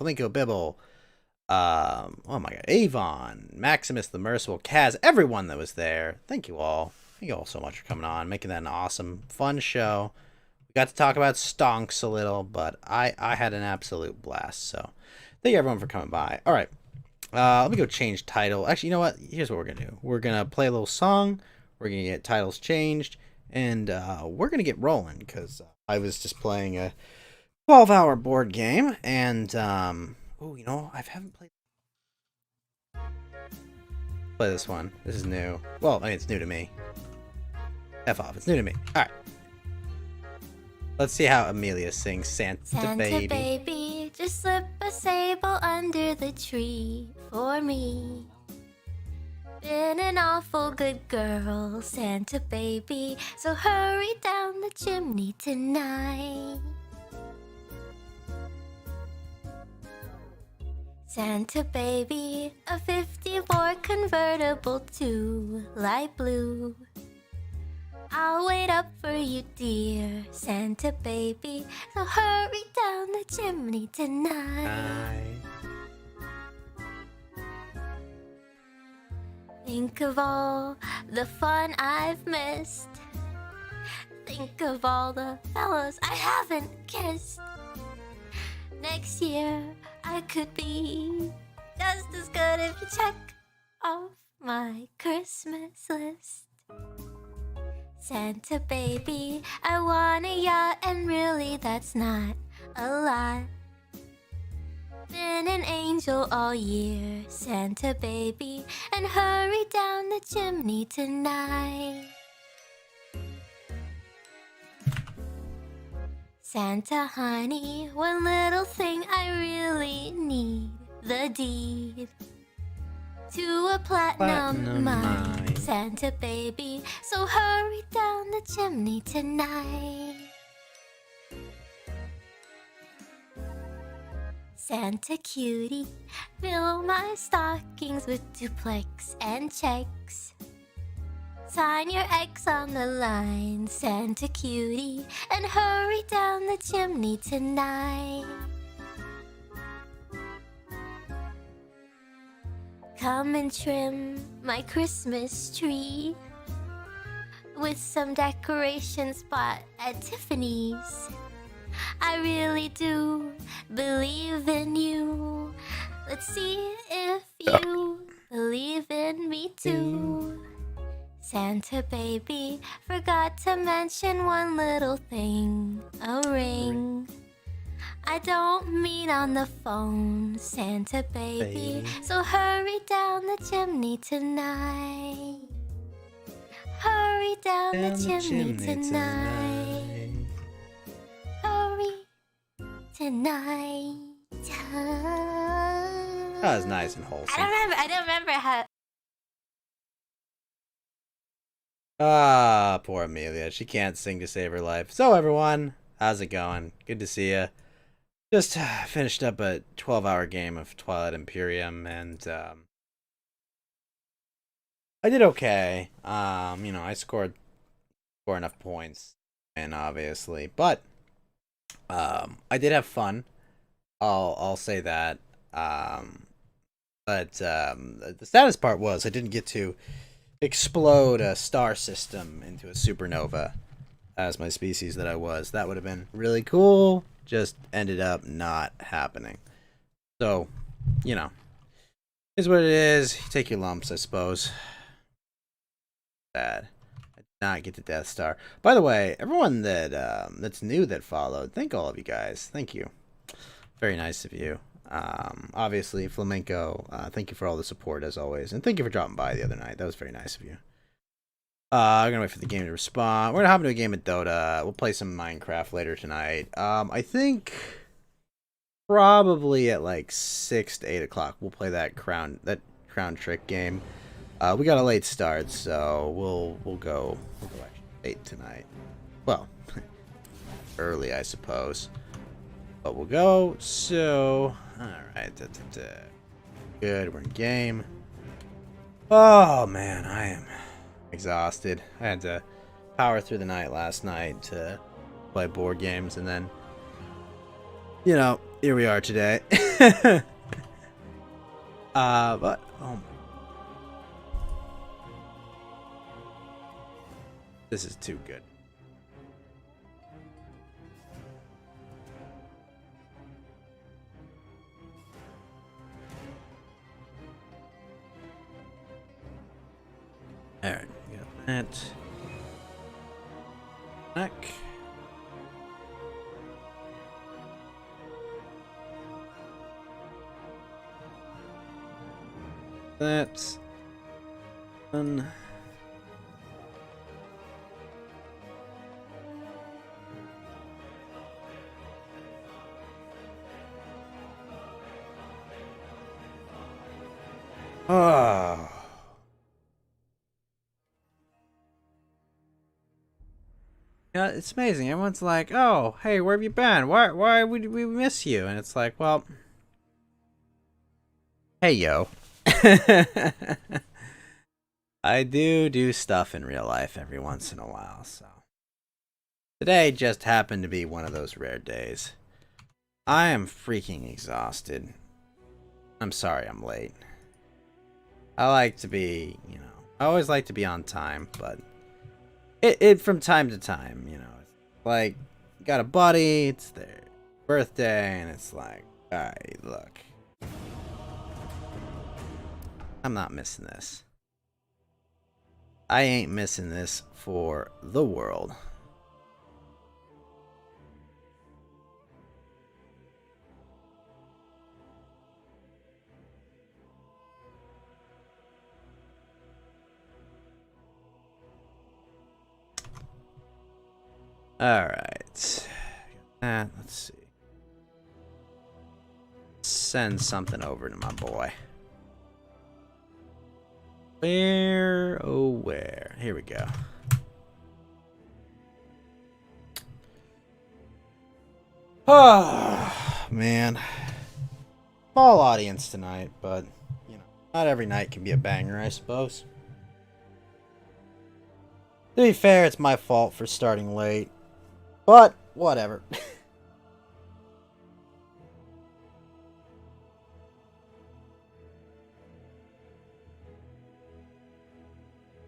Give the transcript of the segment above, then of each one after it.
Flamingo Bibble, oh my god, Avon, Maximus the Merciful, Kaz, everyone that was there. Thank you all. Thank you all so much for coming on, making that an awesome, fun show. We got to talk about stonks a little, but I had an absolute blast. So thank you everyone for coming by. All right, let me go change title. Actually, you know what? Here's what we're gonna do. We're gonna play a little song. We're gonna get titles changed, and we're gonna get rolling because I was just playing a 12-hour board game, and oh, you know, I haven't play this one. This is new. Well, I mean, it's new to me. F off. It's new to me. All right. Let's see how Amelia sings Santa, Santa Baby. baby, just slip a sable under the tree for me. Been an awful good girl, Santa baby, so hurry down the chimney tonight. Santa baby, a 54 convertible to light blue. I'll wait up for you, dear Santa baby, so hurry down the chimney tonight. Think of all the fun I've missed. Think of all the fellas I haven't kissed. Next year I could be just as good if you check off my Christmas list. Santa baby, I want a yacht, and really that's not a lot. Been an angel all year, Santa baby, and hurry down the chimney tonight. Santa honey, one little thing I really need, the deed to a platinum mine, Santa baby, so hurry down the chimney tonight. Santa cutie, fill my stockings with duplex and checks. Sign your X on the line, Santa cutie, and hurry down the chimney tonight. Come and trim my Christmas tree with some decorations bought at Tiffany's. I really do believe in you. Let's see if you believe in me too. Santa baby, forgot to mention one little thing, a ring. I don't mean on the phone, Santa baby, so hurry down the chimney tonight. Hurry down the chimney tonight. Hurry tonight. That was nice and wholesome. I don't remember how. Ah, poor Amelia. She can't sing to save her life. So, everyone, how's it going? Good to see you. Just finished up a 12-hour game of Twilight Imperium, and I did okay. You know, I scored enough points, and obviously, but I did have fun. I'll say that. But the saddest part was I didn't get to explode a star system into a supernova as my species that I was. That would have been really cool. Just ended up not happening. So, you know, is what it is. You take your lumps, I suppose. Bad. I did not get the Death Star. By the way, everyone that that's new that followed, thank all of you guys. Thank you. Very nice of you. Obviously, Flamenco, thank you for all the support as always, and thank you for dropping by the other night. That was very nice of you. I'm gonna wait for the game to respond. We're gonna hop into a game of Dota. We'll play some Minecraft later tonight. I think probably at like 6 to 8 o'clock we'll play that crown trick game. We got a late start, so we'll go actually late tonight. Well, early I suppose, but we'll go. So all right, good. We're in game. Oh man, I am exhausted. I had to power through the night last night to play board games, and then, you know, here we are today. But oh, this is too good. All right, we got that. Back. That's done. Oh. Yeah, it's amazing. Everyone's like, "Oh, hey, where have you been? Why would we miss you?" And it's like, well, hey, yo. I do stuff in real life every once in a while, so today just happened to be one of those rare days. I am freaking exhausted. I'm sorry I'm late. I like to be, I always like to be on time, but it from time to time, it's like, got a buddy, it's their birthday, and it's like, alright, look. I'm not missing this. I ain't missing this for the world. Alright. Let's see. Send something over to my boy. Where? Oh, where? Here we go. Oh, man. Small audience tonight, but, not every night can be a banger, I suppose. To be fair, it's my fault for starting late. But, whatever.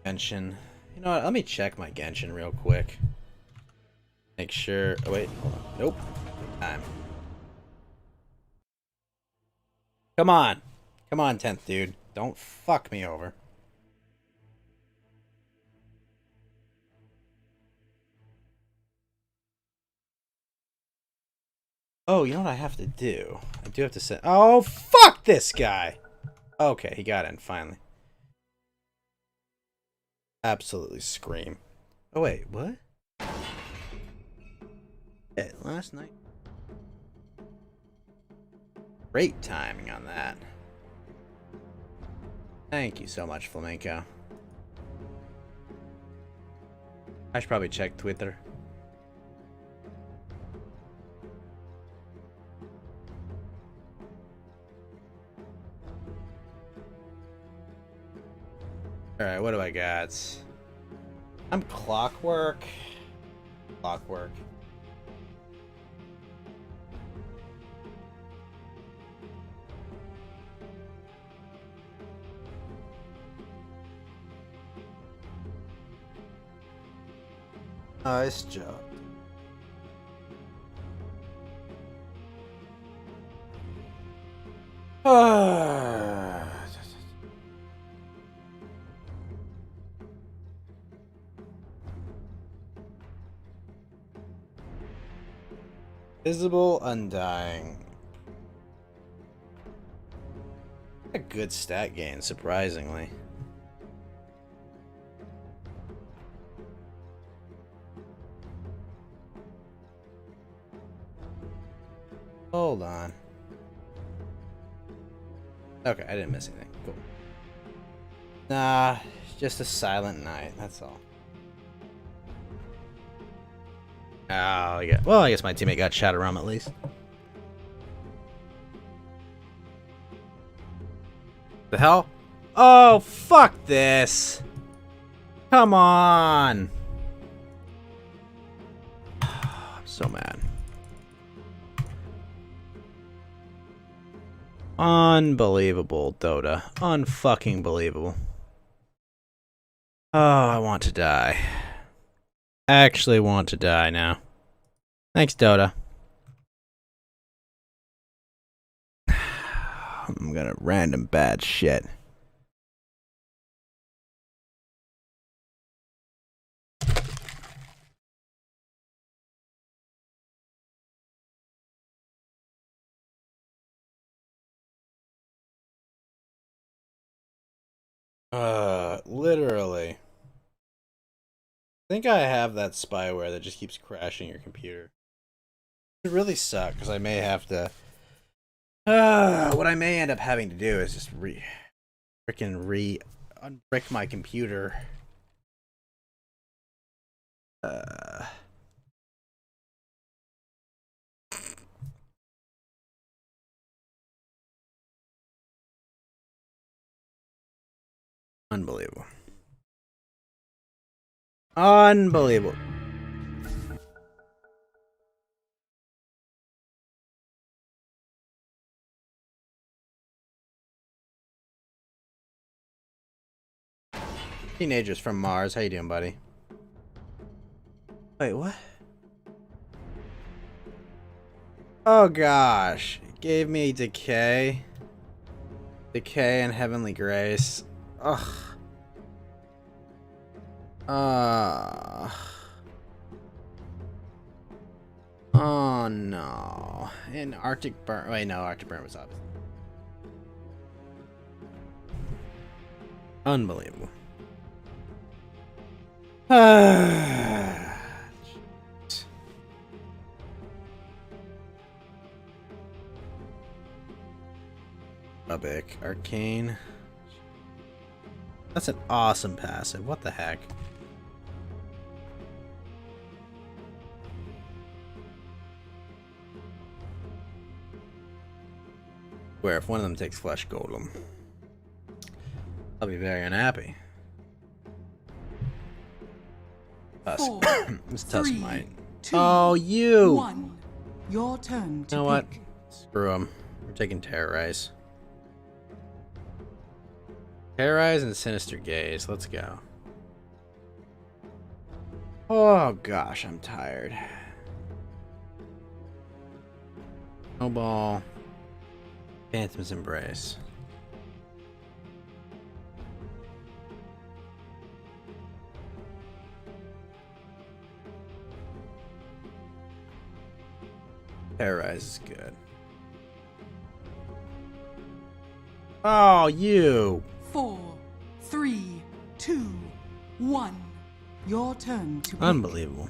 Genshin. You know what? Let me check my Genshin real quick. Make sure. Oh, wait. Hold on. Nope. Time. Come on. Come on, 10th dude. Don't fuck me over. Oh, you know what I have to do? I do have to send. Oh, fuck this guy! Okay, he got in, finally. Absolutely scream. Oh, wait, what? Yeah, last night. Great timing on that. Thank you so much, Flamenco. I should probably check Twitter. Alright, what do I got? I'm Clockwork. Clockwork. Nice job. Visible Undying. A good stat gain, surprisingly. Hold on. Okay, I didn't miss anything. Cool. Nah, just a silent night, that's all. Oh, yeah. Well, I guess my teammate got shot around at least. The hell? Oh, fuck this. Come on. I'm so mad. Unbelievable, Dota. Unfucking believable. Oh, I want to die. Actually want to die now. Thanks, Dota. I'm gonna random bad shit. Literally. I think I have that spyware that just keeps crashing your computer. It really sucks because I may have to. What I may end up having to do is just unbrick my computer. Unbelievable. Unbelievable. Teenagers from Mars, how you doing, buddy? Wait, what? Oh gosh, it gave me Decay and Heavenly Grace. Ugh. Oh no. And Arctic Burn. Wait, no, Arctic Burn was up. Unbelievable. Rubik, Arcane. That's an awesome passive. What the heck? Where if one of them takes Flesh Golem, I'll be very unhappy. Tusk. This Tusk might. Oh, you! 1. Your turn to You know what? pick. Screw them. We're taking Terrorize. Terrorize and Sinister Gaze. Let's go. Oh gosh, I'm tired. Snowball. Phantom's Embrace. Terrorize is good. Oh, you! 4, 3, 2, 1. Your turn to pick. Unbelievable.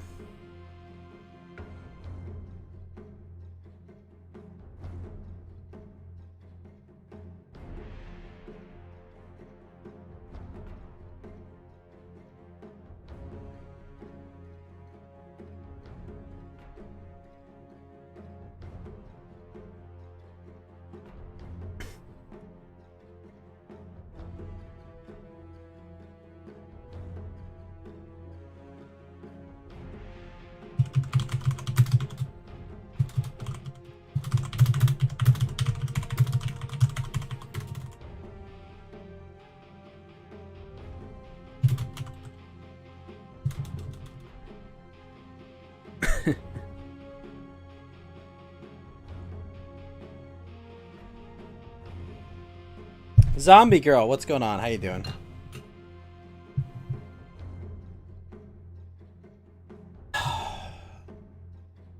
Zombie girl, what's going on? How you doing?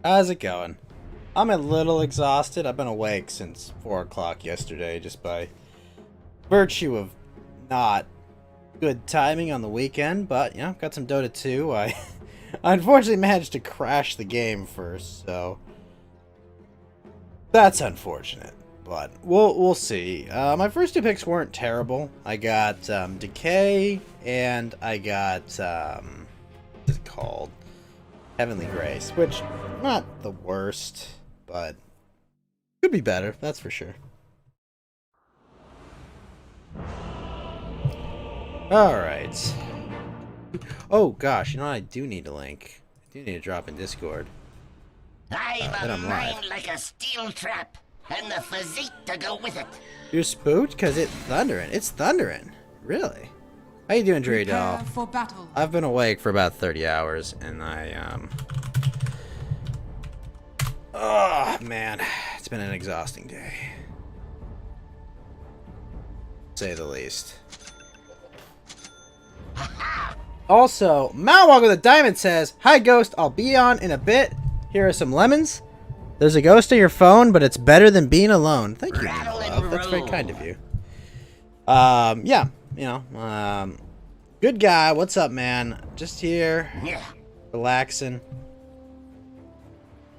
How's it going? I'm a little exhausted. I've been awake since 4 o'clock yesterday just by virtue of not good timing on the weekend, but, you know, got some Dota 2. I unfortunately managed to crash the game first, so that's unfortunate. But we'll see. My first two picks weren't terrible. I got Decay and I got what's it called? Heavenly Grace, which not the worst, but could be better. That's for sure. All right. Oh gosh, you know what? I do need a link. I do need to drop in Discord. I've then a I'm live. mind like a steel trap. And the physique to go with it. You're spooked? Because it's thundering. It's thundering. Really? How you doing, Dre Doll? Prepare for battle. I've been awake for about 30 hours, and oh, man. It's been an exhausting day. To say the least. Also, Mount Walk with a Diamond says, "Hi, Ghost. I'll be on in a bit. Here are some lemons. There's a ghost in your phone, but it's better than being alone." Thank you, Rattle and love. That's very roll. kind of you. Yeah, you know, good guy. What's up, man? Just here, Yeah. relaxing.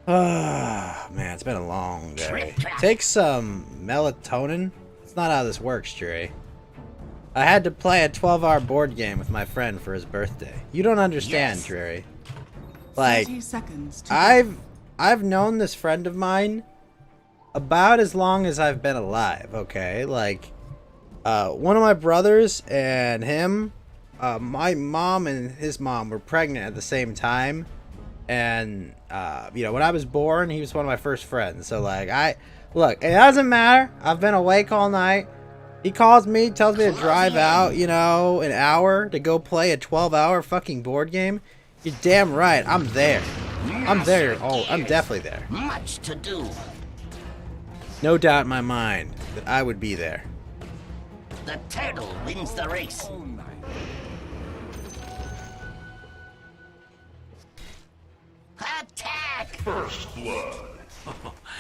Ah, man, it's been a long day. Trick track. Take some melatonin. That's not how this works, Dre. I had to play a 12-hour board game with my friend for his birthday. You don't understand, Yes. Dre. Like, 30 seconds to I've known this friend of mine about as long as I've been alive, okay? Like, one of my brothers and him, my mom and his mom were pregnant at the same time. And, you know, when I was born, he was one of my first friends. So, like, look, it doesn't matter. I've been awake all night. He calls me, tells me to drive out, you know, an hour to go play a 12-hour fucking board game. You're damn right. I'm there. I'm there. Oh, I'm definitely there. Much to do. No doubt in my mind that I would be there. The turtle wins the race. Attack! First blood.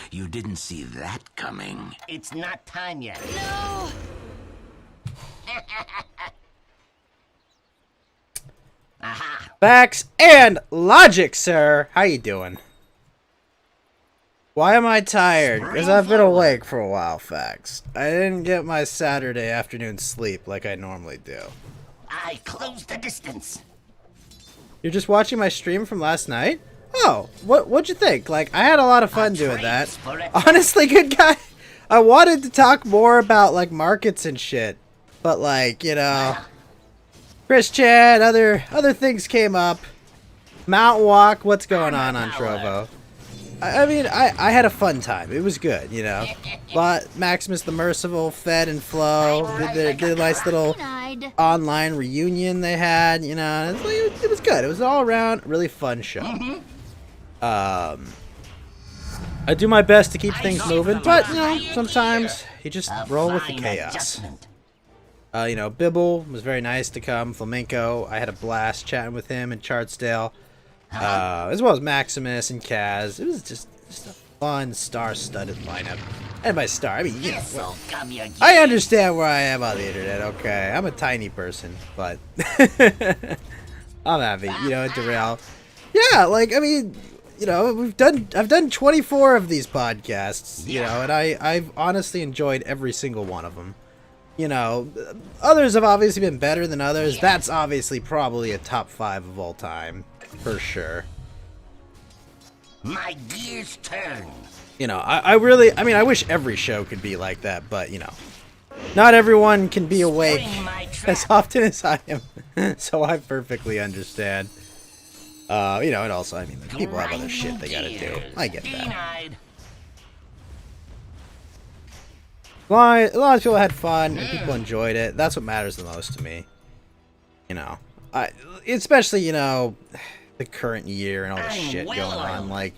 You didn't see that coming. It's not time yet. No! Aha! Facts and logic, sir. How you doing? Why am I tired? Because I've been awake for a while, Facts. I didn't get my Saturday afternoon sleep like I normally do. I closed the distance. You're just watching my stream from last night? Oh, what'd you think? Like, I had a lot of fun doing that. Trades for it. Honestly, good guy. I wanted to talk more about, like, markets and shit. But, like, you know, Chris Chan, other things came up. Mount Walk, what's going on Trovo? I mean, I had a fun time. It was good, you know. But Maximus the Merciful, Fed and Flow, did a nice little Denied. online reunion they had, you know. And it was good. It was an all around really fun show. I do my best to keep things moving, but you know, sometimes you just A roll with the fine chaos. adjustment. You know, Bibble was very nice to come. Flamenco, I had a blast chatting with him in Chartsdale, as well as Maximus and Kaz. It was just a fun, star-studded lineup. And by star, I mean, you know, This'll come your I understand where I am on the internet. Okay, I'm a tiny person, but I'm happy. You know, Darrell. Yeah, like I mean, you know, I've done 24 of these podcasts, you know, and I've honestly enjoyed every single one of them. You know, others have obviously been better than others. That's obviously probably a top 5 of all time, for sure. My gears turn. You know, I wish every show could be like that, but you know, not everyone can be awake Spring my as trap. often as I am, so I perfectly understand. You know, and also, I mean, like, people have other shit they gotta do. I get that. Denied. As long as people had fun and people enjoyed it, that's what matters the most to me. You know, especially, you know, the current year and all the I'm shit well going on. oiled. Like,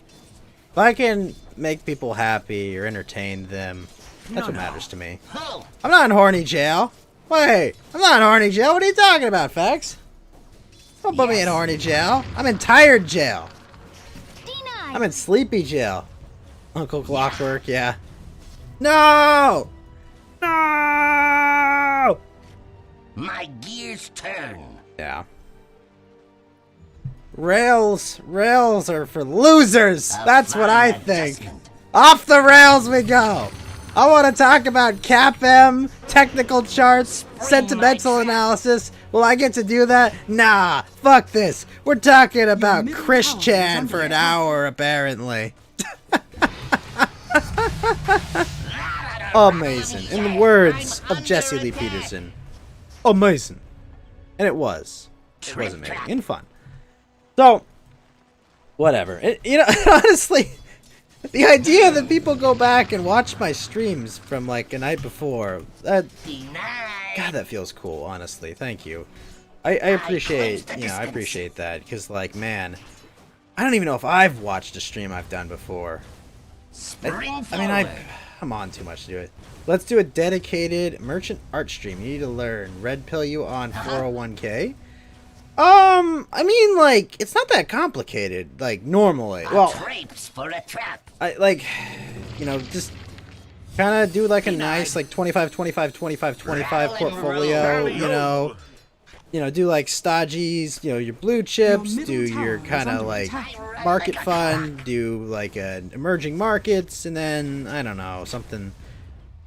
if I can make people happy or entertain them, that's what matters to me. Pull. I'm not in horny jail. Wait, I'm not in horny jail. What are you talking about, Fax? Don't put me in horny jail. I'm in tired jail. Denied. I'm in sleepy jail. Uncle Clockwork, yeah. No! No! My gears turn. Yeah. Rails are for losers. A That's what I fine think. adjustment. Off the rails we go. I want to talk about CAPM, technical charts, sentimental analysis. Will I get to do that? Nah, fuck this. We're talking about middle Chris tower is Chan under for an attack. hour, apparently. Amazing. In the words of Jesse Lee Peterson. Amazing. And it was. It was amazing and fun. So, whatever. You know, honestly, The idea that people go back and watch my streams from like a night before, that Denied. God, that feels cool. Honestly, thank you. I appreciate, you know, I appreciate that because like, man, I don't even know if I've watched a stream I've done before. Spring I mean, I'm on too much to do it. Let's do a dedicated merchant art stream. You need to learn. Red pill you on 401k. I mean, like, it's not that complicated. Like normally, well, Drapes for a trap. I like, you know, just kind of do like a nice like 25, 25, 25, 25 portfolio. You know, do like stodgies. You know, your blue chips. Your Do middle your tower is kind of under like attack. market fund. Do like emerging markets, and then I don't know, something.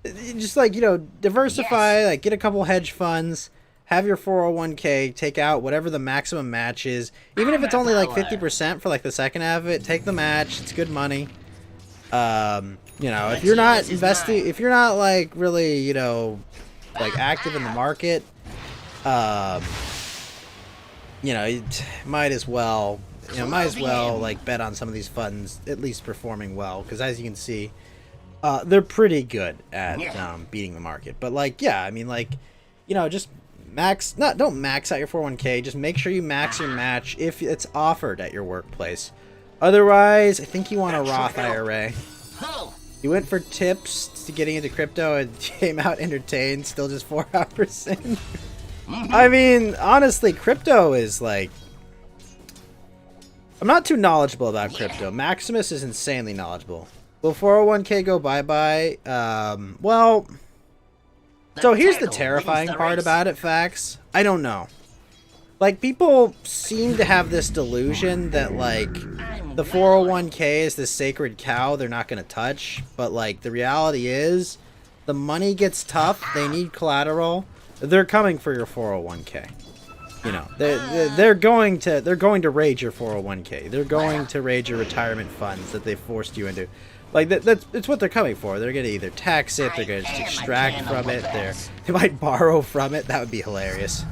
Just like, you know, diversify. Like get a couple hedge funds. Have your 401k, take out whatever the maximum match is. Even if it's only like 50% for like the second half of it, take the match. It's good money. You know, if you're not investing, if you're not like really, you know, like active in the market, you know, you might as well, like bet on some of these funds at least performing well. Because as you can see, they're pretty good at beating the market. But like, yeah, I mean, like, you know, just don't max out your 401k. Just make sure you max your match if it's offered at your workplace. Otherwise, I think you want a Roth IRA. Oh, You went for tips to getting into crypto and came out entertained, still just 4 hours in. I mean, honestly, crypto is like... I'm not too knowledgeable about crypto. Maximus is insanely knowledgeable. Will 401k go bye-bye? Well... So here's the terrifying part about it, Fax. I don't know. Like, people seem to have this delusion that, like, the 401k is this sacred cow they're not going to touch. But, like, the reality is, the money gets tough, they need collateral, they're coming for your 401k. You know, they're going to raid your 401k. They're going to raid your retirement funds that they forced you into. Like, it's what they're coming for. They're going to either tax it, they're going to just extract from it, they might borrow from it. That would be hilarious.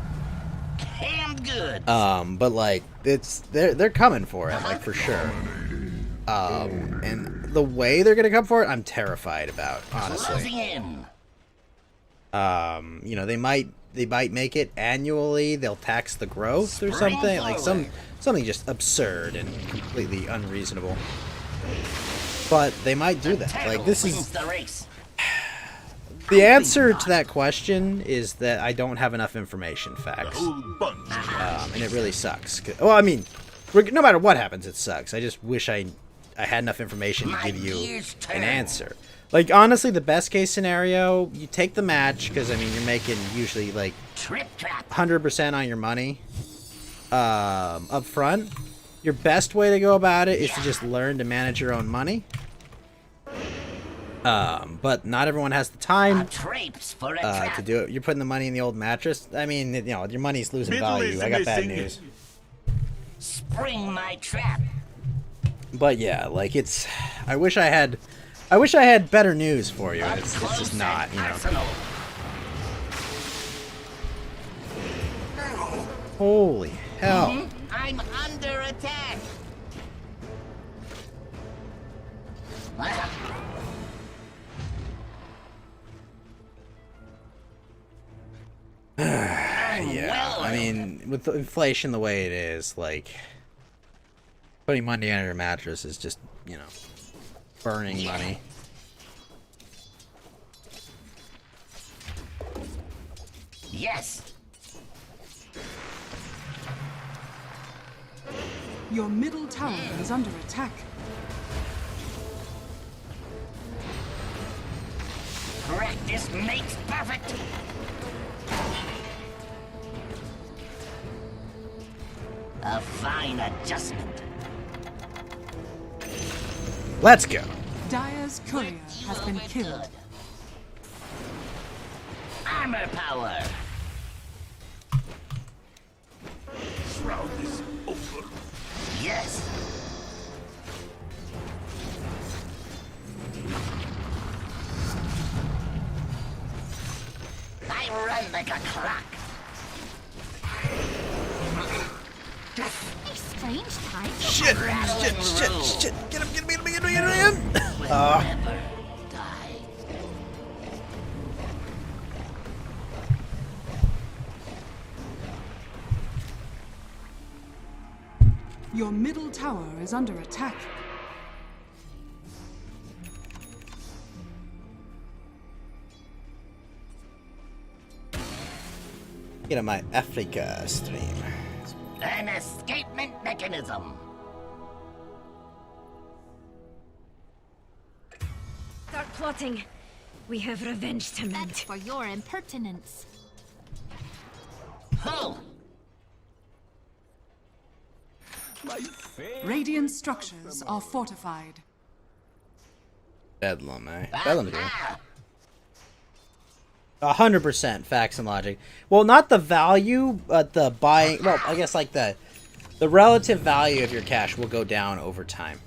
damn good. But like, they're coming for it, like, for sure. And the way they're gonna come for it, I'm terrified about, honestly. Closing in. You know, they might make it annually. They'll tax the growth or something, like something just absurd and completely unreasonable. But they might do that. Like, this Wins is the race. the answer to that question is that I don't have enough information, Facts. And it really sucks. Well, I mean, no matter what happens, it sucks. I just wish I had enough information to give you an answer. Like, honestly, the best case scenario, you take the match, because, I mean, you're making usually, like, Trip trap. 100% on your money up front. Your best way to go about it is to just learn to manage your own money. But not everyone has the time Drapes for a to trap. do it. You're putting the money in the old mattress. I mean, you know, your money's losing value. I got bad news. Spring my trap. But yeah, like, it's... I wish I had better news for you. It's just not, you know. Arsenal. Holy hell. I'm under attack. Yeah, I mean, with the inflation the way it is, like, putting money under your mattress is just, you know, burning money. Yes. Your middle tower is under attack. Practice makes perfect. A fine adjustment. Let's go. Dire's courier has been killed. Armor power. Shroud is over. Yes. I run like a clock. A strange time. Shit. Get him. Bring it in! Will never die. Your middle tower is under attack. Get on my Africa stream. An escapement mechanism. Start plotting. We have revenge to mend. That's for your impertinence. Pull. Radiant structures are fortified. Bedlam, eh? Bedlam, dude. Ah, 100% facts and logic. Well, not the value, but the buying. Well, I guess like the relative value of your cash will go down over time.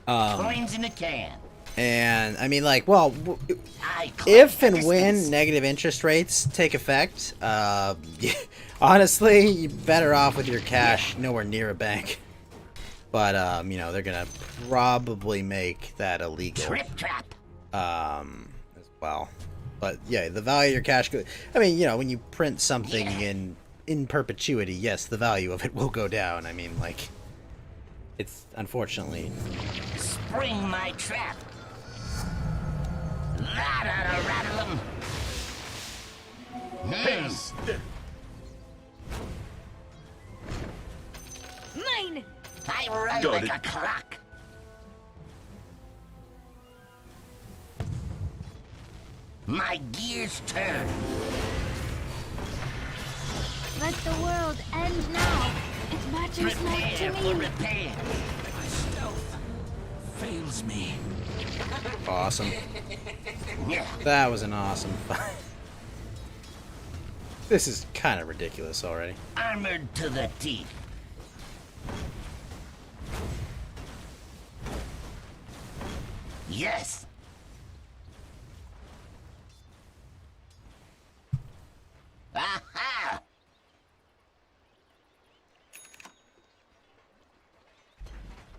coins in a can. And I mean, like, well, I if collect and the when distance. negative interest rates take effect, honestly, you're better off with your cash nowhere near a bank. But you know, they're gonna probably make that illegal. Trip trap. As well. But yeah, the value of your cash I mean, you know, when you print something in perpetuity, yes, the value of it will go down. I mean, like, it's unfortunately. Spring my trap. That oughta rattle 'em. Haste. Mine! I run Got like it. a clock. My gears turn. Let the world end now. It matters not Prepare to for me. repair. My stealth fails me. Awesome. Yeah. That was an awesome fight. This is kind of ridiculous already. Armored to the teeth. Yes. Aha!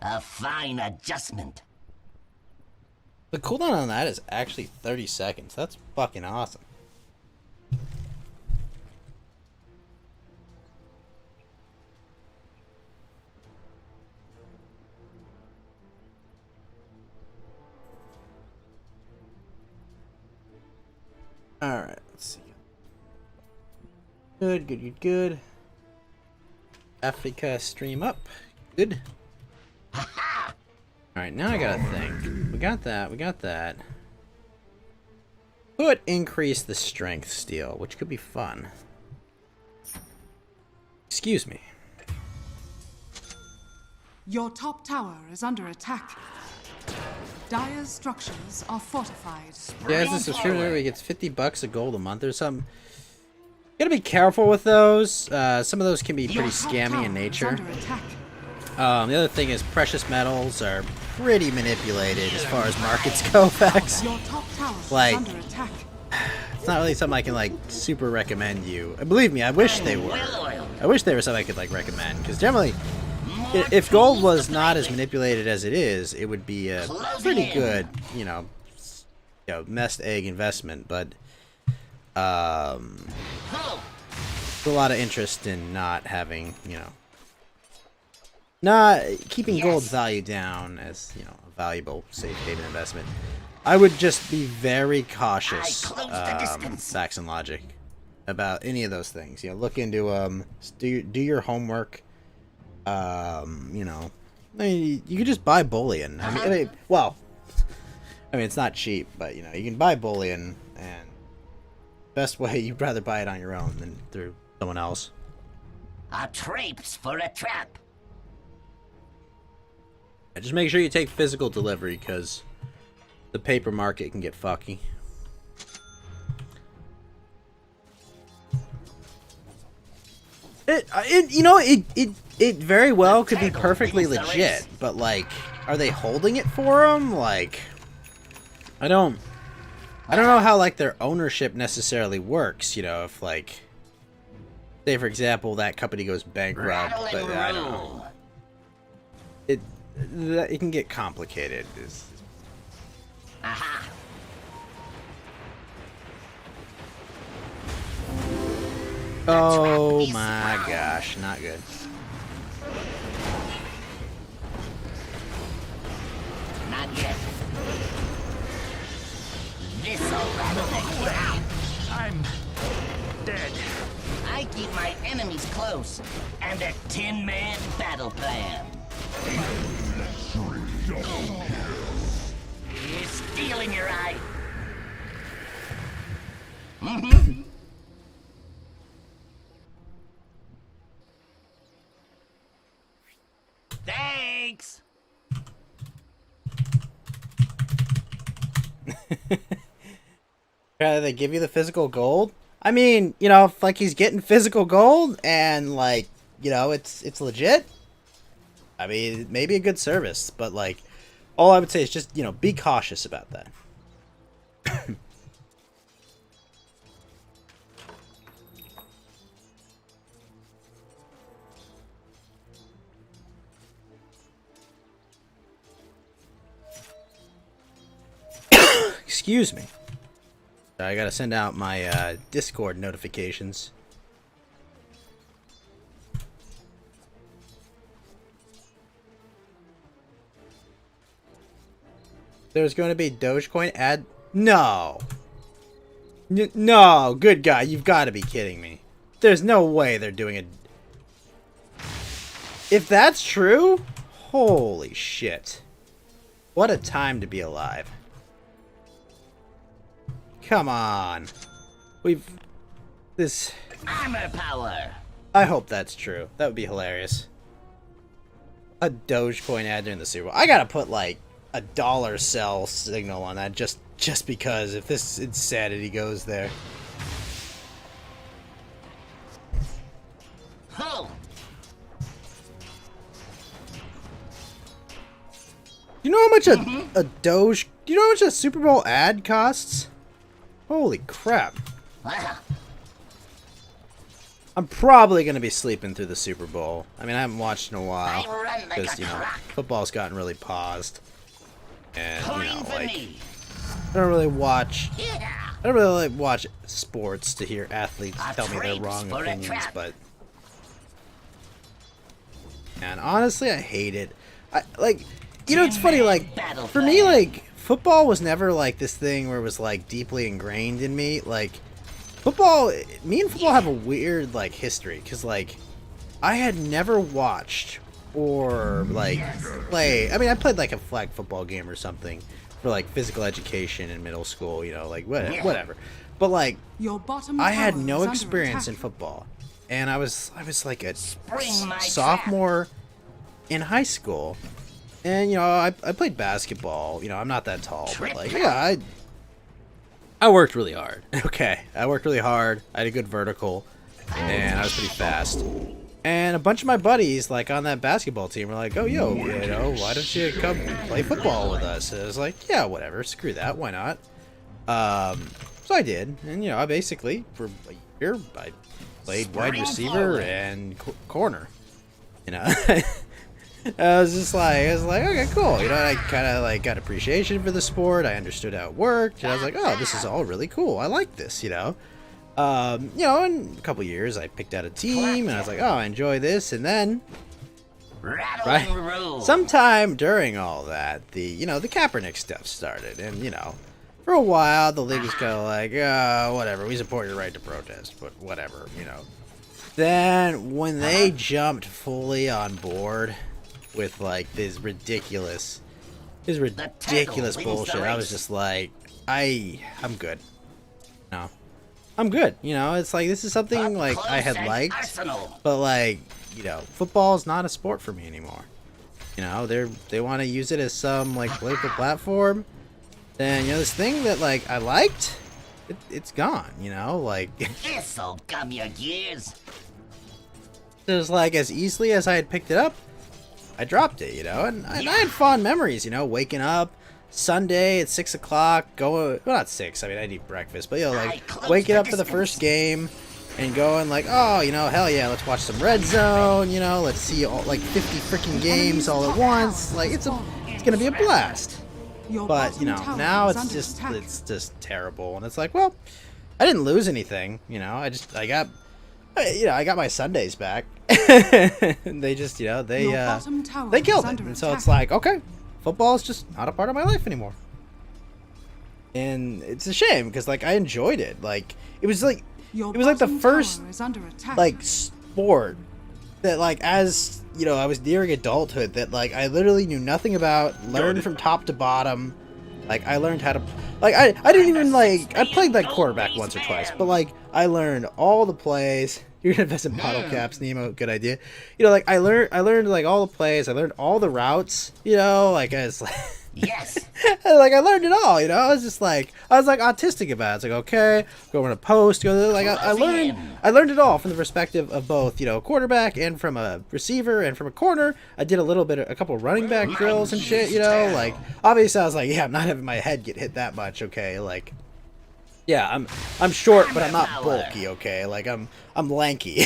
A fine adjustment. The cooldown on that is actually 30 seconds. That's fucking awesome. Alright, let's see. Good. Africa stream up. Good. Alright, now I gotta think. We got that. Could increase the strength steal, which could be fun. Excuse me. Your top tower is under attack. Dire's structures are fortified. Yeah, as a subscriber, he gets $50 of gold a month or something. Gotta be careful with those. Some of those can be Your pretty top scammy tower in is nature. under attack. The other thing is precious metals are pretty manipulated as far as markets go, Facts. Your top tower Like- is under attack. It's not really something I can, like, super recommend you. Believe me, I wish they were. I wish they were something I could, like, recommend. Because generally, if gold was not as manipulated as it is, it would be a pretty good, you know, nest egg investment. But, there's a lot of interest in not having, you know, not keeping gold's value down as, you know, a valuable safe haven investment. I would just be very cautious, I close the distance. Facts and logic, about any of those things. You know, look into do your homework. You know, I mean, you could just buy bullion. I mean, well, I mean, it's not cheap, but you know, you can buy bullion, and best way you'd rather buy it on your own than through someone else. A traps for a trap. Just make sure you take physical delivery, because the paper market can get fucky. It very well could be perfectly legit, but like, are they holding it for them? Like, I don't know how like their ownership necessarily works. You know, if like, say for example, that company goes bankrupt, Rattle but and I don't know. roll. it can get complicated. Aha! Oh is my found. gosh, not good. Not yet. This'll rattle the crap. I'm dead. I keep my enemies close, and a 10-man battle plan. You're stealing your eye. Thanks. They give you the physical gold. I mean, you know, if, like, he's getting physical gold and, like, you know, it's legit. I mean, it may be a good service, but, like, all I would say is just, you know, be cautious about that. Excuse me. I gotta send out my Discord notifications. There's going to be Dogecoin ad. No. No, good guy. You've got to be kidding me. There's no way they're doing it. If that's true, holy shit. What a time to be alive. Come on. This... Armor power. I hope that's true. That would be hilarious. A Dogecoin ad during the Super Bowl. I gotta put, like, a dollar sell signal on that just because if this insanity goes there. Ho! You know how much a Doge... Do you know how much a Super Bowl ad costs? Holy crap. Ah, I'm probably going to be sleeping through the Super Bowl. I mean, I haven't watched in a I while. run like Because, a you know, clock. football's gotten really paused. And, you Clean know, for like, me. I don't really watch... Yeah. I don't really like watch sports to hear athletes A tell me their traipse wrong for a opinions, trap. but... And honestly, I hate it. You know, it's funny, like, Battle for me, plan. like, football was never, like, this thing where it was, like, deeply ingrained in me. Like, me and football have a weird, like, history, because, like, I had never watched or, like, play... I mean, I played, like, a flag football game or something for, like, physical education in middle school, you know, like, whatever. But, like, Your bottom I had tower no is under experience in attack. football, and I was like a Spring my sophomore in high school, and you know I played basketball. You know, I'm not that tall, but like, yeah, I worked really hard. Okay, I worked really hard. I had a good vertical, and I was pretty fast. And a bunch of my buddies, like on that basketball team, were like, "Oh, yo, you know, why don't you come play football with us?" And I was like, "Yeah, whatever, screw that, why not?" So I did, and you know, I basically for a year I played wide Spring receiver forward. and corner. You know, I was like, okay, cool. You know, I kind of like got appreciation for the sport. I understood how it worked, and I was like, oh, this is all really cool. I like this. You know, in a couple years, I picked out a team, and I was like, oh, I enjoy this, and then. Rattle Right. and roll. Sometime during all that, the Kaepernick stuff started, and you know, for a while the league was kind of like, whatever, we support your right to protest, but whatever, you know. Then when they jumped fully on board with like this ridiculous wins the bullshit, I was race. just like, I'm good. No, I'm good. You know, it's like this is something Up like I close had and liked. Arsenal. But like, you know, football is not a sport for me anymore. You know, they want to use it as some like political platform. Then you know this thing that like I liked, it's gone. You know, like This'll gum your gears. there's like as easily as I had picked it up, I dropped it. You know, and I had fond memories. You know, waking up Sunday at 6 o'clock, going well not 6. I mean I'd eat breakfast, but you know I like close waking the up for the distance. first game. and going like, oh, you know, hell yeah, let's watch some Red Zone, you know, let's see all like 50 freaking games all at once. Like it's gonna be a blast. Your But you bottom know, tower now is it's under just attack. terrible, and it's like, well, I didn't lose anything, you know. I got my Sundays back. They just, you know, Your bottom tower they is killed it, under and so it's attack. like, okay, football is just not a part of my life anymore. And it's a shame because like I enjoyed it. Like it was like Your it was like the bottom first tower is under attack. like sport that like as you know I was nearing adulthood that like I literally knew nothing about, learned from top to bottom. Like I learned how to like I didn't even like I played like quarterback once or twice, but like I learned all the plays. You're gonna invest in bottle caps, Nemo, good idea. You know, like I learned like all the plays, I learned all the routes, you know, like I was like Yes. like I learned it all, you know. I was like autistic about it. It's like, okay, go in a post, go there. Like I learned it all from the perspective of both, you know, quarterback and from a receiver and from a corner. I did a couple running back drills and shit, you know. Like obviously I was like, yeah, I'm not having my head get hit that much, okay. Like yeah, I'm short, but I'm not bulky, okay. Like I'm lanky.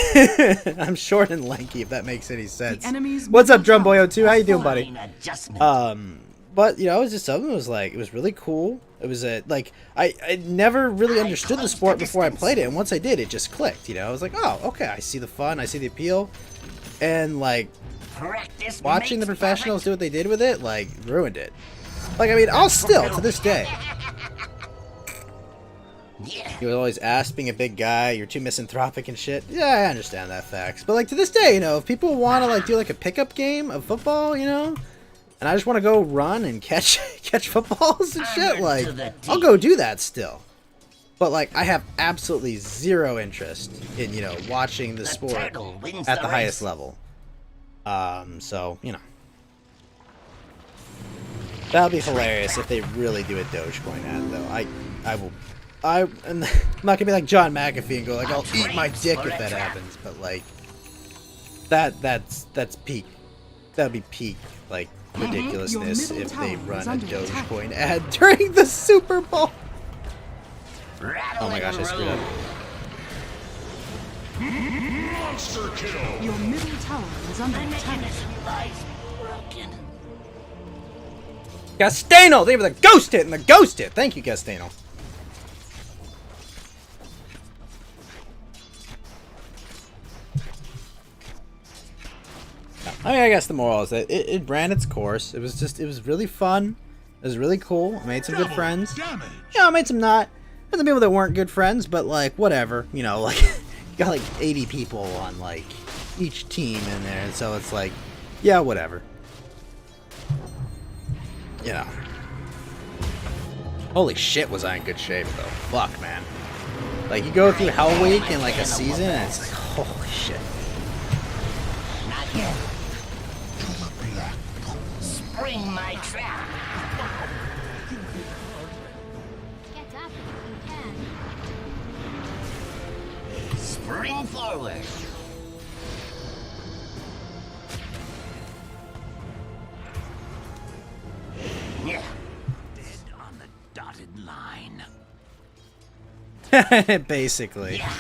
I'm short and lanky, if that makes any sense. enemy's What's up, middle tower Drumboyo2? How you doing, buddy? Fine adjustment. But you know, it was just something that was like it was really cool. It was like I never really understood the sport before I played it, and once I did, it just clicked. You know, I was like, oh, okay, I see the fun, I see the appeal, and like Practice watching the makes professionals do what they did with it, like ruined it. Like I mean, I'll still to this day. Yeah. You always ask, being a big guy, you're too misanthropic and shit. Yeah, I understand that facts. But like to this day, you know, if people want to like do like a pickup game of football, you know, and I just want to go run and catch footballs and shit, like I'll go do that still. But like I have absolutely zero interest in, you know, watching the sport turtle wins at the the highest race. level. So, you know. That'll be hilarious if they really do a Dogecoin ad though. I'm not gonna be like John McAfee and go like I'll eat my dick if that happens, but like that's peak. That'd be peak like ridiculousness Your if middle they tower run is a under attack. Dogecoin ad during the Super Bowl. Rattle Oh my gosh, I and screwed up. roll. Your middle tower is under My attack. mechanism lies broken. Gastano, they were the ghost hit and the ghost hit. Thank you, Gastano. I mean, I guess the moral is that it ran its course. It was really fun. It was really cool. I made some good friends. Yeah, I made some some people that weren't good friends, but like whatever. You know, like you got like 80 people on like each team in there, and so it's like, yeah, whatever. You know. Holy shit, was I in good shape though? Fuck, man. Like you go through Hell Week in like a season, and it's like, holy shit. Not yet. Spring my trap. Get up if you can. Spring forward. Yeah. Dead on the dotted line. Basically. Yeah.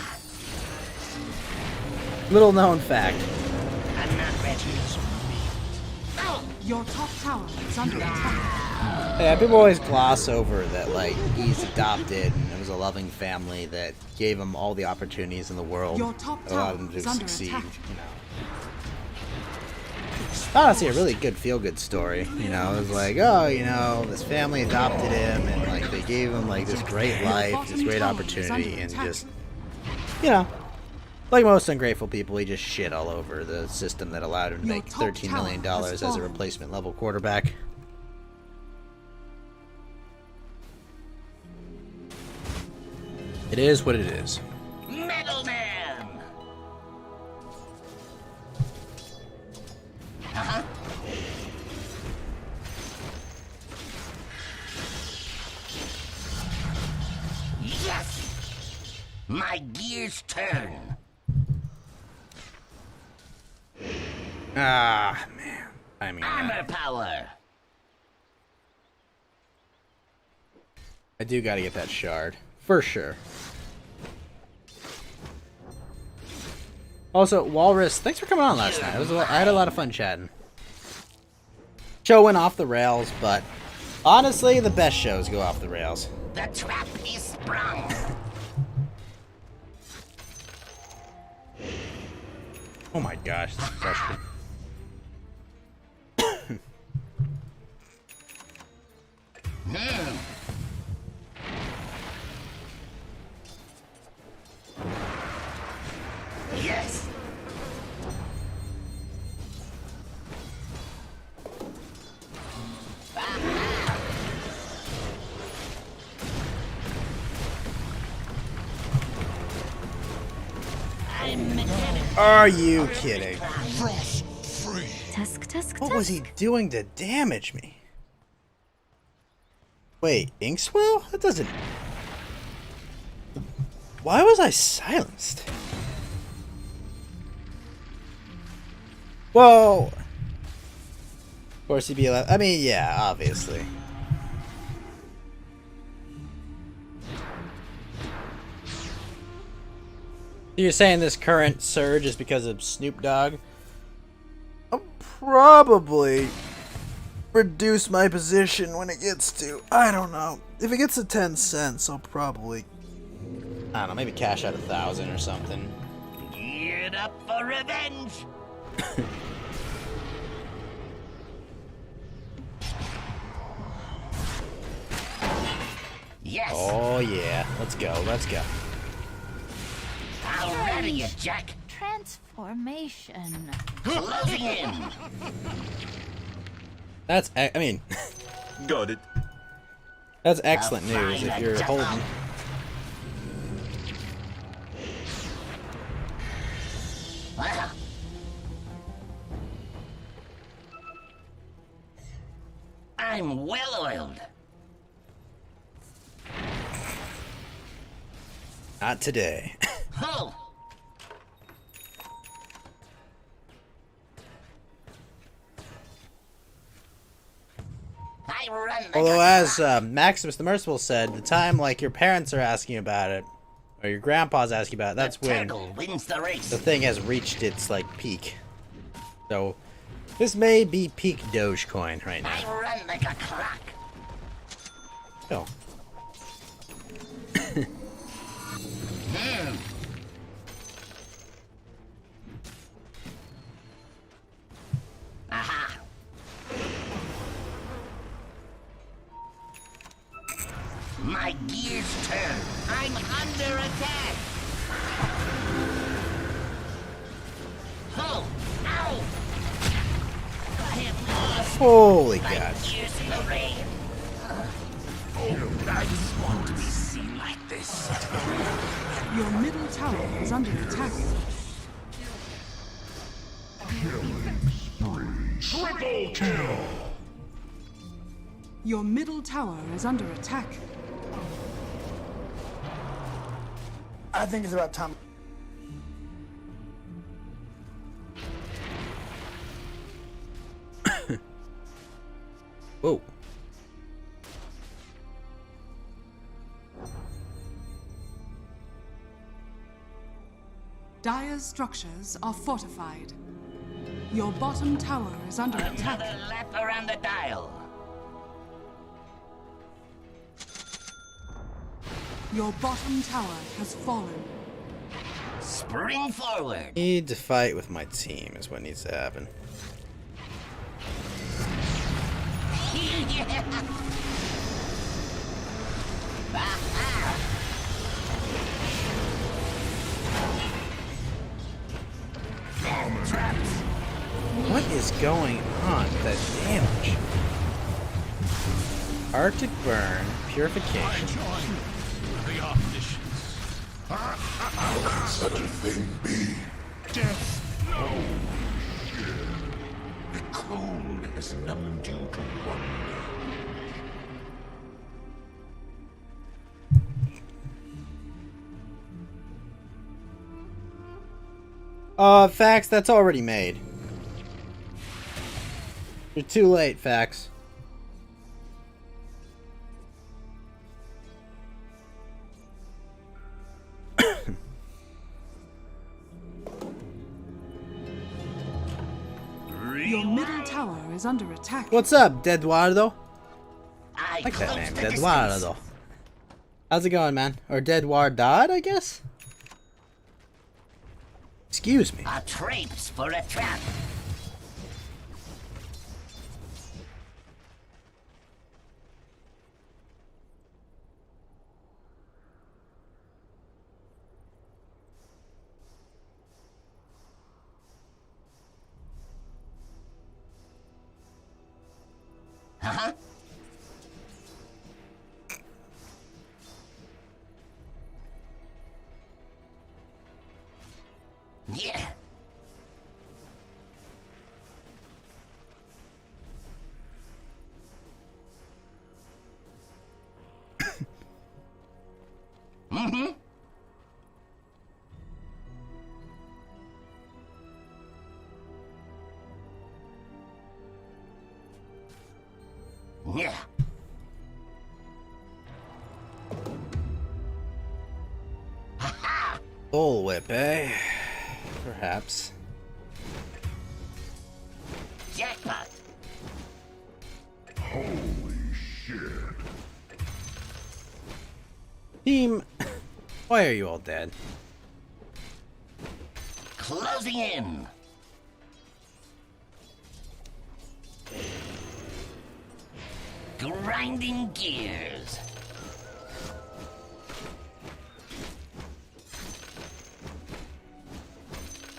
Little known fact. I'm not ready. Your top tower is under attack. Yeah, people always gloss over that, like, he's adopted and it was a loving family that gave him all the opportunities in the world. Your top Allowed tower him to is under succeed, attack. you know. Honestly, a really good feel-good story, you know. It was like, oh, you know, this family adopted him and, like, they gave him, like, this great life, this great opportunity, and just, you know, like most ungrateful people, he just shit all over the system that allowed him to Your make top $13 million tower has as a fallen. replacement level quarterback. It is what it is. Metal Man. Uh-huh. Yes. My gears turn. Ah, man. I mean, Armor power. I do gotta get that shard. For sure. Also, Walrus, thanks for coming on last night. I had a lot of fun chatting. Show went off the rails, but honestly, the best shows go off the rails. The trap is sprung. Oh my gosh, this is frustrating. Yes. Are you kidding? Tusk, tusk, What was he tusk. doing to damage me? Wait, Inkswell? That doesn't... Why was I silenced? Whoa! Of course he'd be allowed... I mean, yeah, obviously. You're saying this current surge is because of Snoop Dogg? I'll probably reduce my position when it gets to, I don't know. If it gets to 10 cents, I'll probably, I don't know, maybe cash out 1,000 or something. Geared up for revenge. Yes. Oh yeah, let's go, let's go. I'll ready you, Jack. Transformation. Closing in. That's, I mean, Got it. that's excellent I'll news find if a you're devil. holding. Ah. I'm well oiled. Not today. Ho! I run like Although, a as clock. Maximus the Merciful said, the time like your parents are asking about it, or your grandpa's asking about it, that's the when turtle wins the race. the thing has reached its like peak. So this may be peak Dogecoin right I now. run like a clock. Oh. Aha! My gears turn. I'm under attack. Oh! Ow! I have lost Holy my God. gears in the rain. I just want to be seen like this. Your middle tower is under attack. Triple kill. Your middle tower is under attack. I think it's about time. Whoa. Dire's structures are fortified. Your bottom tower is under attack. Another lap around the dial. Your bottom tower has fallen. Spring forward. Need to fight with my team is what needs to happen. What is going on with that damage? Arctic burn, purification. The omniscience. Such a thing be. Death. The cold has numbed you to wonder. Fax, that's already made. You're too late, Fax. middle tower is under attack. What's up, Deduardo? I Like that close name, the distance. Deduardo. How's it going, man? Or Deduardad, I guess? Excuse me. A traps for a trap. Uh-huh. Yeah. Mm-hmm. Yeah. Bull whip, eh? Perhaps. Jackpot. Holy shit. Team, why are you all dead? Closing in. Grinding gears.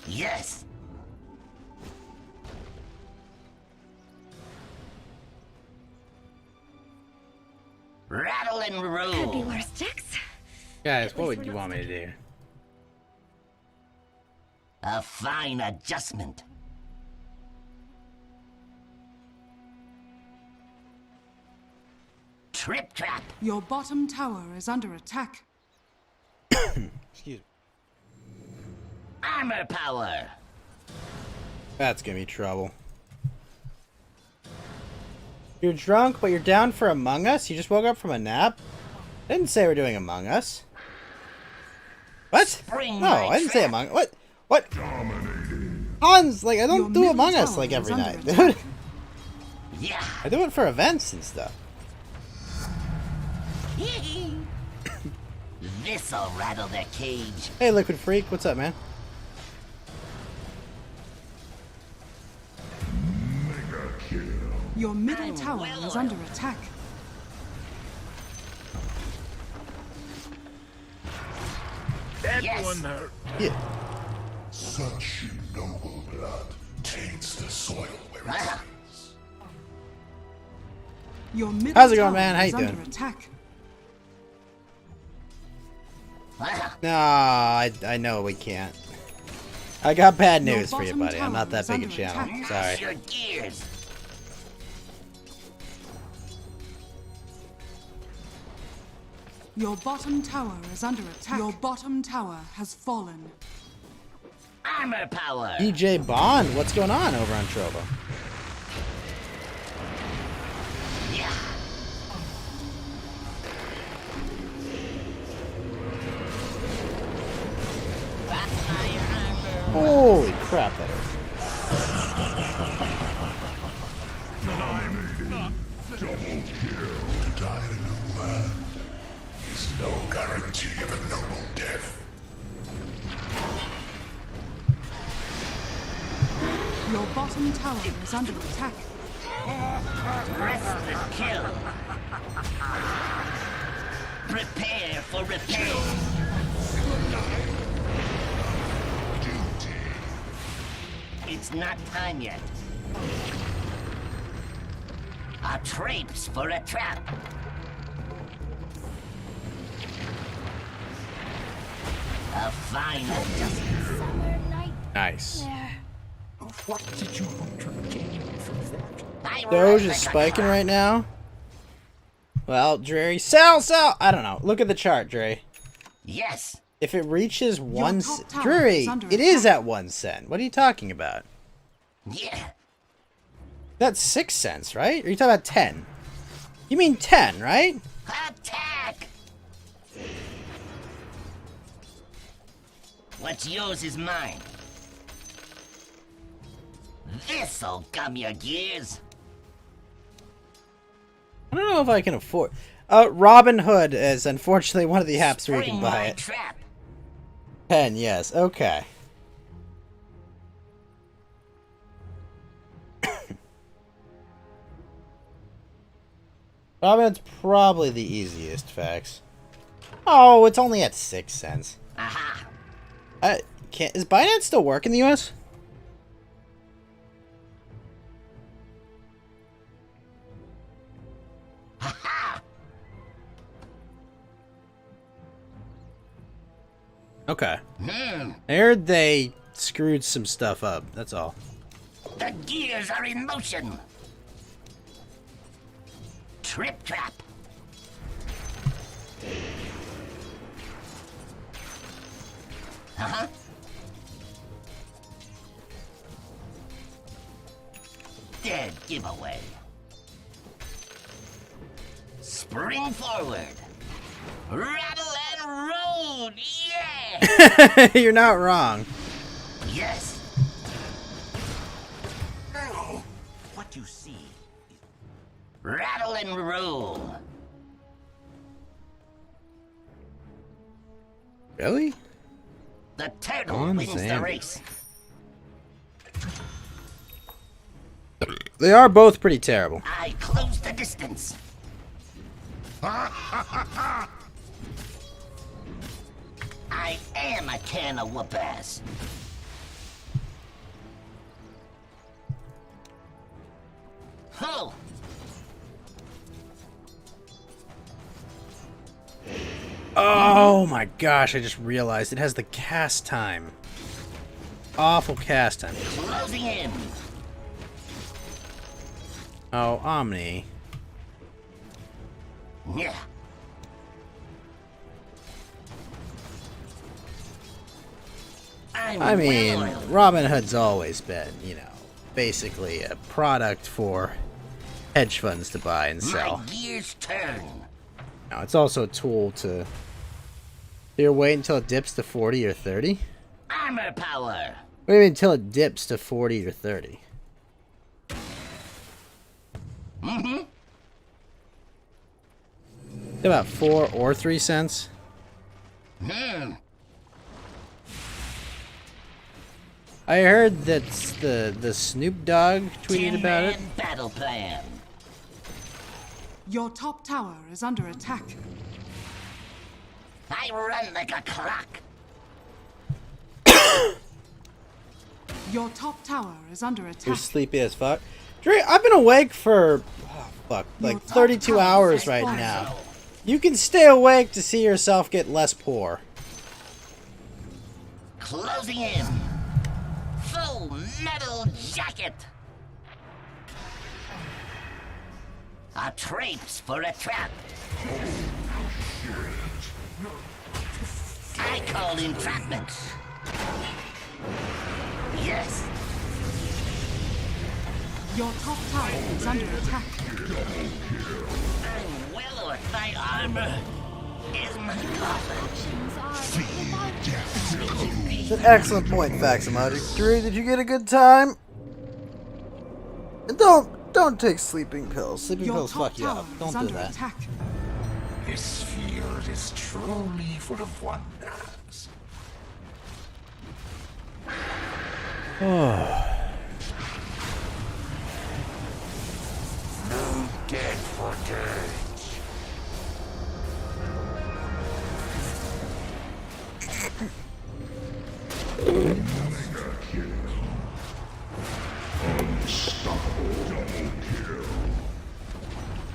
Yes. Rattle and roll. Could be worse, Jax. Guys, what would you want me to do? A fine adjustment. Trip trap. Your bottom tower is under attack. Excuse me. Armor power. That's gonna be trouble. You're drunk, but you're down for Among Us? You just woke up from a nap? I didn't say we're doing Among Us. What? Bring No, my I didn't say trap. Among Us. What? What? Dominating. Hans, like, I Your don't do middle Among Us, tower like, is every under night, attack. dude. Yeah. I do it for events and stuff. This'll rattle their cage. Hey, Liquid Freak, what's up, man? Mega kill. Your middle I'm tower well is under oiled. attack. That Yes. one hurt. Yeah. Such noble blood taints the soil where it Ah. is. Your middle How's it going, tower man? How is you under doing? attack. Ah, No, I know we can't. I got bad Your news for you, bottom buddy. I'm not tower that is big a under channel. attack. Sorry. your gears. Your bottom tower is under attack. Your bottom tower has fallen. Armor power. DJ Bond, what's going on over on Trovo? Yeah. Holy crap, that hurt. To die in a new land is no guarantee of a noble death. Your bottom tower is under attack. Press the kill. Prepare for repair. It's not time yet. A traps for a trap. A fine adjustment. Summer night Nice. there. What did you want to gain from that? I Doge run is like a spiking clock. right now. Well, Dre, sell! I don't know. Look at the chart, Dre. Yes. If it reaches one top cent, tower Dre, is under it is attack. at 1 cent. What are you talking about? Yeah. That's 6 cents, right? Or are you talking about 10? You mean 10, right? Attack! What's yours is mine. This'll gum your gears. I don't know if I can afford. Robin Hood is unfortunately one of the apps where you can Spring buy my it. trap. 10, yes, okay. Robin Hood's probably the easiest, facts. Oh, it's only at 6 cents. Aha. Is Binance still work in the US? Ha Okay. Hmm. I heard they screwed some stuff up, that's all. The gears are in motion. Trip trap. Uh-huh. Dead giveaway. Spring forward. Rattle and roll. Yeah. You're not wrong. Yes. What you see. Rattle and roll. Really? The turtle On wins the Xander. race. They are both pretty terrible. I close the distance. I am a can of whoop-ass. Oh, Oh my gosh, I just realized it has the cast time. Awful cast time. closing in. Oh, Omni. Yeah. I mean, Robin Hood's always been, you know, basically a product for hedge funds to buy and sell. My gears turn. Now, it's also a tool to either wait until it dips to 40 or 30. Armor power. Wait a minute until it dips to 40 or 30. Mm-hmm. About 4 or 3 cents. Hmm. I heard that the Snoop Dogg tweeted about it. 10-man battle plan. Your top tower is under attack. I run like a clock. Your top tower is under You're attack. sleepy as fuck. Dre, I've been awake for like Your top 32 tower hours is right falling. now. You can stay awake to see yourself get less poor. Closing in. Full metal jacket. A traps for a trap. I call entrapment. Yes. Your top tower is under attack. I'm well worth my armor. Is my coffin. It's an excellent point, Faximoji. Drew, did you get a good time? And don't take sleeping pills. Sleeping Your pills top fuck you tower up. is Don't do under that. attack. This field is truly full of wonders. No dead for dirt.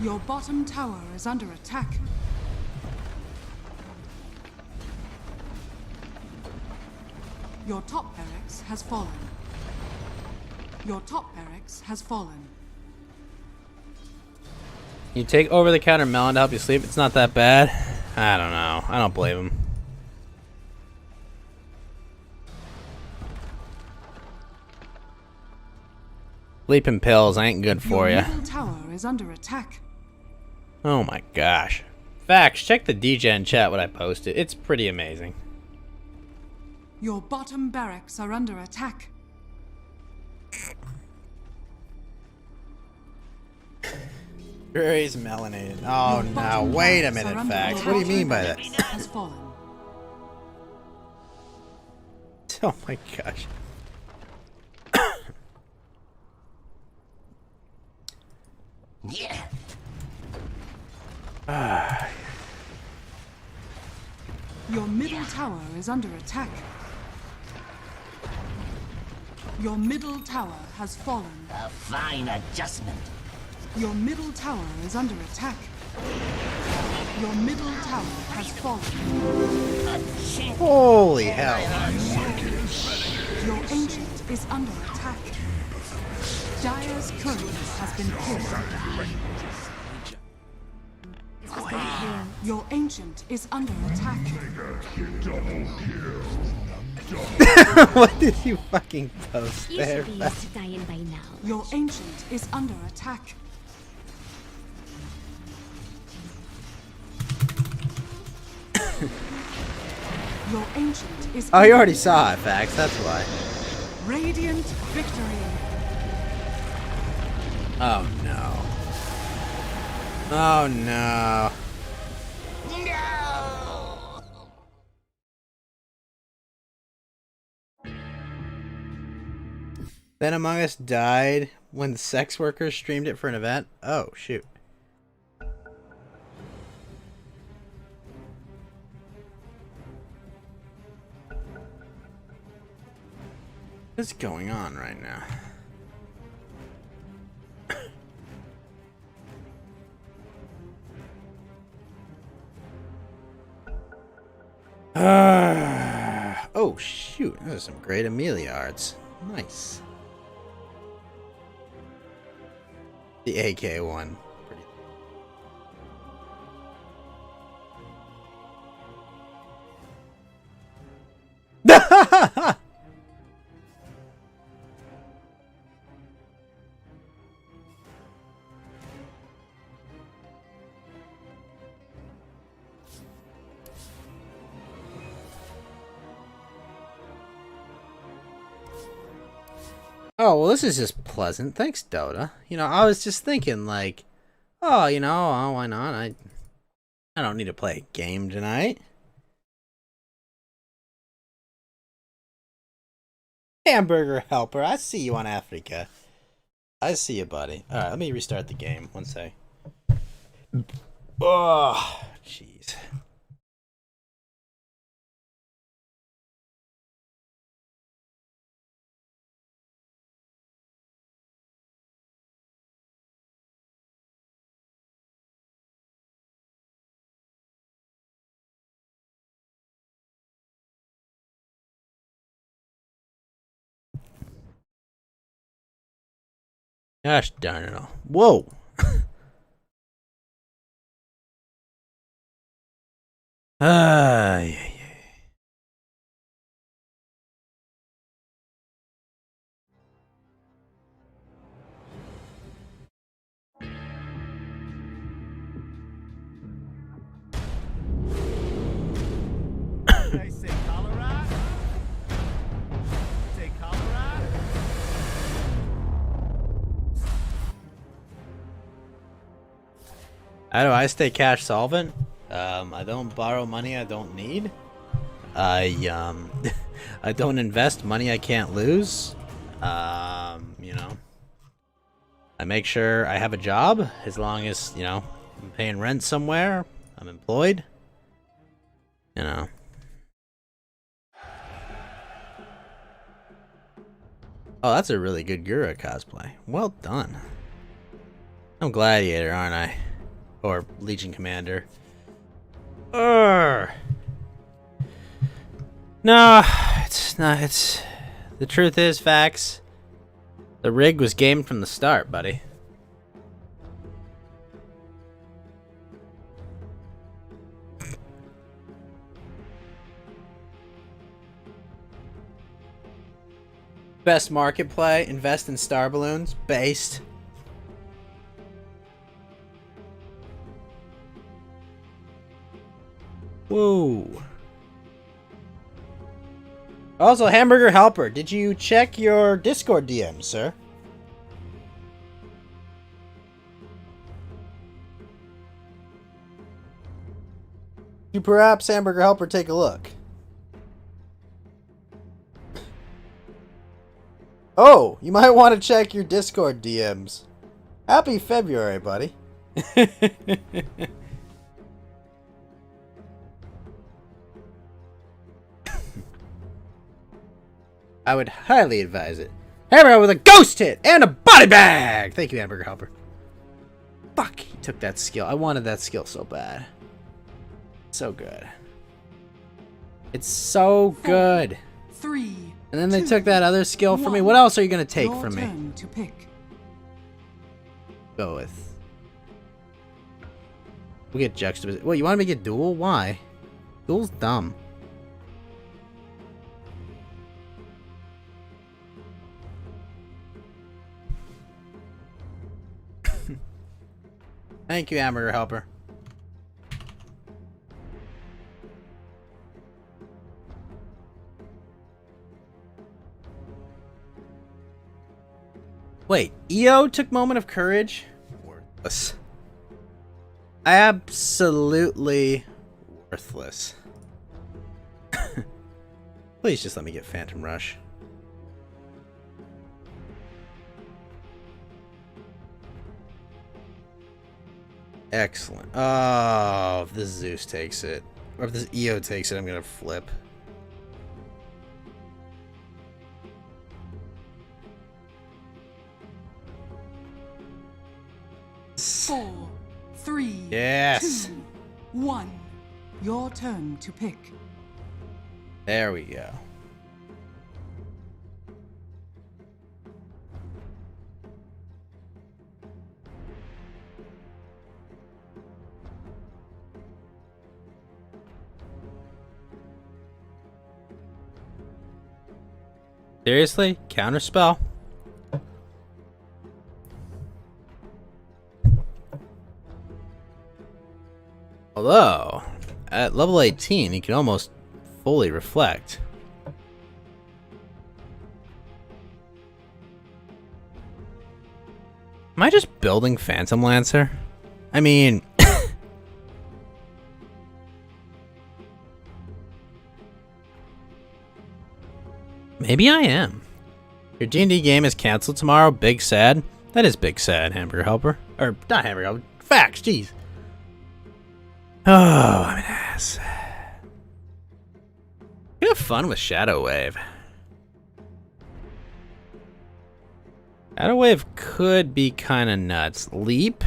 Your bottom tower is under attack. Your top barracks has fallen. Your top barracks has fallen. You take over-the-counter melon to help you sleep. It's not that bad. I don't know. I don't blame him. Sleeping pills ain't good for Your you. middle tower is under attack. Oh my gosh. Facts, check the DGen chat what I posted. It's pretty amazing. Your bottom barracks are under attack. Grace melanated. Oh Your no, bottom wait a barracks minute, are under Fax. attack. What do you mean by that? Has fallen. Oh my gosh. Yeah. Your middle tower is under attack. Your middle tower has fallen. A fine adjustment. Your middle tower is under attack. Your middle tower has fallen. Holy hell. Your ancient is under attack. Dire's courier has been killed. Your ancient is under attack. What did you fucking post You there? should be used to dying by now. Your ancient is under attack. Your ancient is Oh, you already saw it, Fax. That's why. Radiant victory. Oh no. Oh no. No! Then Among Us died when the sex workers streamed it for an event? Oh, shoot. What's going on right now? Oh, shoot. Those are some great Amelia arts. Nice. The AK one. Pretty. Oh, well, this is just pleasant. Thanks, Dota. You know, I was just thinking, like, oh, you know, oh, why not? I don't need to play a game tonight. Hamburger helper, I see you on Africa. I see you, buddy. Alright, let me restart the game. One sec. Oh, jeez. Gosh darn it all. Whoa! Yeah, yeah. They say cholera. Say cholera. How do I stay cash solvent? I don't borrow money I don't need. I I don't invest money I can't lose. You know, I make sure I have a job as long as, you know, I'm paying rent somewhere, I'm employed. You know. Oh, that's a really good Gura cosplay. Well done. I'm Gladiator, aren't I? Or Legion Commander. Urgh. No, it's not. It's the truth is, Fax. The rig was gamed from the start, buddy. Best market play: invest in star balloons. Based. Whoa. Also, Hamburger Helper, did you check your Discord DM, sir? You perhaps, Hamburger Helper, take a look. Oh, you might want to check your Discord DMs. Happy February, buddy. I would highly advise it. Hamburger with a ghost hit and a body bag! Thank you, Hamburger Helper. Fuck, he took that skill. I wanted that skill so bad. So good. It's so good. 3. And then they took that other skill from me. What else are you going to take from me? Turn to pick. Go with. We'll get juxtaposition. Wait, you want to make it dual? Why? Dual's dumb. Thank you, Hamburger Helper. Wait, EO took Moment of Courage? Worthless. Absolutely worthless. Please just let me get Phantom Rush. Excellent. Oh, if this Zeus takes it, or if this EO takes it, I'm gonna flip. Four, 3, Yes. 2, 1. Your turn to pick. There we go. Seriously? Counterspell? Although, at level 18, he can almost fully reflect. Am I just building Phantom Lancer? I mean... maybe I am. Your D&D game is canceled tomorrow. Big sad. That is big sad, Hamburger Helper. Or, not Hamburger Helper. Facts, jeez. Oh, I'm an ass. You have fun with Shadow Wave. Shadow Wave could be kind of nuts. Leap.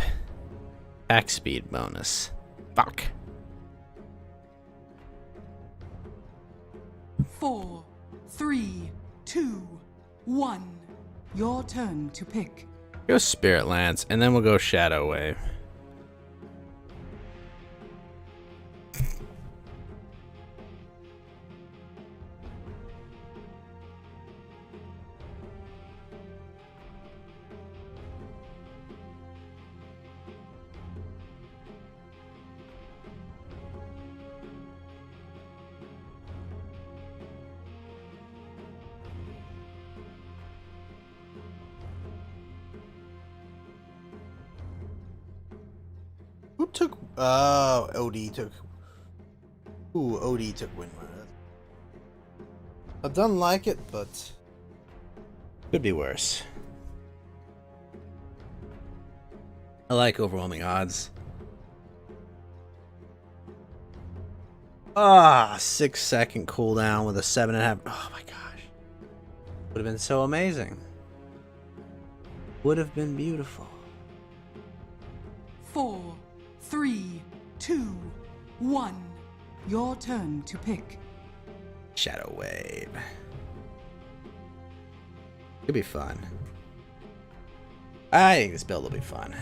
Attack speed bonus. Fuck. 4, 3, 2, 1. Your turn to pick. Go Spirit Lance, and then we'll go Shadow Wave. Who took... OD took... Ooh, OD took Windrunner. I don't like it, but... could be worse. I like overwhelming odds. 6-second cooldown with a 7.5... oh my gosh. Would have been so amazing. Would have been beautiful. 4, 3, 2, 1. Your turn to pick. Shadow Wave. Could be fun. I think this build will be fun.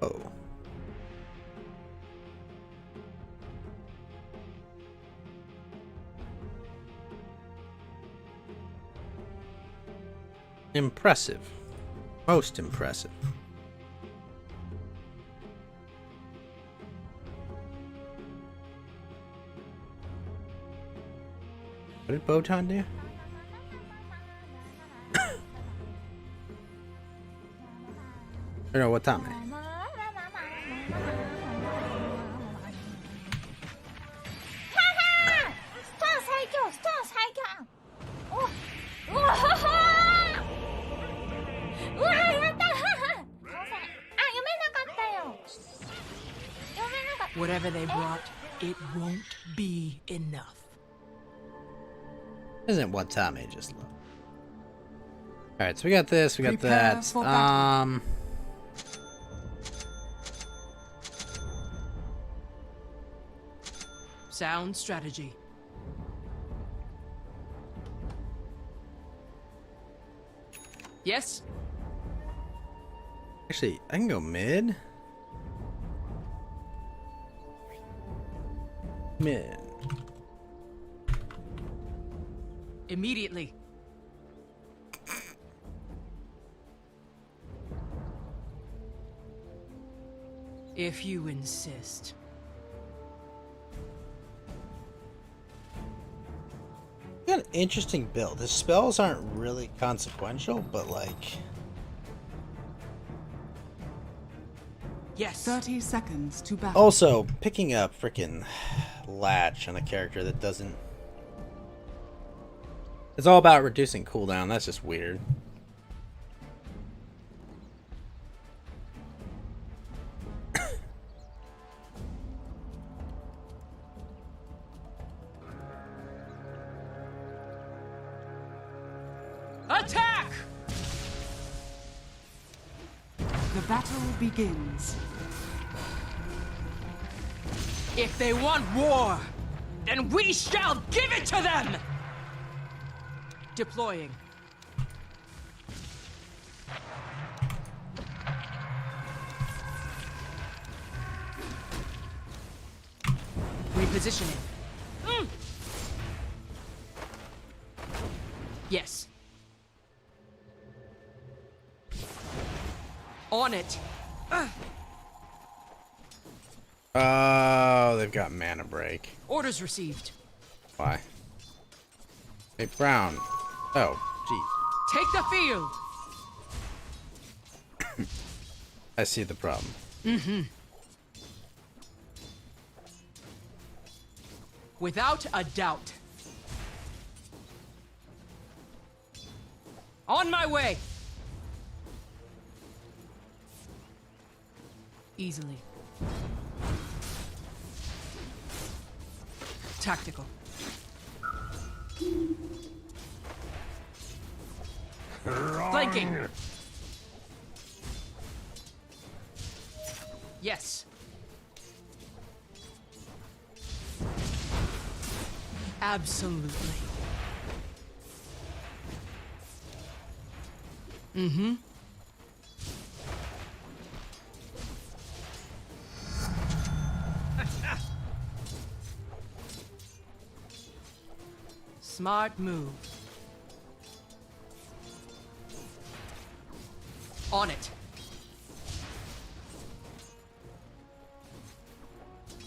Oh. Impressive. Most impressive. What did Botan do? Or no, Watame. Whatever they brought, it won't be enough. Isn't Watame just love? Alright, so we got this, we got Prepare that. for battle. Sound strategy. Yes? Actually, I can go mid. Mid. Immediately. If you insist. Got an interesting build. His spells aren't really consequential, but like. Yes. 30 seconds to battle. Also, picking up freaking Latch on a character that doesn't. It's all about reducing cooldown. That's just weird. Attack! The battle begins. If they want war, then we shall give it to them! Deploying. Repositioning. Yes. On it. Oh, they've got mana break. Orders received. Why? Hey, Brown. Oh, geez. Take the field. I see the problem. Without a doubt. On my way. Easily. Tactical. Flanking. Yes. Absolutely. Mm-hmm. Smart move. On it.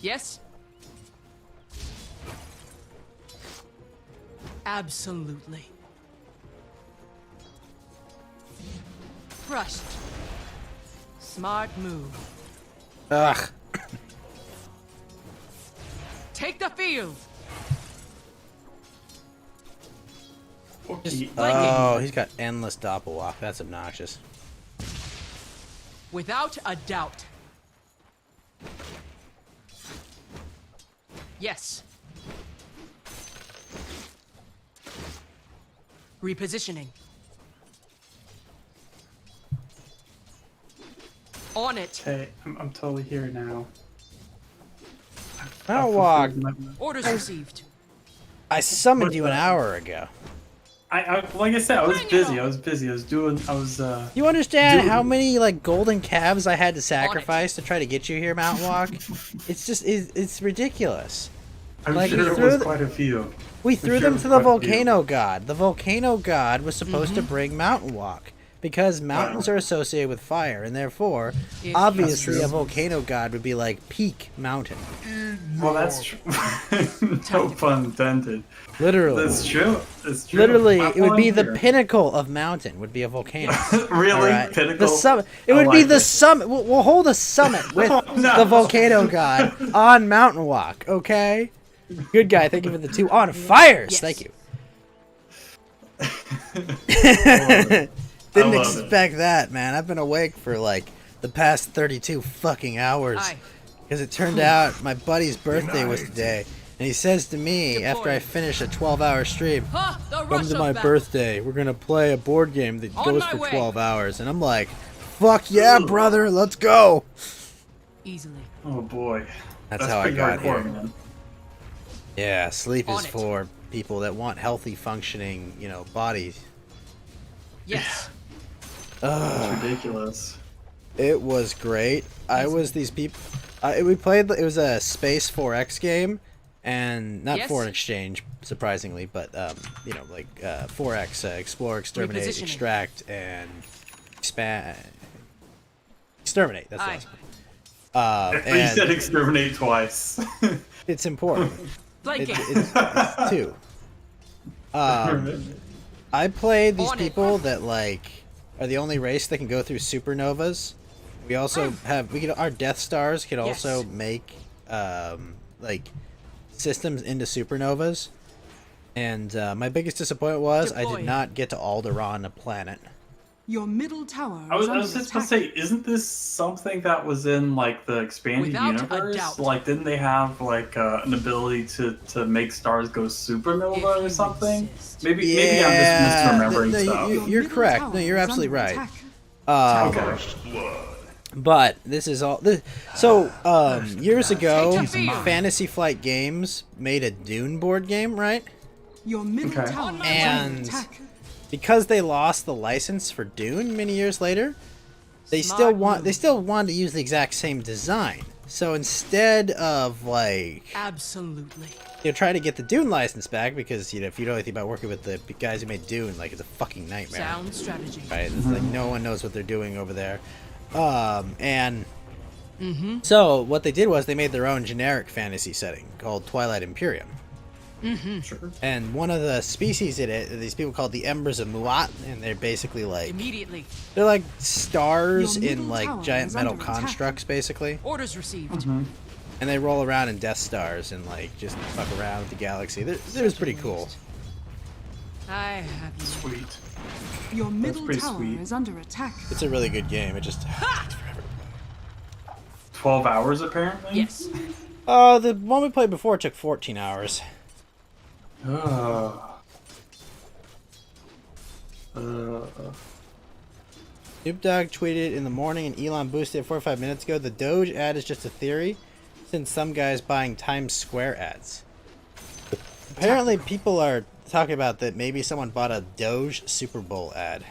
Yes? Absolutely. Crushed. Smart move. Ugh. Take the field. Oh, he's got endless doppelwalk. That's obnoxious. Without a doubt. Yes. Repositioning. On it. Okay, I'm totally here now. Outwalk. Orders received. I summoned you an hour ago. like I said, I was busy. I was doing. You understand Dude. how many like golden calves I had to sacrifice to try to get you here, Mountain Walk? It's just it's ridiculous. I'm Like, sure we it threw was the- quite a few. We I'm threw sure them it to was the quite a few. volcano god. The volcano god was supposed to bring Mountain Walk because mountains are associated with fire, and therefore, obviously, true. a volcano god would be like peak mountain. Well, that's true. No pun intended. Literally. That's true. It's true. Literally, I'm it would be the here. pinnacle of mountain. Would be a volcano. Really? Alright? Pinnacle? The summit. It I would be like the it. summit. We'll hold a summit with Oh, no. the volcano god on Mountain Walk. Okay. Good guy. Thank you for the 2 on fires. Yes. Thank you. I Didn't love it. expect that, man. I've been awake for like the past 32 fucking hours. Aye. Because it turned out my buddy's birthday was today. And he says to me after I finish a 12-hour stream, Ha! The "Come rush to of my battle. birthday. We're going to play a board game that On goes my for way." 12 hours." And I'm like, "Fuck yeah, brother. Let's go." Easily. Oh boy. That's how I pretty got hardcore, here. man. Yeah, sleep On is it. for people that want healthy functioning, bodies. Yes. It's ridiculous. It was great. I was these people. We played. It was a Space 4X game, and not Yes. Foreign Exchange, surprisingly, but 4X: Explore, Exterminate, Repositioning. Extract, and expand. Exterminate. That's Aye. the last one. You said And exterminate twice. it's important. Blanking. It's 2. I played these On it. people that like are the only race that can go through supernovas. We also have our Death Stars can also Yes. make like systems into supernovas. And my biggest disappointment was I Deploy. did not get to Alderaan, a planet. Your middle tower I was is under just gonna attack. say, isn't this something that was in like the expanded Without a universe? doubt. Like, didn't they have like an ability to make stars go supernova If or you something? insist. Maybe I'm just misremembering no, stuff. you're Your middle correct. tower No, you're is absolutely under right. attack. Okay. But this is all. So years ago, Take the field. Fantasy Flight Games made a Dune board game, right? Your middle Okay. tower is And- under attack. Because they lost the license for Dune many years later, they Smart still wanted to use the exact same design. So instead of like Absolutely. trying to get the Dune license back, because if you know anything about working with the guys who made Dune, like it's a fucking nightmare. Sound strategy. Right? It's like no one knows what they're doing over there. So what they did was they made their own generic fantasy setting called Twilight Imperium. Sure. And one of the species in it, are these people called the Embers of Muat, and they're basically like Immediately. they're like stars Your in middle like tower giant is metal under attack. constructs, basically, Orders received. and they roll around in Death Stars and like just fuck around with the galaxy. It was pretty cool. I have you. Sweet. Your middle pretty tower sweet. is under attack. It's a really good game. It just 12 hours apparently. Yes. the one we played before took 14 hours. Snoop Dogg tweeted in the morning and Elon boosted it 45 minutes ago. The Doge ad is just a theory, since some guy's buying Times Square ads. Apparently, people are talking about that maybe someone bought a Doge Super Bowl ad.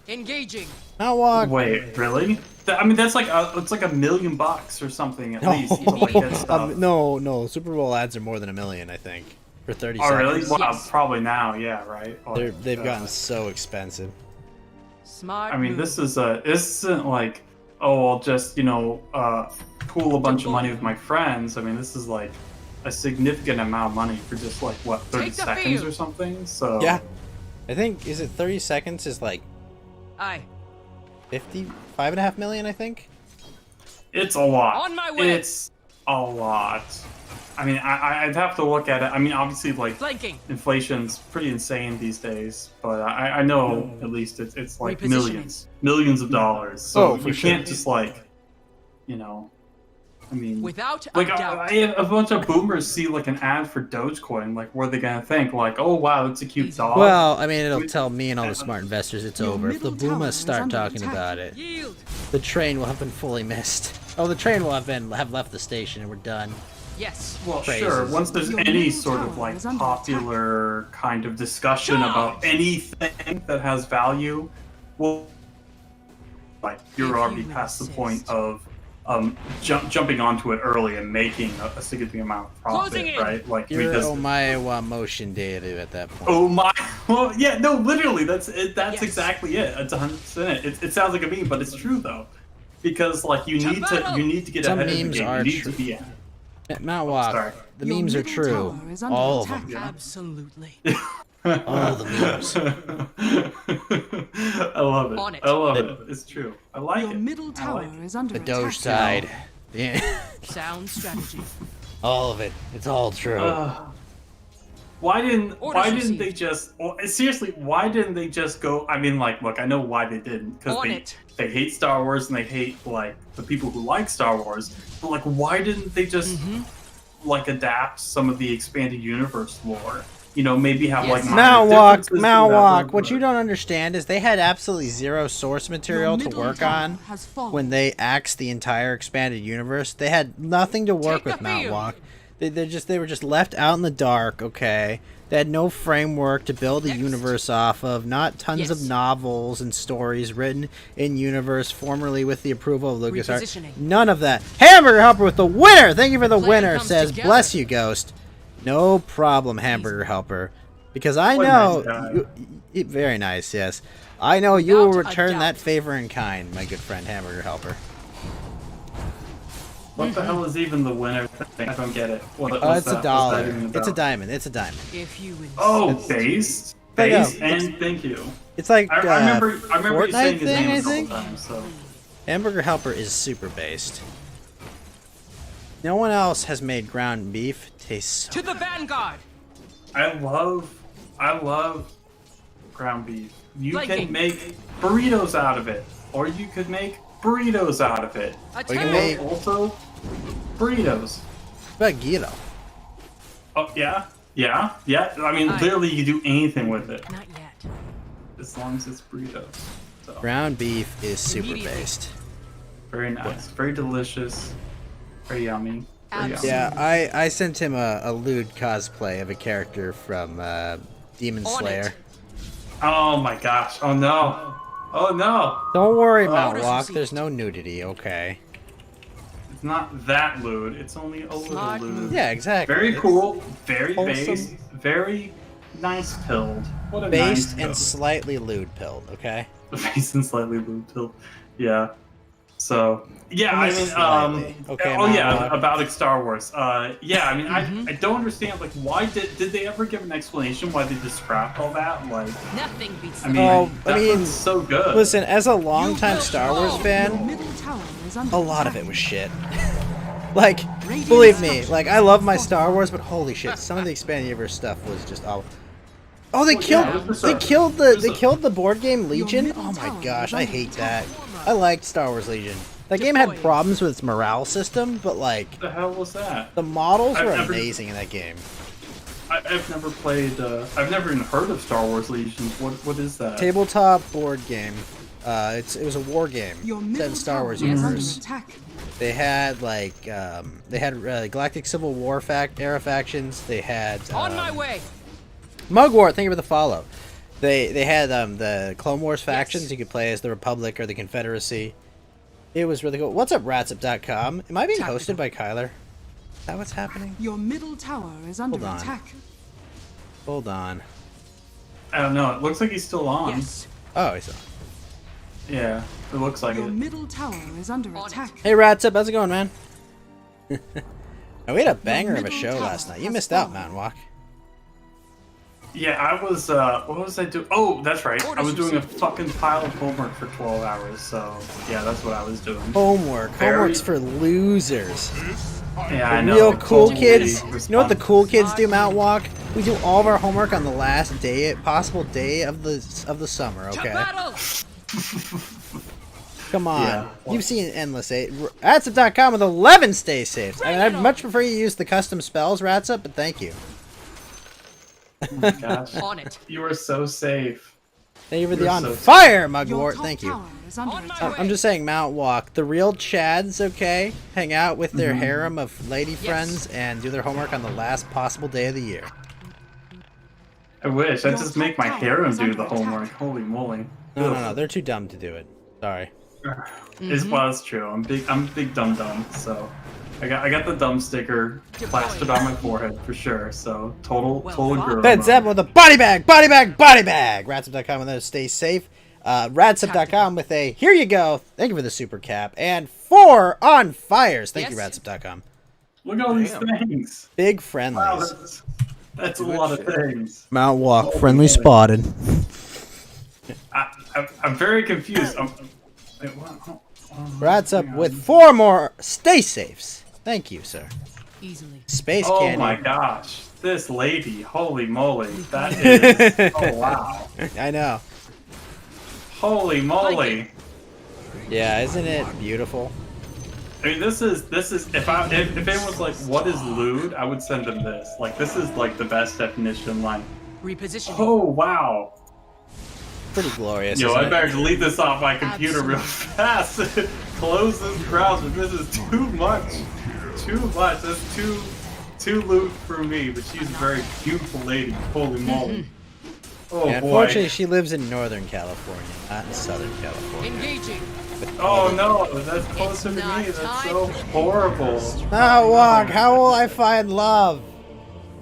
Engaging. Now walk. Wait, really? I mean, that's like it's like $1 million or something at least to like get stuff. No. Super Bowl ads are more than $1 million, I think, for 30 Oh, really? seconds. Well, Yes. probably now, yeah, right. Like, They've gotten so expensive. Smart. I mean, move. this isn't like, oh, I'll just pool a bunch of money with my friends. I mean, this is like a significant amount of money for just like what 30 Take the seconds field. or something. So Yeah, I think is it 30 seconds is like Aye. 55.5 million, I think. it's a lot. On my way. It's a lot. I mean, I'd have to look at it. I mean, obviously, like Flanking. inflation's pretty insane these days, but I know at least it's like Repositioning. millions of dollars. So Oh, for you sure. can't just like, I mean, Without a like doubt. a bunch of boomers see like an ad for Dogecoin, like what are they gonna think? Like, oh wow, that's a cute dog. Well, I mean, it'll tell me and all the smart investors it's Your over. If the middle tower boomers is start under talking attack. about it, Yield. the train will have been fully missed. Oh, the train will have left the station and we're done. Yes. Well, Praises. sure. Once there's Your any middle sort of tower like is under popular kind of discussion about anything that has value, well, like you're If already you past the insist. point of jumping onto it early and making a significant amount of Closing profit, in. right? Like You're because Omaewa motion data at that point. oh my, well, yeah, no, literally, that's it. That's Yes. exactly it. It's 100% it. It sounds like a meme, but it's true though, because like you need to get Some ahead of the memes game. are You need true. to be ahead. Mount Walk, sorry. the Your memes are middle true. tower is under All of attack. them. Absolutely. All the memes. I love it. On it. I love it. It's true. I like Your it. middle I tower like it. is under The attack. Doge side. Yeah. Sound strategy. All of it. It's all true. Why didn't received. they just seriously? Why didn't they just go? I mean, like, look, I know why they didn't because On it. they hate Star Wars and they hate like the people who like Star Wars. But like, why didn't they just like adapt some of the expanded universe lore? You know, maybe have like minor differences or whatever, What but- you don't understand is they had absolutely zero source material to middle work tower on has fallen. when they axed the entire expanded universe. They had nothing to work Take with the Mount field. Walk. They were just left out in the dark. Okay, they had no framework to build a universe off of. Not tons of Yes. novels and stories written in universe formerly with the approval of LucasArts. Repositioning. None of that. Hamburger Helper with the winner. Thank you for the Plan winner. comes Says together. bless you, Ghost. No problem, Hamburger Helper. Because I What a know, nice guy. very nice, yes. I know you will Without a return doubt. that favor in kind, my good friend Hamburger Helper. What the hell is even the winner thing? I don't get it. What, Oh, what's it's a that? What's dollar. that even It's a about? diamond. It's a diamond. If you insist. Oh, based, There you go. based, and thank you. It's like I remember you Fortnite saying his thing, name I a couple think. times. So Hamburger Helper is super based. No one else has made ground beef taste so To the vanguard. I love ground beef. You Flanking. can make burritos out of it, or you could make burritos out of it. We can Attack. make- Also, burritos. What about Guido? Oh yeah. I mean, Aye. literally, you can do anything with it Not yet. as long as it's burritos. So Ground beef is super Immediately. based. very nice, very delicious, very yummy. Very yummy. Yeah, I sent him a lewd cosplay of a character from Demon On Slayer. it. Oh my gosh! Oh no! Oh no! Don't worry, Mount Orders Walk. received. There's no nudity, okay? It's not that lewd. It's only a little Smart lewd. move. Yeah, exactly. Very It's cool. Very wholesome. based. Very nice pilled. What a Based nice and pill. slightly lewd pilled, okay? Based and slightly lewd pilled. Yeah. So yeah, I Only mean, slightly. Okay, oh yeah, Mount Walk. about Star Wars. Yeah, I mean, Mm-hmm. I don't understand. Like, why did they ever give an explanation why they just scrapped all that? Like, Nothing beats I the mean, Oh, I that mean, was so good. Listen, as a longtime Star Wars Your fan, middle tower is under a lot of attack. it was shit. Like, believe me, like I love my Star Wars, but holy shit, some of the expanded universe stuff was just all. Oh, they Well, killed, yeah, it was they a- killed it the, was they a- killed the board game Legion. middle Oh my tower gosh, is I under hate attack. that. I liked Star Wars Legion. That game had Deploying. problems with its morale system, but like What the hell was that? the models I've were never- amazing in that game. I've never played. I've never even heard of Star Wars Legions. What is that? Tabletop board game. It was a war game Your set middle in Star Wars tower is under universe. attack. They had like they had Galactic Civil War era factions. They had On my way. Mugwort. Thank you for the follow. They had the Clone Wars factions. You could play as the Republic or the Confederacy. It was really cool. What's up, Ratsup.com? Am I being hosted by Kyler? Is that what's happening? Your middle tower is under Hold on. attack. Hold on. I don't know. It looks like he's still on. Yes. Oh, he's on. Yeah, it looks like Your it. middle tower is under On it. attack. Hey, Ratsup, how's it going, man? Oh, we had a banger of a middle show tower last night. You has missed out, fallen. Mountain Walk. Yeah, I was. What was I doing? Oh, that's right. I was Orders doing a received. fucking pile of homework for 12 hours. So yeah, that's what I was doing. Homework. Very- Homework's for losers. Yeah, I know. Real it's cool totally kids. You know what the cool kids do, Smart Mount Walk? We do all of our homework on the last day, possible day of the summer. To Okay. battle. Come on. Yeah. You've seen endless eight. Ratsup.com with 11 stay safe. I mean, I'd much prefer you use the custom spells, Ratsup, but thank you. Oh my gosh. On it. You are so safe. Thank you for the You're on so- fire, Your Mugwort. top Thank you. tower is under On my attack. way. I'm just saying, Mount Walk. The real Chads, okay, hang out with their harem of lady friends and do their homework on the last possible day of the year. I wish. I Your just make my top tower harem is do under the attack. homework. Holy moly. No, they're too dumb to do it. Sorry. It's well, it's true. I'm a big dumb. So I got the dumb sticker plastered on my forehead for sure. So total girl. Ben Zeb with a body bag. Ratsup.com with those. Stay safe. Ratsup.com with a here you go. Thank you for the super cap. And 4 on fires. Thank you, Ratsup.com. Look at all these things. Big Wow, friendlies. that's a lot of things. Mount Walk. Friendly spotted. I'm very confused. Ratsup with 4 more stay safes. Thank you, sir. Easily. Space Oh candy. my gosh. This lady. Holy moly. That is. Oh wow. I know. Holy moly. Yeah, isn't it beautiful? I mean, this is if anyone was like, what is lewd, I would send them this. Like, this is like the best definition. Like, Repositioning. oh wow. Pretty glorious. Yo, isn't I it? better delete this off my computer real fast. Close this browser. This is too much. Too much. That's too lewd for me. But she's a very beautiful lady. Holy moly. Oh Yeah, boy. unfortunately, she lives in Northern California, not in Southern California. Engaging. Oh no, that's closer to me. That's so horrible. Mount Walk, how will I find love?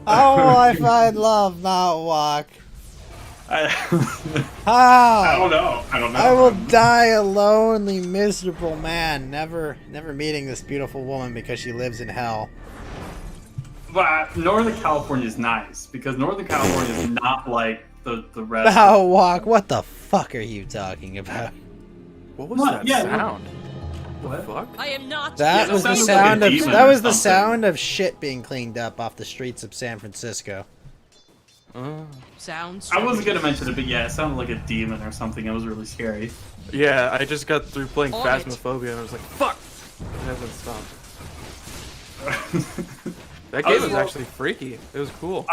How will I find love, Mount Walk? I How? don't know. I don't know. I will die a lonely, miserable man, never meeting this beautiful woman because she lives in hell. But Northern California is nice because Northern California is not like the rest. Mount Walk, what the fuck are you talking about? What was What? that Yeah, sound? What? Fuck? I am not. That that was the sounded like sound a of demon that or was the something. sound of shit being cleaned up off the streets of San Francisco. Sounds. I wasn't gonna mention it, but yeah, it sounded like a demon or something. It was really scary. Yeah, I just got through playing On it. Phasmophobia and I was like, fuck! It hasn't stopped. That I game was was well- actually freaky. It was cool.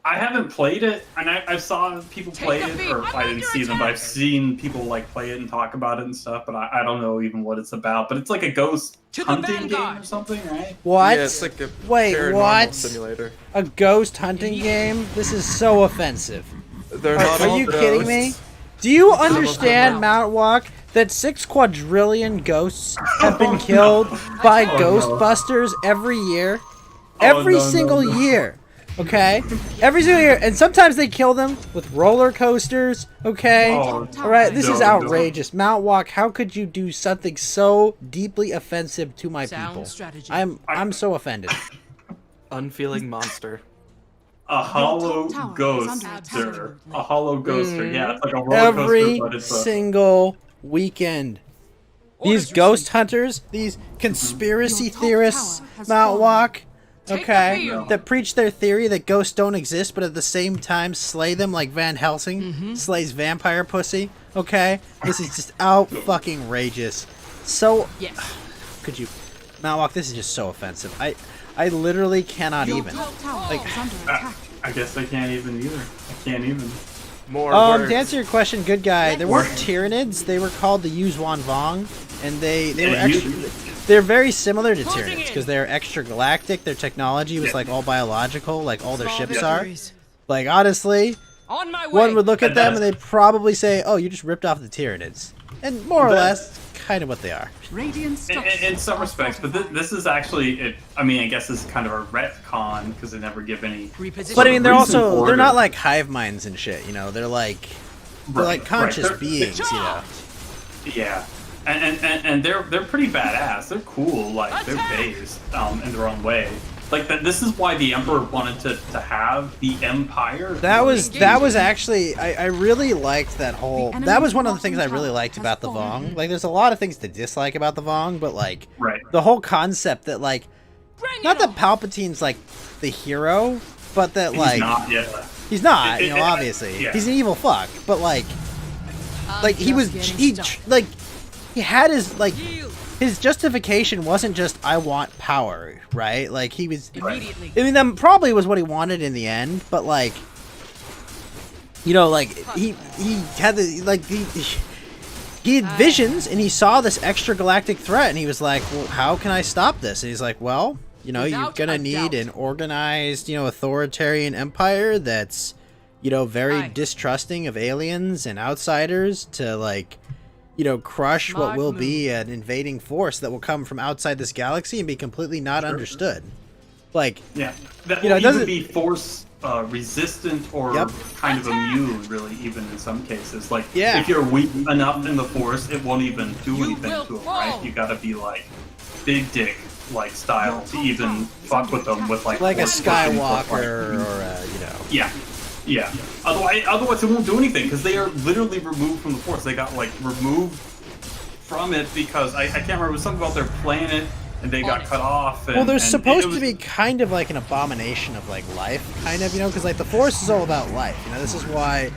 I haven't played it, and I saw people play Take a it, beat. or I'm I didn't under see them, but attack. I've seen people like play it and talk about it and stuff. But I don't know even what it's about. But it's like a ghost To the hunting game vanguard. or something, right? What? Yeah, it's like a Wait, paranormal what? simulator. A ghost hunting game? This is so offensive. They're not Are all you kidding me? ghosts. Do you understand, Mount Walk, that 6 quadrillion ghosts have been killed by no. Ghostbusters every year? Oh, Every no, single no. year. Okay? Every single year. And sometimes they kill them with roller coasters. Okay? Oh, Alright, this is no, no. outrageous. Mount Walk, how could you do something so deeply offensive to my Sound people? strategy. I'm so offended. Unfeeling monster. A hollow tower is ghoster. under attack. A hollow ghoster. Yeah, it's like a roller Every coaster, but it's a. single weekend. These ghost hunters, these conspiracy Your top theorists, tower has Mount fallen. Walk, Take the okay, field. that preach their theory that ghosts don't exist, but at the same time slay them like Van Helsing slays vampire pussy, okay? This is just out fucking rageous. So, Yes. could you, Mount Walk, this is just so offensive. I literally cannot Your even. top tower Like- is under attack. I guess I can't even either. I can't even. More To words. answer your question, good guy, there weren't Tyranids, they were called the Yuzhuan Vong, and they were Yeah, you- extra, they're very similar to Tyranids, because they're extra galactic, their technology was Yeah. like all biological, like all their ships are. Victories. Like, honestly, On my way. one would look at And them and that's- they'd probably say, oh, you just ripped off the Tyranids. And more or That- less, kind of what they are. Radiant structures In some are respects, but fortified. this is actually. I mean, I guess this is kind of a retcon because they never give any. Reposition. But I mean, they're reason also, for they're it. not like hive minds and shit, you know, they're like Right, conscious right. beings, you know. Yeah, and they're pretty badass. They're cool, like they're based in their own way. Like this is why the Emperor wanted to have the Empire. That was actually I really liked that whole. That was one of the things I really liked about the Vong. Like, there's a lot of things to dislike about the Vong, but like right. the whole concept that like not that Palpatine's like the hero, but that like He's not yet. he's not, you know, It- obviously yeah. he's an evil fuck, but like he was just he getting started. like he had his like his justification wasn't just I want power, right? Like he was. Immediately. I mean, that probably was what he wanted in the end, but like, you know, like he had the like he had visions and he saw this extragalactic threat and he was like, well, how can I stop this? And he's like, well, you know, you're gonna need an organized, you know, authoritarian empire that's, you know, very distrusting of aliens and outsiders to, like, you know, crush what will be an invading force that will come from outside this galaxy and be completely not understood. Like, yeah, that you know, will it either doesn't be force resistant or kind of immune, really, even in some cases. Like, if you're weak enough in the force, it won't even do anything to them, right? You gotta be like big dick like style to even fuck with them with like a force Skywalker or a, you know. Yeah. Otherwise, it won't do anything because they are literally removed from the force. They got like removed from it because I can't remember, it was something about their planet and they got cut off. And, well, there's supposed to be kind of like an abomination of like life, kind of, you know, because like the Force is all about life. You know, this is why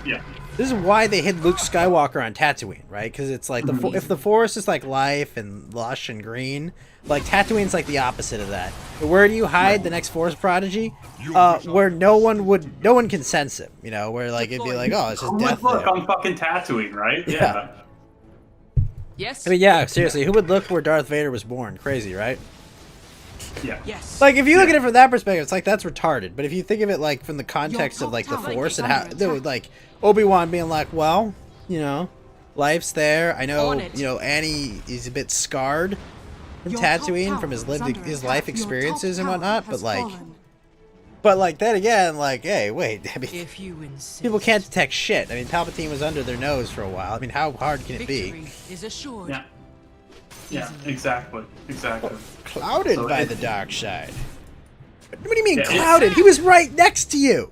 they hid Luke Skywalker on Tatooine, right? Because it's like if the Force is like life and lush and green, like Tatooine's like the opposite of that. But where do you hide the next Force prodigy? Where no one can sense him. You know, where like it'd be like, oh, it's just death. Look, I'm fucking Tatooine, right? Yeah. Yes. I mean, yeah, seriously, who would look where Darth Vader was born? Crazy, right? Yeah. Yes. Like, if you look at it from that perspective, it's like, that's retarded. But if you think of it, like, from the context of, like, the Force and how, they would, like, Obi-Wan being like, well, you know, life's there. I know, you know, Annie is a bit scarred from Tatooine from his life experiences and whatnot, but, like, then again, like, hey, wait, I mean, people can't detect shit. I mean, Palpatine was under their nose for a while. I mean, how hard can it be? Is assured. Yeah, exactly. Clouded by the dark side. What do you mean clouded? He was right next to you.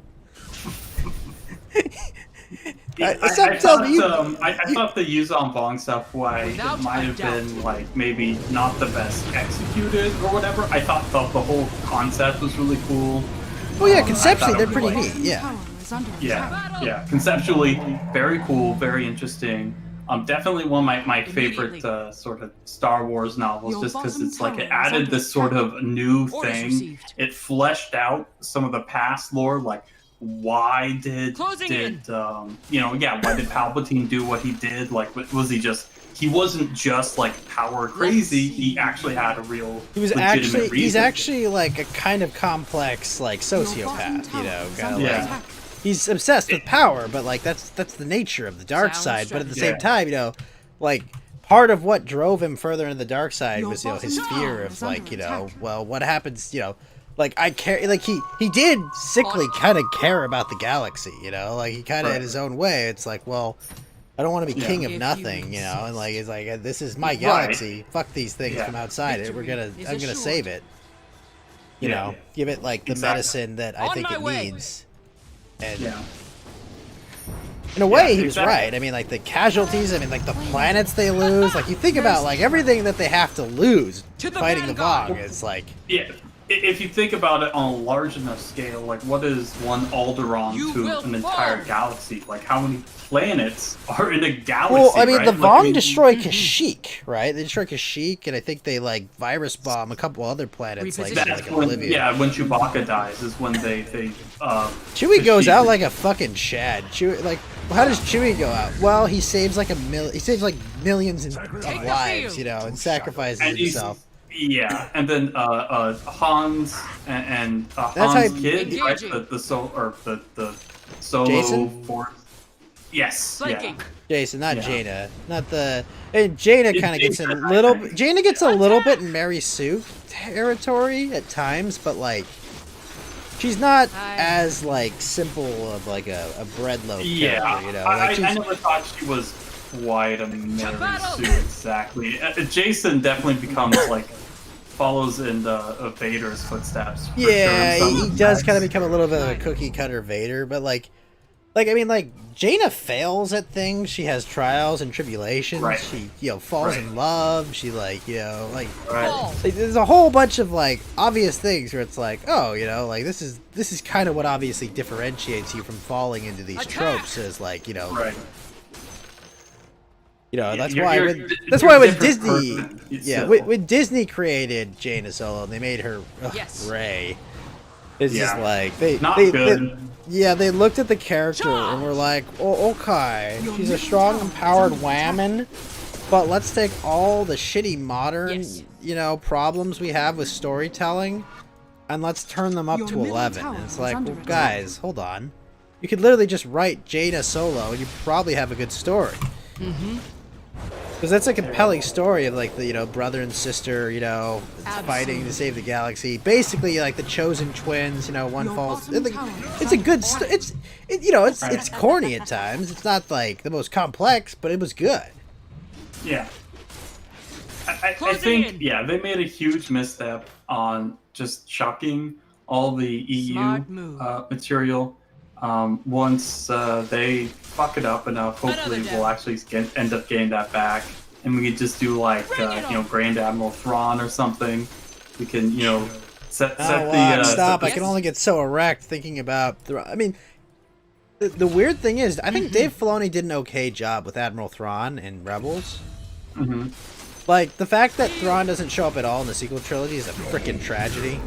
I thought the Yuzon Bong stuff, why it might have been like maybe not the best executed or whatever. I thought the whole concept was really cool. Oh yeah, conceptually they're pretty neat. Yeah. Yeah. Conceptually, very cool, very interesting. Definitely one of my favorite sort of Star Wars novels, just because it's like it added this sort of new thing. It fleshed out some of the past lore, like why did why did Palpatine do what he did? Like, was he wasn't just like power crazy. He actually had a real legitimate reason. He's actually like a kind of complex like sociopath, you know, kind of like he's obsessed with power, but like that's the nature of the dark side. But at the same time, you know, like part of what drove him further into the dark side was, you know, his fear of like, you know, well, what happens, you know, like I care, like he did sickly kind of care about the galaxy, you know, like he kind of in his own way. It's like, well, I don't want to be king of nothing, you know, and like it's like this is my galaxy. Fuck these things from outside it. I'm gonna save it. You know, give it like the medicine that I think it needs. And in a way, he was right. I mean, like the casualties. I mean, like the planets they lose. Like you think about like everything that they have to lose fighting the Vong. It's like if you think about it on a large enough scale, like what is one Alderaan to an entire galaxy? Like how many planets are in a galaxy? Well, I mean, right? the Vong destroy Kashyyyk, right? They destroy Kashyyyk, and I think they like virus bomb a couple other planets, like Oblivion. Yeah, when Chewbacca dies is when they Chewie goes out like a fucking Chad. Chewie, like, how does Chewie go out? Well, he saves like millions of lives, you know, and sacrifices himself. Yeah, and then Hans and Hans' kid, right? The solo Jason? Force. Yes. Yeah. Jason, not Jaina. Not the. And Jaina kind of gets a little. Jaina gets a little bit in Mary Sue territory at times, but like, she's not as like simple of like a bread loaf character, you know. Like, I never thought she was quite a Mary Sue exactly. Jason definitely becomes like follows in Vader's footsteps. Yeah, he does kind of become a little bit of a cookie cutter Vader, but like I mean, like Jaina fails at things. She has trials and tribulations. Right. She, you know, falls in love. She like, you know, like there's a whole bunch of like obvious things where it's like, oh, you know, like this is kind of what obviously differentiates you from falling into these tropes, is like, you know. Right. You know, that's why when Disney, when Disney created Jaina Solo, and they made her Rey. It's Yeah. just like they Not they, good. they looked at the character and were like, oh, okay, she's a strong, empowered whammon, but let's take all the shitty modern, problems we have with storytelling, and let's turn them up Your to middle 11. tower And it's is like, under well, attack. guys, hold on. You could literally just write Jaina solo, and you probably have a good story. Because that's a compelling story of like the brother and sister fighting to save the galaxy. Basically, like the chosen twins. One Your falls. bottom Like, tower it's is a good. under It's corny at times. It's not like the most complex, but it was good. Yeah. I think they made a huge misstep on just chucking all the EU Smart move. material. Once they fuck it up enough, hopefully we'll actually end up getting that back, and we could just do like Grand Admiral Thrawn or something. We can set the stop! set I can only get so erect thinking about. I mean, the weird thing is, I think Dave Filoni did an okay job with Admiral Thrawn in Rebels. Mm-hmm. Like, the fact that Thrawn doesn't show up at all in the sequel trilogy is a freaking tragedy.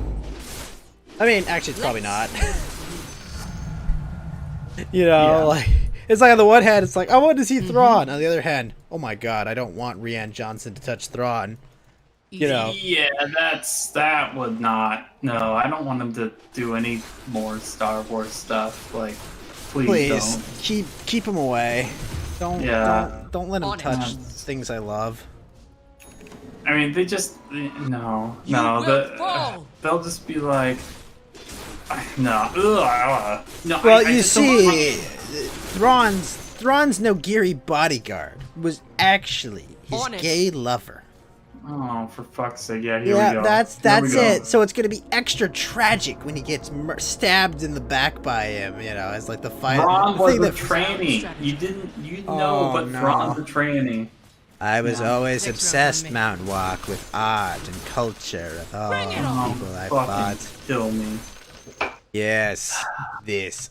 I mean, actually, it's probably not. Like, it's like on the one hand, it's like, I want to see Thrawn. On the other hand, oh my god, I don't want Rian Johnson to touch Thrawn. Yeah, that would not. No, I don't want them to do any more Star Wars stuff. Like, please don't. keep him away. Don't let him On it. touch things I love. I mean, they just no. fall. They'll just be like, no. No. Well, I you just don't see, Thrawn's Nogiri bodyguard was actually his On it. gay lover. Oh, for fuck's sake! Yeah, here we go. that's Here we go. it. So it's gonna be extra tragic when he gets stabbed in the back by him. As like the fight. Thrawn the was thing a that tranny. You know, Oh, but no. Thrawn's a tranny. I was Yeah. always Next obsessed, round, Mountain Walk, with art and culture of all Bring it Oh, people I fucking fought. kill me. Yes,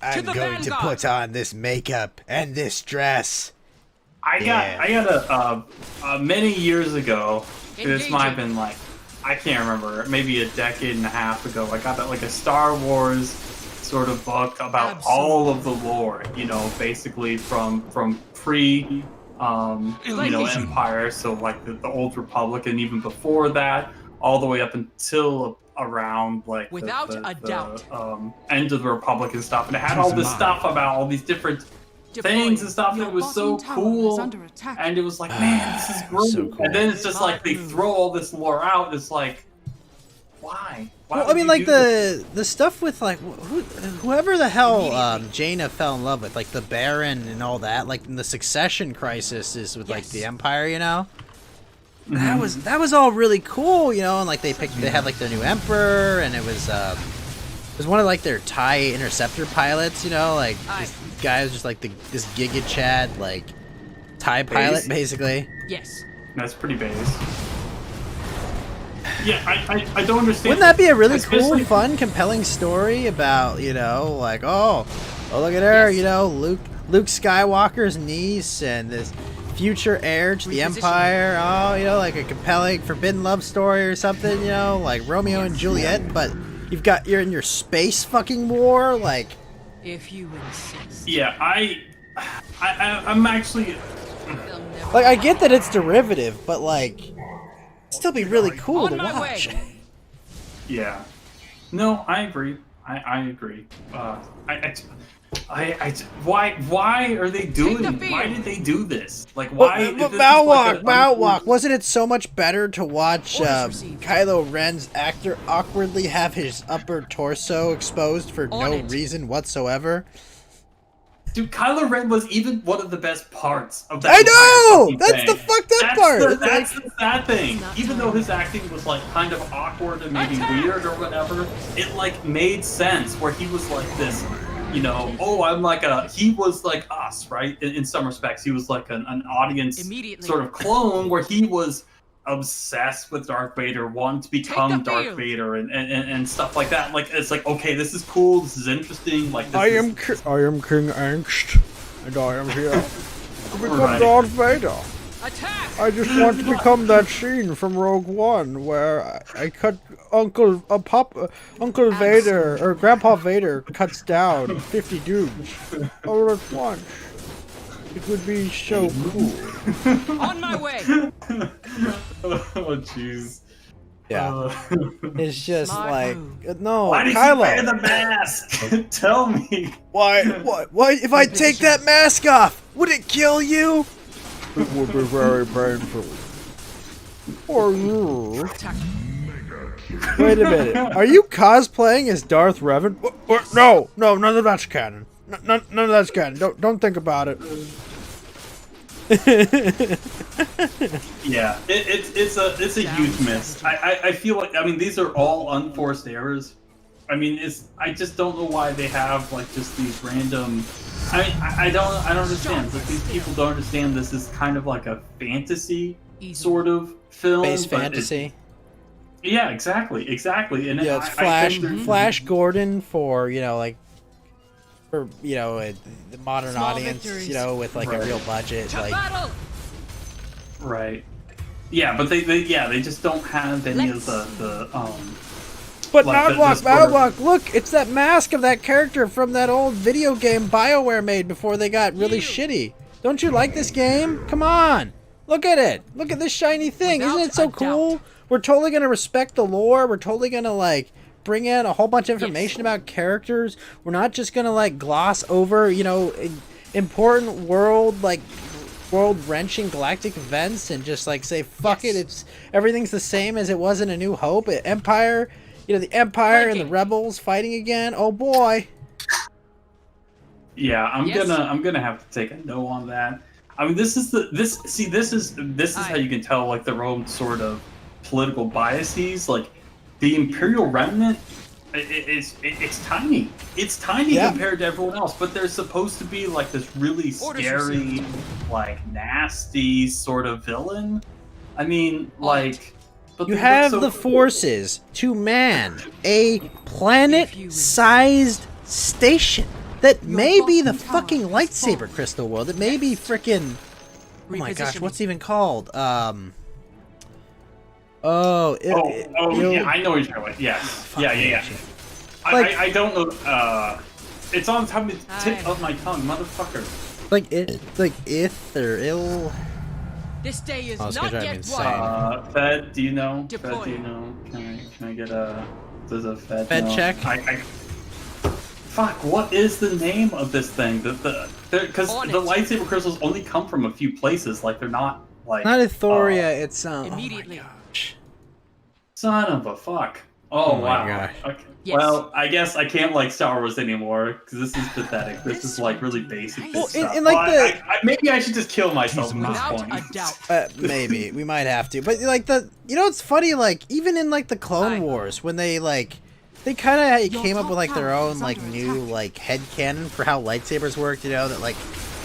I'm the going to vanguard. put on this makeup and this dress. I got many years ago. This might have been like, I can't remember, maybe a decade and a half ago. I got like a Star Wars sort of book about all of the lore. Basically from pre, Empire, so like the Old Republic, and even before that, all the way up until around like Without the a doubt. end of the Republic and stuff. And it had all this stuff about all these different things and stuff. Your It was so bottom tower cool, is under attack. and it was like, man, this is great. So cool. And then it's just like they throw all this lore out. It's like, why? Why Well, would I mean, you like do this? the stuff with like whoever the hell Jaina fell in love with, like the Baron and all that, like in the Succession Crisis is with like the Empire, Mm-hmm. That was all really cool, and like they had like their new Emperor, and it was one of like their TIE interceptor pilots, like this guy was just like this Giga Chad like TIE pilot basically. Yes. That's pretty base. Yeah, I don't understand. Wouldn't that be a really cool, Especially- fun, compelling story about, like, oh, look at her, Luke Skywalker's niece and this future heir to the Empire. Oh, like a compelling forbidden love story or something, like Romeo and Juliet, but you're in your space fucking war, like. If you insist. Yeah, I'm actually. Like, I get that it's derivative, but like, it'd still be really cool to On my watch. way. Yeah. No, I agree. I agree. Why are they doing? Take the Why field. did they do this? Like, why? But this is Mount like Walk, an Wasn't it so much better to watch Orders received. Kylo Ren's actor awkwardly have his upper torso exposed for On no it. reason whatsoever? Dude, Kylo Ren was even one of the best parts of that. I know! entire fucking That's the thing. fucked up That's part. The, It's that's like- the sad thing. Even though his acting was like kind of awkward and maybe weird or whatever, it like made sense where he was like this, he was like us, right? In some respects, he was like an audience Immediately. sort of clone where he was obsessed with Darth Vader, wanting to become Take the Darth field. Vader and stuff like that. Like, it's like, okay, this is cool, this is interesting. Like, this I is, am King Angst, and I am here to become Right. Darth Vader. I just want to become that scene from Rogue One where I cut Uncle Vader or Grandpa Vader cuts down 50 dudes all at once. It would be so cool. On my way. Oh jeez. Yeah. It's just Smart like move. no, Why did you Kylo. wear the mask? Tell me. Why? If I take that mask off, would it kill you? It would be very painful. For you. Wait a minute. Are you cosplaying as Darth Revan? No, none of that's canon. None of that's canon. Don't think about it. Yeah, it's a huge miss. I feel like, I mean, these are all unforced errors. I mean, I just don't know why they have like just these random. I don't understand. Like, these people don't understand this is kind of like a fantasy sort of film. Space but fantasy. Yeah, exactly. And Yeah, it's Flash Gordon for for the modern Small audience, victories. with like a real budget, To like. battle. Right. Yeah, but they just don't have any of the But like Mountwalk, look, it's that mask of that character from that old video game BioWare made before they got really shitty. Don't you like this game? Come on, look at it. Look at this shiny thing. Isn't it so cool? We're totally gonna respect the lore. We're totally gonna bring in a whole bunch of information about characters. We're not just gonna gloss over, important world-wrenching galactic events and just say fuck it. Everything's the same as it was in A New Hope. Empire. The Empire and the Rebels fighting again. Oh boy. Yeah, I'm gonna have to take a no on that. I mean, this is how you can tell their own sort of political biases. Like, the Imperial Remnant, it's tiny. It's tiny compared to everyone else, but they're supposed to be this really scary, nasty sort of villain. I mean, but you have the forces to man a planet-sized station that may be the fucking lightsaber crystal world. It may be frickin'. Oh my gosh, what's it even called? Yeah, I know what you're talking about. Yeah. I don't know. It's on the tip of my tongue, motherfucker. Ith or ill. This day is Oh, it's not gonna drive me yet insane. won. Fed, do you know? Deploy. Fed, do you know? Can I get does a Fed know? check? Fuck, what is the name of this thing? Because the lightsaber crystals only come from a few places. They're not Not Ithoria, it's Immediately. Son of a fuck. Oh, my wow. gosh. Okay. Yes. Well, I guess I can't like Star Wars anymore because this is pathetic. This is really basic. Well, stuff. Maybe I should just kill myself at this Without point. a doubt. Maybe we might have to, but it's funny. Even in the Clone Wars, when they kind of came up with their own new headcanon for how lightsabers worked. That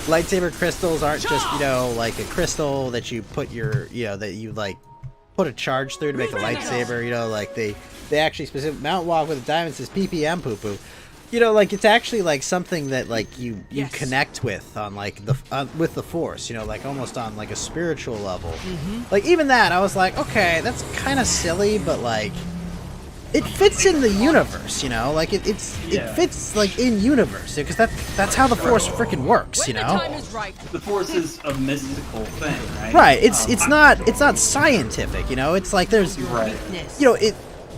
lightsaber crystals aren't just a crystal that you put that you put a charge through to make a lightsaber. They actually specific Mount Walk with a diamond says PPM poo poo. It's actually something that you connect with on with the Force. Almost on a spiritual level. Even that, I was okay, that's kind of silly, but it fits in the universe. It fits in universe because that's how the Force freaking works. When the time is right. The Force is a mystical thing, right? Right. It's not scientific. It's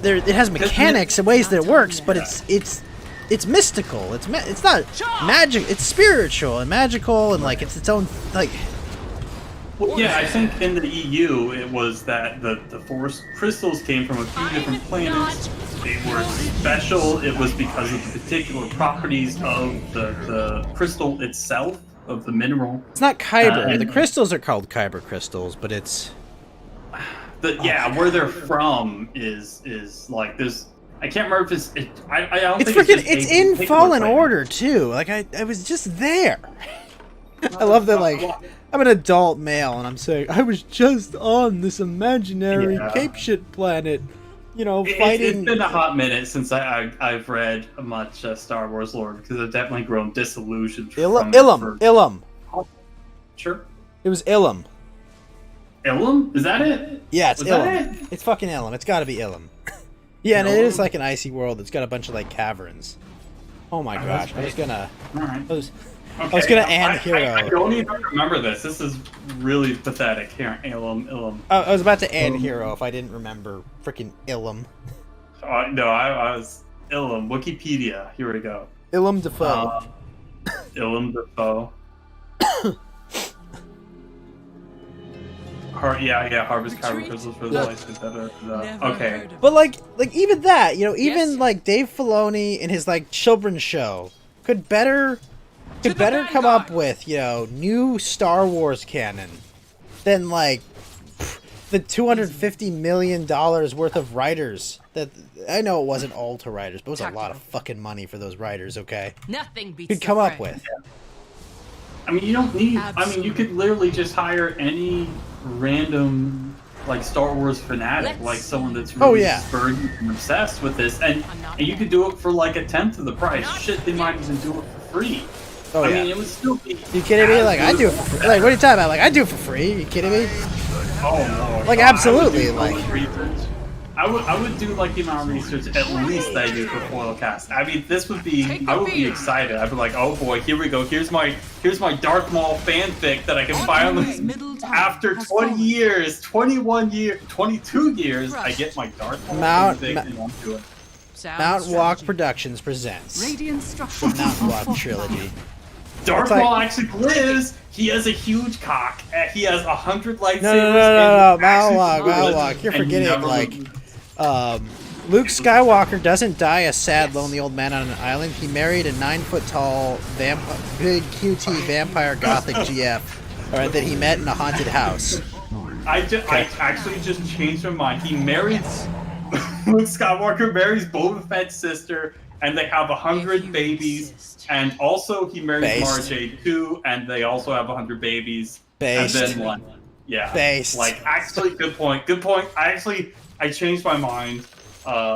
there's it has mechanics and ways that it works, but it's mystical. It's not magic. It's spiritual and magical and it's its own Well, yeah, I think in the EU it was that the Force crystals came from a few different planets. They were special. It was because of the particular properties of the crystal itself, of the mineral. It's not Kyber. The crystals are called Kyber crystals, but it's where they're from is there's. I can't remember if it's. I don't it's think freaking. it's It's in Fallen Order too. I was just there. I love that. I'm an adult male, and I'm saying I was just on this imaginary cape shit planet. Fighting. It's been a hot minute since I've read much Star Wars lore because I've definitely grown disillusioned. Ilum. Sure. It was Ilum. Ilum? Is that it? Yeah, it's Was that Ilum. It's fucking Ilum. It's got to be Ilum. Yeah, and it is like an icy world. It's got a bunch of like caverns. Oh my gosh! I was gonna. Alright. I was gonna end I hero. don't even remember this. This is really pathetic. Here, Ilum. I was about to end hero if I didn't remember freaking Ilum. No, I was Ilum. Wikipedia. Here we go. Ilum Defoe. Ilum Defoe. Harvest Kyber crystals for the license. Okay. But like even that, you know, even like Dave Filoni in his like children's show could better come up with, you know, new Star Wars canon than like the $250 million worth of writers that I know it wasn't all to writers, but it was a lot of fucking money for those writers. Okay, Nothing beats could come up with. I mean, you don't need. I mean, you could literally just hire any random like Star Wars fanatic, like someone that's really spurred and obsessed with this, and you could do it for like a tenth of the price. Shit, they might even do it for free. Oh, I yeah. mean, it would still be. You kidding me? Like I do it for free. Like what are you talking about? Like I do it for free. You kidding me? Oh no. Like absolutely. Like I would do like the amount of research at least that I do for Foilcast. I mean, this would be. I would be excited. I'd be like, oh boy, here we go. Here's my Darth Maul fanfic that I can finally. After 20 years, 21 years, 22 years, I get my Darth Maul fanfic and I'm doing it. Mount Walk Productions presents the Mount Walk trilogy. Darth Maul actually lives. He has a huge cock. He has 100 lightsabers. No. Mount Walk. You're forgetting like. Luke Skywalker doesn't die a sad, lonely old man on an island. He married a 9-foot-tall, big QT vampire gothic GF, that he met in a haunted house. I actually just changed my mind. He married Luke Skywalker marries Boba Fett's sister, and they have 100 babies. And also, he marries Mara Jade too, and they also have 100 babies. Based. And then one. Yeah. Based. Like, actually, good point. I changed my mind.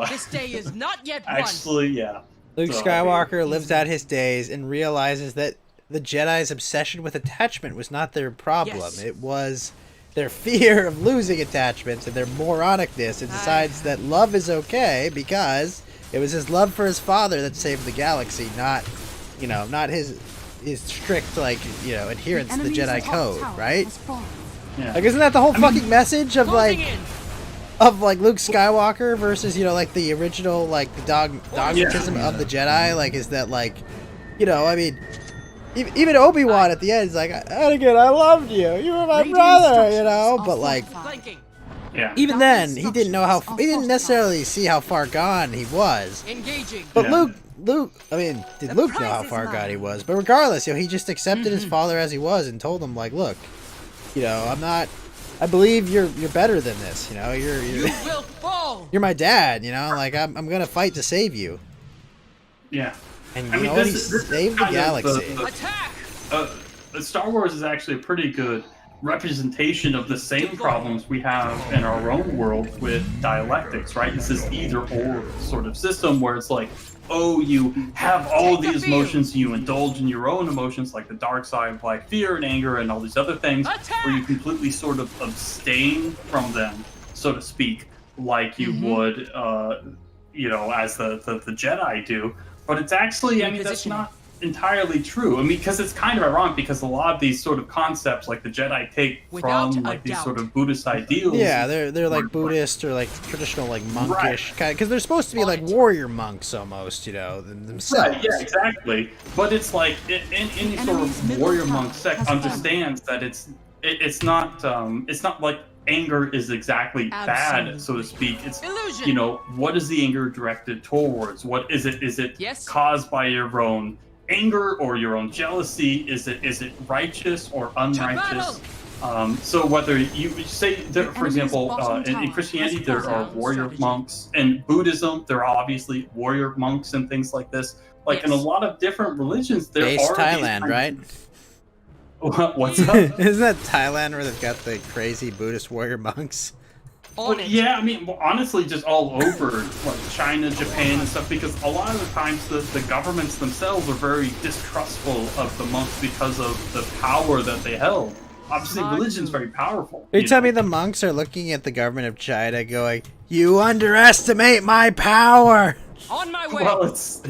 This day is not yet won. Actually, yeah. Luke Skywalker lives out his days and realizes that the Jedi's obsession with attachment was not their problem. Yes. It was their fear of losing attachments and their moronicness, and decides that love is okay because it was his love for his father that saved the galaxy, not his strict adherence to the Jedi code, right? Yeah. Like, isn't that the whole fucking message of like Luke Skywalker versus the original the dogmatism of the Jedi? Like, is that I mean, even Obi-Wan at the end is like, Anakin, I loved you. You were my brother, but like, even then he didn't know he didn't necessarily see how far gone he was. But Luke, I mean, did Luke know how far gone he was? But regardless, he just accepted his father as he was and told him like, look, I believe you're better than this. You're my dad. Like I'm gonna fight to save you. Yeah. And he saved the galaxy. Star Wars is actually a pretty good representation of the same problems we have in our own world with dialectics, right? It's this either-or sort of system where it's like, oh, you have all these emotions, you indulge in your own emotions, like the dark side, like fear and anger and all these other things, where you completely sort of abstain from them, so to speak, like you would, as the Jedi do. But it's actually, I mean, that's not entirely true. I mean, because it's kind of ironic, because a lot of these sort of concepts, like the Jedi take from like these sort of Buddhist ideals. Yeah, they're like Buddhist or like traditional like monkish kind, because they're supposed to be like warrior monks almost, themselves. Right, yeah, exactly. But it's like any sort of warrior monk sect understands that it's not like anger is exactly bad, so to speak. It's what is the anger directed towards? What is it? Is it caused by your own anger or your own jealousy? Is it righteous or unrighteous? So whether you say that, for example, in Christianity there are warrior monks, in Buddhism there are obviously warrior monks and things like this. Like in a lot of different religions, there are Thailand, right? What's up? Isn't that Thailand where they've got the crazy Buddhist warrior monks? Well, yeah, I mean, honestly, just all over, like China, Japan, and stuff, because a lot of the times the governments themselves are very distrustful of the monks because of the power that they held. obviously religion's very powerful. You tell me the monks are looking at the government of China going, "You underestimate my power." On my way. Well, it's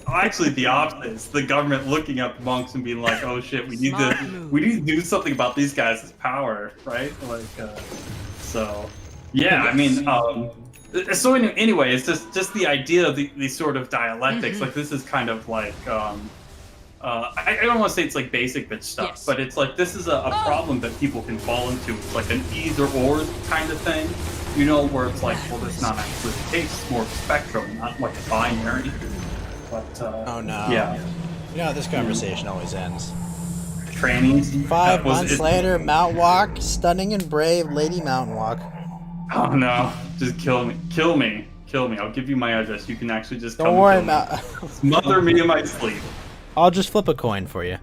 actually the opposite. It's the government looking at the monks and being like, "Oh shit, we need to do something about these guys' power, right?" Like, so, yeah. I mean, so anyway, it's just the idea of these sort of dialectics. Like, this is kind of like, I don't want to say it's like basic bitch stuff, but it's like this is a problem that people can fall into. It's like an either or kind of thing. You know, where it's like, well, that's not actually the case. It's more of a spectrum, not like a binary. But, oh no. Yeah. You know how this conversation always ends. Trannies. 5 months later, Mount Walk, stunning and brave Lady Mountain Walk. Oh no. Just kill me. Kill me. Kill me. I'll give you my address. You can actually just Don't worry about smother me in my sleep. I'll just flip a coin for you.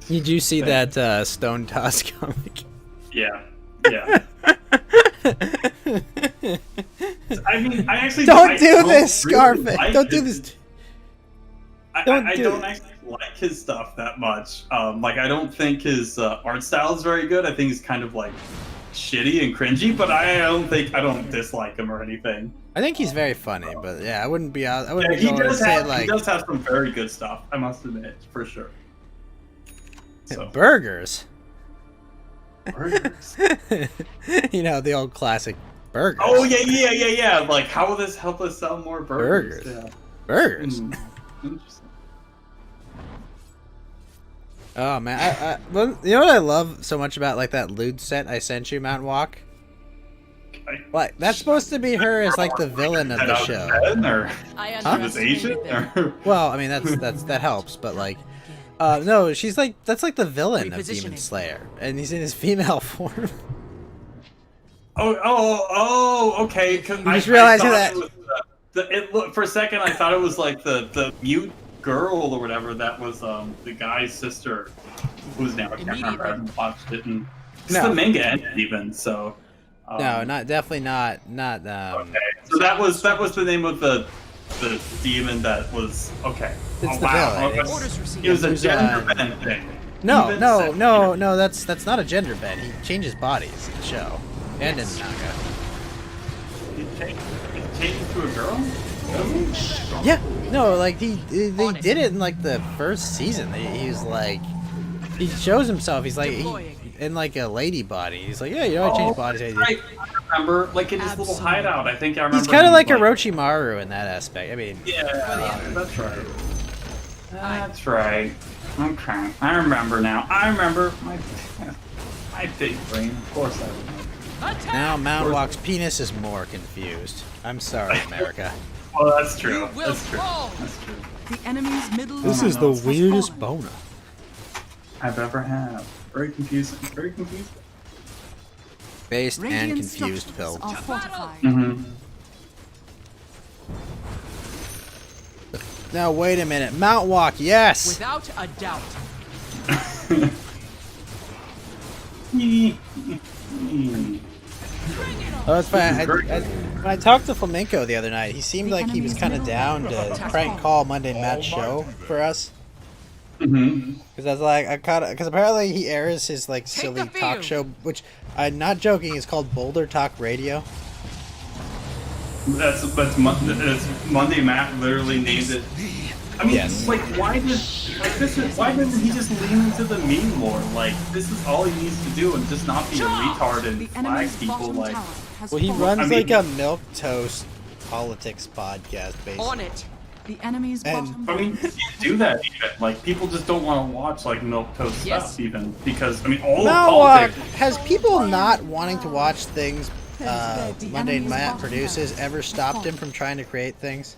Did you see that Stone Toss comic? Yeah. Yeah. I mean, I actually don't do this, really Scarface. like Don't do this. I don't actually like his stuff that much. Like, I don't think his art style is very good. I think he's kind of like shitty and cringy, but I don't dislike him or anything. I think he's very funny, but yeah, I wouldn't be out. I wouldn't Yeah, be going to say like he does have some very good stuff. I must admit, for sure. So. Burgers. Burgers. You know, the old classic burgers. Oh yeah. Like, how will this help us sell more burgers? Burgers. Yeah. Burgers. Interesting. Oh man, well, you know what I love so much about like that lewd set I sent you, Mount Walk? Like, that's supposed to be her as like the villain of the show. Was Asian? Well, I mean that helps, but like, no, she's like that's like the villain of Demon Slayer, and he's in his female form. Okay. You just realized that. For a second, I thought it was like the mute girl or whatever that was the guy's sister, who's now I can't remember. I haven't watched it, and it's the manga ended even. So no, definitely not. Okay, so that was the name of the demon that was okay. It's the villain. It was a gender bend thing. No, that's not a gender bend. He changes bodies in the show and in the manga. He changed to a girl? Yeah, no, like they did it in like the first season. He was like, he shows himself. He's like in like a lady body. He's like, yeah, you know, I change bodies. I remember, like in his little hideout. I think I remember. He's kind of like Orochimaru in that aspect. I mean, yeah, that's right. That's right. Okay, I remember now. I remember my big brain. Of course I remember. Now Mount Walk's penis is more confused. I'm sorry, America. Well, that's true. That's true. That's true. The enemy's middle This is the weirdest boner I've ever had. Very confusing. Very confusing. Based and confused pill. Now wait a minute. Mount Walk, yes. Without a doubt. Oh, that's fine. When I talked to Flamenco the other night, he seemed like he was kind of down to prank call Monday Matt's show for us. Because I was like, because apparently he airs his like silly talk show, which I'm not joking, is called Boulder Talk Radio. That's Monday Matt literally named it. I mean, like, why didn't he just lean into the meme more? Like, this is all he needs to do and just not be a retard and flag people. Like, well, he runs like a milquetoast politics podcast, basically. On it. The enemy's bottom. I mean, you can't do that even. Like, people just don't want to watch like milquetoast stuff even because I mean, all of politics. Has people not wanting to watch things Monday Matt produces ever stopped him from trying to create things?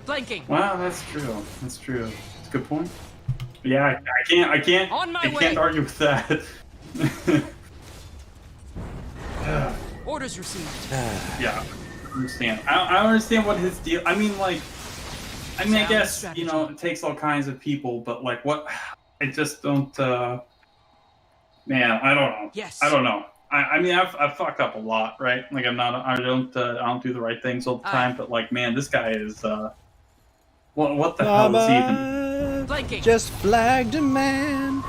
Flanking. Wow, that's true. That's true. That's a good point. Yeah, I can't argue with that. Orders received. Yeah, I understand. I don't understand what his deal. I mean, like, I guess you know it takes all kinds of people, but like, what? I just don't. Man, I don't know. Yes. I don't know. I mean, I've fucked up a lot, right? Like, I don't do the right things all the time, but like, man, this guy is. What the hell is he even? Flanking. just flagged a man.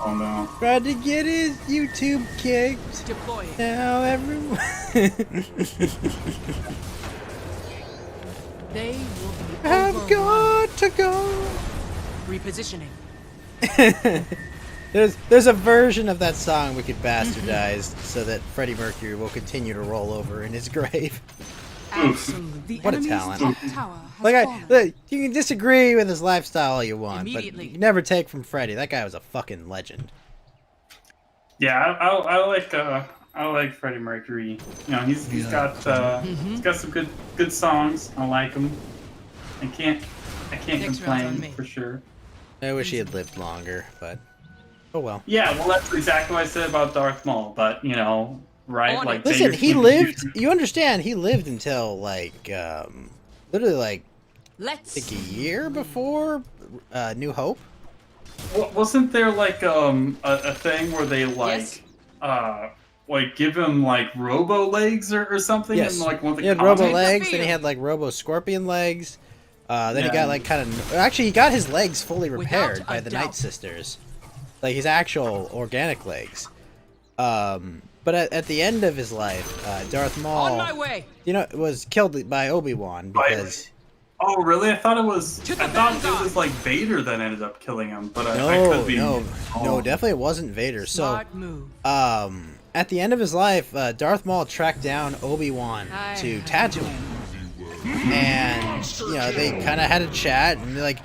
Oh no. Tried to get his YouTube kicked. Deploying. Now everyone. They will be I've over got to go. one. Repositioning. There's a version of that song we could bastardize so that Freddie Mercury will continue to roll over in his grave. The What a enemy's talent. top tower has Like fallen. look, you can disagree with his lifestyle all you want, but Immediately. you can never take from Freddie. That guy was a fucking legend. Yeah, I like Freddie Mercury. You know, he's got some good songs. I like him. I can't Next round's on complain me. for sure. I wish he had lived longer, but oh well. Yeah, well, that's exactly what I said about Darth Maul. But you know, right? On Like, it. Listen, Vader's he gonna lived. shoot- You understand? He lived until like literally like Let's. a year before New Hope. Wasn't there like a thing where they Yes. like give him like robo legs or something? Yes. And, like one of the He had Robo comics? legs, then he had like Robo Scorpion legs. Then he Yeah. got like kind of. Actually, he got his legs fully repaired Without by a the doubt. Night Sisters, like his actual organic legs. But at the end of his life, Darth Maul, On my way. you know, was killed by Obi-Wan because Oh, really? I thought it was. To the I thought it vanguard. was like Vader that ended up killing him, but I no, could be. no, wrong. definitely it wasn't Vader. So, Smart move. at the end of his life, Darth Maul tracked down Obi-Wan I to have Tatooine, and you know they kind of had a chat, and like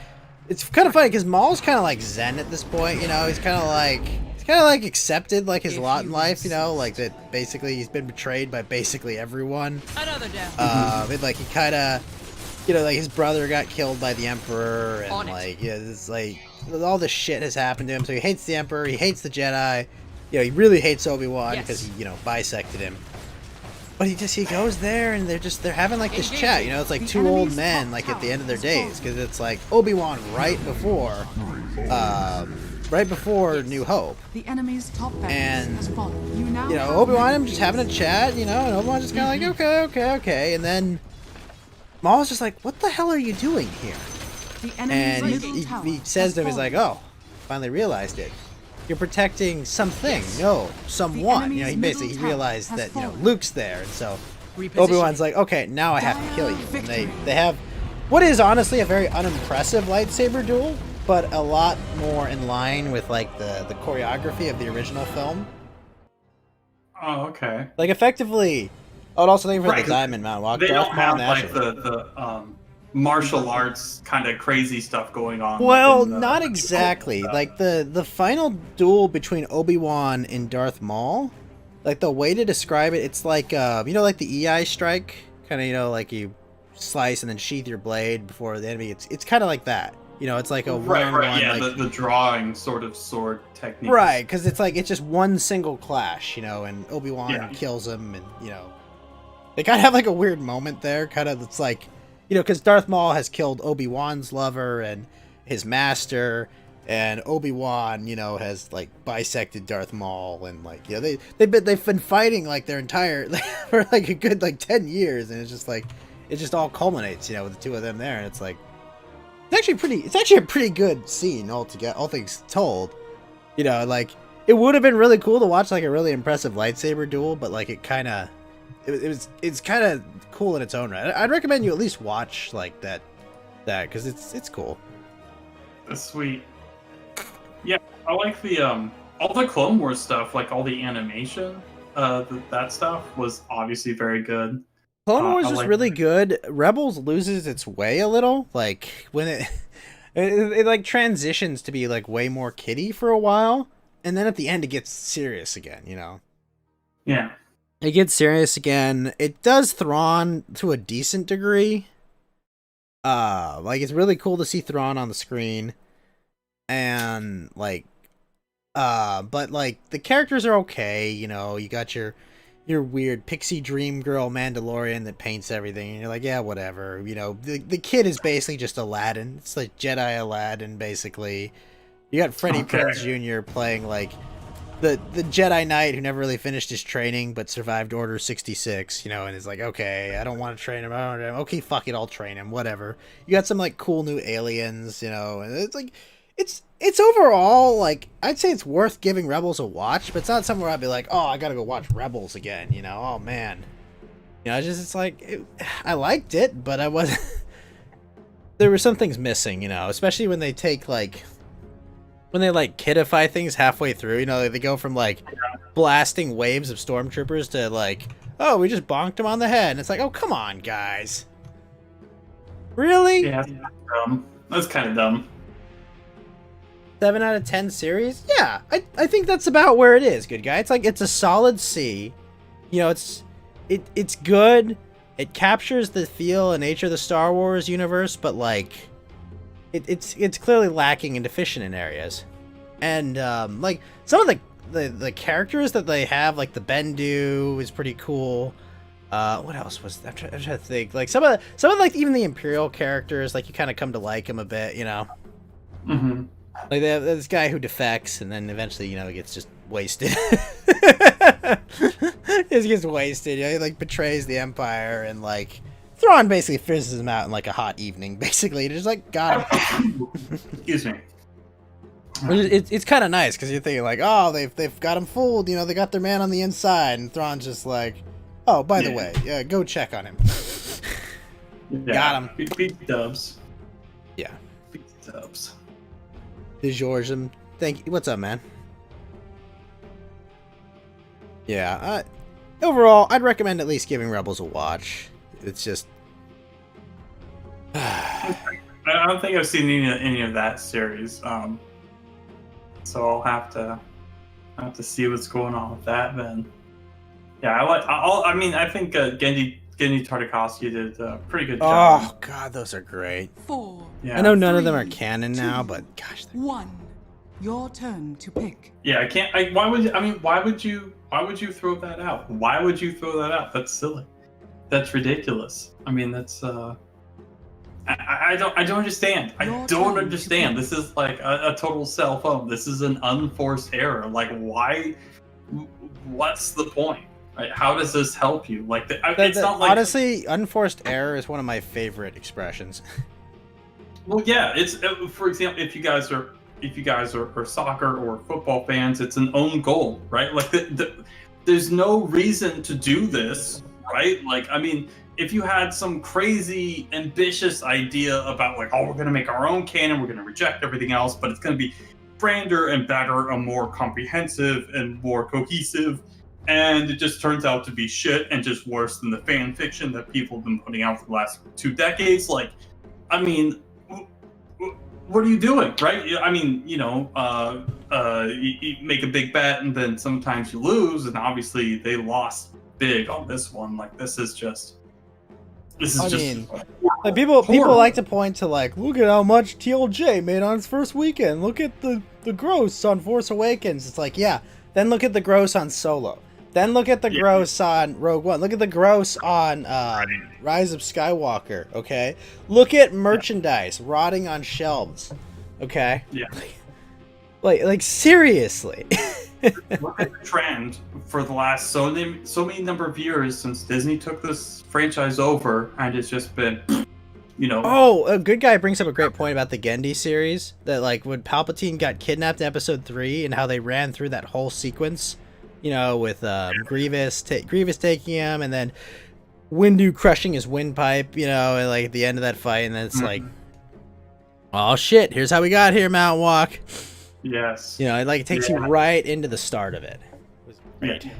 it's kind of funny because Maul's kind of like Zen at this point. You know, he's kind of like accepted like his If lot in you life. You know, like that basically he's been betrayed by basically everyone. Another down. And like he kind of, you know, like his brother got killed by the Emperor, and On it. like yeah, it's like all this shit has happened to him. So he hates the Emperor, he hates the Jedi. You know, he really hates Obi-Wan Yes. because he, you know, bisected him. But he goes there and they're having like this chat. You know, it's like The two old enemy's men top like at the tower end of their has days fallen. because it's like Obi-Wan right before New Hope. The enemy's top barracks And, has fallen. You now You know, have Obi-Wan many and him just having a units. chat, you know, and Obi-Wan's just kind of like, okay, and then Maul's just like, what the hell are you doing here? The enemy's And middle tower he says has to him, he's like, fallen. oh, finally realized it. You're protecting something, no, someone. You know, he enemy's basically middle realized tower that, you know, has fallen. Luke's there, and so Repositioning. Obi-Wan's like, okay, now I have to kill you. And they have what is honestly a very unimpressive lightsaber duel, but a lot more in line with like the choreography of the original film. Oh, okay. Like effectively, I would also think for Right, the Diamond Mount Walk, They Darth don't Maul have naturally. like the martial arts kind of crazy stuff going on. Well, like in the- not exactly. Like the final duel between Obi-Wan and Darth Maul, like the way to describe it, it's like you know, like the EI strike, kind of, you know, like you slice and then sheath your blade before the enemy. It's kind of like that. You know, it's like a Right, one-on-one, yeah, like the drawing sort of sword technique. right, because it's like it's just one single clash, you know, and Obi-Wan Yeah. kills him, and you know, they kind of have like a weird moment there, kind of. It's like, you know, because Darth Maul has killed Obi-Wan's lover and his master, and Obi-Wan, you know, has like bisected Darth Maul, and like, you know, they've been fighting like their entire for like a good like 10 years, and it's just like it just all culminates, you know, with the two of them there, and it's like it's actually a pretty good scene altogether, all things told. You know, like it would have been really cool to watch like a really impressive lightsaber duel, but like it's kind of cool in its own right. I'd recommend you at least watch like that because it's cool. That's sweet. Yeah, I like the all the Clone Wars stuff, like all the animation. That stuff was obviously very good. Clone Wars I is like really that. good. Rebels loses its way a little, like when it like transitions to be like way more kiddie for a while, and then at the end it gets serious again. You know. Yeah. It gets serious again. It does Thrawn to a decent degree. Like it's really cool to see Thrawn on the screen. And like but like the characters are okay, you know, you got your weird pixie dream girl Mandalorian that paints everything, and you're like, yeah, whatever. You know, the kid is basically just Aladdin. It's like Jedi Aladdin basically. You got Freddie Okay. Prinze Jr. playing like the Jedi Knight who never really finished his training but survived Order 66, you know, and is like, okay, I don't want to train him. Okay, fuck it, I'll train him. Whatever. You got some like cool new aliens, you know, and it's like, it's overall like I'd say it's worth giving Rebels a watch, but it's not somewhere I'd be like, oh, I gotta go watch Rebels again, you know. Oh man, you know, it's like I liked it, but I wasn't. There were some things missing, you know, especially when they take like. When they like kidify things halfway through, you know, they go from like blasting waves of stormtroopers to like, oh, we just bonked them on the head, and it's like, oh, come on, guys, really? Yeah, that's dumb. That's kind of dumb. 7 out of 10 series? Yeah, I think that's about where it is, good guy. It's like it's a solid C. You know, it's good. It captures the feel and nature of the Star Wars universe, but like. It's clearly lacking and deficient in areas, and like some of the characters that they have, like the Bendu is pretty cool. What else was I'm trying to think, like some of like even the Imperial characters, like you kind of come to like them a bit, you know. Mm-hmm. Like they have this guy who defects and then eventually, you know, gets just wasted. He gets wasted, you know, he like betrays the Empire and like. Thrawn basically fizzes him out in like a hot evening. Basically, just like got him. Excuse me. It's kind of nice because you're thinking like, oh, they've got him fooled. You know, they got their man on the inside, and Thrawn's just like, oh, by the way, go check on him. Yeah. Got him. Beat dubs. Yeah. Beat dubs. DeGeorge, thank you. What's up, man? Yeah. Overall, I'd recommend at least giving Rebels a watch. It's just. I don't think I've seen any of that series, so I'll have to see what's going on with that. Then, yeah, I mean, I think Gendy Tartakovsky did a pretty good job. Oh God, those are great. 4. Yeah. I know none of them are canon now, but gosh. 1. Your turn to pick. Yeah, I can't. Why would you throw that out? Why would you throw that out? That's silly. That's ridiculous. I mean, that's I don't understand. I don't understand. This is like a total cell phone. This is an unforced error. Like, why? What's the point? Right? How does this help you? Like, it's not like honestly, unforced error is one of my favorite expressions. Well, yeah. It's for example, if you guys are soccer or football fans, it's an own goal, right? Like, there's no reason to do this. Right? Like, I mean, if you had some crazy, ambitious idea about like, oh, we're going to make our own canon, we're going to reject everything else, but it's going to be grander and better and more comprehensive and more cohesive, and it just turns out to be shit and just worse than the fan fiction that people have been putting out for the last 2 decades. Like, I mean, what are you doing, right? I mean, you know, you make a big bet and then sometimes you lose, and obviously they lost big on this one. Like, this is just like people like to point to like, look at how much TLJ made on its first weekend, look at the gross on Force Awakens. It's like, yeah, then look at the gross on Solo, then look at the gross on Rogue One, look at the gross on Rise of Skywalker. Okay, look at merchandise rotting on shelves. Okay, yeah, like seriously. Look at the trend for the last so many number of years since Disney took this franchise over, and it's just been, you know. Oh, a good guy brings up a great point about the Gendy series, that like when Palpatine got kidnapped in Episode 3 and how they ran through that whole sequence, you know, with Grievous taking him, and then Windu crushing his windpipe, you know, and like at the end of that fight, and then it's like, oh shit, here's how we got here, Mount Walk. Yes. You know, it takes you right into the start of it. It was great. Yeah.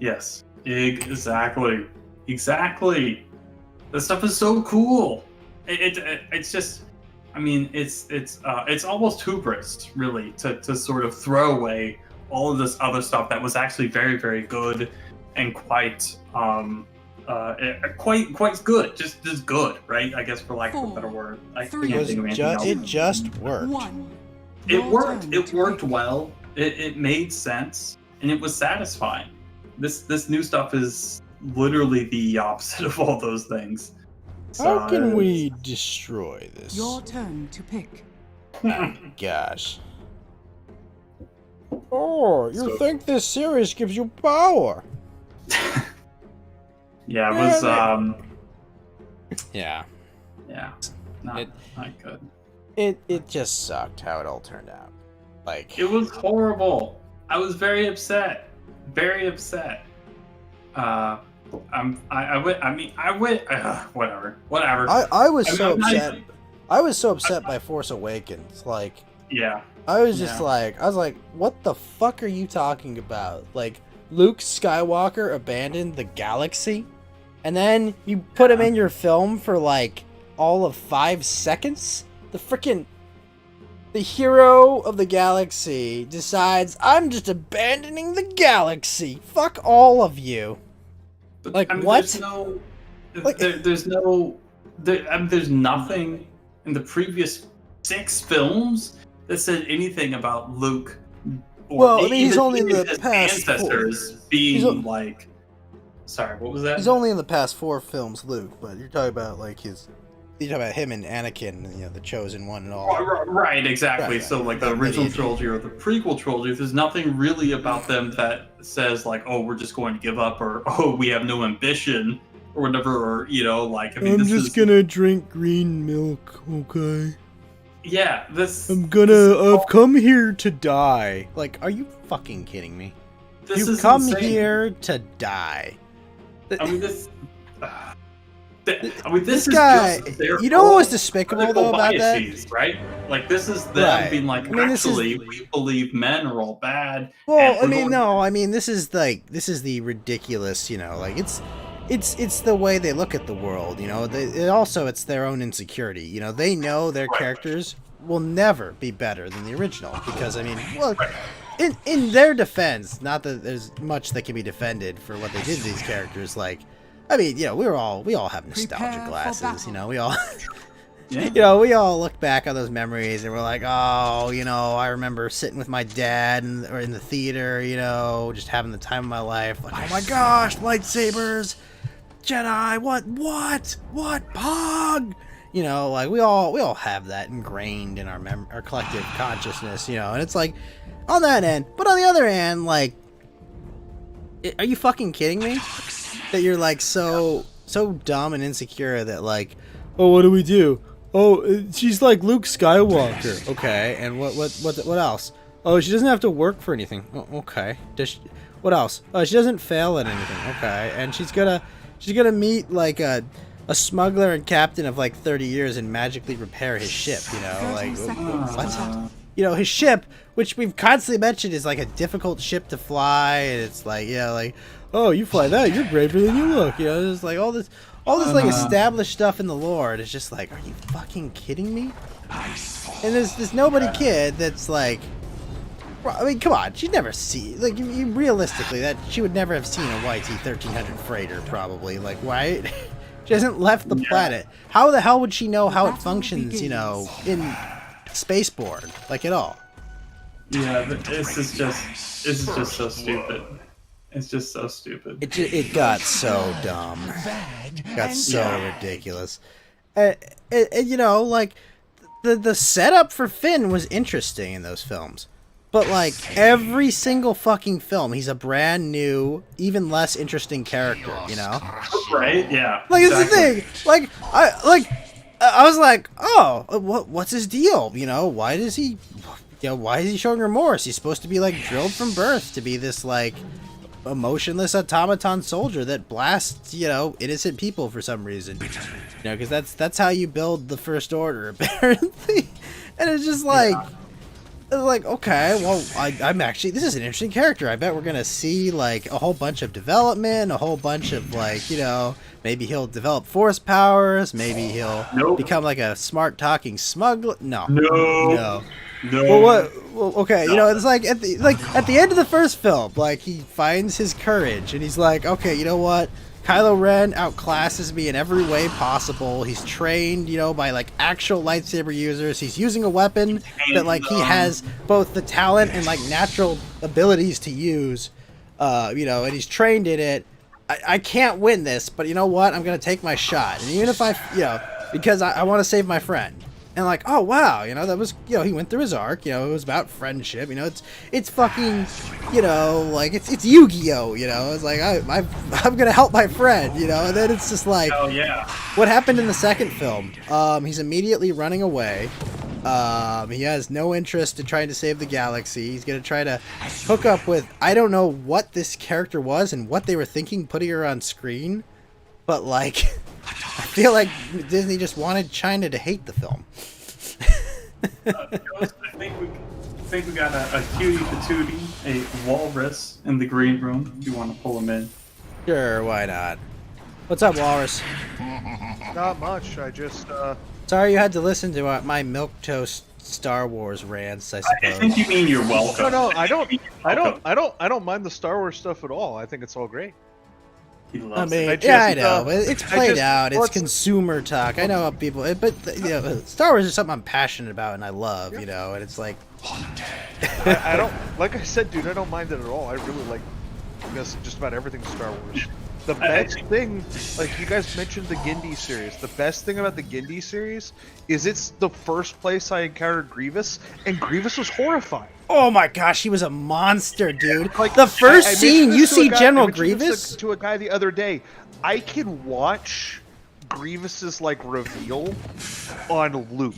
Yes. Exactly. This stuff is so cool. It's just, I mean, it's almost hubris, really, to sort of throw away all of this other stuff that was actually very, very good and quite good, just good, right? I guess, for lack of a better word. It just worked. It worked well. It made sense, and it was satisfying. This new stuff is literally the opposite of all those things. So, how can we destroy this? Your turn to pick. Gosh. Oh, you think this series gives you power? Yeah, it was Yeah. yeah, not good. It just sucked how it all turned out. Like, It was horrible. I was very upset. Very upset. Whatever. I was I mean, so I'm not upset. even- I was so upset by Force Awakens. Like, Yeah. I was just Yeah. like, what the fuck are you talking about? Like, Luke Skywalker abandoned the galaxy, and then you put him in your film for like all of 5 seconds? The hero of the galaxy decides, I'm just abandoning the galaxy. Fuck all of you. But, Like, I mean, what? There's nothing in the previous 6 films that said anything about Luke. Or Well, I mean, he's even- only in even the his past ancestors being like. Sorry, what was that? He's only in the past 4 films, Luke, but you're talking about like you're talking about him and Anakin, you know, the chosen one and all. Right, exactly. Right, So, right. like the original trilogy or the prequel trilogy, there's nothing really about them that says like, "Oh, we're just going to give up," or "Oh, we have no ambition," or whatever. Or like, I mean, this is gonna drink green milk, okay? yeah. This I've come here to die. Like, are you fucking kidding me? this You've is come insane. here to die. I mean, this. I mean, This is guy, just their you know what was own despicable political though about that? biases, right? Like, this is them Right. being like, I mean, this is- actually, we believe men are all bad. and Well, I we're mean, going- no, I mean, this is the ridiculous, you know, like it's the way they look at the world, you know. It's their own insecurity, you know. They know their characters will never be better than the original because, I mean, well, in their defense, not that there's much that can be defended for what they did to these characters. Like, I mean, you know, we all have nostalgia Prepare for glasses, battle. you know. We all. Yeah. You know, we all look back on those memories and we're like, oh, you know, I remember sitting with my dad or in the theater, you know, just having the time of my life. Like, oh my gosh, lightsabers, Jedi, what, Pog? You know, like we all have that ingrained in our collective consciousness, you know, and it's like, on that end. But on the other end, like, are you fucking kidding me? That you're like so dumb and insecure that like, oh, what do we do? Oh, she's like Luke Skywalker. Okay, and what else? Oh, she doesn't have to work for anything. Oh, okay. What else? Oh, she doesn't fail at anything. Okay, and she's gonna meet like a smuggler and captain of like 30 years and magically repair his ship. You know, like 30 seconds. what? You know, his ship, which we've constantly mentioned, is like a difficult ship to fly, and it's like, yeah, like, oh, you fly that, you're braver than you look. You know, there's like all this like established stuff in the lore, and it's just like, are you fucking kidding me? And there's this nobody kid that's like, I mean, come on, she'd never see, like, realistically, that she would never have seen a YT-1300 freighter, probably, like, right? She hasn't left the planet. How the hell would she know how it functions, you know, in spaceborne, like, at all? Yeah, but this is just so stupid. It's just so stupid. It got so dumb. It got so ridiculous. And, you know, like, the setup for Finn was interesting in those films. But, like, every single fucking film, he's a brand new, even less interesting character, you know? Right? Yeah. Like, exactly. it's the thing. Like, I was like, oh, what's his deal? You know, why is he showing remorse? He's supposed to be, like, drilled from birth to be this, like, emotionless automaton soldier that blasts, you know, innocent people for some reason. You know, because that's how you build the First Order, apparently. And it's just like, like, okay, well, I'm actually, this is an interesting character. I bet we're gonna see like a whole bunch of development, a whole bunch of like, you know, maybe he'll develop force powers, maybe he'll become like a smart talking smuggler. No. Well, what? Well, okay, you know, it's like at the end of the first film, like he finds his courage and he's like, okay, you know what? Kylo Ren outclasses me in every way possible. He's trained, you know, by like actual lightsaber users. He's using a weapon that like he has both the talent and like natural abilities to use. You know, and he's trained in it. I can't win this, but you know what? I'm gonna take my shot. And even if you know, because I want to save my friend. And like, oh wow, you know, that was, you know, he went through his arc, you know, it was about friendship, you know, it's fucking, you know, like it's Yu-Gi-Oh, you know, it's like I'm gonna help my friend, you know, and then it's just like, Oh yeah. what happened in the second film? He's immediately running away. He has no interest in trying to save the galaxy. He's gonna try to hook up with, I don't know what this character was and what they were thinking putting her on screen, but like, I feel like Disney just wanted China to hate the film. I think we got a cutie patootie, a walrus in the green room. If you want to pull him in. Sure, why not? What's up, Walrus? Not much. I just Sorry you had to listen to my milquetoast Star Wars rants, I suppose. I think you mean you're welcome. No, I don't mind the Star Wars stuff at all. I think it's all great. I mean, I know, but it's played out. It's consumer talk. I know how people, but you know, Star Wars is something I'm passionate about and I love, you know, and it's like, I don't, like I said, dude, I don't mind it at all. I really like, I guess, just about everything Star Wars. The best thing, like you guys mentioned the Gindi series, the best thing about the Gindi series is it's the first place I encountered Grievous, and Grievous was horrifying. oh my gosh, he was a monster, dude. Like the first scene, you see General Grievous to a guy the other day. I can watch Grievous's like reveal on loop.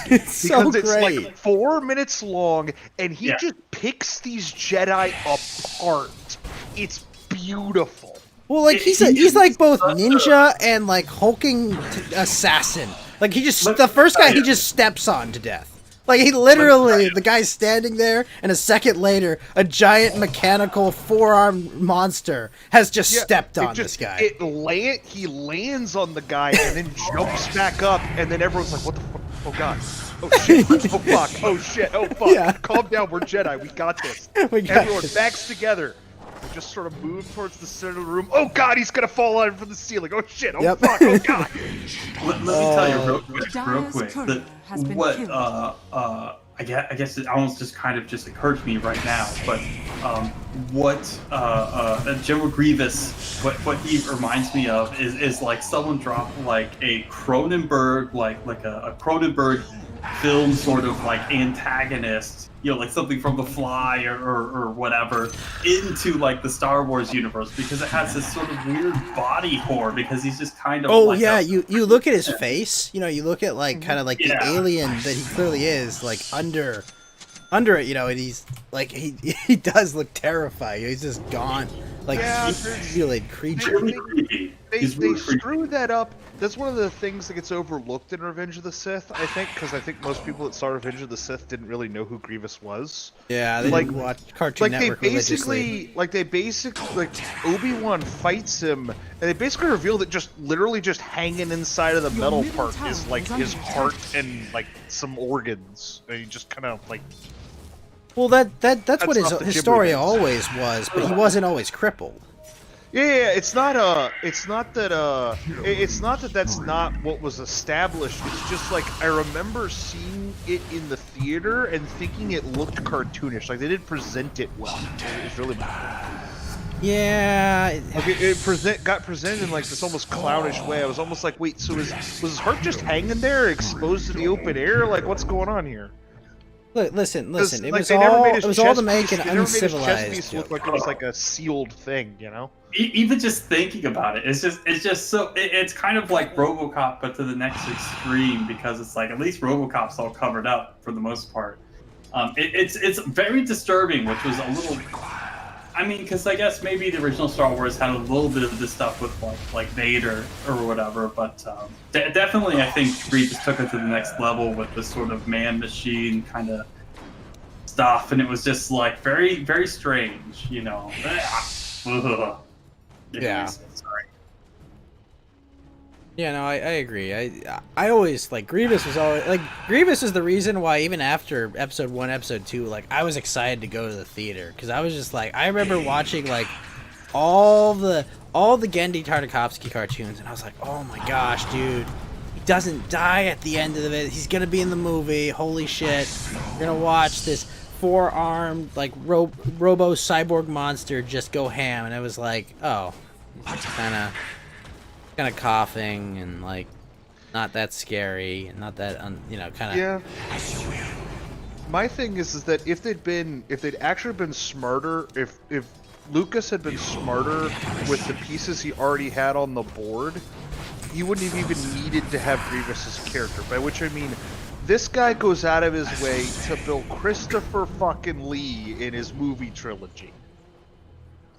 It's so because it's great. like 4 minutes long, and he just picks these Jedi apart. It's beautiful. Well, like he's like both ninja and like hulking assassin. Like he just the first guy he just steps on to death. Like he literally, the guy's standing there, and a second later, a giant mechanical four-armed monster has just stepped on this guy. He lands on the guy and then jumps back up, and then everyone's like, "What the fuck? Oh god! Oh shit! Oh fuck! Oh shit! Oh fuck! Yeah. Calm down, we're Jedi. We got this. We got Everyone, this. backs together." We just sort of move towards the center of the room. Oh god, he's gonna fall out from the ceiling. Oh shit! Oh Yep. fuck! Oh god! Let me tell you real quick, Dyer's courier has been what killed. I guess it almost just kind of just occurred to me right now, but what General Grievous, what he reminds me of is like someone dropped like a Cronenberg like a Cronenberg film sort of like antagonist, you know, like something from The Fly or whatever, into like the Star Wars universe, because it has this sort of weird body horror, because he's just kind of like you look at his face, you know, you look at like kind of like the alien that he clearly is, like under it, you know, and he's like he does look terrifying. He's just gone, like mutilated creature. They screw that up. That's one of the things that gets overlooked in Revenge of the Sith, I think, because I think most people that saw Revenge of the Sith didn't really know who Grievous was. Yeah, they didn't watch Cartoon Network religiously. They basically, Obi-Wan fights him, and they basically reveal that literally just hanging inside of the metal part is like his heart and like some organs, and he just kind of like. Well, that's what his story always was, but he wasn't always crippled. Yeah, it's not that that's not what was established. It's just like I remember seeing it in the theater and thinking it looked cartoonish. Like they didn't present it well. It was really bad. Yeah, like it got presented in like this almost clownish way. I was almost like, wait, so was his heart just hanging there, exposed to the open air? Like what's going on here? Look, listen. It like, was all to make an uncivilized piece joke. look like it was like a sealed thing, you know? Even just thinking about it, it's just so it's kind of like RoboCop, but to the next extreme, because it's like at least RoboCop's all covered up for the most part. It's very disturbing, which was a little. I mean, because I guess maybe the original Star Wars had a little bit of this stuff with like Vader or whatever, but definitely I think Grievous took it to the next level with this sort of man-machine kind of stuff, and it was just like very, very strange, you know. Yeah. Sorry. Yeah, no, I agree. I always like Grievous was always like Grievous is the reason why even after episode 1, episode 2, like I was excited to go to the theater, because I was just like I remember watching like all the Genndy Tartakovsky cartoons, and I was like, oh my gosh, dude, he doesn't die at the end of it. He's gonna be in the movie. Holy shit, we're gonna watch this four-armed like robo cyborg monster just go ham, and it was like, oh, kind of coughing and like not that scary, not that kind of. Yeah. My thing is that if they'd actually been smarter, if Lucas had been smarter with the pieces he already had on the board, he wouldn't have even needed to have Grievous's character. By which I mean, this guy goes out of his way to build Christopher fucking Lee in his movie trilogy.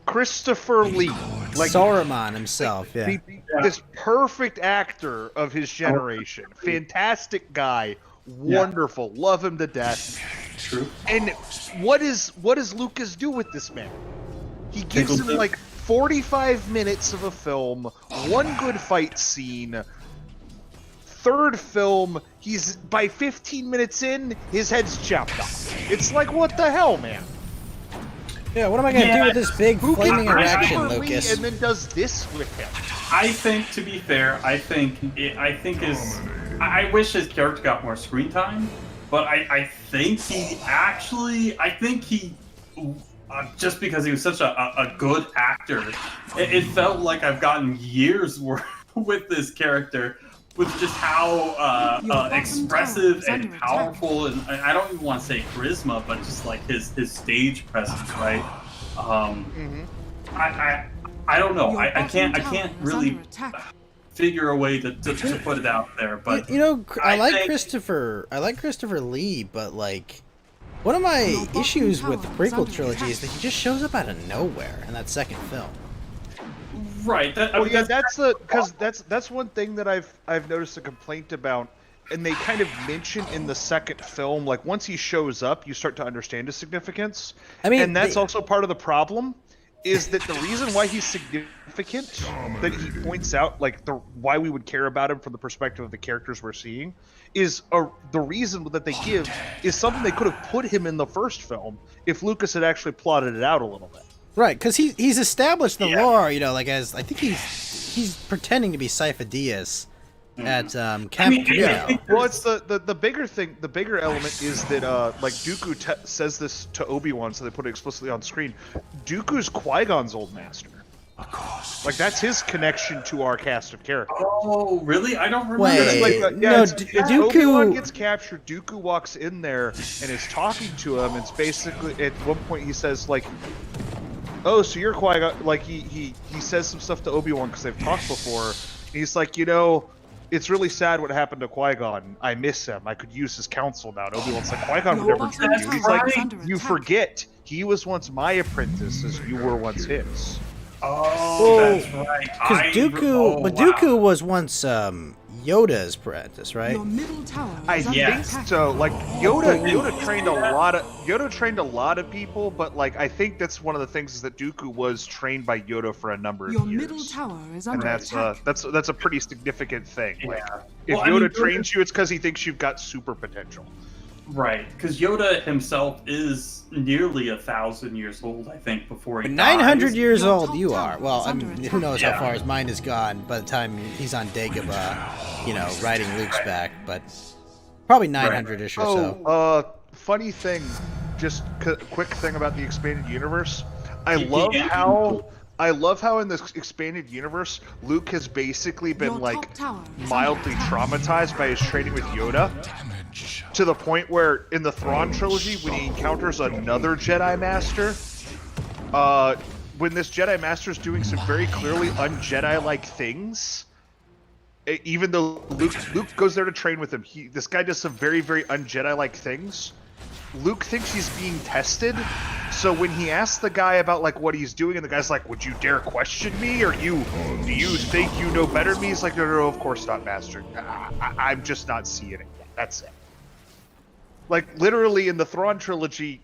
Christopher Lee, like Saruman himself, yeah. This perfect actor of his generation, fantastic guy, wonderful, love him to death. True. And what does Lucas do with this man? He gives him like 45 minutes of a film, one good fight scene. Third film, he's by 15 minutes in, his head's chopped off. It's like, what the hell, man? Yeah, what am I gonna do with this big flaming erection, Lucas? And then does this with him. I think, to be fair, I wish his character got more screen time, but I think he just because he was such a good actor, it felt like I've gotten years worth with this character, with just how expressive and powerful, and I don't even want to say charisma, but just like his stage presence, right? I don't know. I can't really figure a way to put it out there, but I like Christopher Lee, but like, one of my issues with the prequel trilogy is that he just shows up out of nowhere in that second film. Right. That's one thing that I've noticed a complaint about, and they kind of mention in the second film. Like, once he shows up, you start to understand his significance. I mean, and that's also part of the problem. Is that the reason why he's significant? That he points out, like, why we would care about him from the perspective of the characters we're seeing, is the reason that they give is something they could have put him in the first film if Lucas had actually plotted it out a little bit. Right, because he's established the lore, like, as I think he's pretending to be Sypha Dyas at Camp Camino. Well, it's the bigger thing. The bigger element is that like Dooku says this to Obi-Wan, so they put it explicitly on screen. Dooku's Qui-Gon's old master. Of course. Like, that's his connection to our cast of characters. Oh, really? I don't remember. Wait, Dooku... Obi-Wan gets captured. Dooku walks in there and is talking to him. It's basically, at one point he says, like, "Oh, so you're Qui-Gon," like he says some stuff to Obi-Wan because they've talked before. And he's like, it's really sad what happened to Qui-Gon. I miss him. I could use his counsel now. And Obi-Wan's like, Qui-Gon would never do you. He's like, you forget. He was once my apprentice as you were once his. Oh, that's right. Because Dooku was once Yoda's apprentice, right? Your middle tower I think so. Like, Yoda trained a lot of people, but like, I think that's one of the things is that Dooku was trained by Yoda for a number of years. Your middle tower is under attack. That's a pretty significant thing. Like, if Yoda trains you, it's because he thinks you've got super potential. Right, because Yoda himself is nearly 1,000 years old, I think, before he 900 years old you are. Well, I mean, who knows how far his mind is gone by the time he's on Dagobah, riding Luke's back, but probably 900-ish or so. Funny thing, just quick thing about the expanded universe. I love how in this expanded universe, Luke has basically been like mildly traumatized by his training with Yoda, to the point where in the Thrawn trilogy, when he encounters another Jedi Master, when this Jedi Master is doing some very clearly un-Jedi-like things, even though Luke goes there to train with him, this guy does some very, very un-Jedi-like things. Luke thinks he's being tested, so when he asks the guy about like what he's doing, and the guy's like, "Would you dare question me? Or do you think you know better than me?" He's like, "No, of course not, Master. I'm just not seeing it yet. That's it." Like, literally in the Thrawn trilogy,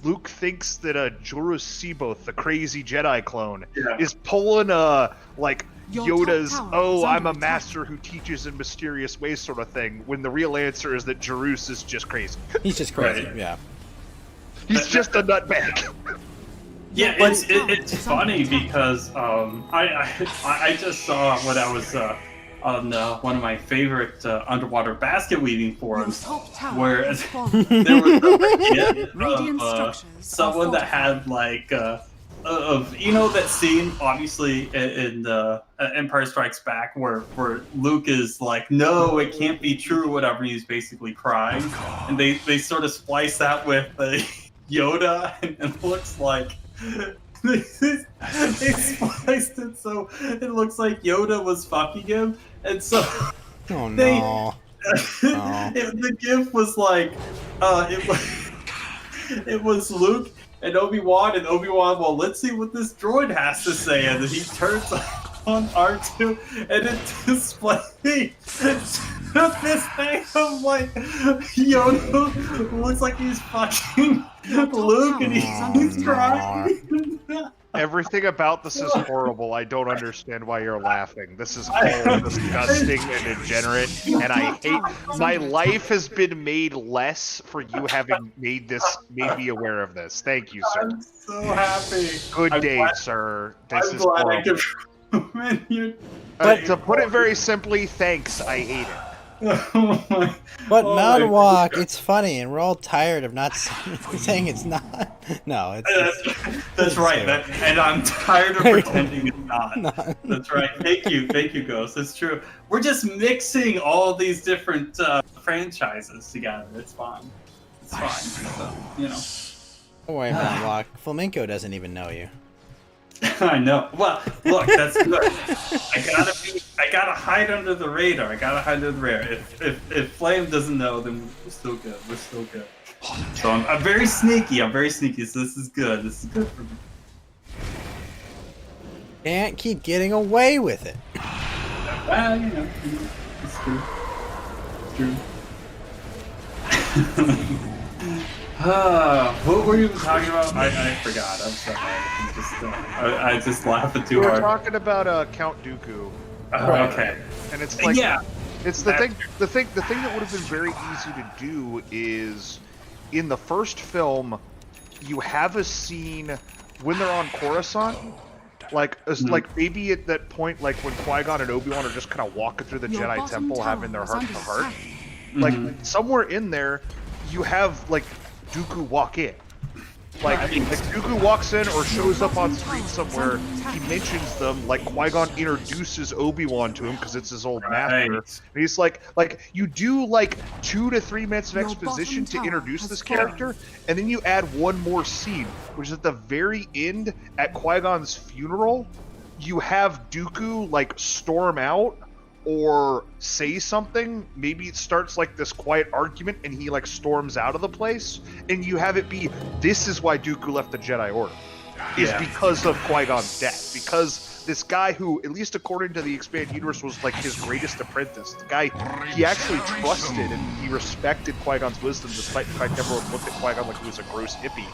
Luke thinks that Jorus C'baoth, the crazy Jedi clone, is pulling Yoda's, I'm a master who teaches in mysterious ways sort of thing, when the real answer is that Jorus is just crazy. He's just crazy, yeah. He's just a nutbag. Yeah, it's funny because I just saw what I was on one of my favorite underwater basket weaving forums, where there was a someone that had like you know that scene obviously in Empire Strikes Back where Luke is like, no, it can't be true, whatever, he's basically crying, and they sort of splice that with Yoda, and it looks like they spliced it so it looks like Yoda was fucking him, and so Oh no. the gif was like it was Luke and Obi-Wan, well, let's see what this droid has to say, and then he turns on R2 and it displays this thing of like Yoda looks like he's fucking Luke and he's crying. Everything about this is horrible. I don't understand why you're laughing. This is all disgusting and degenerate, and I hate. My life has been made less for you having made me aware of this. Thank you, sir. I'm so happy. Good day, sir. This I'm is glad I horrible. could you. But to put it very simply, thanks. I hate it. But Mount Walk, it's funny, and we're all tired of not saying it's not. No, That's right. And I'm tired of pretending it's not. That's right. Thank you, Ghost. It's true. We're just mixing all these different franchises together. It's fine. It's fine. So, you know. Don't worry, Mount Walk. Flamenco doesn't even know you. I know. Well, look, that's good. I gotta hide under the radar. If Flame doesn't know, then we're still good. So I'm very sneaky. So this is good. This is good for me. Can't keep getting away with it. Well, you know, it's true. What were you talking about? I forgot. I'm sorry. I just laughed too We were hard. talking about Count Dooku. Okay. And it's like, Yeah. it's the thing that would have been very easy to do is, in the first film, you have a scene when they're on Coruscant, like maybe at that point, like when Qui-Gon and Obi-Wan are just kind of walking through the Your Jedi bottom Temple, tower having their is heart to under heart. attack. Like somewhere in there, you have like Dooku walk in. Like Dooku walks in or shows up on screen somewhere, he mentions them, like Qui-Gon introduces Obi-Wan to him because it's his old master. And he's like you do like 2 to 3 minutes of exposition to introduce this character, and then you add one more scene, which is at the very end at Qui-Gon's funeral, you have Dooku like storm out or say something. Maybe it starts like this quiet argument and he like storms out of the place, and you have it be, this is why Dooku left the Jedi Order, is because of Qui-Gon's death, because this guy who, at least according to the expanded universe, was like his greatest apprentice, the guy he actually trusted and he respected Qui-Gon's wisdom, despite the fact everyone looked at Qui-Gon like he was a gross hippie,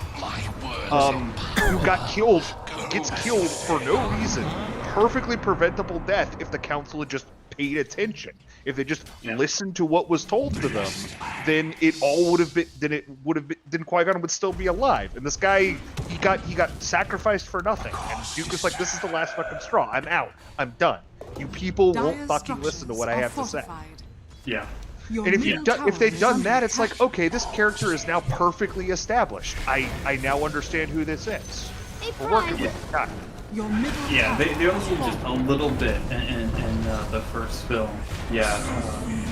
who got killed, gets killed for no reason, perfectly preventable death if the council had just paid attention. If they just listened to what was told to them, then it all would have been. Then Qui-Gon would still be alive. And this guy, he got sacrificed for nothing. And Dooku's like, this is the last fucking straw. I'm out. I'm done. You people won't fucking listen to what I have to say. Yeah. And if they'd done that, it's like, okay, this character is now perfectly established. I now understand who this is. We're working with the guy. Yeah, they only did just a little bit in the first film. Yeah,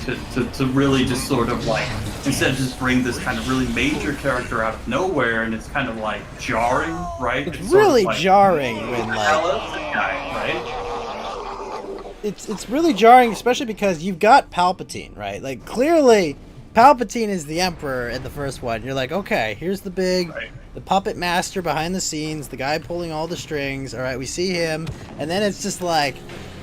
to really just sort of like, instead of just bring this kind of really major character out of nowhere, and it's kind of like jarring, right? It's really sort of like, jarring when like. Right? It's really jarring, especially because you've got Palpatine, right? Like clearly, Palpatine is the Emperor in the first one. You're like, okay, here's the the puppet master behind the scenes, the guy pulling all the strings. All right, we see him, and then it's just like,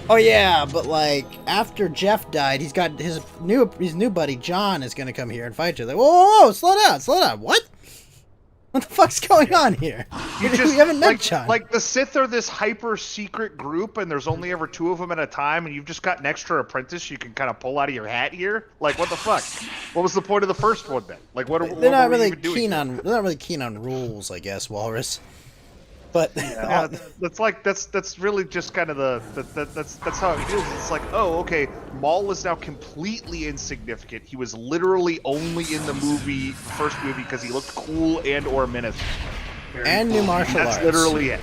oh yeah, but like after Jeff died, he's got his new buddy John is gonna come here and fight you. Like, whoa, slow down. What? What the fuck's going on here? We haven't met John. Like the Sith are this hyper secret group, and there's only ever 2 of them at a time, and you've just got an extra apprentice you can kind of pull out of your hat here. Like, what the fuck? What was the point of the first one then? Like, they're not really keen on rules, I guess, Walrus. But that's really just kind of that's how it feels. It's like, oh, okay, Maul is now completely insignificant. He was literally only in the first movie because he looked cool and or menacing. And new martial That's arts. literally it.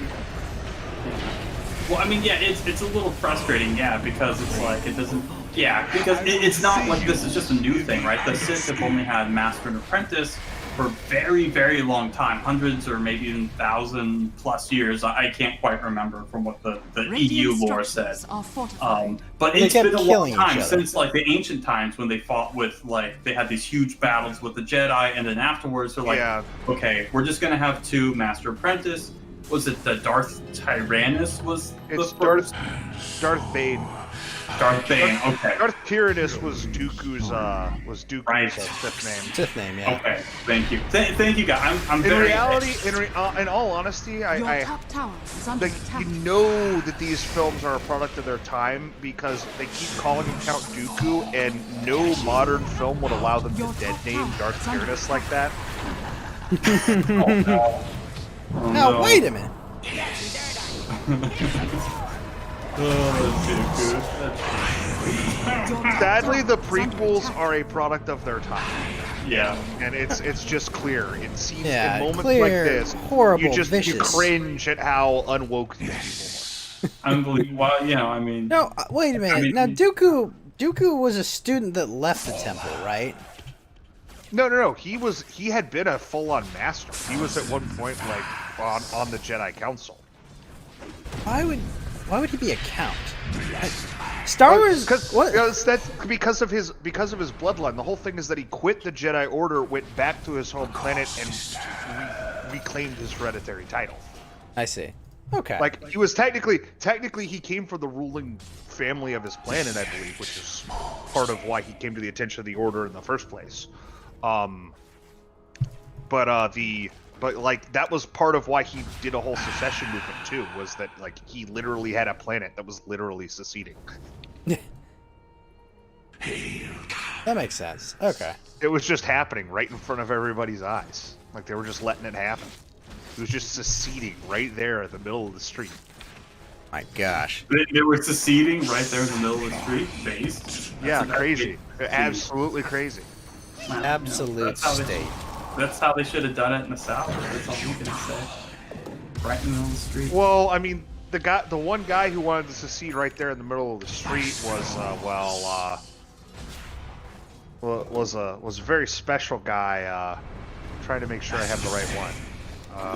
Well, I mean, yeah, it's a little frustrating, yeah, because it's like it doesn't, yeah, because it's not like this is just a new thing, right? The Sith have only had Master and Apprentice for a very, very long time, hundreds or maybe even 1,000+ years. I can't quite remember from what the EU lore said. But They it's kept been a long killing each time other. since like the ancient times when they fought with like they had these huge battles with the Jedi, and then afterwards they're like, okay, we're just gonna have 2 Master Apprentice. Was it the Darth Tyrannus? It's the Darth Bane. Darth Bane. Okay. Darth Tyrannus was Dooku's Sith name. Sith name, yeah. Okay. Thank you. Thank you, guys. I'm In very. reality, in all honesty, Your I top tower is under like attack. you know that these films are a product of their time because they keep calling him Count Dooku, and no modern film would allow them to dead name Darth Tyrannus like that. Oh no. Oh, Now no. wait a minute. Sadly, the prequels are a product of their time. Yeah. And it's just clear. It seems Yeah, in moments clear, like this, horrible, you vicious. cringe at how unwoke these people Unbelievable. Well, you know, I mean. No, wait a minute. I mean- Now Dooku was a student that left the temple, right? No. He had been a full-on master. He was at one point like on the Jedi Council. Why would he be a count? Star Wars. That's because of his bloodline. The whole thing is that he quit the Jedi Order, went back to his home planet, and reclaimed his hereditary title. I see. Okay. Like he was technically he came from the ruling family of his planet, I believe, which is part of why he came to the attention of the Order in the first place. But like that was part of why he did a whole secession movement too, was that like he literally had a planet that was literally seceding. That makes sense. Okay. It was just happening right in front of everybody's eyes. Like they were just letting it happen. It was just seceding right there at the middle of the street. My gosh. They were seceding right there in the middle of the street. Based. Yeah, crazy. Absolutely crazy. Absolute That's how they- state. That's how they should have done it in the South. That's all you can say. Right in the middle of the street. Well, I mean, the one guy who wanted to secede right there in the middle of the street was a very special guy. Trying to make sure I have the right one.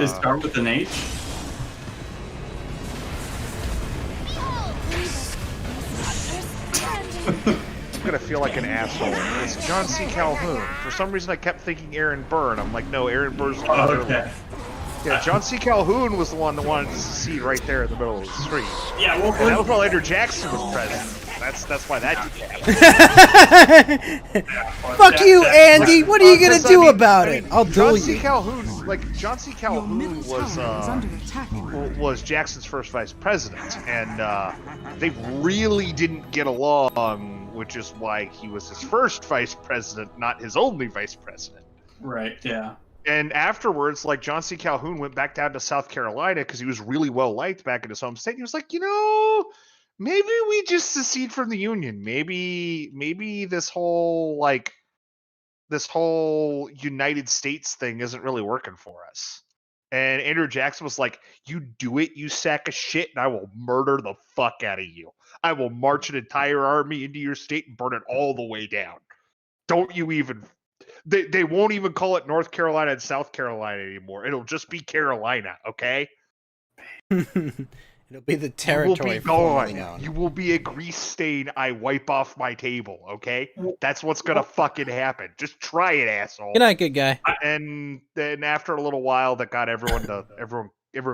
Does it start with an H? I'm gonna feel like an asshole. It's John C. Calhoun. For some reason, I kept thinking Aaron Burr, and I'm like, no, Aaron Burr's the other one. Yeah, John C. Calhoun was the one that wanted to secede right there in the middle of the street. Yeah, well, and that was while Andrew Jackson was president. That's why that didn't happen. Fuck you, Andy. What are you gonna do about it? I'll duel John C. you. Calhoun, like John C. Calhoun was Jackson's first vice president, and they really didn't get along, which is why he was his first vice president, not his only vice president. Right. Yeah. And afterwards, like John C. Calhoun went back down to South Carolina because he was really well liked back in his home state. He was like, maybe we just secede from the Union. Maybe this whole United States thing isn't really working for us. And Andrew Jackson was like, you do it, you sack of shit, and I will murder the fuck out of you. I will march an entire army into your state and burn it all the way down. Don't you even... They won't even call it North Carolina and South Carolina anymore. It'll just be Carolina, okay? It'll be the territory You will be formerly gone. known. You will be a grease stain I wipe off my table, okay? That's what's gonna fucking happen. Just try it, asshole. Good night, good guy. And then after a little while, that got everyone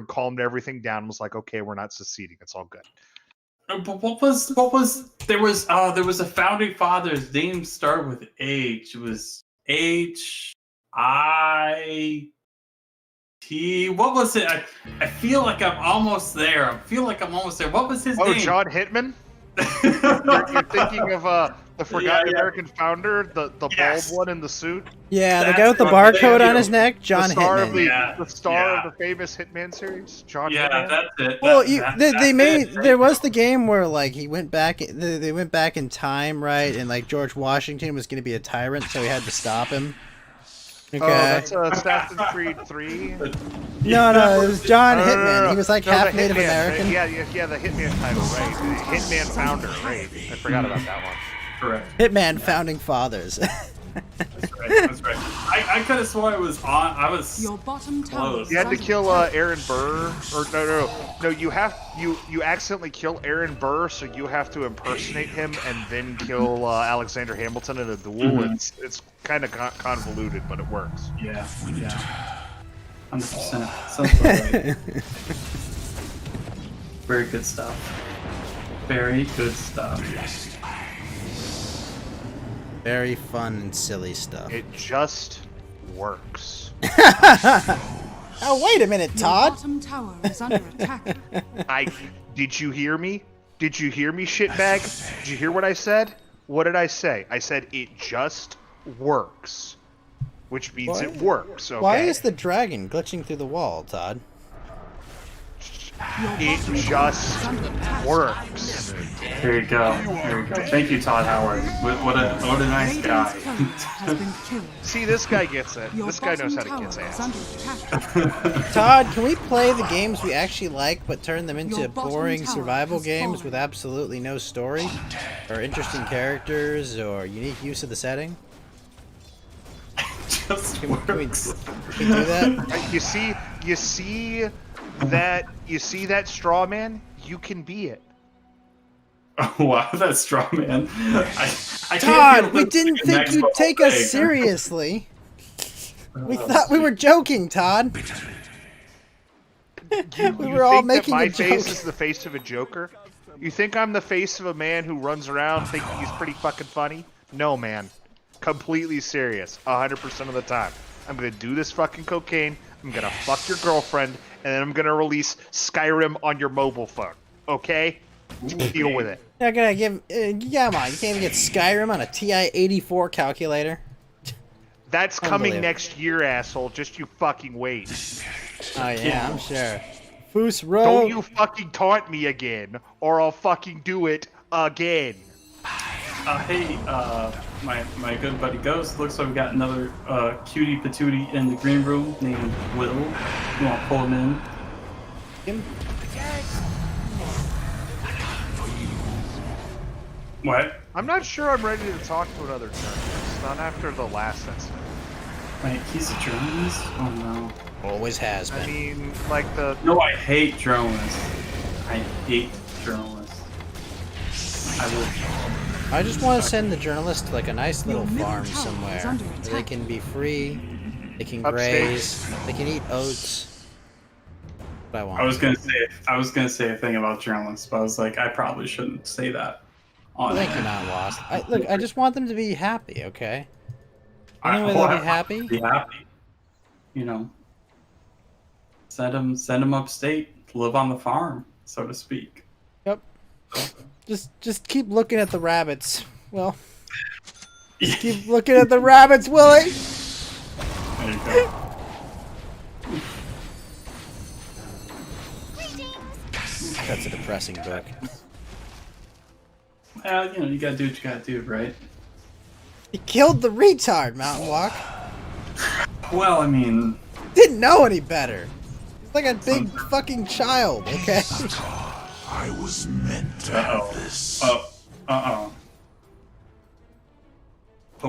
calmed everything down and was like, okay, we're not seceding. It's all good. But there was a founding father's name started with H. It was H-I-T. What was it? I feel like I'm almost there. What was his name? Oh, John Hitman? You're thinking of the forgotten American founder, the bald one in the suit? Yeah, the guy with the barcode on his neck, John Hitman. The star of the famous Hitman series, John Hitman. That's it. Well, there was the game where like he went back. They went back in time, right? And like George Washington was going to be a tyrant, so he had to stop him. Okay. Oh, that's Assassin's Creed 3. No, it was John No, Hitman. He was like No, half the Native Hitman. American. Yeah, the Hitman title, right? The Hitman founder, right? I forgot about that one. Correct. Hitman Founding Fathers. That's right. That's right. I could have sworn it was on. I was Your bottom tower close. You had to kill Aaron Burr, or no. You accidentally kill Aaron Burr, so you have to impersonate him and then kill Alexander Hamilton in a duel. Mm-hmm. It's kind of convoluted, but it works. Yeah. 100%. Sounds about right. Very good stuff. Very good stuff. Very fun and silly stuff. It just works. Oh, wait a minute, Your Todd. bottom tower is under attack. Did you hear me? Did you hear me, shitbag? Did you hear what I said? What did I say? I said it just works, which means it works. Okay. Why is the dragon glitching through the wall, Todd? It just works. There you go. There you go. Thank you, Todd Howard. What a nice guy. Has been killed. See, this guy gets it. Your This guy knows how bottom to tower get is ass. under attack. Todd, can we play the games we actually like, but turn them into Your bottom boring tower survival has games fallen. with absolutely no story, or interesting characters, or unique use of the setting? Just Can we works. do that? You see that straw man? You can be it. Oh, wow, that's strong, man. I can't Todd, feel we this didn't like think next you'd whole take us thing. seriously. We thought we were joking, Todd. We were all think making that my a joke. face is the face of a joker? You think I'm the face of a man who runs around thinking he's pretty fucking funny? No, man. Completely serious. 100% of the time. I'm gonna do this fucking cocaine, I'm gonna fuck your girlfriend, and then I'm gonna release Skyrim on your mobile phone. Okay? Deal with it. You're not gonna give. Come on, you can't even get Skyrim on a TI-84 calculator. That's coming Unbelievable. next year, asshole. Just you fucking wait. Oh yeah, I'm sure. Foos Row. Don't you fucking taunt me again, or I'll fucking do it again. Hey, my good buddy Ghost. Looks like we got another cutie patootie in the green room named Will. You want to pull him in? What? I'm not sure I'm ready to talk to another journalist. Not after the last incident. Wait, he's a journalist? Oh no. Always has I been. mean, like the. No, I hate journalists. I hate journalists. I will. I just want to send the journalist to like a nice little middle farm tower is somewhere under where they attack. can be free, they can Upstate. graze, they can eat oats. What I want. I was gonna say a thing about journalists, but I was like, I probably shouldn't say that. On Thank you, not lost. Look, I just want them to be happy, okay? Only way they'll be happy. Be happy. You know. Send them upstate to live on the farm, so to speak. Yep. Just keep looking at the rabbits. Well, just keep looking at the rabbits, Willie. There you go. That's a depressing book. Well, you know, you gotta do what you gotta do, right? He killed the retard, Mountain Walk. Well, I mean, Didn't know any better. He's like a big fucking child, okay? I was meant to have this. But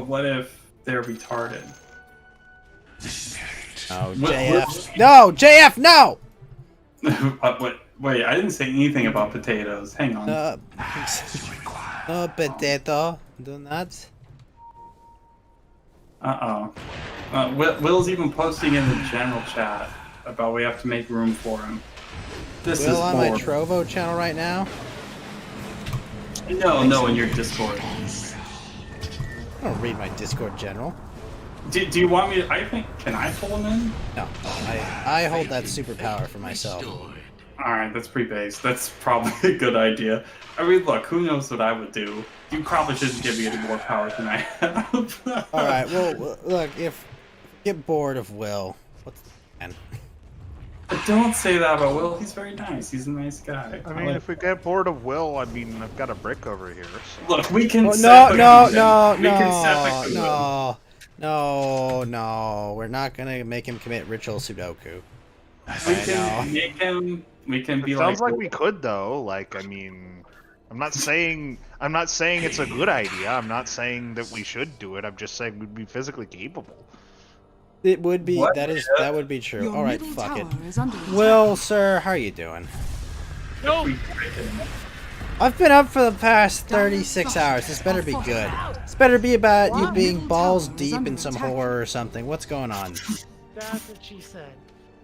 what if they're retarded? Oh, What- JF. No, JF, no! What? Wait, I didn't say anything about potatoes. Hang on. No potato. Do not. Will's even posting in the general chat about we have to make room for him. This is Will on my horrible. Trovo channel right now? No, in your Discord. I don't read my Discord general. Do you want me to? Can I pull him in? No, I hold that superpower for myself. Alright, that's pretty base. That's probably a good idea. I mean, look, who knows what I would do? You probably shouldn't give me any more power than I have. Alright, well, look, if you get bored of Will, what's the plan? Don't say that about Will. He's very nice. He's a nice guy. I mean, if we get bored of Will, I mean, I've got a brick over here. So. Look, we can. Oh, set no, the no, condition. no, We can set the no, no. No, we're not gonna make him commit ritual Sudoku. We can make him. We can be It like. sounds like we could though. Like, I mean, I'm not saying it's a good idea. I'm not saying that we should do it. I'm just saying we'd be physically capable. It would be. What? That would be true. Your All right, middle fuck it. tower is under attack. Well, sir, how are you doing? No. I've been up for the past 36 hours. This better be good. This better be about you being balls deep in some horror or something. What's going on? That's what she said.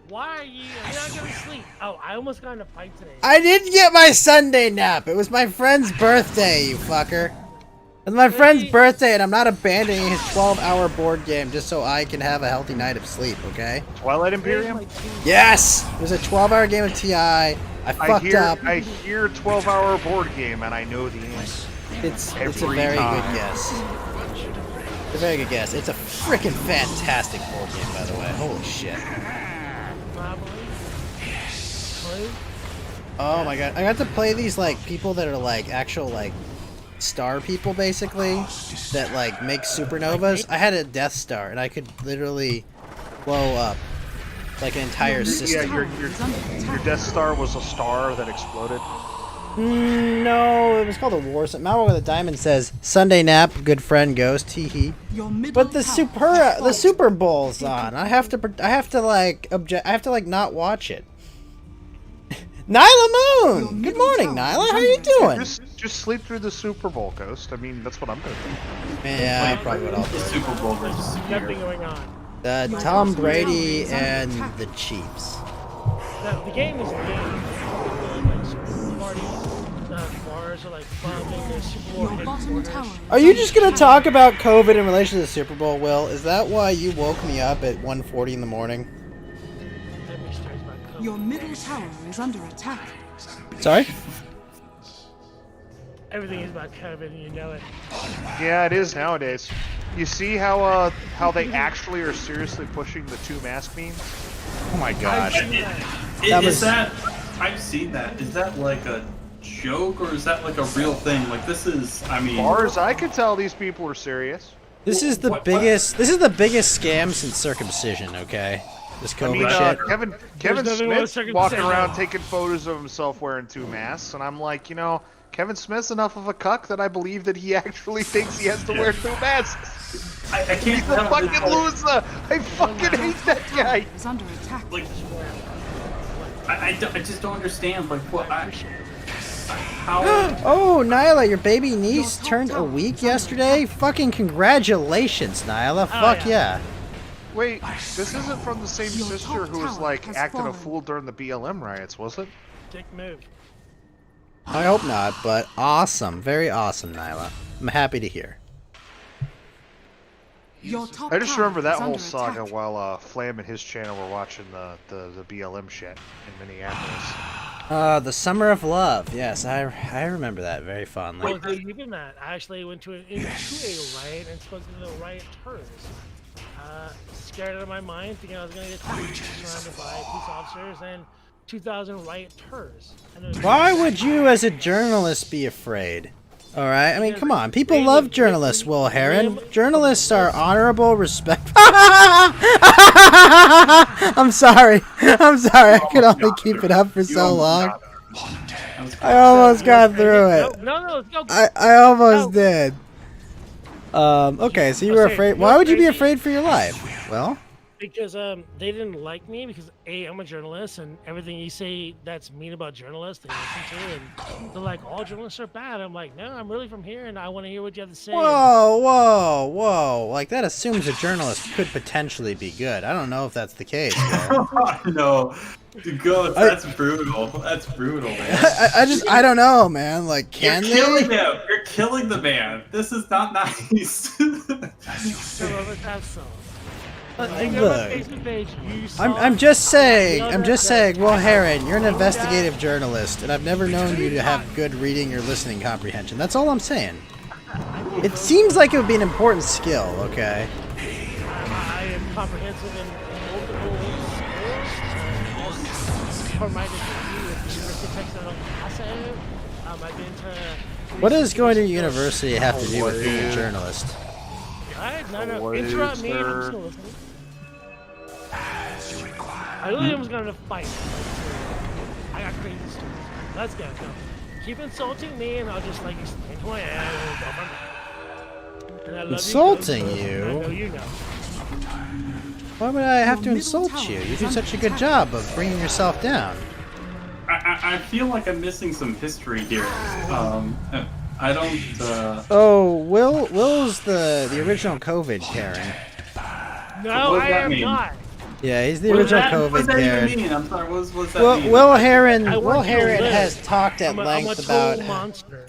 Why are you? You're not gonna sleep. Oh, I almost got in a fight today. I didn't get my Sunday nap. It was my friend's birthday, you fucker. It's my friend's birthday, and I'm not abandoning his 12-hour board game just so I can have a healthy night of sleep, okay? Twilight Imperium? Yes! It was a 12-hour game of TI. I fucked up. I hear 12-hour board game, and I know the answer. It's a Every very time. good guess. It's a very good guess. It's a freaking fantastic board game, by the way. Holy shit. Oh my god. I got to play these, like, people that are, like, actual, like, star people, basically, that, like, make supernovas. I had a Death Star, and I could literally blow up, like, an entire system. Yeah, your Death Star was a star that exploded. No, it was called a war. Malware with a Diamond says, Sunday nap, good friend, ghost, hee hee. But the Super Bowl's on. I have to like not watch it. Nyla Moon! Good morning, Nyla. How are you doing? Just sleep through the Super Bowl, Ghost. I mean, that's what I'm gonna do. Yeah, probably what I'll do. Super Bowl this Nothing going on. Tom Brady and the Chiefs. No, the game is a game. Like super parties, bars are like bombing. There's Super Bowl headquarters. Are you just gonna talk about COVID in relation to the Super Bowl, Will? Is that why you woke me up at 1:40 in the morning? Your middle tower is under attack. Sorry? Everything is about COVID, and you know it. Yeah, it is nowadays. You see how they actually are seriously pushing the 2 mask memes? Oh my gosh. I've seen that. Is that like a joke or is that like a real thing? Like this is, I mean. As far as I can tell, these people are serious. This is the biggest scam since circumcision, okay? This COVID shit. Kevin Smith walking around taking photos of himself wearing 2 masks, and I'm like, you know, Kevin Smith's enough of a cuck that I believe that he actually thinks he has to wear 2 masks. I can't. He's a fucking loser. I fucking hate that guy. Is under attack. Like, I just don't understand. Like, what? How? Oh, Nyla, your baby niece turned a week yesterday? Fucking congratulations, Nyla. Fuck yeah. Wait, this isn't from the same sister who was like acting a fool during the BLM riots, was it? Dick move. I hope not, but awesome. Very awesome, Nyla. I'm happy to hear. I just remember that whole saga while Flam and his channel were watching the BLM shit in Minneapolis. The Summer of Love. Yes, I remember that very fondly. Well, even that. I actually went into a riot and spoke to the rioters. Scared out of my mind, thinking I was going to get surrounded by police officers and 2,000 rioters. Why would you, as a journalist, be afraid? All right, I mean, come on. People love journalists, Will Heron. Journalists are honorable, respectful. I'm sorry. I could only keep it up for so long. I almost got through it. No, I almost did. Okay, so you were afraid. Why would you be afraid for your life? Well, because they didn't like me because I'm a journalist and everything you say that's mean about journalists they listen to, and they're like, all journalists are bad. I'm like, no, I'm really from here and I want to hear what you have to say. Whoa! Like that assumes a journalist could potentially be good. I don't know if that's the case. No, Ghost, that's brutal. That's brutal, man. I don't know, man. Like, can You're killing him. You're killing the man. This is not nice. Look, I'm just saying, well, Heron, you're an investigative journalist, and I've never known you to have good reading or listening comprehension. That's all I'm saying. It seems like it would be an important skill, okay? I am comprehensive in multiple skills. For my degree with the University of Texas I've been to... What does going to university have to do with being a journalist? Alright, no, What interrupt is me. I'm there? just gonna listen. I really was gonna fight. I got crazy stories. Let's go. Keep insulting me, and I'll just like explain who I am. And I love Insulting you. you? I know you know. Why would I have to Your insult middle you? tower You is do under such a good attack. job of bringing yourself down. I feel like I'm missing some history here. I don't. Oh, Will's the original COVID Karen. No, What does I that am mean? not. Yeah, he's the What does original that, COVID what does that Karen. even mean? I'm sorry. What does that Well, mean? Will Heron I Will want you to Heron live. has talked at I'm a length total about monster.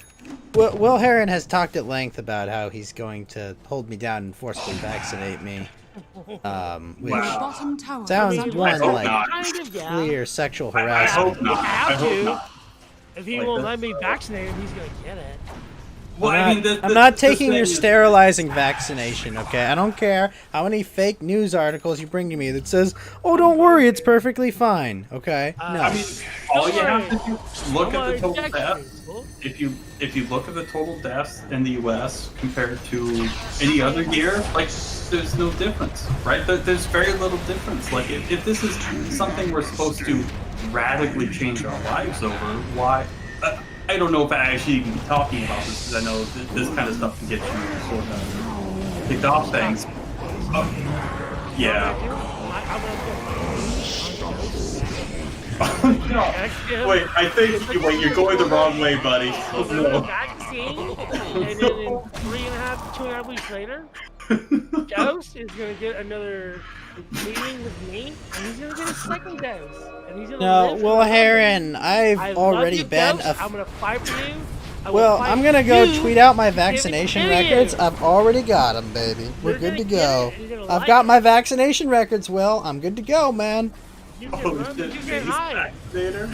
Will Heron has talked at length about how he's going to hold me down and forcibly vaccinate me. Which Your bottom tower sounds is under one attack. like Kind of, yeah. clear sexual I harassment. hope not. I have I hope to. not. If he Like won't that. let me vaccinate him, he's gonna get it. Well, I mean, I'm not the taking thing your is- sterilizing vaccination, okay? I don't care how many fake news articles you bring to me that says, "Oh, don't worry, it's perfectly fine." Okay? No. I mean, all you have to do look Don't at the total worry, deaths. Jackson. If you look at the total deaths in the U.S. compared to any other year, like there's no difference, right? There's very little difference. Like if this is something we're supposed to radically change our lives over, why? I don't know if I actually even be talking about this because I know this kind of stuff can get you sort of kicked off things. Yeah. No. Wait, I think you're going the wrong way, buddy. He's gonna get a vaccine, and then in 2.5 weeks later, Ghost is gonna get another meeting with me, and he's gonna get a second dose. And he's gonna No, live Will forever. Heron, I I've love already you, been Ghost. a I'm gonna fight for you. I will Well, fight I'm gonna go you. tweet out my You're gonna vaccination kill you. records. I've already got them, baby. We're You're good gonna to get go. it, and you're gonna I've like got it. my vaccination records, Will. I'm good to go, man. You can Oh, run, shit, you can hide. vaccinator.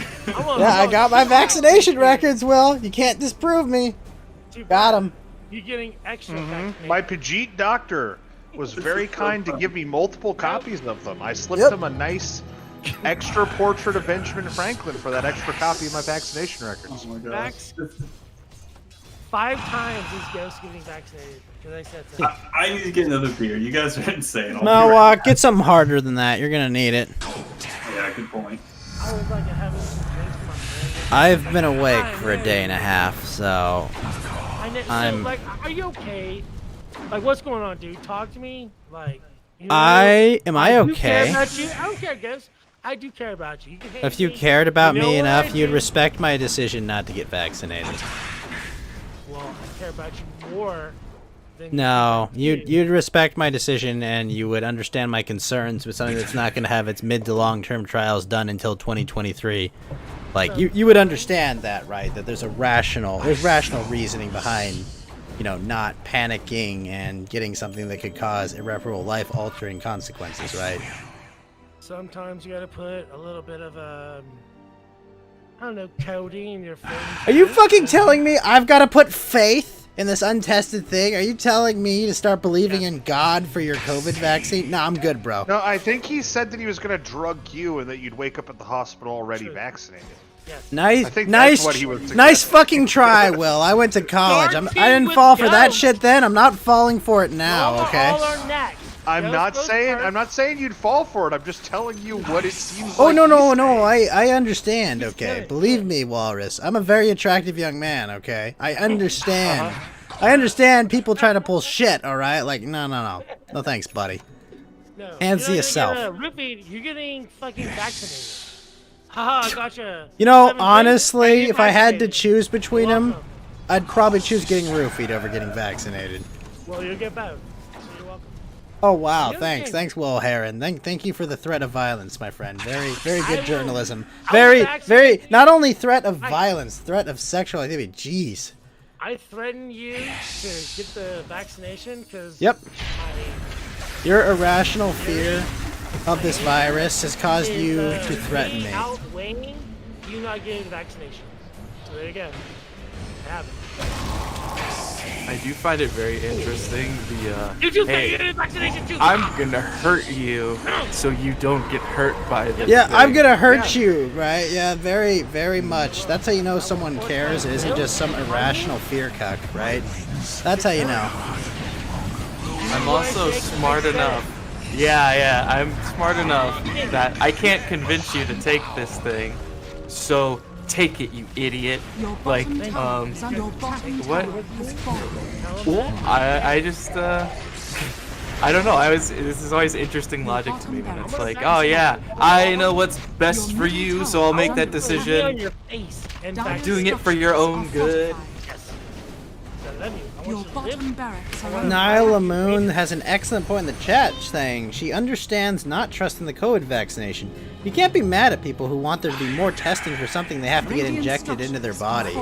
Yeah, I got my vaccination records, Will. You can't disprove me. Got them. You're getting extra vaccination. My Pajit doctor was very kind to give me multiple copies of them. I slipped Yep. him a nice extra portrait of Benjamin Franklin for that extra copy of my vaccination records. Oh my god. Vax- 5 times is Ghost getting vaccinated because I said so. I need to get another beer. You guys are insane. I'll be No, right back. get something harder than that. You're gonna need it. Yeah, good point. I was like having some drinks with my friend. I've been awake for a day and a half, so I'm- like, are you okay? Like, what's going on, dude? Talk to me. Like, you know, am I do care okay? about you. I don't care, Ghost. I do care about you. You can hate If you me. cared about You know me what enough, I you'd do? respect my decision not to get vaccinated. Well, I care about you more than No, you. you'd respect my decision and you would understand my concerns with something that's not going to have its mid to long term trials done until 2023. Like you would understand that, right? That there's rational reasoning behind, not panicking and getting something that could cause irreparable life altering consequences, right? Sometimes you gotta put a little bit of I don't know, codeine in your food. Are you fucking telling me I've got to put faith in this untested thing? Are you telling me to start believing in God for your COVID vaccine? No, I'm good, bro. No, I think he said that he was going to drug you and that you'd wake up at the hospital already vaccinated. Nice, I think nice, that's what he was nice suggesting. fucking try, Will. I went to college. I didn't with fall for that Ghost. shit then. I'm not falling for it now. Okay. All our necks. I'm Ghost not goes saying first. you'd fall for it. I'm just telling you what it seems Oh like. no he's no saying. I understand. He's Okay, good, believe me, Walrus. I'm a very attractive young man. Okay, I understand. I understand people try to pull shit. All right, like no thanks, buddy. No, Hands to you're not yourself. gonna get roofied. You're getting fucking vaccinated. Haha, gotcha. You know, 7 drinks, honestly, get if I had to vaccinated. choose between them, Welcome. I'd probably choose getting roofied over getting vaccinated. Well, you'll get both. So you're welcome. Oh wow, The other thanks, thing- thanks, Will Heron. Thank you for the threat of violence, my friend. Very I good will- journalism. I will Very vaccinate you. not only threat of I- violence, threat of sexual activity. Jeez. I threaten you to get the vaccination because Yep. Your irrational fear of this virus has caused you to threaten me. Outweighing you not getting the vaccination. So there you go. I have it. I do find it very interesting. You too, hey, you get the vaccination too. I'm gonna hurt you so you don't get hurt by this. Yeah, I'm thing. gonna hurt you, right? Yeah, very much. That's how you know someone cares. It isn't just some irrational fear cuck, right? That's how you know. I'm also smart enough. Yeah, I'm smart enough that I can't convince you to take this thing. So take it, you idiot. Like, what? I just, I don't know. This is always interesting logic to me when it's like, oh yeah, I know what's best for you, so I'll make that decision. I'm doing it for your own good. Your bottom barracks are Nyla Moon has an excellent point in the chat saying she understands not trusting the COVID vaccination. You can't be mad at people who want there to be more testing for something they have to get injected into their body.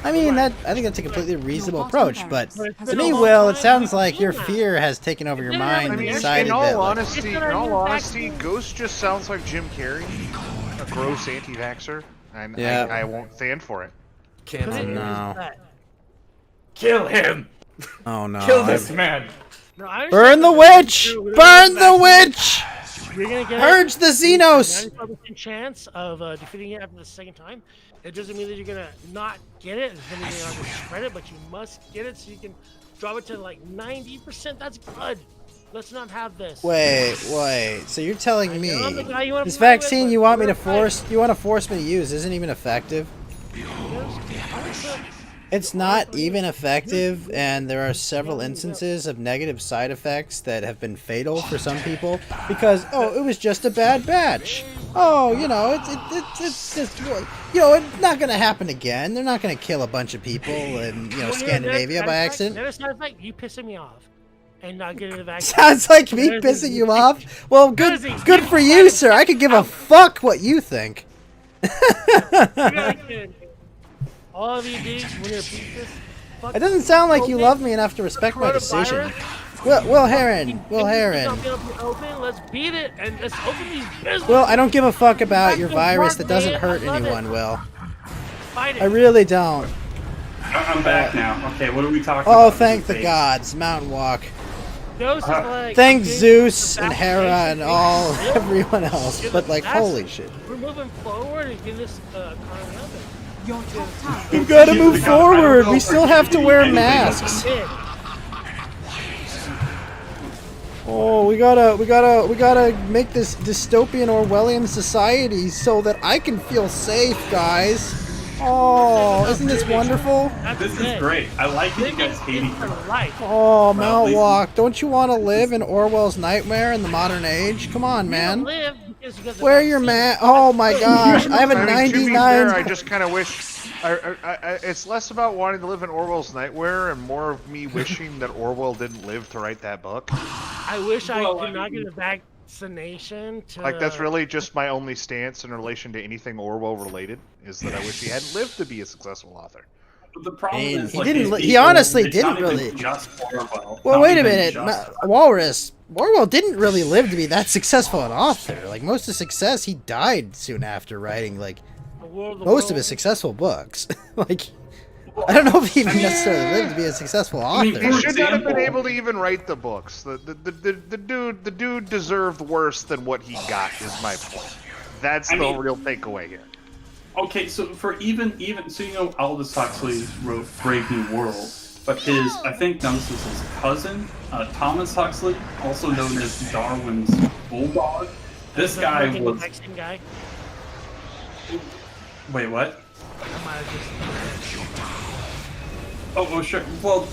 I mean, I think that's a completely reasonable approach, but to me, Will, it sounds like your fear has taken over your mind and decided in all that, honesty, Ghost just sounds like Jim Carrey, a gross anti-vaxxer, and Yeah. I won't stand for it. No. Kill him! Oh no. Kill this man! Burn the witch! Burn the witch! You're gonna get Purge the Xenos! 95% chance of defeating it after the second time. It doesn't mean that you're gonna not get it. It doesn't mean you're not gonna spread it, but you must get it so you can drop it to like 90%. That's good. Let's not have this. Wait. So you're telling me I'm the guy you wanna this play with, vaccine but you want me to we're right. you want to force me to use isn't even effective? It's not even effective, and there are several instances of negative side effects that have been fatal for some people because, oh, it was just a bad batch. Oh, you know, it's just, you know, it's not going to happen again. They're not going to kill a bunch of people in, you know, Scandinavia by accident. Never side effect, you pissing me off and not getting the vaccine. Sounds like me pissing you off. Well, good for you, sir. I could give a fuck what you think. All of you dudes, when you're beat this, It doesn't sound like you love me enough to respect my decision. Will Heron. Let's beat it and let's open these business. Well, I don't give a fuck about your virus that doesn't hurt anyone, Will. Fight it. I really don't. I'm back now. Okay, what are we talking Oh, about? thank the gods. Mountain Walk. Ghost is like, Thank okay, Zeus and Hera and everyone else. But, like, holy shit. We're moving forward and getting this another. We gotta move forward. We still have to wear masks. Oh, we gotta make this dystopian Orwellian society so that I can feel safe, guys. Oh, isn't this wonderful? This is great. I like that you guys hate each other. Oh, Mount Walk, don't you want to live in Orwell's nightmare in the modern age? Come on, man. Wear your mask. Oh my gosh, I have a To be 99. fair, I just kind of wish. It's less about wanting to live in Orwell's nightmare and more of me wishing that Orwell didn't live to write that book. I wish I could not get a vaccination to... Like, that's really just my only stance in relation to anything Orwell related, is that I wish he hadn't lived to be a successful author. But the problem is, He like, didn't. these He people, honestly it's didn't not even really. just Orwell. Well, Not wait a even minute, just- Walrus. Orwell didn't really live to be that successful an author. Like most of success, he died soon after writing like most of his successful books. Like, I don't know if he even necessarily lived to be a successful author. He should not have been able to even write the books. The dude deserved worse than what he got. Is my point. That's the real takeaway here. Okay, so for even so, you know, Aldous Huxley wrote Brave New World, but I think this is his cousin, Thomas Huxley, also known as Darwin's Bulldog. This guy was. Guy? Wait, what? Oh, sure. Well,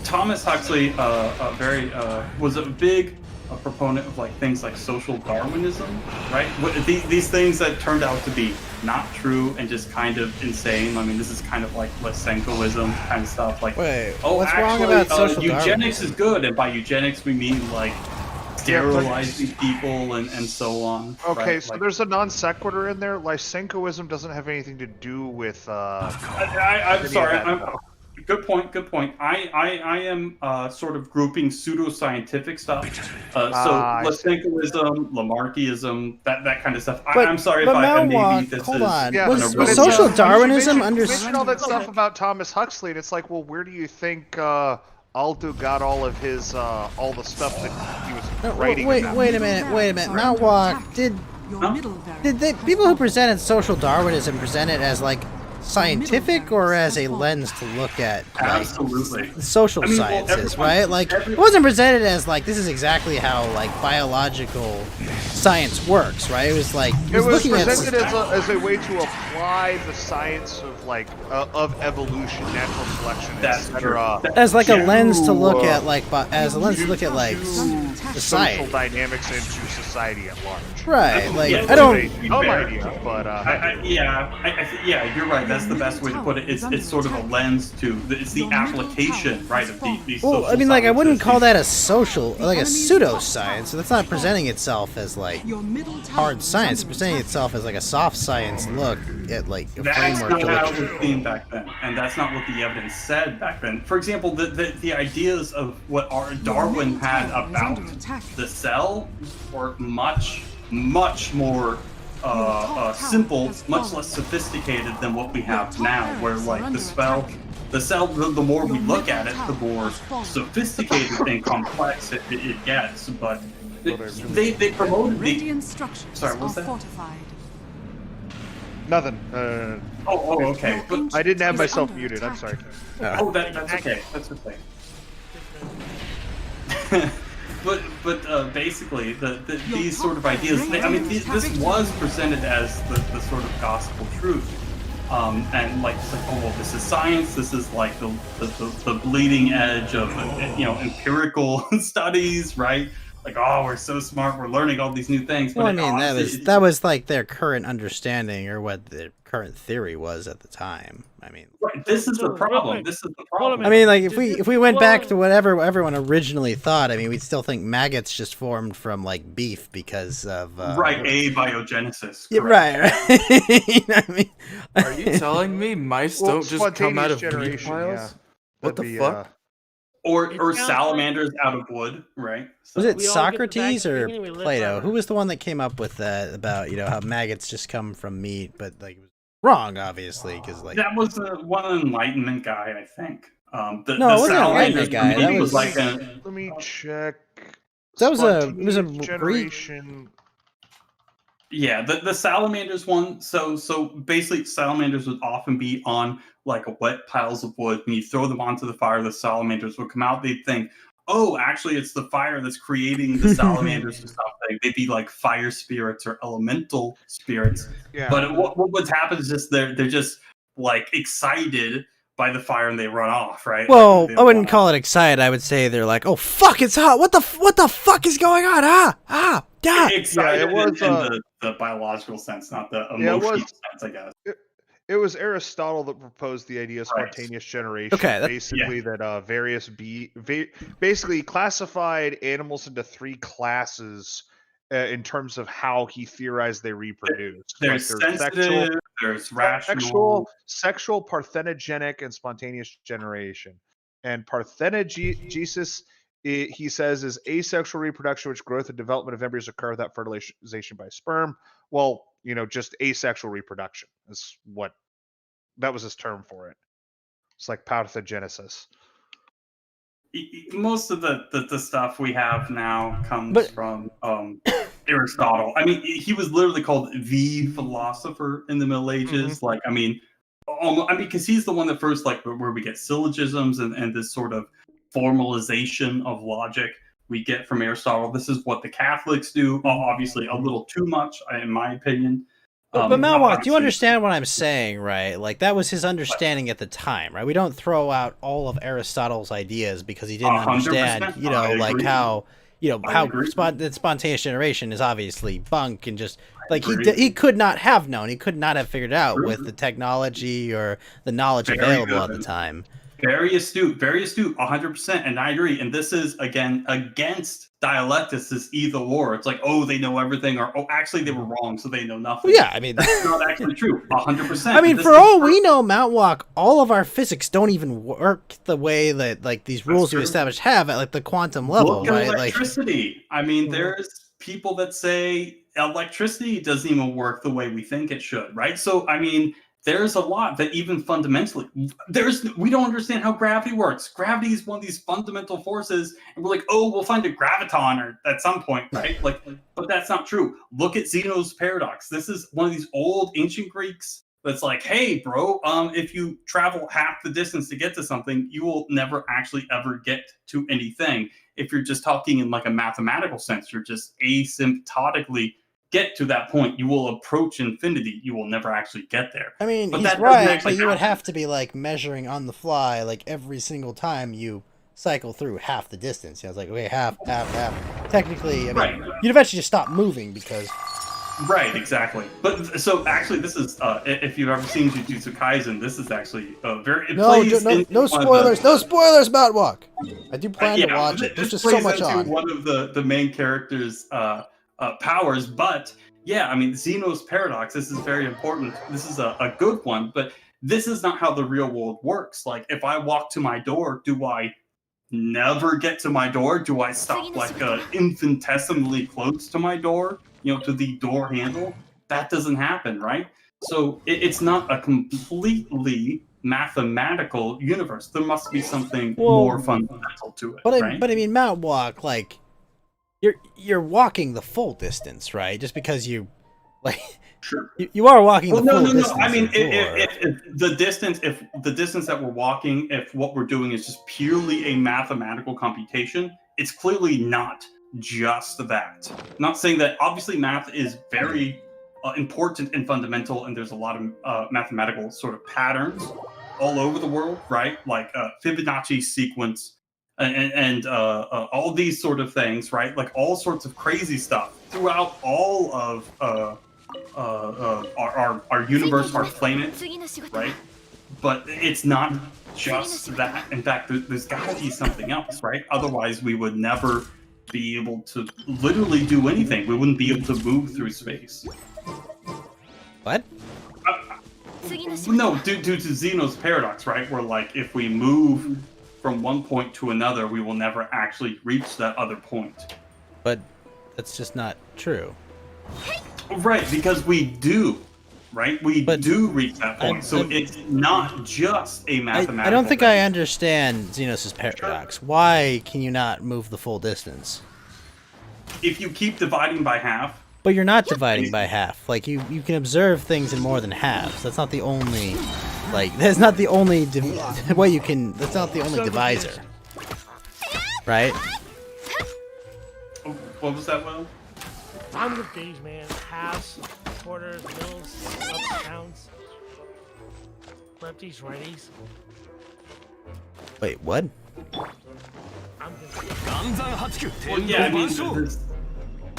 Thomas Huxley, was a big proponent of like things like social Darwinism, right? These things that turned out to be not true and just kind of insane. I mean, this is kind of like Lysenkoism kind of stuff. Like, wait, oh, what's actually, wrong about social eugenics Darwinism? is good, and by eugenics we mean like sterilizing people and so on. Okay, right? so there's a non sequitur in there. Lysenkoism doesn't have anything to do with. I'm sorry. Good point. Good point. I am sort of grouping pseudoscientific stuff. So Lysenkoism, Lamarckism, that kind of stuff. I'm sorry if I maybe this hold is. on. Yeah, Was social Darwinism You under? mentioned all that stuff about Thomas Huxley, and it's like, well, where do you think Aldo got all of his all the stuff that he was writing about? Wait a minute. Mount Walk, did people who presented social Darwinism present it as like scientific or as a lens to look at like Absolutely. social I mean, well, sciences, everyone- right? Like it wasn't presented as like this is exactly how like biological science works, right? It was like It was looking presented at as a way to apply the science of like of evolution, natural selection, etc. as like a lens to look at like as a lens to look at like social society. dynamics into society at large. Right, like Yeah, I don't. Dumb idea, but yeah, you're right. That's the best way to put it. It's sort of a lens to it's the application, right, of these. Well, I social mean, like I wouldn't sciences, call that a social, like a pseudoscience. So that's not presenting itself as like hard science. It's presenting itself as like a soft science look at like a That's framework not to how look. it was seen back then, and that's not what the evidence said back then. For example, the ideas of what Darwin had about the cell were much more simple, much less sophisticated than what we have now. Where like the cell, the more we look at it, the more sophisticated and complex it gets. But they promoted the. Sorry, what's that? nothing. Oh, okay. But I didn't have myself muted. I'm sorry. Oh, that's okay. That's okay. but basically, these sort of ideas. I mean, this was presented as the sort of gospel truth, and like it's like, oh well, this is science. This is like the bleeding edge of empirical studies, right? Like, oh, we're so smart. We're learning all these new things. But Well, I mean, that was like their current understanding or what the current theory was at the time. I mean, right, this is the problem. This is the problem. I mean, like if we went back to whatever everyone originally thought, I mean, we'd still think maggots just formed from like beef because of right, abiogenesis. Yeah, right. You know what I mean, Are you telling me mice don't just come out of beef generation, piles? yeah. What That'd the be, fuck? Or salamanders out of wood, right? was it We all get the Socrates or vaccine, we live Plato? forever. Who was the one that came up with that about how maggots just come from meat, but like it was wrong, obviously, because like That was one Enlightenment guy, I think. No, it wasn't an Enlightenment guy. That was like a. Let me check. That was it was a Spontaneous Greek. generation. Yeah, the salamanders one. So basically, salamanders would often be on like wet piles of wood. When you throw them onto the fire, the salamanders would come out. They'd think, oh, actually, it's the fire that's creating the salamanders or something. They'd be like fire spirits or elemental spirits. Yeah. But what would happen is just they're just like excited by the fire and they run off, right? Well, Like, I wouldn't call it excited. I would say they're like, "Oh fuck, it's hot! What the fuck is going on? Ah, God!" Excited Yeah, it was, in the biological sense, not the Yeah, emotional it was- sense, I guess. It was Aristotle that proposed the idea of spontaneous generation. Okay, basically that various basically classified animals into three classes in terms of how he theorized they reproduce. There's sensitive, there's rational. sexual, parthenogenic, and spontaneous generation. And parthenogenesis, he says, is asexual reproduction, which growth and development of embryos occur without fertilization by sperm. Well, just asexual reproduction is what that was his term for it. It's like parthenogenesis. Most of the stuff we have now comes from Aristotle. I mean, he was literally called the philosopher in the Middle Ages. Mm-hmm. Like, I mean, because he's the one that first, like, where we get syllogisms and this sort of formalization of logic we get from Aristotle. This is what the Catholics do. Obviously, a little too much, in my opinion. But Malwalk, do you understand what I'm saying, right? Like that was his understanding at the time, right? We don't throw out all of Aristotle's ideas because he didn't 100%. understand, I like agree. how that spontaneous generation is obviously bunk and just like he could not have known, he could not have figured out with the technology or the knowledge available at the time. Very astute, 100%, and I agree. And this is, again, against dialectics, this either or. It's like, oh, they know everything, or, oh, actually, they were wrong, so they know nothing. Well, yeah, I mean... That's not actually true, 100%. I mean, for all we know, Mount Walk, all of our physics don't even work the way that, like, these rules we established have at, like, the quantum level, Look at right? electricity. I mean, there's people that say electricity doesn't even work the way we think it should, right? So, I mean... There's a lot that even fundamentally, we don't understand how gravity works. Gravity is one of these fundamental forces, and we're like, oh, we'll find a graviton at some point, right? Like, but that's not true. Look at Zeno's paradox. This is one of these old ancient Greeks that's like, hey, bro, if you travel half the distance to get to something, you will never actually ever get to anything. If you're just talking in like a mathematical sense, you're just asymptotically get to that point. You will approach infinity. You will never actually get there. I mean, But he's that doesn't right, actually but you would happen. have to be like measuring on the fly, like every single time you cycle through half the distance. You know, it's like, okay, half. Technically, I mean, Right. you'd eventually just stop moving because. Right, exactly. But so actually, this is if you've ever seen Jujutsu Kaisen, this is actually very. It No, plays no into one of spoilers, no spoilers, Mount Walk. I do plan to yeah, watch it. There's this just so plays much into on. one of the main character's powers, but yeah, I mean, Zeno's paradox. This is very important. This is a good one, but this is not how the real world works. Like, if I walk to my door, do I never get to my door? Do I stop like infinitesimally close to my door? You know, to the door handle? That doesn't happen, right? So it's not a completely mathematical universe. There must be something more fundamental to it, But right? I mean, Mount Walk, like, you're walking the full distance, right? Just because you, like, sure, you are walking well, the full no. distance. I mean, to the door. if the distance that we're walking, if what we're doing is just purely a mathematical computation, it's clearly not just that. I'm not saying that. Obviously, math is very important and fundamental, and there's a lot of mathematical sort of patterns all over the world, right? Like Fibonacci sequence and all these sort of things, right? Like all sorts of crazy stuff throughout all of our universe, our planet, right? But it's not just that. In fact, there's got to be something else, right? Otherwise, we would never be able to literally do anything. We wouldn't be able to move through space. What? No, due to Zeno's paradox, right? Where like if we move from one point to another, we will never actually reach that other point. But that's just not true. Right, because we do, right? We do reach that point. So it's not just a mathematical. I don't think I understand Xenos' paradox. Why can you not move the full distance? If you keep dividing by half. But you're not dividing by half. Like, you can observe things in more than halves. That's not the only, like, that's not the only way you can, that's not the only divisor. Right? What was that, Will? I'm with these, man. Halves, quarters, mills, ups, downs. Lefties, righties. Wait, what? Well, yeah, I mean,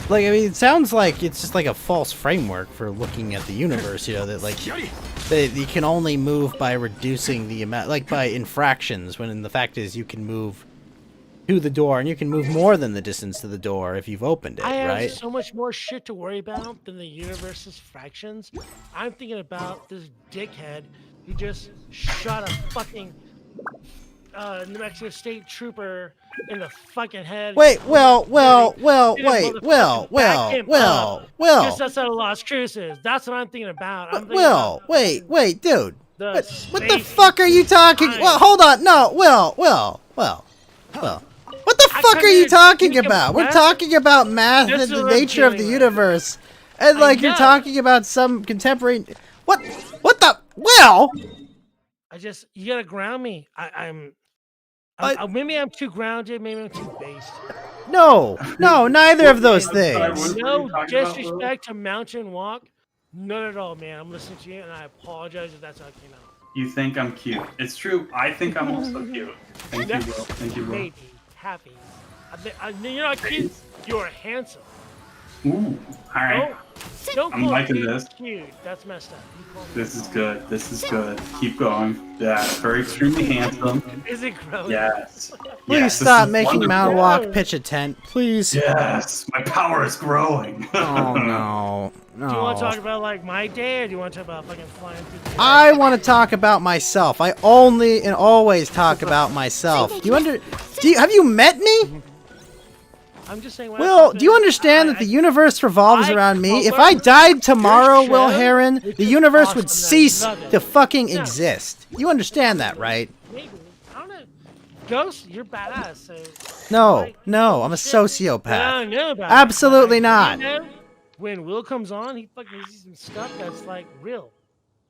Like, I mean, it sounds like it's just like a false framework for looking at the universe, you know, that like that you can only move by reducing the amount, like by infractions, when the fact is you can move to the door and you can move more than the distance to the door if you've opened it, I have right? so much more shit to worry about than the universe's fractions. I'm thinking about this dickhead who just shot a fucking New Mexico State trooper in the fucking head. Wait, well, Just outside of Las Cruces. That's what I'm thinking about. I'm thinking wait, dude. The What the fuck are you talking? Well, hold on, no, Will. What the fuck are you talking about? We're talking about math and the nature of the universe, and like you're talking about some contemporary. What the? Will? You gotta ground me. Maybe I'm too grounded. Maybe I'm too based. No, neither of those things. No disrespect to Mountain Walk. None at all, man. I'm listening to you, and I apologize if that's how it came out. You think I'm cute. It's true. I think I'm also cute. Thank you, Will. Thank you, Will. Maybe. Happy. You're not cute. You're handsome. Ooh, alright. Don't I'm call liking me this. cute. That's messed up. This is good. This is good. Keep going. Yeah, very extremely handsome. Is it gross? Yes. Please Yes, this stop is making wonderful. Mount Walk pitch a tent, please. Yes, my power is growing. Oh no. Do you want to talk about like my day, or do you want to talk about fucking flying through the I want to talk about myself. I only and always talk about myself. Have you met me? I'm just saying. Will, do you understand that the universe revolves around me? If I died tomorrow, Will Heron, the universe would cease to fucking exist. You understand that, right? Maybe. I don't know. Ghost, you're badass. So. No, I'm a sociopath. I know about Absolutely it. not. You know, when Will comes on, he fucking sees some stuff that's like real.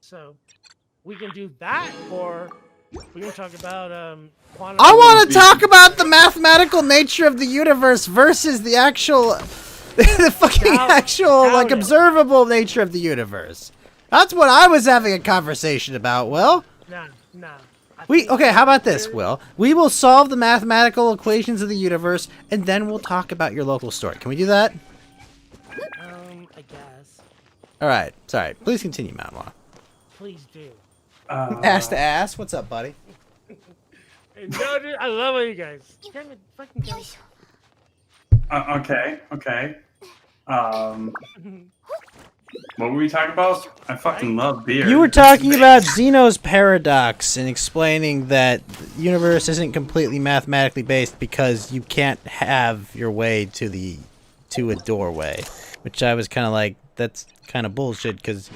So we can do that, or we can talk about quantum. I want to talk about the mathematical nature of the universe versus the actual, the fucking actual, like, observable nature of the universe. That's what I was having a conversation about, Will. Nah. Okay, how about this, Will? We will solve the mathematical equations of the universe, and then we'll talk about your local story. Can we do that? I guess. All right. Sorry. Please continue, Mount Law. Please do. Ass to ass. What's up, buddy? No, dude, I love you guys. Damn it, fucking guys. Okay. What were we talking about? I fucking love beer. You were talking about Zeno's paradox and explaining that the universe isn't completely mathematically based because you can't have your way to a doorway, which I was kind of like, that's kind of bullshit because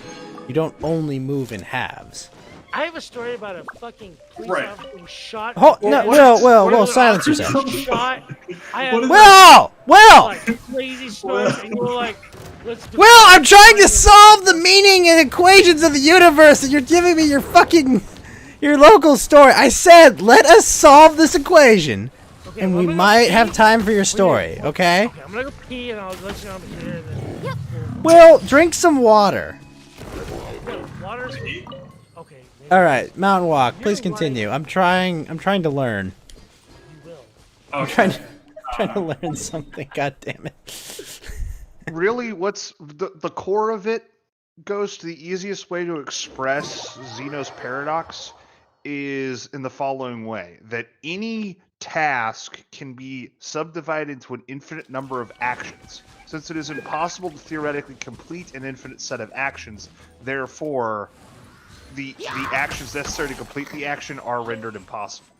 you don't only move in halves. I have a story about a fucking police officer who shot. Will, silence yourself. Will! Like, crazy stories, and you were like, let's do Will, I'm trying to solve the meaning and equations of the universe, and you're giving me your local story. I said, let us solve this equation, and we might have time for your story, okay? Okay, I'm gonna go pee, and I'll let you know I'm here. Will, drink some water. No, water's... Okay. All right, Mountain Walk, please continue. I'm trying to learn. You will. I'm trying to learn something. God damn it. Really, what's the core of it goes to the easiest way to express Zeno's paradox is in the following way: that any task can be subdivided into an infinite number of actions. Since it is impossible to theoretically complete an infinite set of actions, therefore the actions necessary to complete the action are rendered impossible.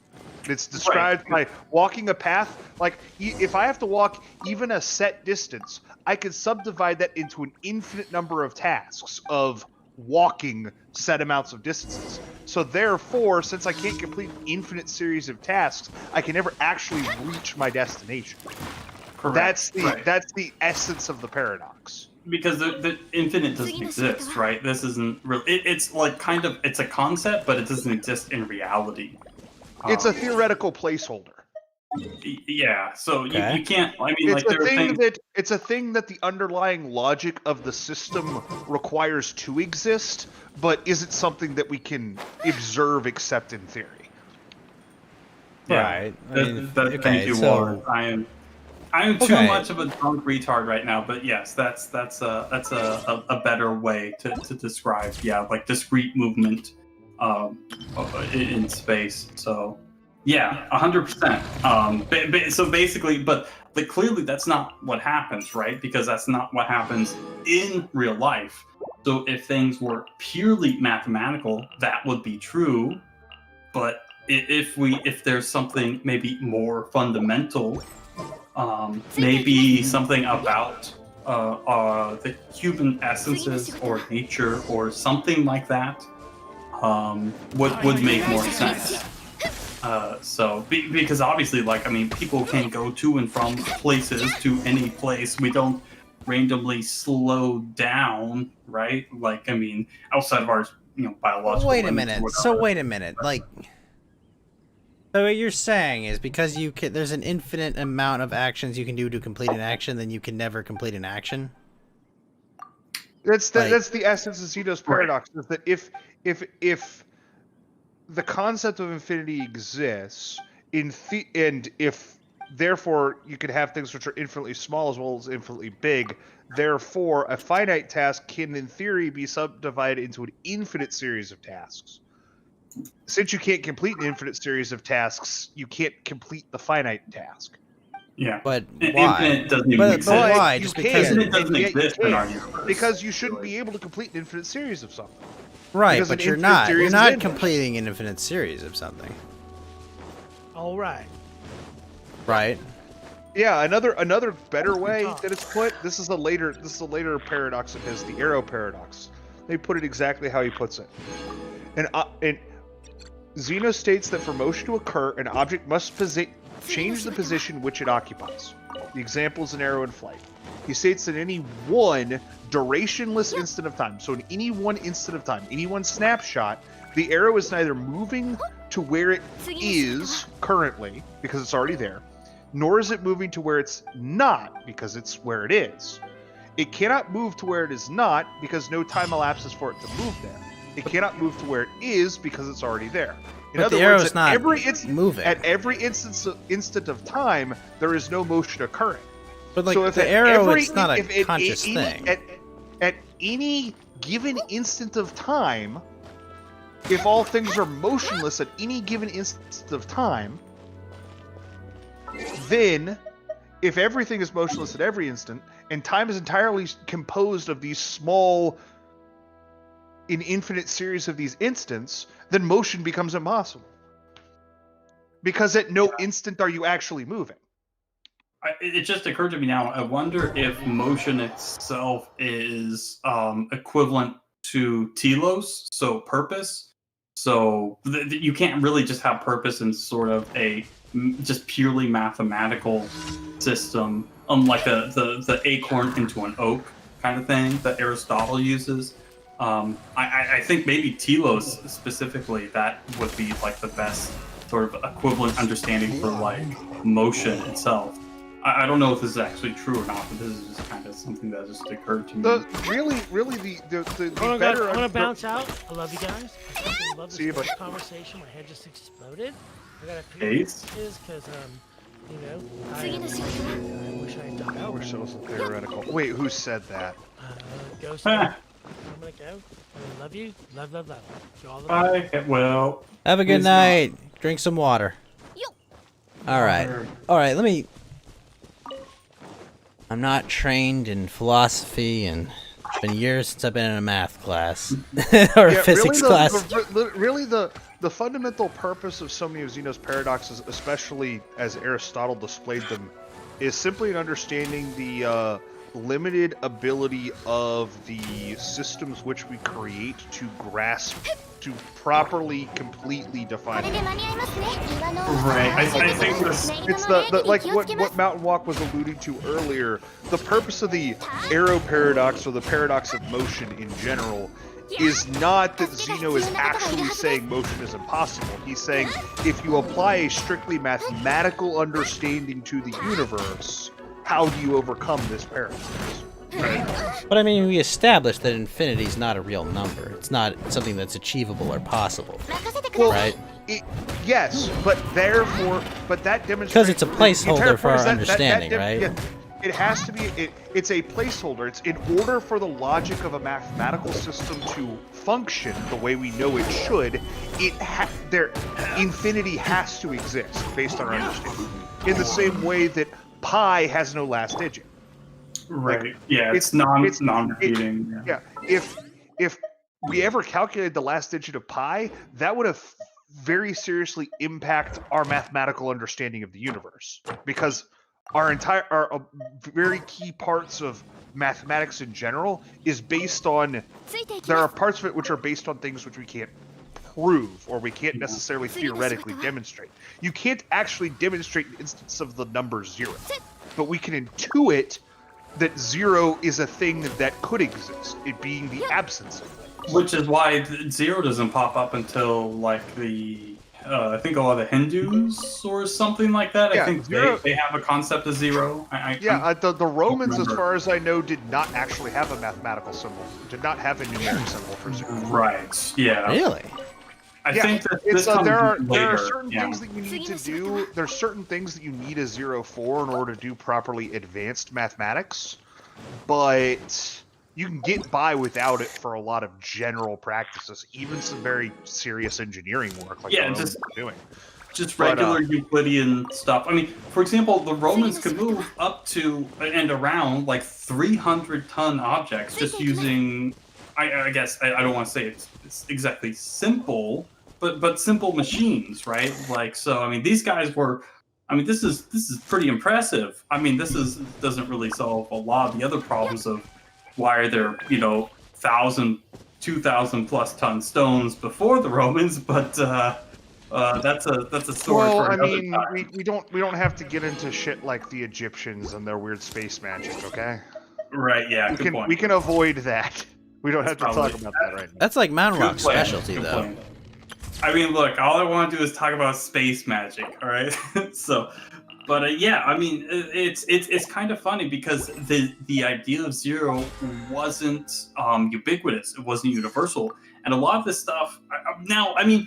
It's described by walking a path. Like, if I have to walk even a set distance, I could subdivide that into an infinite number of tasks of walking set amounts of distances. So therefore, since I can't complete an infinite series of tasks, I can never actually reach my destination. Correct. That's the essence of the paradox. Because the infinite doesn't exist, right? This isn't real. It's like kind of, it's a concept, but it doesn't exist in reality. It's a theoretical placeholder. Yeah, so you can't. I mean, it's a thing that the underlying logic of the system requires to exist, but isn't something that we can observe except in theory. Right. Thank you, Warren. I am too much of a drunk retard right now, but yes, that's a better way to describe, like discrete movement in space. So yeah, 100%. So basically, but clearly that's not what happens, right? Because that's not what happens in real life. So if things were purely mathematical, that would be true. But if there's something maybe more fundamental, maybe something about the human essences or nature or something like that would make more sense. Because obviously, people can go to and from places to any place. We don't randomly slow down, right? Outside of our biological. Wait a minute. So what you're saying is because there's an infinite amount of actions you can do to complete an action, then you can never complete an action? That's the essence of Zeno's paradox, is that if the concept of infinity exists, and if therefore you could have things which are infinitely small as well as infinitely big, therefore a finite task can in theory be subdivided into an infinite series of tasks. Since you can't complete an infinite series of tasks, you can't complete the finite task. Yeah, but why? Infinite doesn't even exist. Why? Just because it doesn't exist in our universe. Because you shouldn't be able to complete an infinite series of something. Right, because but you're not. You're not completing an infinite series of something. All right. Right. Yeah, another better way that it's put. This is a later paradox of his, the arrow paradox. They put it exactly how he puts it. And Zeno states that for motion to occur, an object must change the position which it occupies. The example is an arrow in flight. He states that any one durationless instant of time, so in any one instant of time, any one snapshot, the arrow is neither moving to where it is currently, because it's already there, nor is it moving to where it's not, because it's where it is. It cannot move to where it is not, because no time elapses for it to move there. It cannot move to where it is, because it's already there. In But other the words, arrow's not moving. At every instant of time, there is no motion occurring. But like So if the at arrow, every- it's not a if at conscious any- thing. At any given instant of time, if all things are motionless at any given instant of time, then if everything is motionless at every instant, and time is entirely composed of these small, an infinite series of these instants, then motion becomes impossible. Because at no instant are you actually moving. It just occurred to me now. I wonder if motion itself is equivalent to telos, so purpose. So you can't really just have purpose in sort of a just purely mathematical system, unlike the acorn into an oak kind of thing that Aristotle uses. I think maybe telos specifically, that would be like the best sort of equivalent understanding for like motion itself. I don't know if this is actually true or not, but this is just kind of something that just occurred to me. Really, the better. I want to bounce out. I love you guys. I fucking love See you, this buddy. conversation. My head just exploded. I got a Ace? because you know, I wish I had died. I wish that was theoretical. Wait, who said that? Ghost. I'm gonna go. I love you. Love. You all the way. Bye. Well. Have a good it's night. Drink some water. All right. Let me. I'm not trained in philosophy, and it's been years since I've been in a math class or a physics class. Really, the fundamental purpose of so many of Zeno's paradoxes, especially as Aristotle displayed them, is simply an understanding the limited ability of the systems which we create to grasp, to properly, completely define it. Right. I think this. It's the like what Mountain Walk was alluding to earlier. The purpose of the arrow paradox, or the paradox of motion in general, is not that Zeno is actually saying motion is impossible. He's saying if you apply a strictly mathematical understanding to the universe, how do you overcome this paradox? But I mean, we established that infinity is not a real number. It's not something that's achievable or possible, right? Yes, but therefore, that demonstrates Because it's a the placeholder entire for our point is understanding, right? Yeah, it has to be. It's a placeholder. It's in order for the logic of a mathematical system to function the way we know it should. Infinity has to exist based on our understanding. In the same way that pi has no last digit. Right. Like, Yeah. It's non-repeating. Yeah. If we ever calculated the last digit of pi, that would have very seriously impact our mathematical understanding of the universe, because our very key parts of mathematics in general is based on, there are parts of it which are based on things which we can't prove, or we can't necessarily theoretically demonstrate. You can't actually demonstrate an instance of the number 0, but we can intuit that 0 is a thing that could exist, it being the absence of things. Which is why 0 doesn't pop up until like the I think a lot of the Hindus or something like that. Yeah, I think they have a concept of 0. The Romans, as far as I know, did not actually have a mathematical symbol. Did not have a numeric symbol for 0. Right. Yeah. Really? I think that it's, this comes there are later. certain things that you need to do. There's certain things that you need a 0 for in order to do properly advanced mathematics, but you can get by without it for a lot of general practices, even some very serious engineering work like the Romans are doing. Just regular Euclidean stuff. I mean, for example, the Romans could move up to and around like 300-ton objects just using, I guess, I don't want to say it's exactly simple, but simple machines, right? Like, so, I mean, these guys were, I mean, this is pretty impressive. I mean, doesn't really solve a lot of the other problems of why are there, 1,000, 2,000 plus ton stones before the Romans, but That's a story Well, for I another mean, time. we don't have to get into shit like the Egyptians and their weird space magic, okay? Right? Yeah. Good point. We can avoid that. We don't That's have to talk probably- about that right now. That's like Mountain Good Rock's plan, specialty, good though. plan. I mean, look, all I want to do is talk about space magic, all right? So, but yeah, I mean, it's kind of funny because the idea of Zero wasn't ubiquitous, it wasn't universal, and a lot of this stuff. Now, I mean,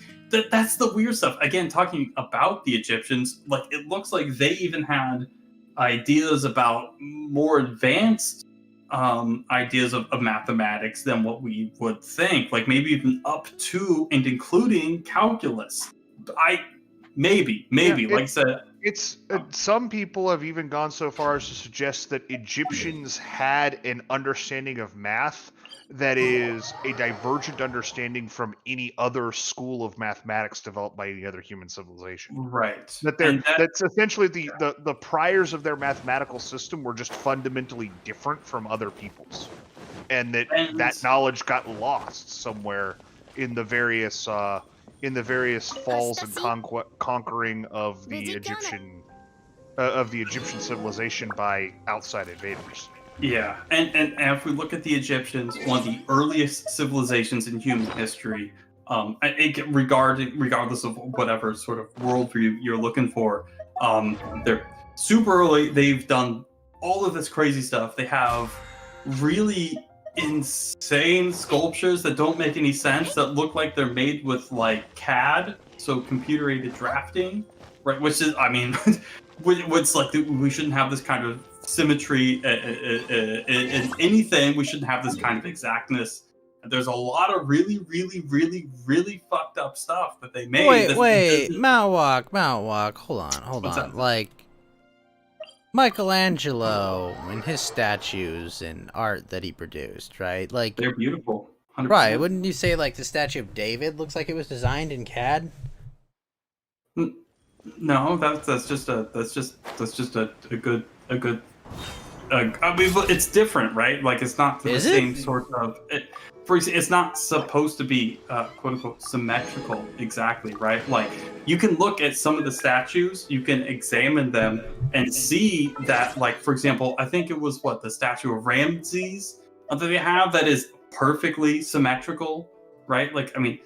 that's the weird stuff. Again, talking about the Egyptians, like it looks like they even had ideas about more advanced ideas of mathematics than what we would think, like maybe even up to and including calculus. Maybe Yeah, like I said, it's some people have even gone so far as to suggest that Egyptians had an understanding of math that is a divergent understanding from any other school of mathematics developed by any other human civilization. right? That's essentially the priors of their mathematical system were just fundamentally different from other people's, and that knowledge got lost somewhere in the various falls and conquering of the Egyptian civilization by outside invaders. Yeah, and if we look at the Egyptians, one of the earliest civilizations in human history, regardless of whatever sort of worldview you're looking for, they're super early. They've done all of this crazy stuff. They have really insane sculptures that don't make any sense, that look like they're made with like CAD, so computer-aided drafting, right? Which is, I mean, what's like we shouldn't have this kind of symmetry in anything. We shouldn't have this kind of exactness. There's a lot of really fucked up stuff that they made. Wait, Mount Walk. Hold on. that? Like Michelangelo and his statues and art that he produced, right? Like they're beautiful. 100%. Right? Wouldn't you say like the statue of David looks like it was designed in CAD? No, that's just a good. I mean, it's different, right? Like it's not the same sort of. For example, it's not supposed to be quote unquote symmetrical exactly, right? Like you can look at some of the statues, you can examine them and see that, like for example, I think it was the statue of Ramses that they have that is perfectly symmetrical, right? Like I mean,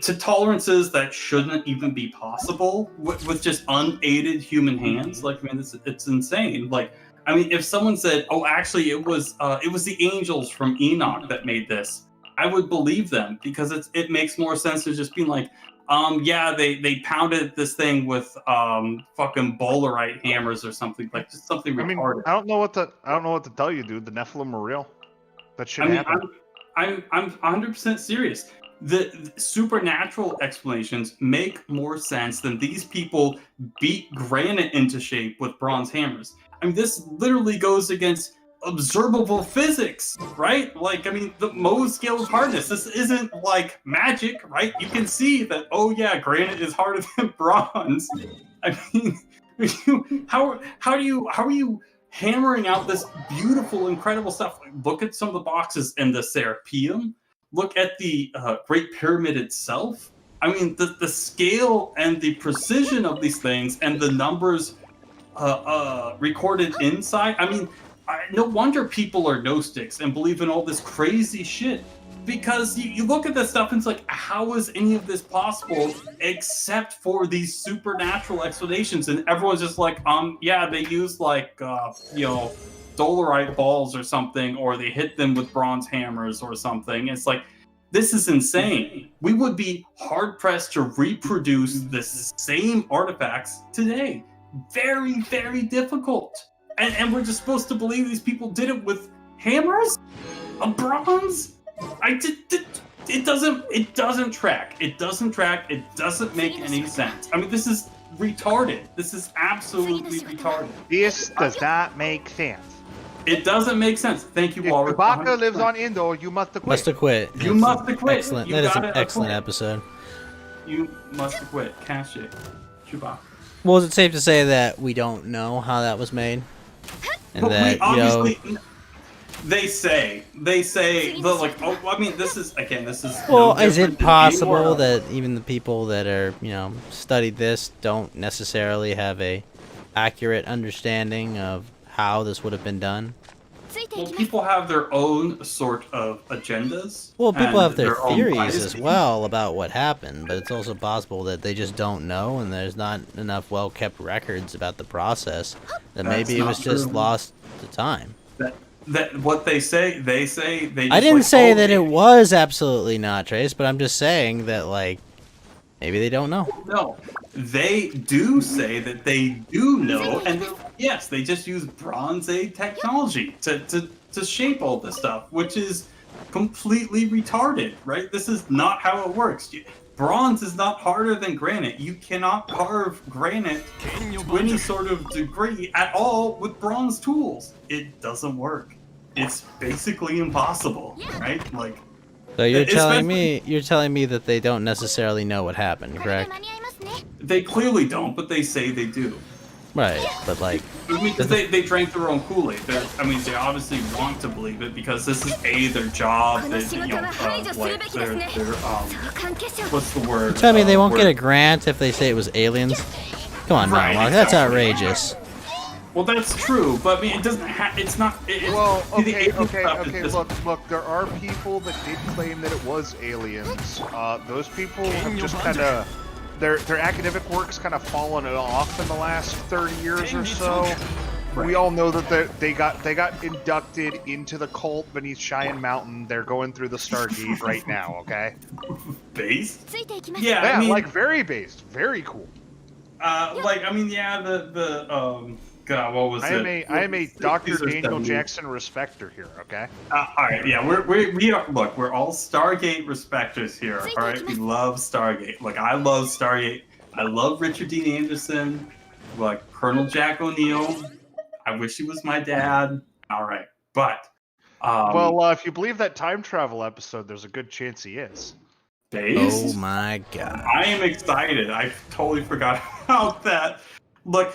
to tolerances that shouldn't even be possible with just unaided human hands. Like I mean, it's insane. Like I mean, if someone said, "Oh, actually, it was the angels from Enoch that made this," I would believe them because it makes more sense to just being like, yeah, they pounded this thing with fucking Bolarite hammers or something, like just something retarded. I don't know what to tell you, dude. The Nephilim were real. That shit happened. I'm 100% serious. The supernatural explanations make more sense than these people beat granite into shape with bronze hammers. I mean, this literally goes against observable physics, right? Like, I mean, the Mohs scale of hardness. This isn't like magic, right? You can see that, oh yeah, granite is harder than bronze. I mean, how are you hammering out this beautiful, incredible stuff? Look at some of the boxes in the Serapeum. Look at the Great Pyramid itself. I mean, the scale and the precision of these things and the numbers recorded inside. I mean, no wonder people are Gnostics and believe in all this crazy shit. Because you look at this stuff and it's like, how is any of this possible except for these supernatural explanations? And everyone's just like, yeah, they use like, Dolarite balls or something, or they hit them with bronze hammers or something. It's like, this is insane. We would be hard pressed to reproduce the same artifacts today. Very, very difficult. And we're just supposed to believe these people did it with hammers? A bronze? It doesn't track. It doesn't make any sense. I mean, this is retarded. This is absolutely retarded. This does not make sense. It doesn't make sense. Thank you, Walrus. If Chewbacca lives on Endor, you must quit. Must have quit. You must have quit. Excellent. You That is an gotta excellent quit. episode. You must have quit. Cash it. Chewbacca. Well, is it safe to say that we don't know how that was made? And But that, we obviously, They say the like. Oh, I mean, this is Well, no is different it than possible anywhere that even the people that are, studied this don't necessarily have a accurate understanding of how this would have been done? Well, people have their own sort of agendas. Well, people and have their own theories biases. as well about what happened, but it's also possible that they just don't know, and there's not enough well-kept records about the process. That That's maybe it was not just true. lost to time. That what they say they just I didn't like, say oh, that it was absolutely not traced, but I'm just saying that, like, maybe they don't know. No, they do say that they do know, and yes, they just use Bronze Age technology to shape all this stuff, which is completely retarded, right? This is not how it works. Bronze is not harder than granite. You cannot carve granite to any sort of degree at all with bronze tools. It doesn't work. It's basically impossible, right? Like, So you're especially- telling me that they don't necessarily know what happened, correct? they clearly don't, but they say they do. Right, but like, I mean, 'cause they drank their own Kool-Aid. I mean, they obviously want to believe it because this is their job. They, like their what's the word? tell me they won't word- get a grant if they say it was aliens? Come on, Right, now, that's exactly. outrageous. Well, that's true, but I mean, it doesn't. It's not. Well, the alien stuff is just- look, there are people that did claim that it was aliens. Those people have just kind of, their academic work's kind of fallen off in the last 30 years or so. We all know that they got inducted into the cult beneath Cheyenne Mountain. They're going through the Stargate right now, okay? Based? Yeah, Yeah, I mean, like very based, very cool. like I mean, yeah, God, what was I am a Dr. Daniel Jackson respecter here, okay? All right, yeah, we are. Look, we're all Stargate respecters here. All right, we love Stargate. Look, I love Stargate. I love Richard Dean Anderson. Like Colonel Jack O'Neill. I wish he was my dad. All right, but well, if you believe that time travel episode, there's a good chance he is. based. Oh my god. I am excited. I totally forgot about that. Look,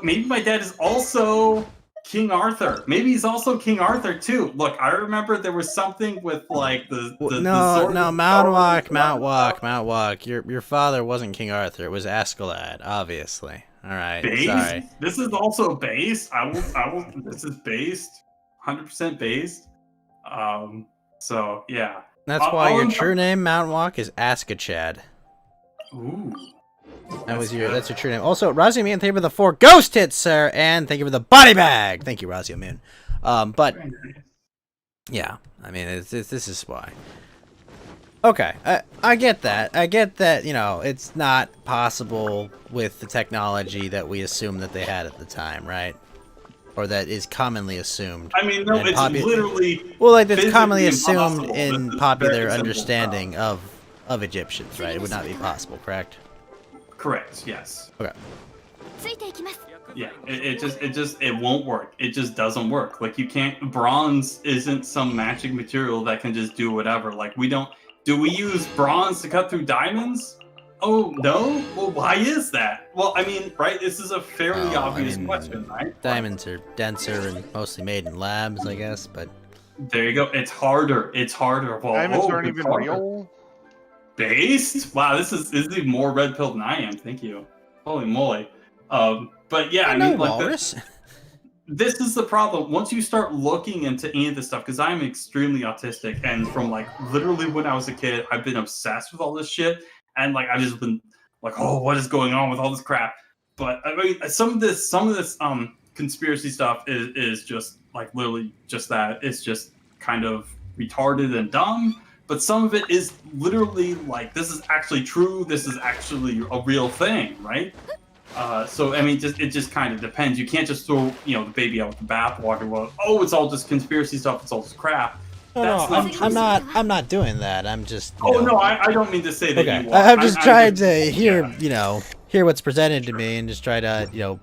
maybe my dad is also King Arthur. Maybe he's also King Arthur too. Look, I remember there was something with like the Mount Walk. Your father wasn't King Arthur. It was Askeladd, obviously. All right, based. sorry. This is also based. I will. This is based, 100% based. So yeah. That's why your true name, Mount Walk, is Askachad. Ooh. That's your true name. Also, Razio Moon, thank you for the 4 ghost hits, sir, and thank you for the body bag. Thank you, Razio Moon. But yeah, I mean, this is why. Okay, I get that. I get that. It's not possible with the technology that we assume that they had at the time, right? Or that is commonly assumed. I mean, no, it's literally. Well, like that's physically commonly assumed impossible. in This is popular very simple understanding stuff. of Egyptians, right? It would not be possible, correct? Correct. Yes. Okay. Yeah. It won't work. It just doesn't work. Like you can't. Bronze isn't some magic material that can just do whatever. Like we don't. Do we use bronze to cut through diamonds? Oh no. Well, why is that? Well, I mean, right? This is a fairly obvious question, right? Diamonds are denser and mostly made in labs, I guess, but There you go. It's harder. It's harder. Well, Diamonds aren't it's even harder. real. Based? Wow, this is even more red pilled than I am. Thank you. Holy moly. But yeah, I mean, like walrus. this is the problem. Once you start looking into any of this stuff, because I'm extremely autistic, and from like literally when I was a kid, I've been obsessed with all this shit, and like I've just been like, oh, what is going on with all this crap? But I mean, some of this conspiracy stuff is just like literally just that. It's just kind of retarded and dumb. But some of it is literally like, this is actually true. This is actually a real thing, right? So I mean, it just kind of depends. You can't just throw the baby out with the bathwater. Well, oh, it's all just conspiracy stuff. It's all just crap. I'm not doing that. I'm just. No, I don't mean to say that. Okay, You are. I'm just trying to hear what's presented to me and just try to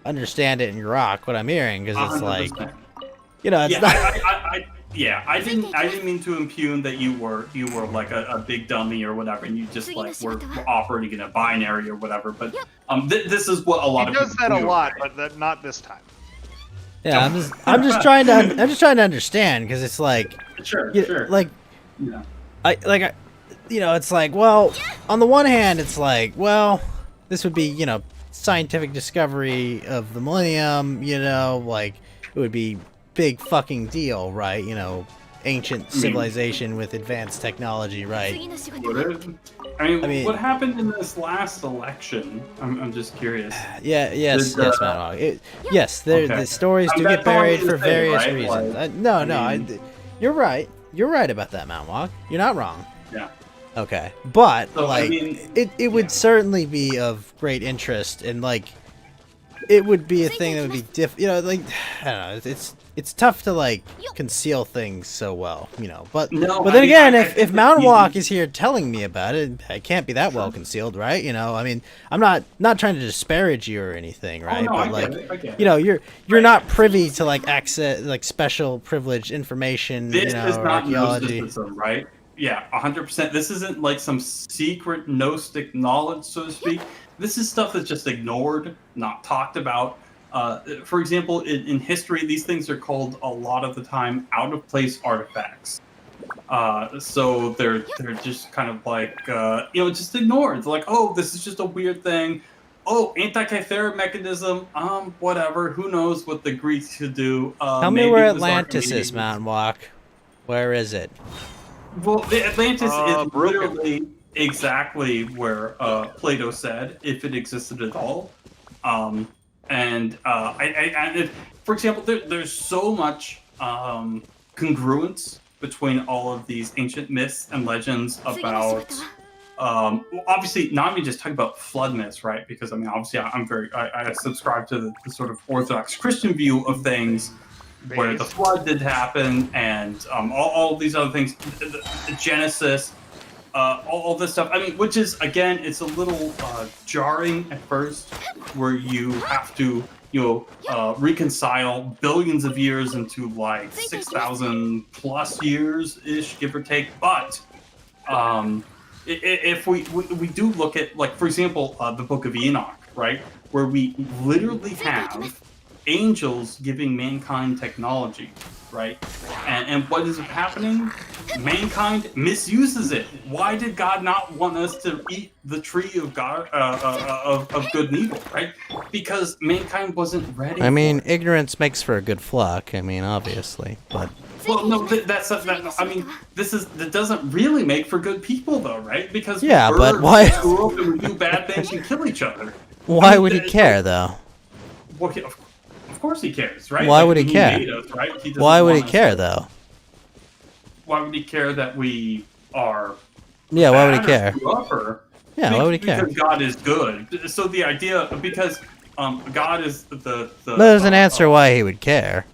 understand it and grok what I'm hearing, because it's 100%. like, it's yeah, not. I didn't mean to impugn that you were like a big dummy or whatever, and you just like were operating in a binary or whatever. But this is what a lot He of does people that a do, lot, right? but not this time. Yeah, I'm just trying to understand because it's like, Sure, like, Yeah. It's like, well, on the one hand, it's like, well, this would be, scientific discovery of the millennium, like it would be big fucking deal, right? Ancient civilization with advanced technology, right? I mean, what happened in this last election? I'm just curious. Yes, Matt. Yes, the stories do get buried for various reasons. You're right. You're right about that, Mount Walk. You're not wrong. Yeah. Okay, but So, it would certainly be of great interest, and it would be a thing that would be I don't know. It's tough to conceal things so well, But then again, if Mount Walk is here telling me about it, it can't be that well concealed, right? I mean, I'm not trying to disparage you or anything, right? No, but I get it. you're not privy to access special privileged information, This is or not archaeology. Gnosticism, right? Yeah, 100%. This isn't some secret Gnostic knowledge, so to speak. This is stuff that's just ignored, not talked about. For example, in history, these things are called a lot of the time out-of-place artifacts. So they're just kind of just ignored. It's like, oh, this is just a weird thing. Oh, Antikythera mechanism. Whatever. Who knows what the Greeks could do? Tell me where Atlantis is, Mountain Walk. Where is it? Well, the Atlantis is literally exactly where Plato said, if it existed at all. For example, there's so much congruence between all of these ancient myths and legends about. Obviously, not me just talking about flood myths, right? Because obviously, I subscribe to the sort of Orthodox Christian view of things, where the flood did happen, and all these other things, the Genesis. All this stuff. Which is, again, it's a little jarring at first, where you have to, reconcile billions of years into 6,000 plus years ish, give or take. But if we do look at, for example, the Book of Enoch, right, where we literally have angels giving mankind technology, right? And what is happening? Mankind misuses it. Why did God not want us to eat the tree of God of good and evil, right? Because mankind wasn't ready. Ignorance makes for a good flock. Obviously, but. Well, no, that doesn't really make for good people, though, right? Because but why? Screw up and we do bad things and kill each other. Why would he care, though? Well, of course he cares, right? Why would he care? Made us, right? Why would he care, though? Why would he care that we are? Yeah, why would he care? Why would he care? Because God is good. So the idea, because God is the. That doesn't answer why he would care.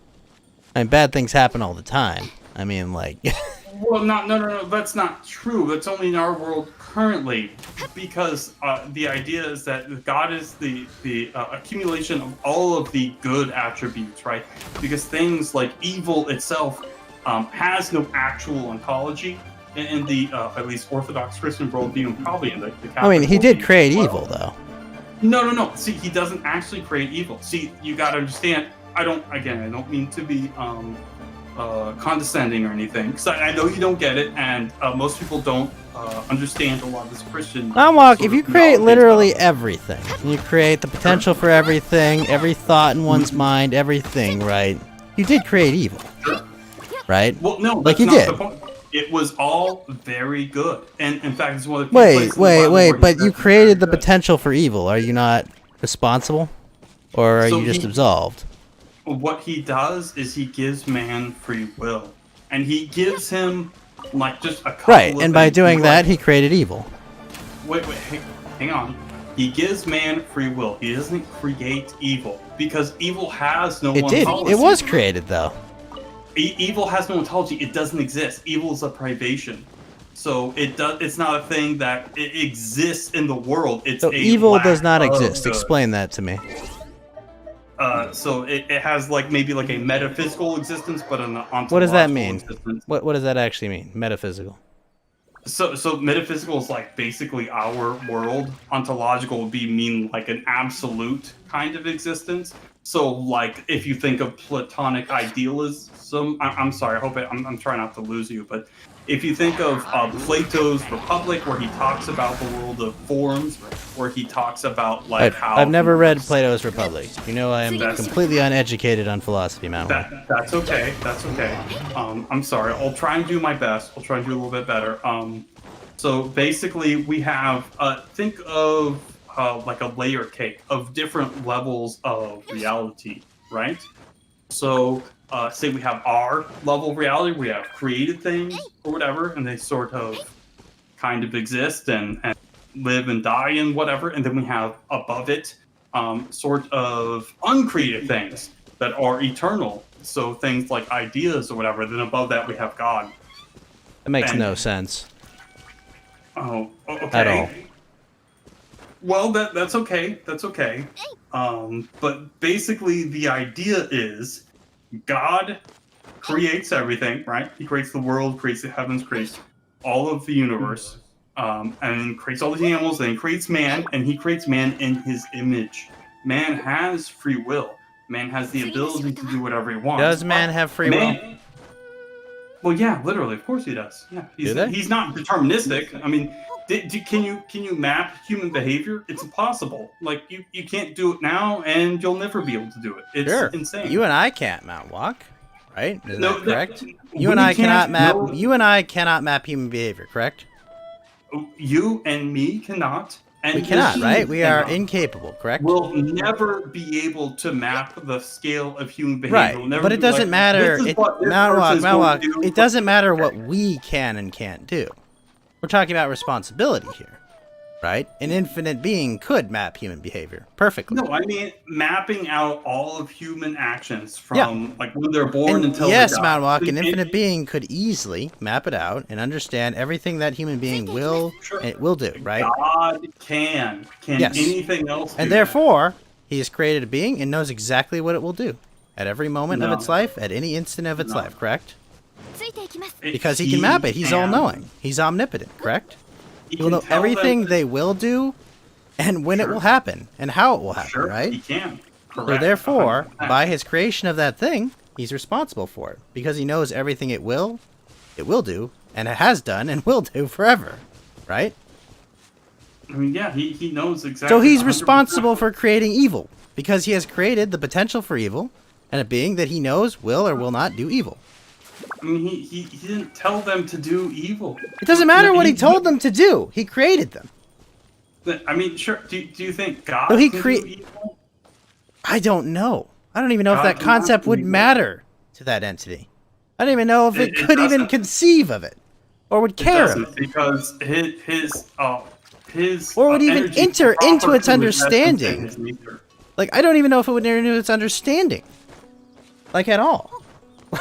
Bad things happen all the time. Well, no. That's not true. That's only in our world currently, because the idea is that God is the accumulation of all of the good attributes, right? Because things like evil itself has no actual ontology in the at least Orthodox Christian worldview, and probably in the Catholic he did worldview create as well. evil, though. No. See, he doesn't actually create evil. See, you got to understand. I don't mean to be condescending or anything, because I know you don't get it, and most people don't understand a lot of this Christian. If you create literally everything, you create the potential for everything, every thought in one's mind, everything, right? You did create evil, right? Well, no, you that's not did. the point. It was all very good, and in fact, it's one of the few places in the Bible Wait, where but he you says created the very good. potential for evil. Are you not responsible, or are So you just he- absolved? What he does is he gives man free will, and he gives him just a couple Right, of and by things. doing that, he created evil. Wait, hang on. He gives man free will. He doesn't create evil, because evil has no It did. ontology. It was created, though. Evil has no ontology. It doesn't exist. Evil is a privation. So it's not a thing that it exists in the world. It's So a evil lack does not of exist. good. Explain that to me. So it has maybe a metaphysical existence, but an ontological What does that mean? existence. What does that actually mean? Metaphysical. So metaphysical is basically our world. Ontological would mean an absolute kind of existence. So, like, if you think of Platonic idealism, I'm sorry, I'm trying not to lose you, but if you think of Plato's Republic, where he talks about the world of forms, where he talks about like how I've never read Plato's Republic. You know, I am That's- completely uneducated on philosophy, man. That's okay. That's okay. I'm sorry. I'll try and do my best. I'll try and do a little bit better. So basically, we have think of like a layer cake of different levels of reality, right? So say we have our level of reality, we have created things or whatever, and they sort of kind of exist and live and die and whatever, and then we have above it sort of uncreated things that are eternal. So things like ideas or whatever. Then above that we have God. That makes no sense. Oh, okay. At all. Well, that's okay. That's okay. But basically, the idea is God creates everything, right? He creates the world, creates the heavens, creates all of the universe, and creates all the animals. Then he creates man, and he creates man in his image. Man has free will. Man has the ability to do whatever he wants. Does man have free will? Well, yeah, literally, of course he does. Yeah, he's not deterministic. I mean, can you map human behavior? It's impossible. Like you can't do it now, and you'll never be able to do it. It's insane. You and I can't Mount Walk, right? Is No, that correct? we You and I cannot can't- map. no. You and I cannot map human behavior, correct? You and me cannot. And We cannot, machines right? We are cannot. incapable, correct? We'll never be able to map the scale of human behavior. Right, We'll never but it be doesn't like, matter. this is what this Mount Walk, person's Mount going Walk. to do. It doesn't matter what we can and can't do. We're talking about responsibility here, right? An infinite being could map human behavior perfectly. No, I mean mapping out all of human actions from like when they're born And until yes, they die. Mount Walk, an infinite being could easily map it out and understand everything that human being will do, right? God can Yes. anything else? And do therefore, he has created a being and knows exactly what it will do at every moment No. of its life, at any instant of its No. life, correct? that? Because he can map it. He's all-knowing. He's omnipotent, correct? He will know can tell everything them- they will do and when it will happen and how it will happen, Sure, right? he can. So Correct. therefore, 100%. by his creation of that thing, he's responsible for it because he knows everything it will do, and it has done and will do forever, right? I mean, yeah, he knows exactly. So he's 100%. responsible for creating evil because he has created the potential for evil and a being that he knows will or will not do evil. I mean, he didn't tell them to do evil. It doesn't matter what he told them to do. He created them. I mean, sure. Do you think God So he can crea- do evil? I don't know. I don't even know if God that cannot concept do would evil. matter to that entity. I don't even know if it It could even doesn't. conceive of it or would It care of it. doesn't, because his Or would even energy enter proper into its to his essence and understanding. his nature. Like, I don't even know if it would enter into its understanding. Like, at all.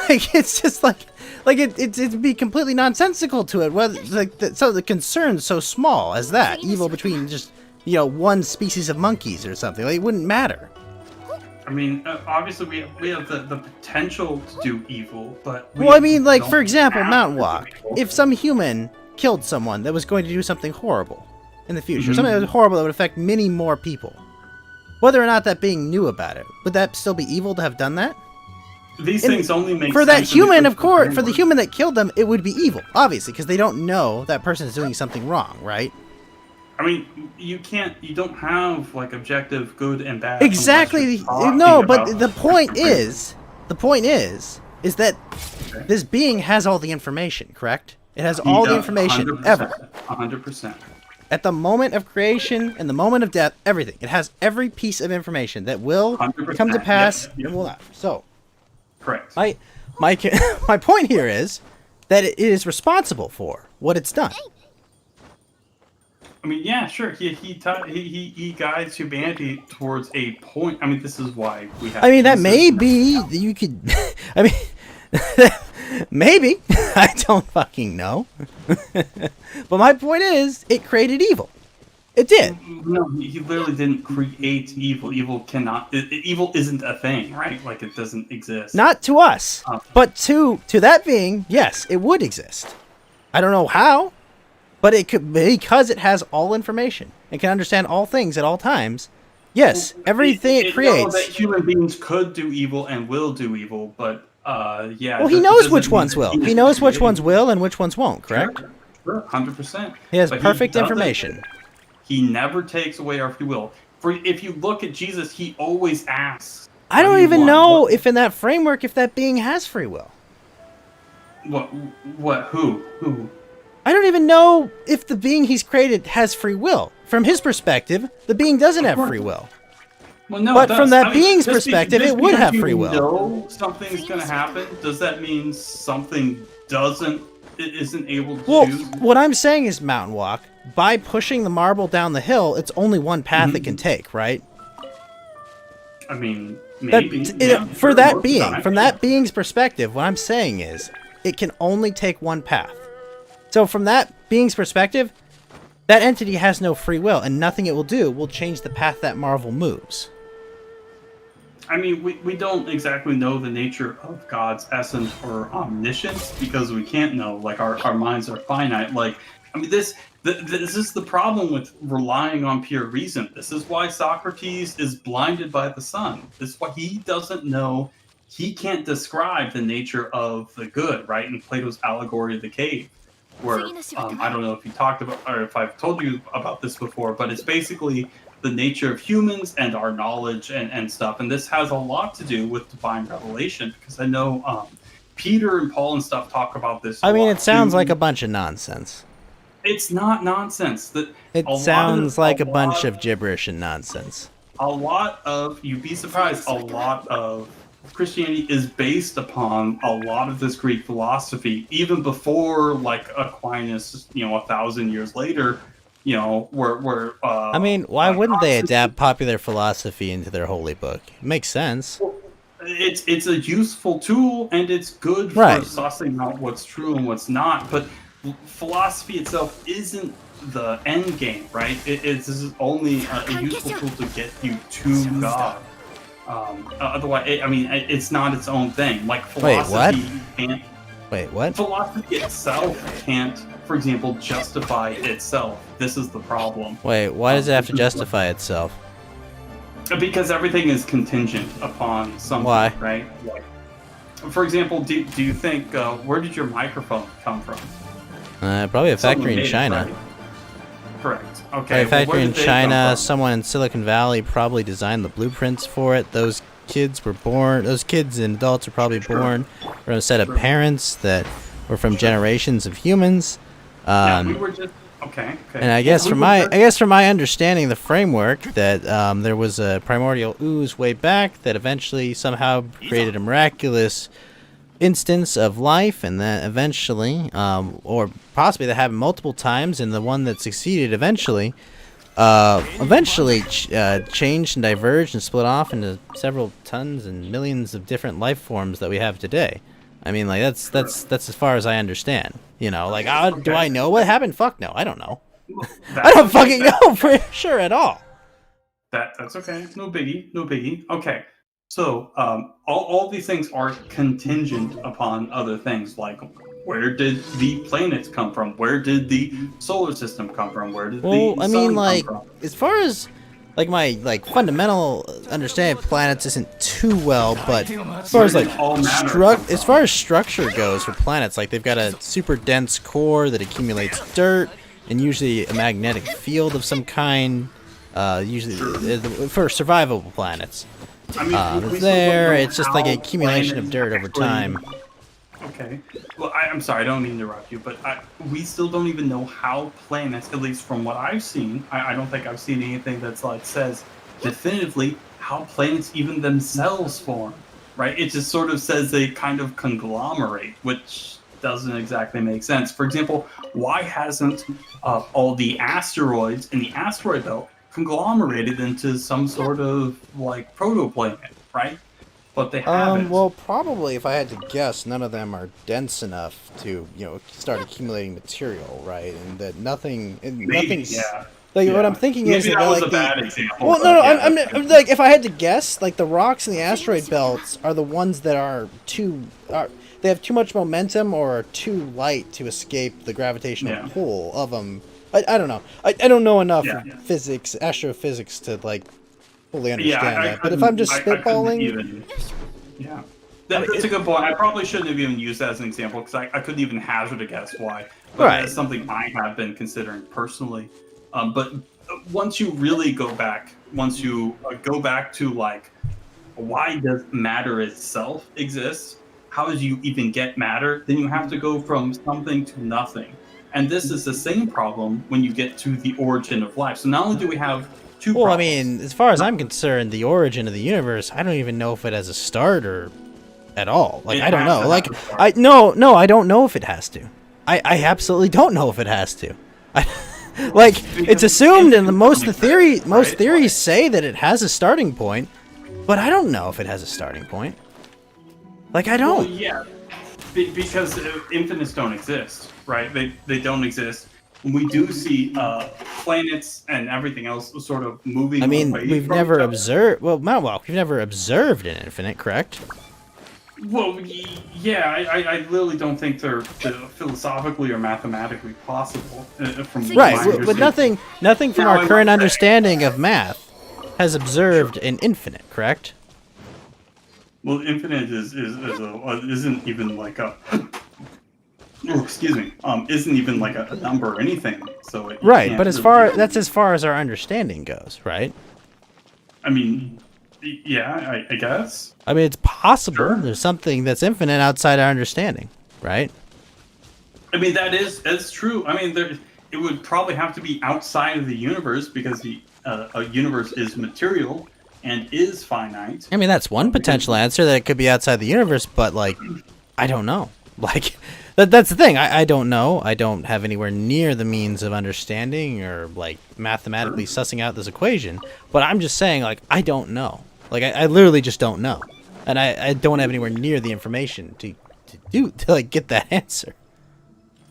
Like, it's just like it'd be completely nonsensical to it. Whether, like, so the concern's so small as that. Evil between just, one species of monkeys or something. Like, it wouldn't matter. I mean, obviously we have the potential to do evil, but we Well, I mean, like, don't for example, have Mountain to do Walk. evil. If some human killed someone that was going to do something horrible in the future, Mhm. something that was horrible that would affect many more people, whether or not that being knew about it, would that still be evil to have done that? These And things only make for that sense in the human, of critical course, for the framework. human that killed them, it would be evil, obviously, because they don't know that person is doing something wrong, right? I mean, you don't have like objective good and bad. Exactly. unless you're talking No, but about- the point is that this being has all the information, correct? It has He all the does, information 100%, ever. 100%. At the moment of creation and the moment of death, everything. It has every piece of information that will 100%, come to pass yep. and will not. So, Correct. my my point here is that it is responsible for what it's done. I mean, yeah, sure. He guides humanity towards a point. I mean, this is why we have. I mean, that Jesus. may be you could. I mean, maybe I don't fucking know. But my point is, it created evil. It did. No, he literally didn't create evil. Evil cannot. Evil isn't a thing, right? Like it doesn't exist. Not to us, but to that being, yes, it would exist. I don't know how, but it could, because it has all information and can understand all things at all times. Yes, everything it know creates. that human beings could do evil and will do evil, but yeah. Well, he knows which ones will. He knows which ones will and which ones won't. Correct? Sure, 100%. He has But perfect doesn't- information. He never takes away our free will. If you look at Jesus, he always asks. I don't even know if in that framework if that being has free will. What? Who? I don't even know if the being he's created has free will. From his perspective, the being doesn't have free will. Well, no, But from that I mean, being's just perspective, just it would because have free you will. know something's going to happen, does that mean something isn't able to Well, choose? what I'm saying is, Mountain Walk, by pushing the marble down the hill, it's only one path it can take, right? I mean, That, maybe. for sure, that most being, time. from that being's perspective, what I'm saying is, it can only take one path. So from that being's perspective, that entity has no free will, and nothing it will do will change the path that marble moves. I mean, we don't exactly know the nature of God's essence or omniscience because we can't know. Like, our minds are finite. Like, I mean, this is the problem with relying on pure reason. This is why Socrates is blinded by the sun. This is why he doesn't know. He can't describe the nature of the good, right? In Plato's allegory of the cave, where I don't know if you talked about or if I've told you about this before, but it's basically the nature of humans and our knowledge and stuff. And this has a lot to do with divine revelation because I know Peter and Paul and stuff talk about this. I mean, it sounds like a bunch of nonsense. It's not nonsense. It sounds like a bunch of gibberish and nonsense. A lot of, you'd be surprised, a lot of Christianity is based upon a lot of this Greek philosophy, even before like Aquinas, 1,000 years later, where I mean, why wouldn't they adapt popular philosophy into their holy book? It makes sense. It's a useful tool and it's good for Right. sussing out what's true and what's not, but philosophy itself isn't the end game, right? This is only a useful tool to get you to God. Otherwise, I mean, it's not its own thing. Like philosophy can't. Wait, what? Philosophy itself can't, for example, justify itself. This is the problem. Wait, why does it have to justify itself? Because everything is contingent upon something, Why? right? Like, for example, do you think where did your microphone come from? Probably a Someone factory in made it, China. right? Correct. Probably Okay. a well, factory where in did they China. come from? Someone in Silicon Valley probably designed the blueprints for it. Those kids were born. Those kids and adults are probably born from a set of parents that were from generations of humans. Yeah, we were just okay. And I guess from my understanding, the framework that there was a primordial ooze way back that eventually somehow created a miraculous instance of life, and then eventually, or possibly that happened multiple times, and the one that succeeded eventually changed and diverged and split off into several tons and millions of different life forms that we have today. I mean, like that's as far as I understand. Like, do I know what happened? Fuck no, I don't know. I don't fucking know for sure at all. That's okay. No biggie. Okay. So all these things are contingent upon other things, like where did the planets come from? Where did the solar system come from? Where did the sun come from? As far as my fundamental understanding of planets isn't too well, but as far as structure goes for planets, like they've got a super dense core that accumulates dirt and usually a magnetic field of some kind. Usually for survivable planets. I mean, it's just like an accumulation of dirt over time. Okay. Well, I'm sorry, I don't mean to interrupt you, but we still don't even know how planets, at least from what I've seen, I don't think I've seen anything that's like says definitively how planets even themselves form, right? It just sort of says they kind of conglomerate, which doesn't exactly make sense. For example, why hasn't all the asteroids in the asteroid belt conglomerated into some sort of like protoplanet, right? But they haven't. Well, probably if I had to guess, none of them are dense enough to, start accumulating material, right? And that nothing's. Yeah. What I'm thinking Maybe is that that was like a bad example. Well, no, I'm like, if I had to guess, like the rocks in the asteroid belts are the ones that are they have too much momentum or are too light to escape the gravitational pull of them. I don't know. I don't know enough physics, astrophysics to like fully understand I that. But if I'm just I couldn't spitballing, even, yeah, that's a good point. I probably shouldn't have even used that as an example because I couldn't even hazard a guess why. But Right. that's something I have been considering personally. But once you really go back, to like, why does matter itself exist? How do you even get matter? Then you have to go from something to nothing. And this is the same problem when you get to the origin of life. So not only do we have two well, I problems, mean, as far as I'm concerned, the origin of the universe, I don't even know if it has a start or at all. Like, It I don't has know. to Like, have a start. I don't know if it has to. I absolutely don't know if it has to. Like, it's assumed, and most theories say that it has a starting point, but I don't know if it has a starting point. Like, I don't. Well, yeah, because infinites don't exist, right? They don't exist. We do see planets and everything else sort of moving. I mean, away we've from never each other. observed. Well, we've never observed an infinite, correct? Well, yeah, I literally don't think they're philosophically or mathematically possible. From Right, my but understanding. nothing from Now, our I current must say- understanding of math has observed an infinite, correct? Well, infinite isn't even like a. Oh, excuse me. Isn't even like a number or anything. So you Right, can't but really- that's as far as our understanding goes, right? I mean, yeah, I guess. I mean, it's possible there's something that's infinite outside our understanding, right? I mean, that's true. I mean, it would probably have to be outside of the universe because a universe is material and is finite. I mean, that's one potential answer, that it could be outside the universe, but like, I don't know. Like, that's the thing. I don't know. I don't have anywhere near the means of understanding or like mathematically sussing out this equation. But I'm just saying, like, I don't know. Like, I literally just don't know, and I don't have anywhere near the information to like get that answer.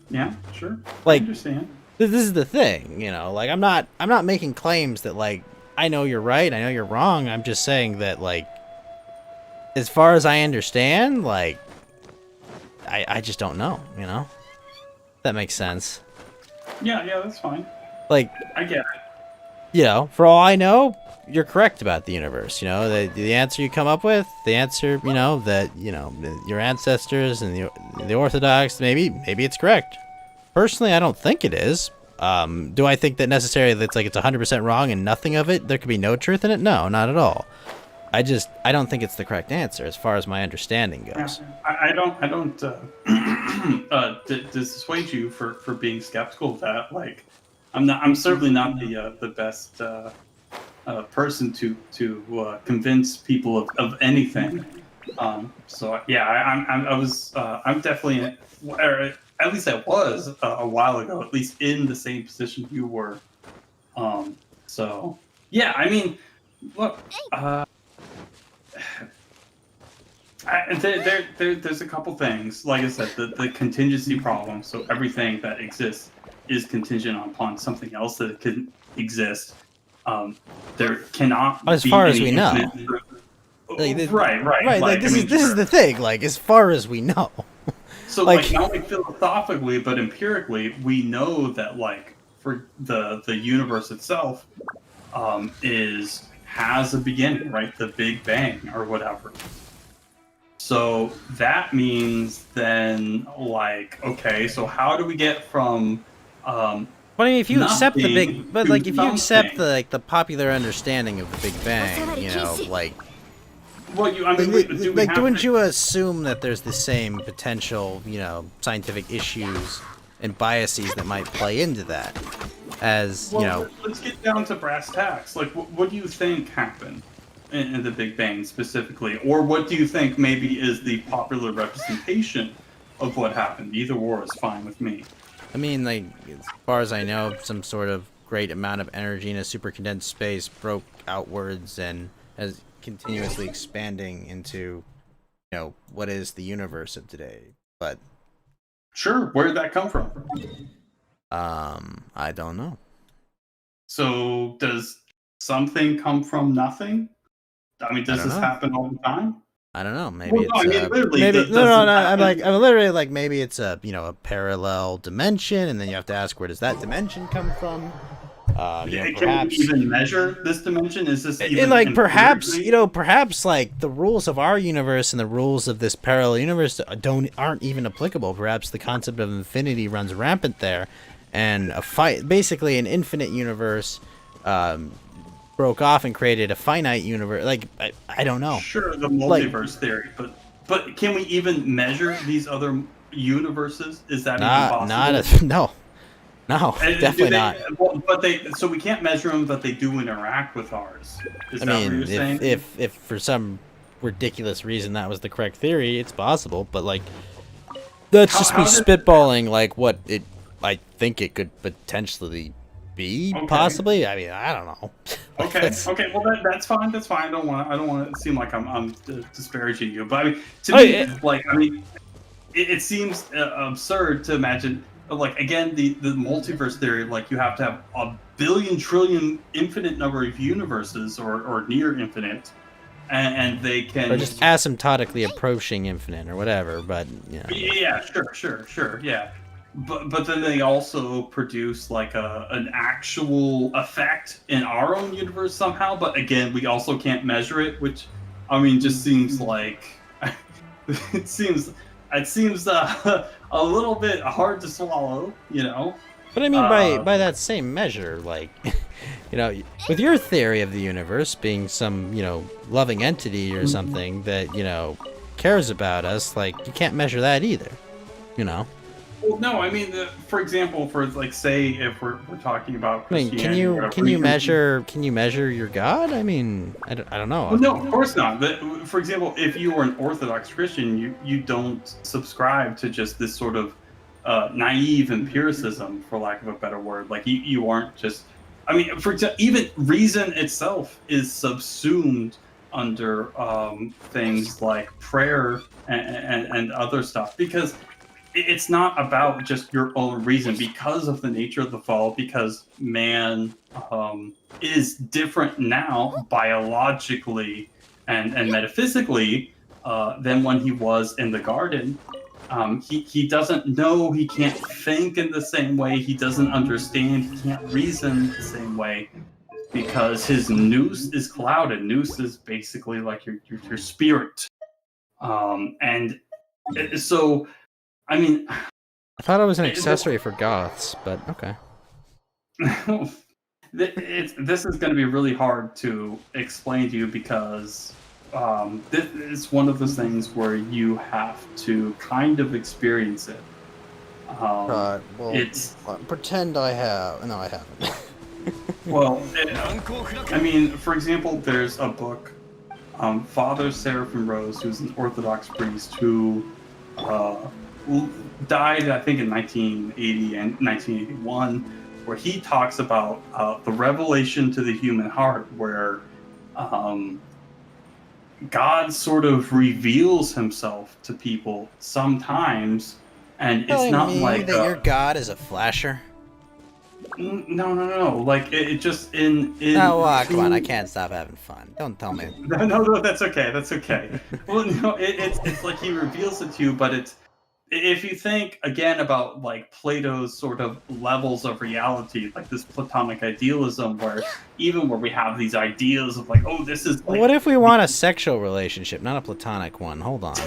Yeah, sure. Like, I understand. This is the thing, you know. Like, I'm not making claims that like I know you're right, I know you're wrong. I'm just saying that, like, as far as I understand, like, I just don't know, you know? That makes sense. Yeah, that's fine. Like, I get it. you know, for all I know, you're correct about the universe. You know, the answer you come up with, the answer, you know, that, you know, your ancestors and the Orthodox, maybe it's correct. Personally, I don't think it is. Do I think that necessarily it's 100% wrong and nothing of it, there could be no truth in it? No, not at all. I don't think it's the correct answer as far as my understanding goes. I don't dissuade you for being skeptical of that. Like, I'm certainly not the best person to convince people of anything. So yeah, I'm definitely, or at least I was a while ago, at least in the same position you were. So yeah, I mean, look, there's a couple things. Like I said, the contingency problem. So everything that exists is contingent upon something else that can exist. There cannot, as be far as any we know. infinite- Right. Right. Like, this I mean, is the thing. Like, as far as we know. So like not only philosophically but empirically, we know that like for the universe itself has a beginning, right? The Big Bang or whatever. So that means then, like, okay, so how do we get from But I mean, if you accept the nothing big, but to like if you accept something? the popular understanding of the Big Bang, you know, like, Well, I mean, do we have wouldn't to- you assume that there's the same potential, you know, scientific issues and biases that might play into that, as Well, you know? let's get down to brass tacks. Like, what do you think happened in the Big Bang specifically, or what do you think maybe is the popular representation of what happened? Either or is fine with me. I mean, like, as far as I know, some sort of great amount of energy in a super condensed space broke outwards and has continuously expanding into, you know, what is the universe of today. But sure, where did that come from? I don't know. So does something come from nothing? I mean, does don't this know. happen all the time? I don't know. Maybe Well, no, it's I mean, literally, maybe that no. doesn't I'm happen. I'm literally like maybe it's a, you know, a parallel dimension, and then you have to ask, where does that dimension come from? Can perhaps we even measure this dimension? Is this even and like perhaps empirically- perhaps like the rules of our universe and the rules of this parallel universe aren't even applicable. Perhaps the concept of infinity runs rampant there, and basically an infinite universe broke off and created a finite universe. Like I don't know. Sure, the multiverse theory, but can we even measure these other universes? Is that even possible? No, And definitely do they- not. well, so we can't measure them, but they do interact with ours. Is I that what mean, you're saying? if for some ridiculous reason that was the correct theory, it's possible. But like, that's just me spitballing like what I think it could potentially be. Okay. Possibly. I mean, I don't know. Okay. Well, that's fine. That's fine. I don't want it to seem like I'm disparaging you, but I mean, to me, it seems absurd to imagine. Like again, the multiverse theory, like you have to have a billion trillion infinite number of universes or near infinite, and they can Or just asymptotically approaching infinite or whatever. But yeah, sure, yeah. But then they also produce like an actual effect in our own universe somehow. But again, we also can't measure it, which I mean just seems like it seems a little bit hard to swallow, you know. But I mean, by that same measure, like, with your theory of the universe being some, loving entity or something that, cares about us, like, you can't measure that either, Well, no, I mean, for example, for like, say, if we're talking about I mean, Christianity, can you measure your God? I mean, I don't know. Well, no, of course not. But for example, if you were an Orthodox Christian, you don't subscribe to just this sort of naive empiricism, for lack of a better word. Like you aren't just. I mean, for example, even reason itself is subsumed under things like prayer and other stuff, because it's not about just your own reason because of the nature of the fall, because man is different now biologically and metaphysically than when he was in the garden. He doesn't know, he can't think in the same way, he doesn't understand, he can't reason the same way, because his nous is clouded. Nous is basically like your spirit. And so I mean, I thought it was an accessory for goths, but okay. This is going to be really hard to explain to you, because this is one of those things where you have to kind of experience it. Well, pretend I have. No, I haven't. Well, I mean, for example, there's a book, Father Seraphim Rose, who's an Orthodox priest who died, I think, in 1980 and 1981, where he talks about the revelation to the human heart, where God sort of reveals himself to people sometimes, and it's not like that your God is a flasher. No. Like it just in. Come on! I can't stop having fun. Don't tell me. No, that's okay. That's okay. Well, no, it's like he reveals it to you, but it's. If you think again about like Plato's sort of levels of reality, like this Platonic idealism, where we have these ideas of like, oh, this is. Like, what if we want a sexual relationship, not a platonic one? Hold on,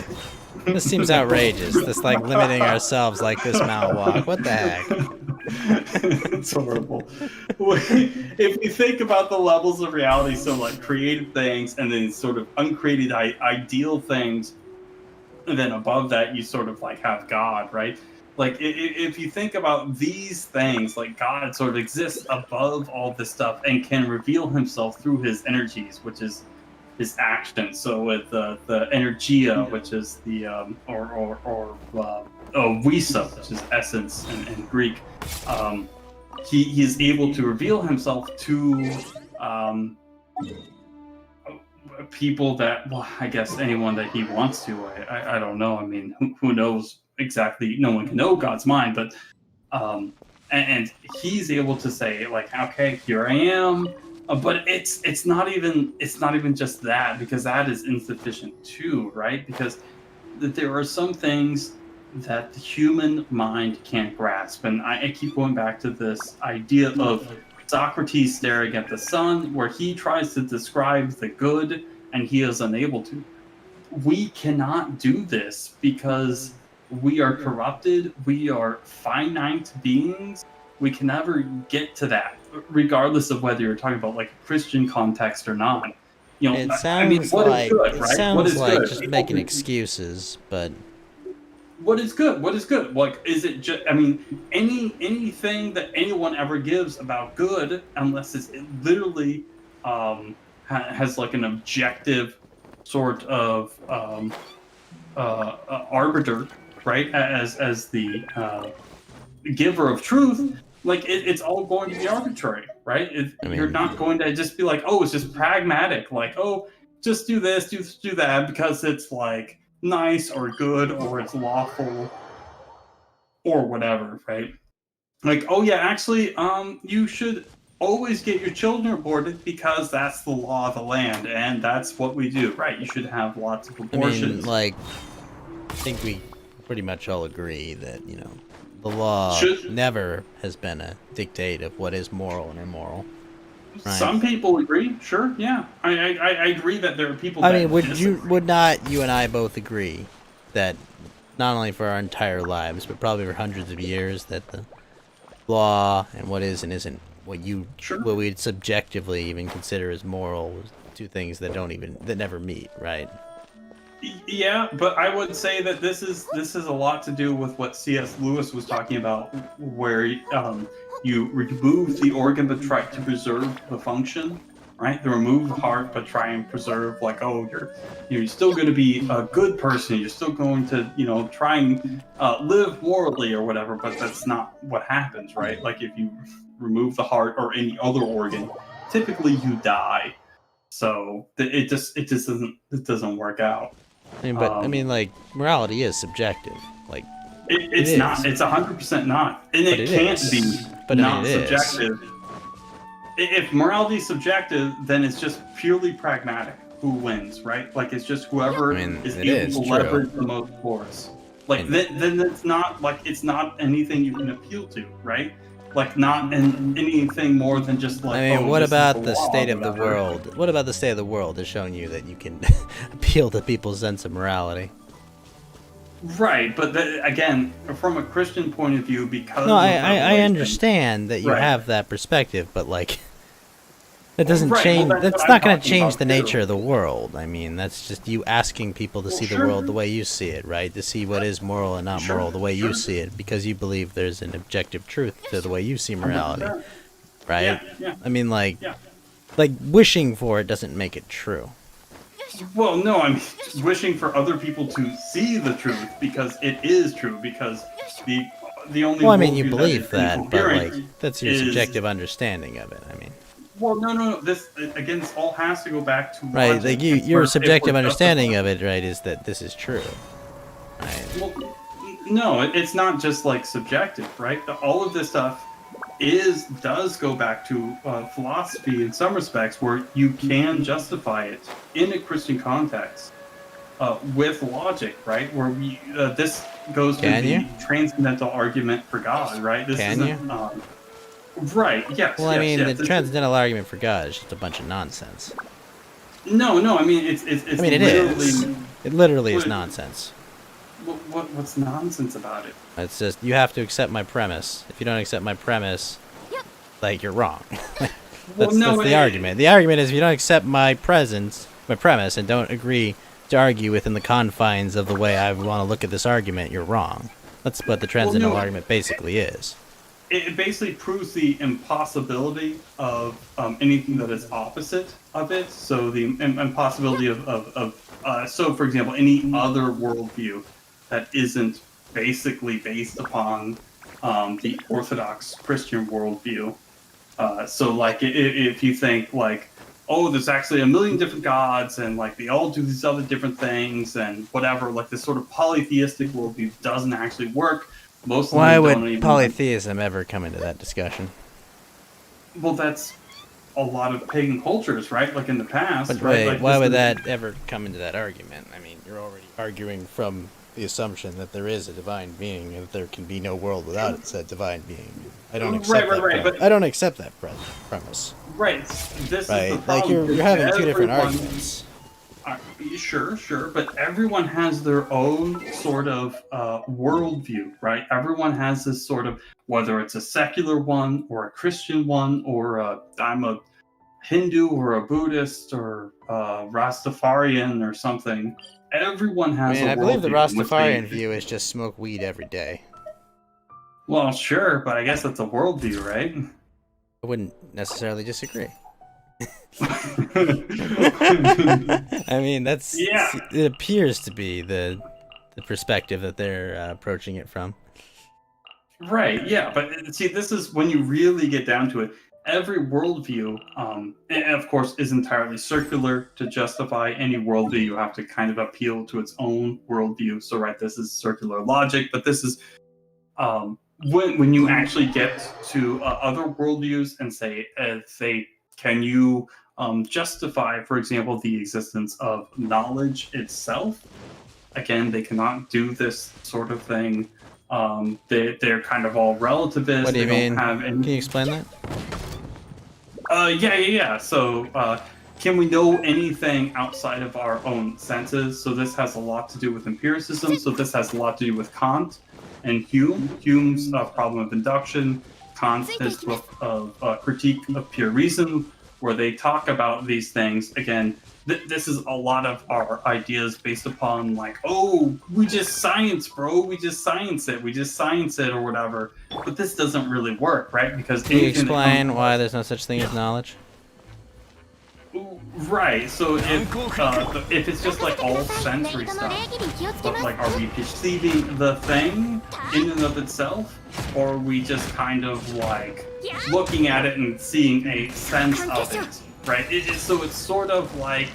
this seems outrageous. This like limiting ourselves like this Mount Walk. What the heck? It's horrible. If you think about the levels of reality, so like created things and then sort of uncreated ideal things. And then above that, you sort of like have God, right? Like if you think about these things, like God sort of exists above all this stuff and can reveal himself through his energies, which is his actions. So with the energia, which is the visa, which is essence in Greek, he is able to reveal himself to people that, well, I guess anyone that he wants to. I don't know. I mean, who knows exactly? No one can know God's mind, but and he's able to say like, okay, here I am. But it's not even just that, because that is insufficient too, right? Because there are some things that the human mind can't grasp, and I keep going back to this idea of Socrates staring at the sun, where he tries to describe the good and he is unable to. We cannot do this because we are corrupted, we are finite beings. We can never get to that, regardless of whether you're talking about like a Christian context or not. You know, It sounds I mean, what like is good, it right? sounds What is like good? just People making can- excuses, but What is good? What is good? Like, is it just? I mean, anything that anyone ever gives about good, unless it literally has like an objective sort of arbiter, right? As the giver of truth, like it's all going to be arbitrary, right? You're not going to just be like, oh, it's just pragmatic, like, oh, just do this, do that, because it's like nice or good or it's lawful or whatever, right? Like, oh yeah, actually, you should always get your children aborted because that's the law of the land and that's what we do, right? You should have lots of I abortions. mean, like, I think we pretty much all agree that, you know, the law never has been a dictate of what is moral and immoral. Right? Some people agree, sure, yeah. I agree that there are people. I that mean, disagree. would not you and I both agree that not only for our entire lives, but probably for hundreds of years, that the law and what is and isn't what we'd subjectively even consider as moral was two things that never meet, right? Yeah, but I would say that this is a lot to do with what C.S. Lewis was talking about, where you remove the organ but try to preserve the function, right? You remove the heart but try and preserve, like, oh, you're still going to be a good person. You're still going to, you know, try and live morally or whatever. But that's not what happens, right? Like if you remove the heart or any other organ, typically you die. So it doesn't work out. I mean, but I mean, like, morality is subjective. Like, it's not. It's 100% not, and it can't be not subjective. If morality is subjective, then it's just purely pragmatic. Who wins, right? Like it's just whoever is able to leverage the most force. Like then it's not like it's not anything you can appeal to, right? Like not anything more than just like. I mean, what about the state of the world? What about the state of the world has shown you that you can appeal to people's sense of morality? Right, but again, from a Christian point of view, because I understand that you have that perspective, but like, that doesn't change. That's not going to change the nature of the world. I mean, that's just you asking people to see the world the way you see it, right? To see what is moral and not moral the way you see it, because you believe there's an objective truth to the way you see morality, right? I mean, like wishing for it doesn't make it true. Well, no, I'm wishing for other people to see the truth because it is true. Because the only well, I mean, you believe that, but like that's your subjective understanding of it. I mean. Well, no. This again, this all has to go back to right. Like your subjective understanding of it, right, is that this is true. Right. Well, no, it's not just like subjective, right? All of this stuff does go back to philosophy in some respects, where you can justify it in a Christian context with logic, right? Where this goes to the transcendental argument for God, right? This isn't. Right. Yes. Well, I mean, the transcendental argument for God is just a bunch of nonsense. No. I mean, it's. I mean, it is. It literally is nonsense. What's nonsense about it? It's just you have to accept my premise. If you don't accept my premise, like you're wrong. that's the argument. The argument is if you don't accept my premise, and don't agree to argue within the confines of the way I want to look at this argument, you're wrong. That's what the transcendental argument basically is. It basically proves the impossibility of anything that is opposite of it. So the impossibility so for example, any other worldview that isn't basically based upon the Orthodox Christian worldview. So like if you think like, oh, there's actually a million different gods and like they all do these other different things and whatever, like this sort of polytheistic worldview doesn't actually work. Why would polytheism ever come into that discussion? Well, that's a lot of pagan cultures, right? Like in the past. But right? wait, Like why this would is- that ever come into that argument? I mean, you're already arguing from the assumption that there is a divine being and that there can be no world without said divine being. I don't accept that. but- I don't accept that premise. Right. This Right, is the like problem. you're having two different Everyone- arguments. Sure, but everyone has their own sort of worldview, right? Everyone has this sort of, whether it's a secular one or a Christian one, or I'm a Hindu or a Buddhist or Rastafarian or something. Everyone has. I believe the worldview in which Rastafarian they- view is just smoke weed every day. Well, sure, but I guess that's a worldview, right? I wouldn't necessarily disagree. I mean, that's Yeah. it appears to be the perspective that they're approaching it from. Right, yeah, but see, this is when you really get down to it. Every worldview, and of course, is entirely circular. To justify any worldview, you have to kind of appeal to its own worldview. So, right, this is circular logic, but this is when you actually get to other worldviews and say, can you justify, for example, the existence of knowledge itself? Again, they cannot do this sort of thing. They're kind of all relativist. What do you they mean? Don't have any... Can you explain that? Yeah. So, can we know anything outside of our own senses? So this has a lot to do with empiricism. So this has a lot to do with Kant and Hume. Hume's problem of induction. Kant is of critique of pure reason, where they talk about these things. Again, this is a lot of our ideas based upon like, oh, we just science, bro. We just science it or whatever. But this doesn't really work, right? Because Can you anything that explain comes- why there's no such thing as knowledge? Right. So if it's just like all sensory stuff, but like, are we perceiving the thing in and of itself, or are we just kind of like looking at it and seeing a sense of it? Right. So it's sort of like,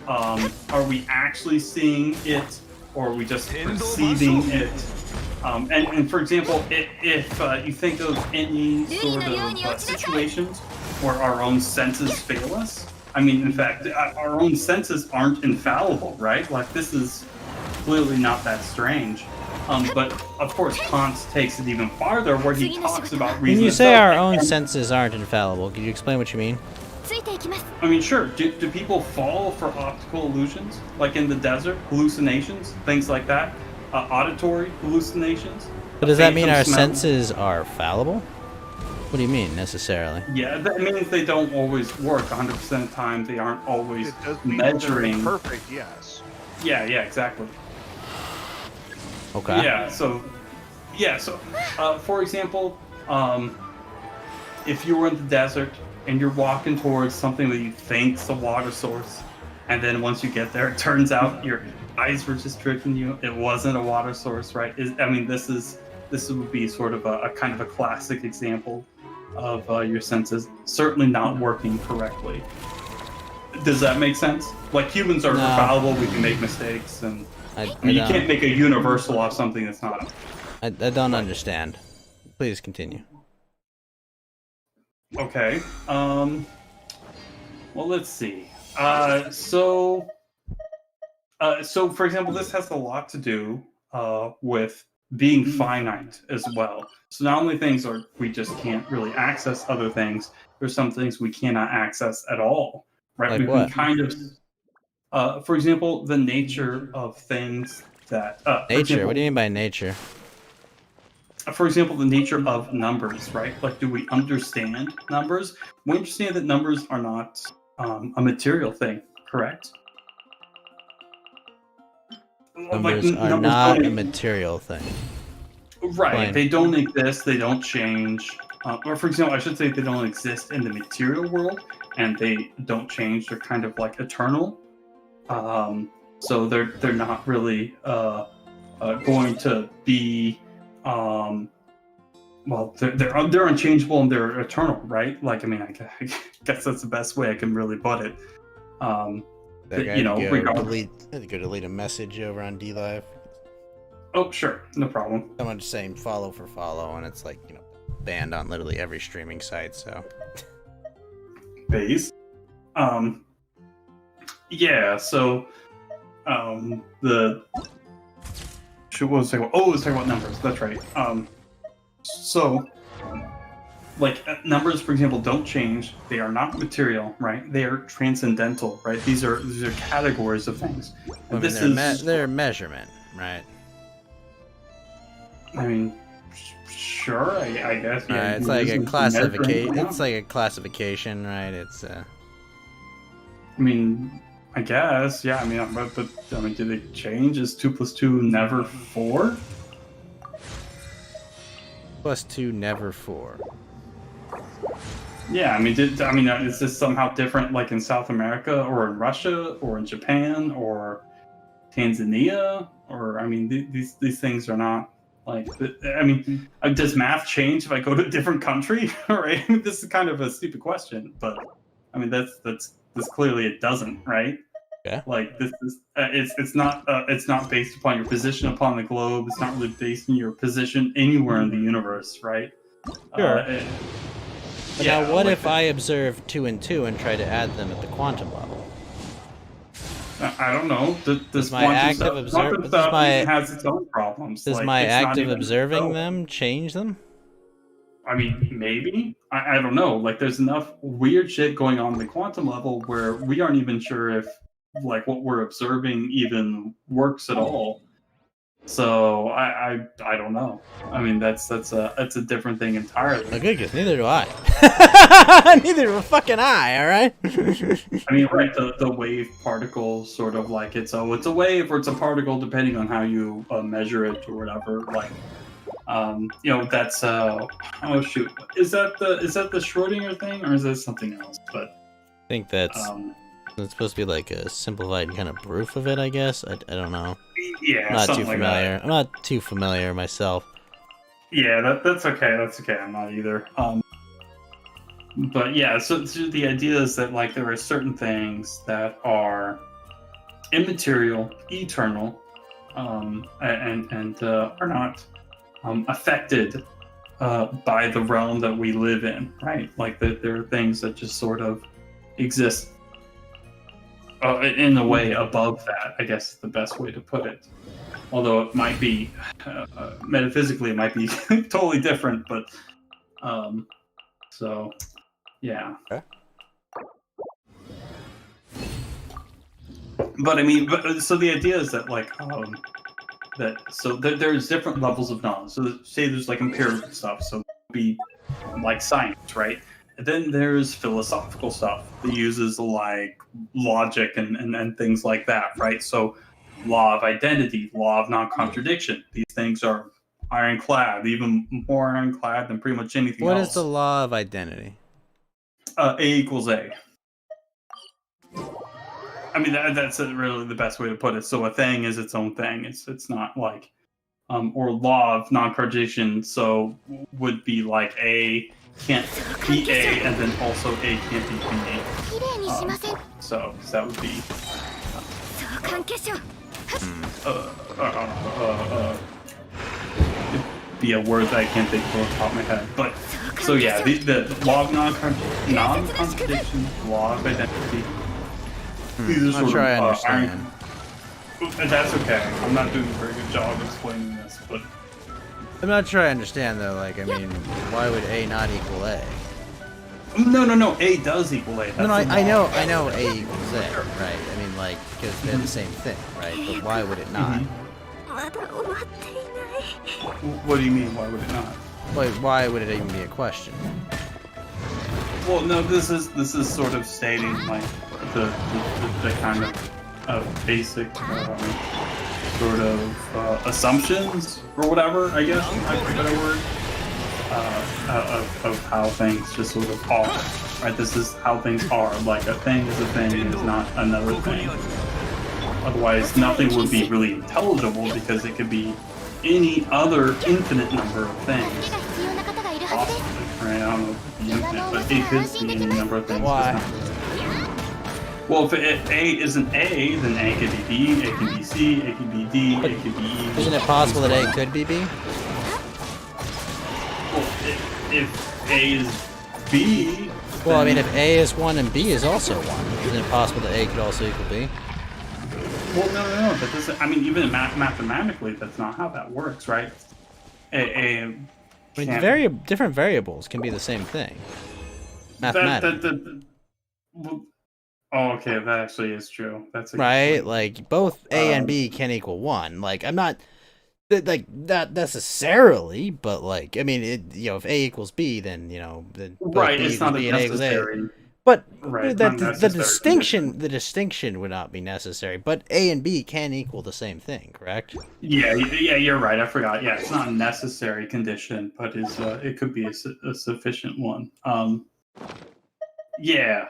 are we actually seeing it, or are we just perceiving it? And for example, if you think of any sort of situations where our own senses fail us, I mean, in fact, our own senses aren't infallible, right? Like, this is clearly not that strange. But of course, Kant takes it even farther, where he talks about reason. When you say itself, our own and- senses aren't infallible, can you explain what you mean? I mean, sure. Do people fall for optical illusions, like in the desert, hallucinations, things like that? Auditory hallucinations? But does that mean Phantom our smell? senses are fallible? What do you mean, necessarily? Yeah, that means they don't always work 100% of the time. They aren't always It does mean that they're measuring. perfect, yes. Yeah, exactly. Okay. Yeah, so, for example, if you were in the desert and you're walking towards something that you think's a water source, and then once you get there, it turns out your eyes were just tricking you. It wasn't a water source, right? This would be sort of a kind of a classic example of your senses certainly not working correctly. Does that make sense? Like, humans are No. fallible, we can make mistakes, and I I mean, you don't- can't make a universal off something that's not. I don't understand. Please continue. Okay. Well, let's see. So for example, this has a lot to do with being finite as well. So not only things are we just can't really access other things. There's some things we cannot access at all, right? Like we what? kind of, for example, the nature of things that for Nature? example- What do you mean by nature? for example, the nature of numbers, right? Like, do we understand numbers? We understand that numbers are not a material thing, correct? Numbers are numbers not don't- a material thing. Right, Explain. they don't exist, they don't change. Or for example, I should say they don't exist in the material world, and they don't change. They're kind of like eternal. So they're not really going to be well, they're unchangeable and they're eternal, right? Like, I mean, I guess that's the best way I can really put it. You know, regardless. I had to go delete a message over on DLive. Oh, sure, no problem. Someone just saying follow for follow, and it's like, you know, banned on literally every streaming site. So base. Yeah. So, the what was I talking about? Oh, I was talking about numbers. That's right. So, like numbers, for example, don't change. They are not material, right? They are transcendental, right? These are categories of things. I And mean, this is they're measurement, right? I mean, sure, I guess. Yeah, It's you like use a them for classification. measuring, yeah. It's like a classification, right? It's I mean, I guess, yeah. I mean, but I mean, did it change? Is 2 + 2 never 4? +2, never 4. Yeah, I mean, is this somehow different, like in South America, or in Russia, or in Japan, or Tanzania, or I mean, these things are not like. I mean, does math change if I go to a different country? Right? This is kind of a stupid question, but I mean, that's clearly it doesn't, right? Yeah. Like this is it's not based upon your position upon the globe. It's not really based on your position anywhere in the universe, right? Sure. But yeah, now, what like if I observe 2 and 2 and try to add them at the quantum level? I don't know. This my active quantum stuff has its own problems. Does like, my it's not active even observing itself. them change them? I mean, maybe. I don't know. Like, there's enough weird shit going on the quantum level where we aren't even sure if, like, what we're observing even works at all. So I don't know. I mean, that's a different thing entirely. Oh, good, 'cause neither do I. Neither do fucking I. All right. I mean, right? The wave particle sort of like it's a wave or it's a particle depending on how you measure it or whatever. Like, you know, that's oh shoot, is that the Schrodinger thing or is that something else? But I think that's supposed to be like a simplified kind of proof of it, I guess. I don't know. Yeah, I'm not too something like familiar. that. I'm not too familiar myself. Yeah, that's okay. That's okay. I'm not either. But yeah, so the idea is that like there are certain things that are immaterial, eternal, and are not affected by the realm that we live in, right? Like that there are things that just sort of exist in a way above that, I guess is the best way to put it. Although it might be, metaphysically, it might be totally different, but, so, yeah. Okay. But I mean, so the idea is that, like, there's different levels of knowledge. So say there's, like, empirical stuff, so it would be, like, science, right? And then there's philosophical stuff that uses like logic and things like that, right? So law of identity, law of non-contradiction. These things are ironclad, even more ironclad than pretty much anything else. What is the law of identity? A equals A. I mean, that's really the best way to put it. So a thing is its own thing. It's not like, or law of non-contradiction. So would be like A can't be A, and then also A can't be B. So that would be be a word that I can't think of off the top of my head. But so yeah, the law of non-contradiction, law of identity. These are I'm sort sure I of understand. that's okay. I'm not doing a very good job explaining this, but I'm not sure I understand though. Like, I mean, why would A not equal A? No. A does equal A. That's No, I the know law. A equals A, right? I mean, like, because they're the same thing, right? But why would it not? What do you mean? Why would it not? Like, why would it even be a question? Well, no. This is sort of stating like the kind of basic sort of assumptions or whatever. I guess I forget a word. Of how things just sort of are, right? This is how things are. Like a thing is a thing is not another thing. Otherwise, nothing would be really intelligible because it could be any other infinite number of things. Possibly, right? I don't know if it could be infinite, but it could be any number of things. Why? Well, if A isn't A, then A could be B, A could be C, A could be D, A could be E. Isn't it possible that A could be B? Well, if A is B, Well, I mean, if A is 1 and B is also 1, isn't it possible that A could also equal B? Well, no. That doesn't. I mean, even mathematically, that's not how that works, right? I mean, different variables can be the same thing. Mathematically. Oh, okay, that actually is true. That's a good right. point. Like both A and B can equal 1. Like I'm not like not necessarily, but like I mean, if A equals B, then then both right. B It's equals not B and A equals A. necessary. But Right, the distinction would not be necessary. But A and B can equal the same thing, correct? Yeah, you're right. I forgot. Yeah, it's not a necessary condition, but it could be a sufficient one. Yeah.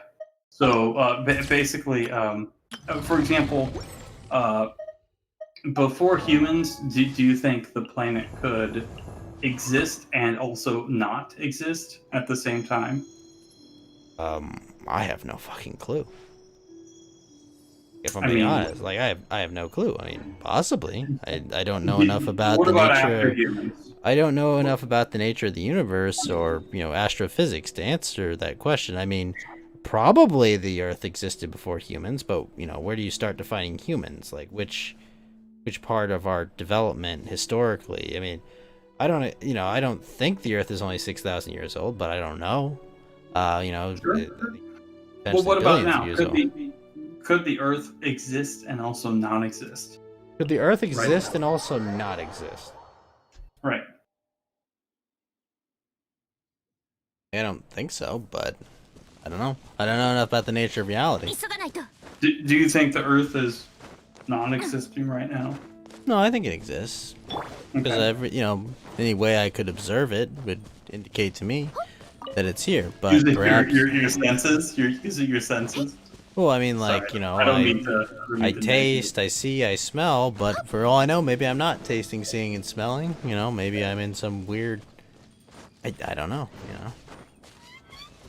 So basically, for example, before humans, do you think the planet could exist and also not exist at the same time? I have no fucking clue. If I'm being honest, like I have no clue. I mean, possibly. I don't know enough about the nature. I don't know enough about the nature of the universe or astrophysics to answer that question. I mean, probably the Earth existed before humans, but where do you start defining humans? Like which part of our development historically? I mean, I don't think the Earth is only 6,000 years old, but I don't know. Sure. Well, what about now? Could the Earth exist and also non-exist? Could the Earth exist and also not exist? Right. I don't think so, but I don't know. I don't know enough about the nature of reality. Do you think the Earth is non-existing right now? No, I think it exists. Because any way I could observe it would indicate to me that it's here. But using perhaps your senses, you're using your senses. Well, I mean, like I taste, I see, I smell, but for all I know, maybe I'm not tasting, seeing, and smelling. Maybe I'm in some weird. I don't know.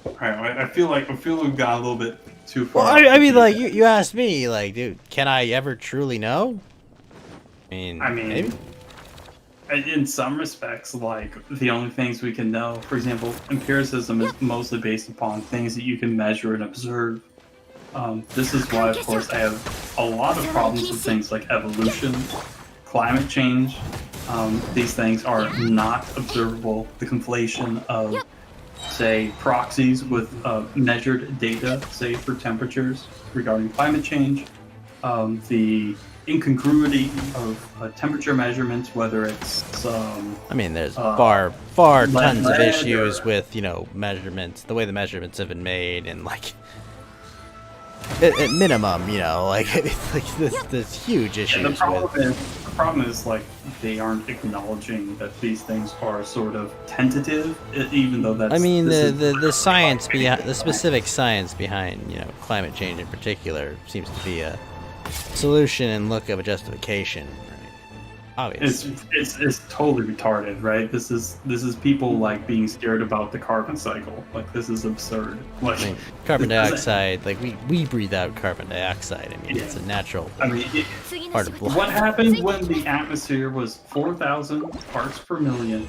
Alright, I feel like we've gone a little bit too far. Well, I mean, like you asked me, like, dude, can I ever truly know? I mean, maybe. In some respects, like the only things we can know, for example, empiricism is mostly based upon things that you can measure and observe. This is why, of course, I have a lot of problems with things like evolution, climate change. These things are not observable. The conflation of, say, proxies with measured data, say, for temperatures regarding climate change, the incongruity of temperature measurements, whether it's I mean, there's far tons of issues with measurements, the way the measurements have been made, and like at minimum, there's huge issues. Yeah, the problem is like they aren't acknowledging that these things are sort of tentative, even though that's. I mean, the science behind the specific science behind climate change in particular seems to be a solution and look of a justification, right? Obviously, it's totally retarded, right? This is people like being scared about the carbon cycle. Like this is absurd. Like I mean, carbon dioxide, like we breathe out carbon dioxide. I mean, it's a natural part of life. What happened when the atmosphere was 4,000 parts per million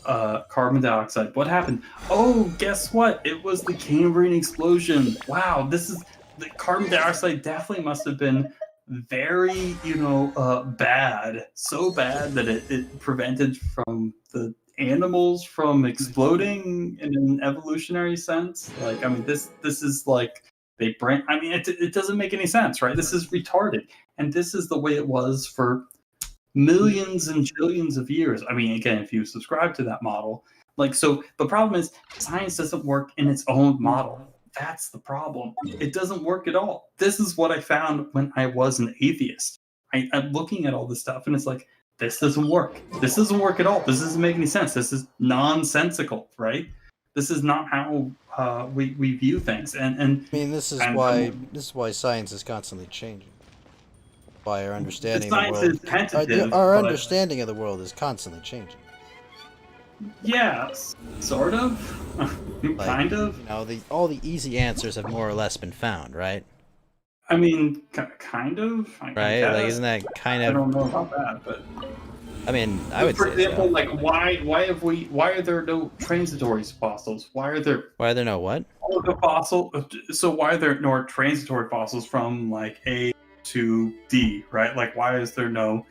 carbon dioxide? What happened? Oh, guess what? It was the Cambrian explosion. Wow, the carbon dioxide definitely must have been very, bad. So bad that it prevented from the animals from exploding in an evolutionary sense. Like, I mean, this is like it doesn't make any sense, right? This is retarded. And this is the way it was for millions and trillions of years. I mean, again, if you subscribe to that model, like, so the problem is science doesn't work in its own model. That's the problem. It doesn't work at all. This is what I found when I was an atheist. I'm looking at all this stuff and it's like, this doesn't work. This doesn't work at all. This doesn't make any sense. This is nonsensical, right? This is not how we view things. And I mean, this is why science is constantly changing. Why our understanding of the world, is tentative, our understanding of the world is constantly changing. Yeah, sort of, kind of. All the easy answers have more or less been found, right? I mean, kind of. Right? Like, isn't that kind of? I don't know about that, but. I mean, I would say. For example, so. like, why are there no transitory fossils? Why are there no what? Why all of the fossil. So why are there no transitory fossils from like A to D, right? Like why is there no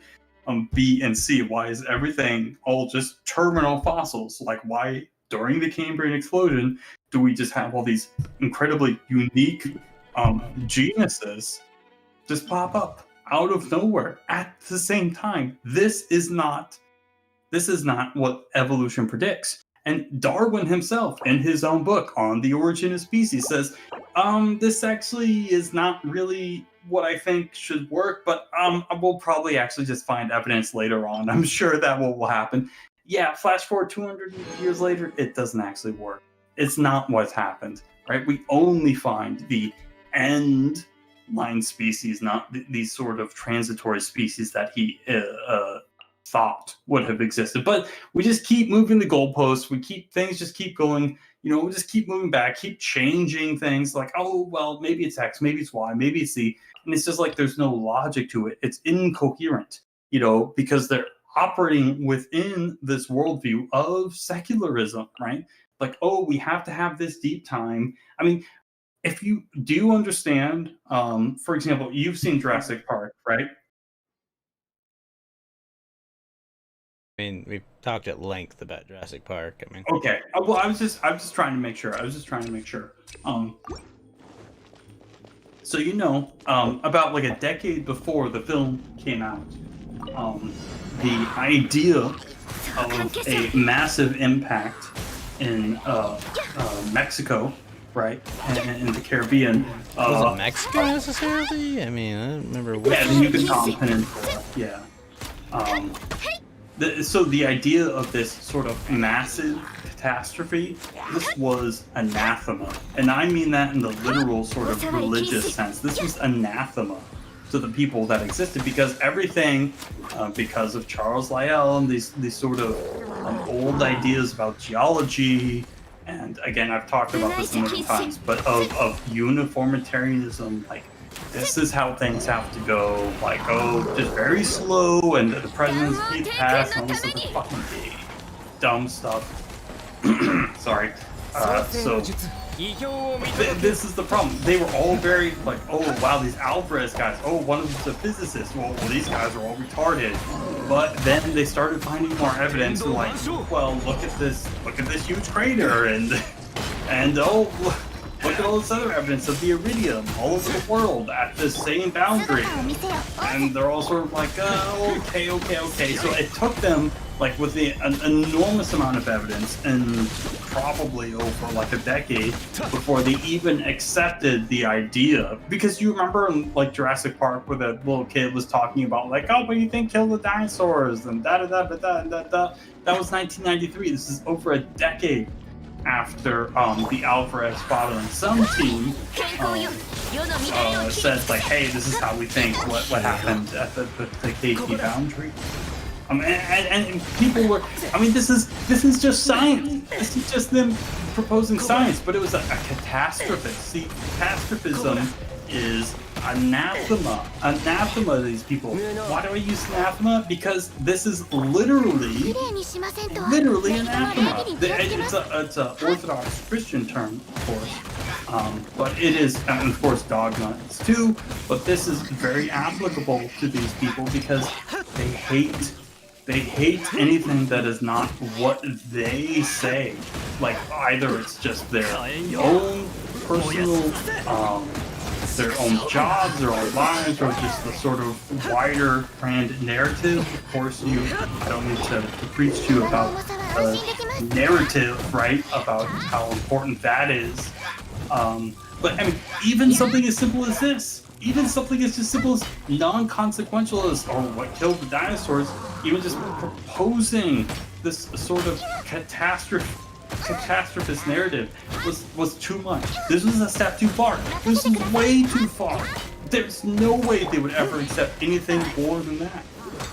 B and C? Why is everything all just terminal fossils? Like why during the Cambrian explosion do we just have all these incredibly unique genuses just pop up out of nowhere at the same time? This is not what evolution predicts. And Darwin himself, in his own book on the origin of species, says, this actually is not really what I think should work, but we'll probably actually just find evidence later on. I'm sure that will happen. Yeah, flash forward 200 years later, it doesn't actually work. It's not what's happened, right? We only find the end line species, not these sort of transitory species that he thought would have existed. But we just keep moving the goalposts. Things just keep going. We just keep moving back, keep changing things. Like, oh well, maybe it's X, maybe it's Y, maybe it's Z, and it's just like there's no logic to it. It's incoherent, because they're operating within this worldview of secularism, right? Like, oh, we have to have this deep time. I mean, if you do understand, for example, you've seen Jurassic Park, right? I mean, we've talked at length about Jurassic Park. I mean, okay. Well, I was just trying to make sure. So about like a decade before the film came out, the idea of a massive impact in Mexico, right, and in the Caribbean. Was it Mexico necessarily? I mean, I don't remember. Yeah, the Yucatan Peninsula. Yeah. So the idea of this sort of massive catastrophe, this was anathema. And I mean that in the literal sort of religious sense. This was anathema to the people that existed, because everything, because of Charles Lyell and these sort of old ideas about geology, and again, I've talked about this a million times, but of uniformitarianism, like, this is how things have to go, like, oh, just very slow, and the presidents keep passed, and all this other fucking dumb stuff. Sorry. This is the problem. They were all very, like, oh, wow, these Alvarez guys, oh, one of them's a physicist, well, these guys are all retarded. But then they started finding more evidence, and like, well, look at this huge crater, and oh, look at all this other evidence of the iridium all over the world at the same boundary. And they're all sort of like, okay. So it took them, like, with an enormous amount of evidence, and probably over like a decade before they even accepted the idea. Because you remember in like Jurassic Park where that little kid was talking about like, oh, but you think kill the dinosaurs and da-da-da-da-da-da-da. That was 1993. This is over a decade after the Alvarez father and son team said like, hey, this is how we think what happened at the KT boundary. And people were, I mean, this is just science. This is just them proposing science, but it was a catastrophist. See, catastrophism is anathema to these people. Why do I use anathema? Because this is literally anathema. It's a Orthodox Christian term, of course, but it is, and of course, dogma is too. But this is very applicable to these people because they hate anything that is not what they say. Like, either it's just their own personal, their own jobs, their own lives, or just the sort of wider brand narrative. Of course, I don't need to preach to you about narrative, right? About how important that is. But I mean, even something as simple as this. Even something as just simple as non-consequential as, oh, what killed the dinosaurs, even just proposing this sort of catastrophist narrative was too much. This was a step too far. This was way too far. There's no way they would ever accept anything more than that.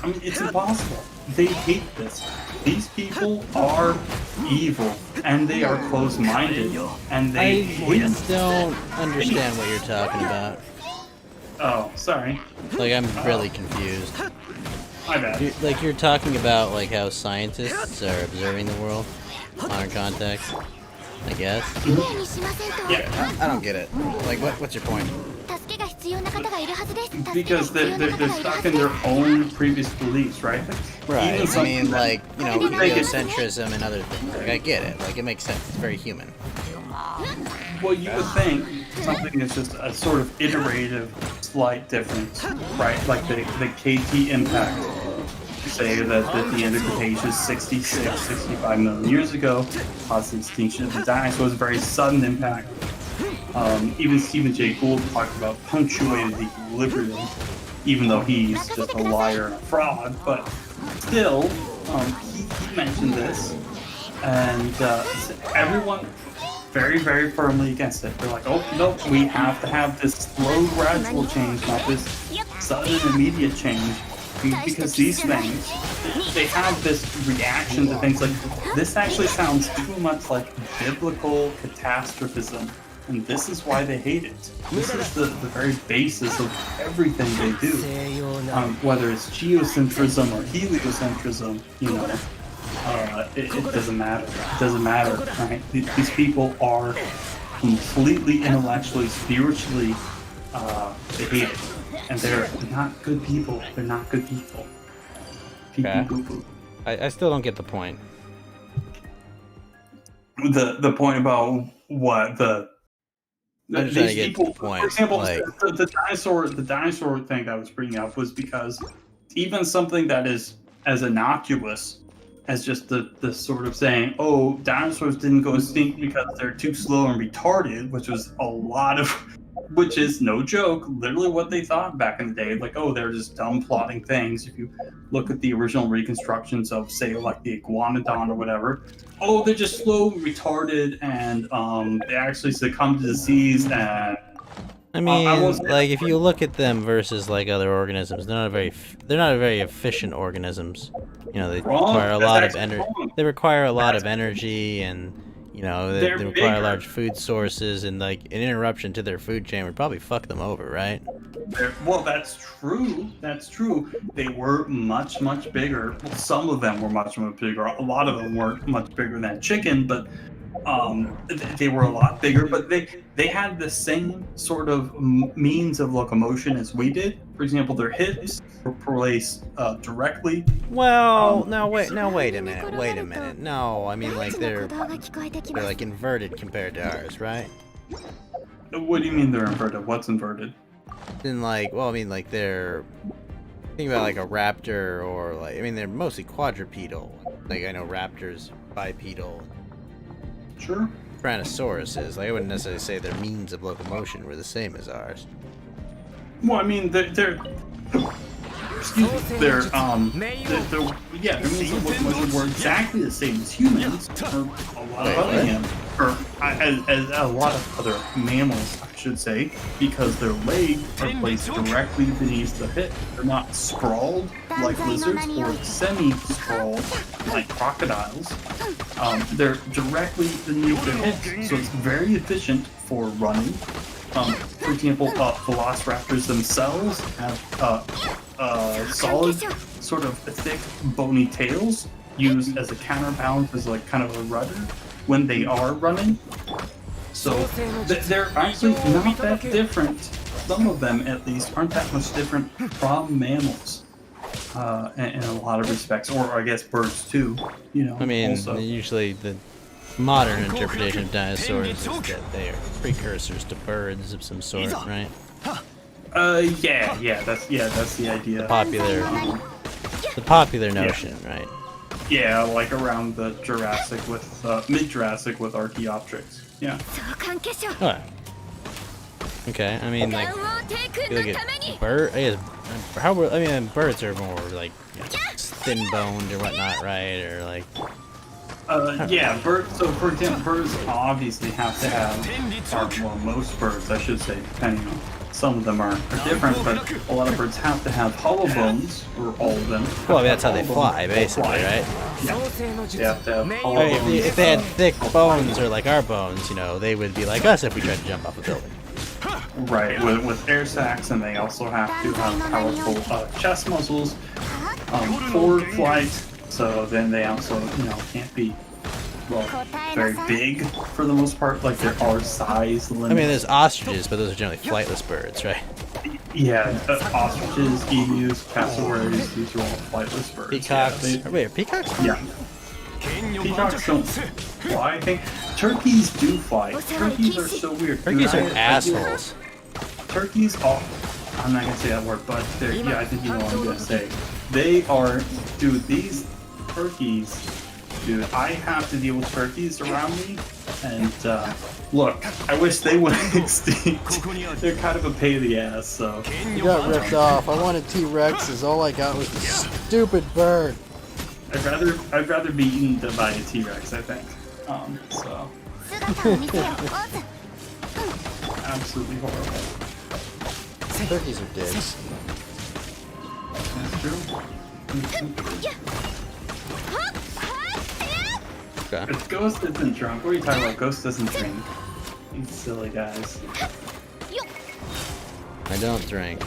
I mean, it's impossible. They hate this. These people are evil, and they are close-minded, and they don't understand what you're talking about. Oh, sorry. Like, I'm really confused. My bad. You're talking about, like, how scientists are observing the world, modern context. I guess. Yeah. I don't get it. Like, what's your point? Because they're stuck in their own previous beliefs, right? Right. Even I something mean, that- like, you know, even they get- egocentrism and other things. Like, I get it. Like, it makes sense. It's very human. Well, you would think something is just a sort of iterative, slight difference, right? Like the KT impact. Say that the end of Cretaceous 66, 65 million years ago caused the extinction of the dinosaurs, a very sudden impact. Even Stephen Jay Gould talked about punctuated equilibrium, even though he's just a liar and a fraud. But still, he mentioned this, and everyone very, very firmly against it. They're like, oh, no, we have to have this slow, gradual change, not this sudden, immediate change. Because these things, they have this reaction to things like, this actually sounds too much like biblical catastrophism, and this is why they hate it. This is the very basis of everything they do. Whether it's geocentrism or heliocentrism, you know, it doesn't matter. It doesn't matter, right? These people are completely intellectually, spiritually, they hate it. And they're not good people. They're not good people. Okay. I still don't get the point. The point about what I'm just trying to get the point. For example, like, the dinosaur thing that I was bringing up was because even something that is as innocuous as just the sort of saying, oh, dinosaurs didn't go extinct because they're too slow and retarded, which was a lot of. Which is no joke, literally what they thought back in the day. Like, oh, they're just dumb plotting things. If you look at the original reconstructions of, say, like the Iguanodon or whatever, oh, they're just slow, retarded, and they actually succumb to disease. And I mean, like, if you look at them versus like other organisms, they're not very efficient organisms. You know, they require a lot of energy. They require a lot of energy and. You know, they require large food sources, and like an interruption to their food chain would probably fuck them over, right? Well, that's true. That's true. They were much, much bigger. Well, some of them were much, much bigger. A lot of them weren't much bigger than chicken, but they were a lot bigger. But they had the same sort of means of locomotion as we did. For example, their hips were placed directly. Well, wait a minute. No, I mean like they're like inverted compared to ours, right? What do you mean they're inverted? What's inverted? Then like, well, I mean like they're think about like a raptor or like I mean they're mostly quadrupedal. Like I know raptors bipedal. Sure. Tyrannosaurus is like I wouldn't necessarily say their means of locomotion were the same as ours. Well, I mean they're excuse me, their means of locomotion were exactly the same as humans, or a lot of other animals, or as a lot of other mammals, I should say, because their legs are placed directly beneath the hip. They're not sprawled like lizards or semi-sprawled like crocodiles. They're directly beneath their hips, so it's very efficient for running. For example, velociraptors themselves have solid, sort of thick, bony tails used as a counterbalance, as like kind of a rudder when they are running. So they're actually not that different. Some of them, at least, aren't that much different from mammals in a lot of respects, or I guess birds too. You know, I mean, also. usually the modern interpretation of dinosaurs is that they are precursors to birds of some sort, right? Yeah, that's the idea. The popular notion, right? Yeah, like around the Jurassic with mid-Jurassic with Archaeopteryx. Yeah. Oh. Okay, I mean, like, you look at bird. I mean, birds are more like thin-boned or whatnot, right? Or like. Yeah, birds. So, for example, birds obviously have to have, well, most birds, I should say, depending on. Some of them are different, but a lot of birds have to have hollow bones, or all of them. Well, I mean, that's how they fly, basically, right? Yeah. They have to have hollow bones. If they had thick bones, or like our bones, you know, they would be like us if we tried to jump off a building. Right, with air sacs, and they also have to have powerful chest muscles for flight. So then they also, you know, can't be well, very big for the most part. Like there are size limits. I mean, there's ostriches, but those are generally flightless birds, right? Yeah, ostriches, emus, cassowaries, these are all flightless birds. Peacocks. Yeah, Wait, are peacocks? Yeah. Peacocks don't fly, I think. Turkeys do fly. Turkeys are so weird. Turkeys are assholes. Turkeys are... I'm not gonna say that word, but they're... Yeah, I think you know what I'm gonna say. They are... Dude, these turkeys... Dude, I have to deal with turkeys around me, and, look, I wish they went extinct. They're kind of a pain in the ass, so... You got ripped off. I wanted T-Rexes. All I got was this stupid bird. I'd rather be eaten by a T-Rex, I think. So... Absolutely horrible. Turkeys are dicks. That's true. Okay. If Ghost isn't drunk, what are you talking about? Ghost doesn't drink. You silly guys. I don't drink.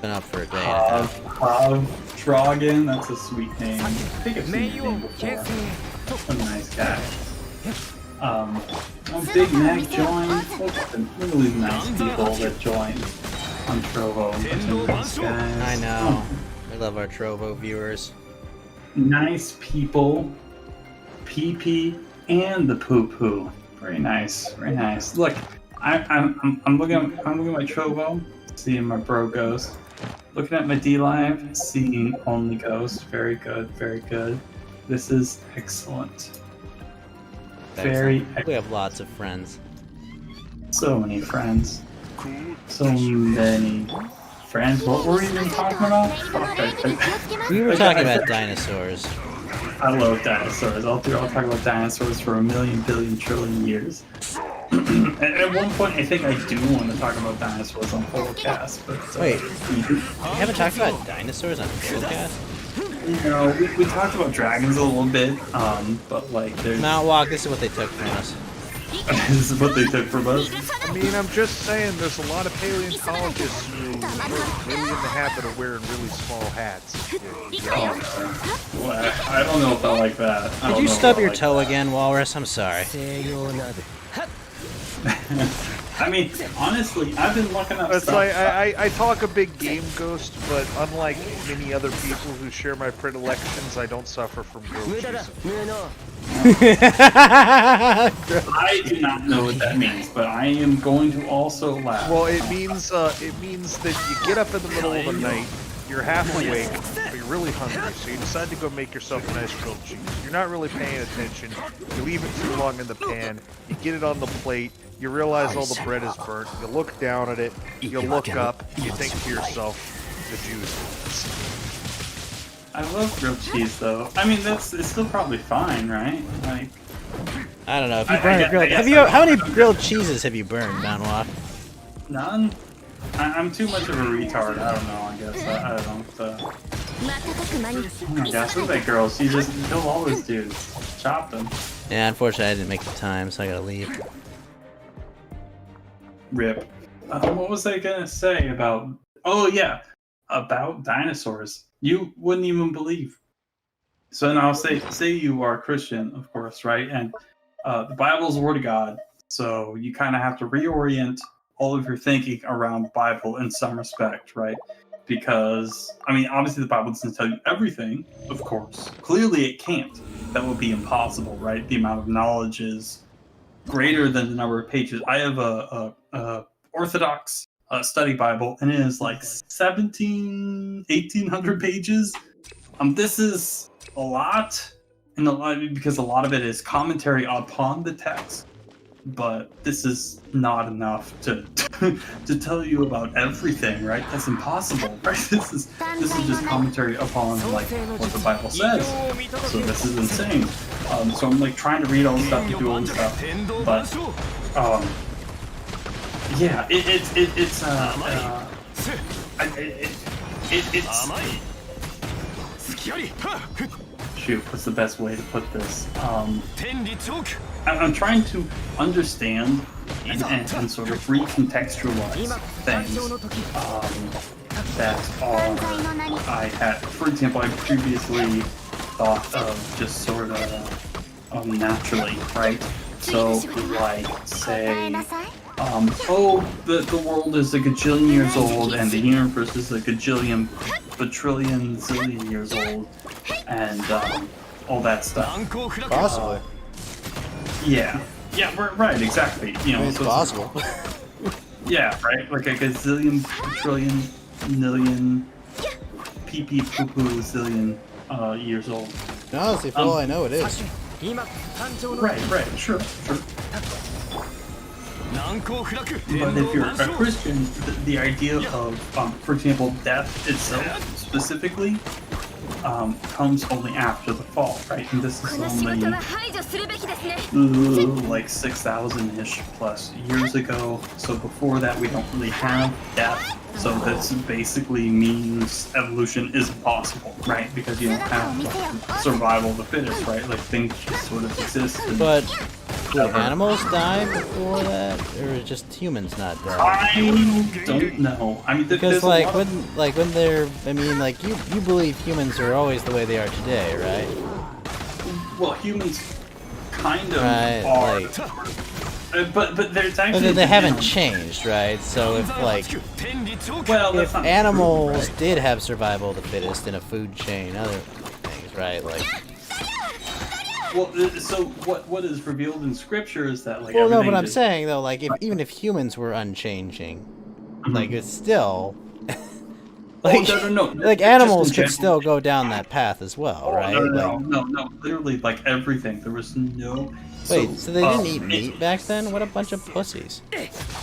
Been up for a day and a half. Drogon, that's a sweet name. I think I've seen your name before. A nice guy. Big Mac joined. Look at these nice people that joined on Trovo. Nice guys. I know. We love our Trovo viewers. Nice people. PP and the poo poo. Very nice. Very nice. Look, I'm looking at my Trovo, seeing my bro Ghost. Looking at my D-Live, seeing only Ghost. Very good, very good. This is excellent. Very We have lots of friends. So many friends. So many friends. What were we even talking about? We were talking about dinosaurs. I love dinosaurs. I'll talk about dinosaurs for a million, billion, trillion years. At one point, I think I do want to talk about dinosaurs on Fullcast, but... Wait, you haven't talked about dinosaurs on Fullcast? You know, we talked about dragons a little bit, but like there's... Mount Walk, this is what they took from us. This is what they took from us? I mean, I'm just saying, there's a lot of paleontologists who are really in the habit of wearing really small hats. Well, I don't know if I like that. Did you stub your toe again, Walrus? I'm sorry. I mean, honestly, I've been looking up It's stuff. like, I talk a big game, Ghost, but unlike many other people who share my predilections, I don't suffer from grilled cheese. I do not know what that means, but I am going to also laugh. Well, it means that you get up in the middle of the night, you're half awake, but you're really hungry, so you decide to go make yourself a nice grilled cheese. You're not really paying attention, you leave it too long in the pan, you get it on the plate, you realize all the bread is burnt, you look down at it, you look up, you think to yourself, the juice. I love grilled cheese, though. I mean, it's still probably fine, right? Like, I don't know. If you burn grilled, how many grilled cheeses have you burned, Mount Walk? None. I'm too much of a retard. I don't know. I guess I don't. Oh my gosh, look at that girl. She just killed all those dudes. Chopped them. Yeah, unfortunately, I didn't make the time, so I gotta leave. Rip. What was I gonna say about? Oh yeah, about dinosaurs. You wouldn't even believe. So now say you are a Christian, of course, right? And the Bible is the Word of God, so you kind of have to reorient all of your thinking around the Bible in some respect, right? Because, I mean, obviously the Bible doesn't tell you everything, of course. Clearly it can't. That would be impossible, right? The amount of knowledge is greater than the number of pages. I have a Orthodox study Bible, and it is like 1,800 pages. This is a lot, because a lot of it is commentary upon the text. But this is not enough to tell you about everything, right? That's impossible, right? This is just commentary upon like what the Bible says. So this is insane. So I'm like trying to read all this stuff, to do all this stuff, but yeah, it's shoot, what's the best way to put this? I'm trying to understand and sort of recontextualize things that I had. For example, I previously thought of just sort of naturally, right? So, like, say, the world is a gajillion years old, and the universe is a gajillion, bajillion, zillion years old, and all that stuff. Possibly. Yeah, right, exactly. You know, It's possible. Yeah, right. Like a gazillion, trillion, million, pee pee poo poo zillion years old. Honestly, for all I know, it is. Right, sure. But if you're a Christian, the idea of, for example, death itself specifically, comes only after the fall, right? And this is only like 6,000-ish plus years ago. So before that, we don't really have death. So this basically means evolution isn't possible, right? Because you don't have survival of the fittest, right? Like things just sort of exist. But do animals die before that, or just humans not die? I don't know. I mean, because when they're, I mean, like you believe humans are always the way they are today, right? Well, humans kind of right, are. Like, but there's actually. But they haven't changed, right? So if if animals did have survival of the fittest in a food chain, other things, right? Like. Well, so what is revealed in scripture is that like. Well, no, but I'm saying though, like even if humans were unchanging, like it's still. Like, no. Like animals could still go down that path as well, right? No. Literally, like everything. There was no. Wait, so they didn't eat meat back then? What a bunch of pussies!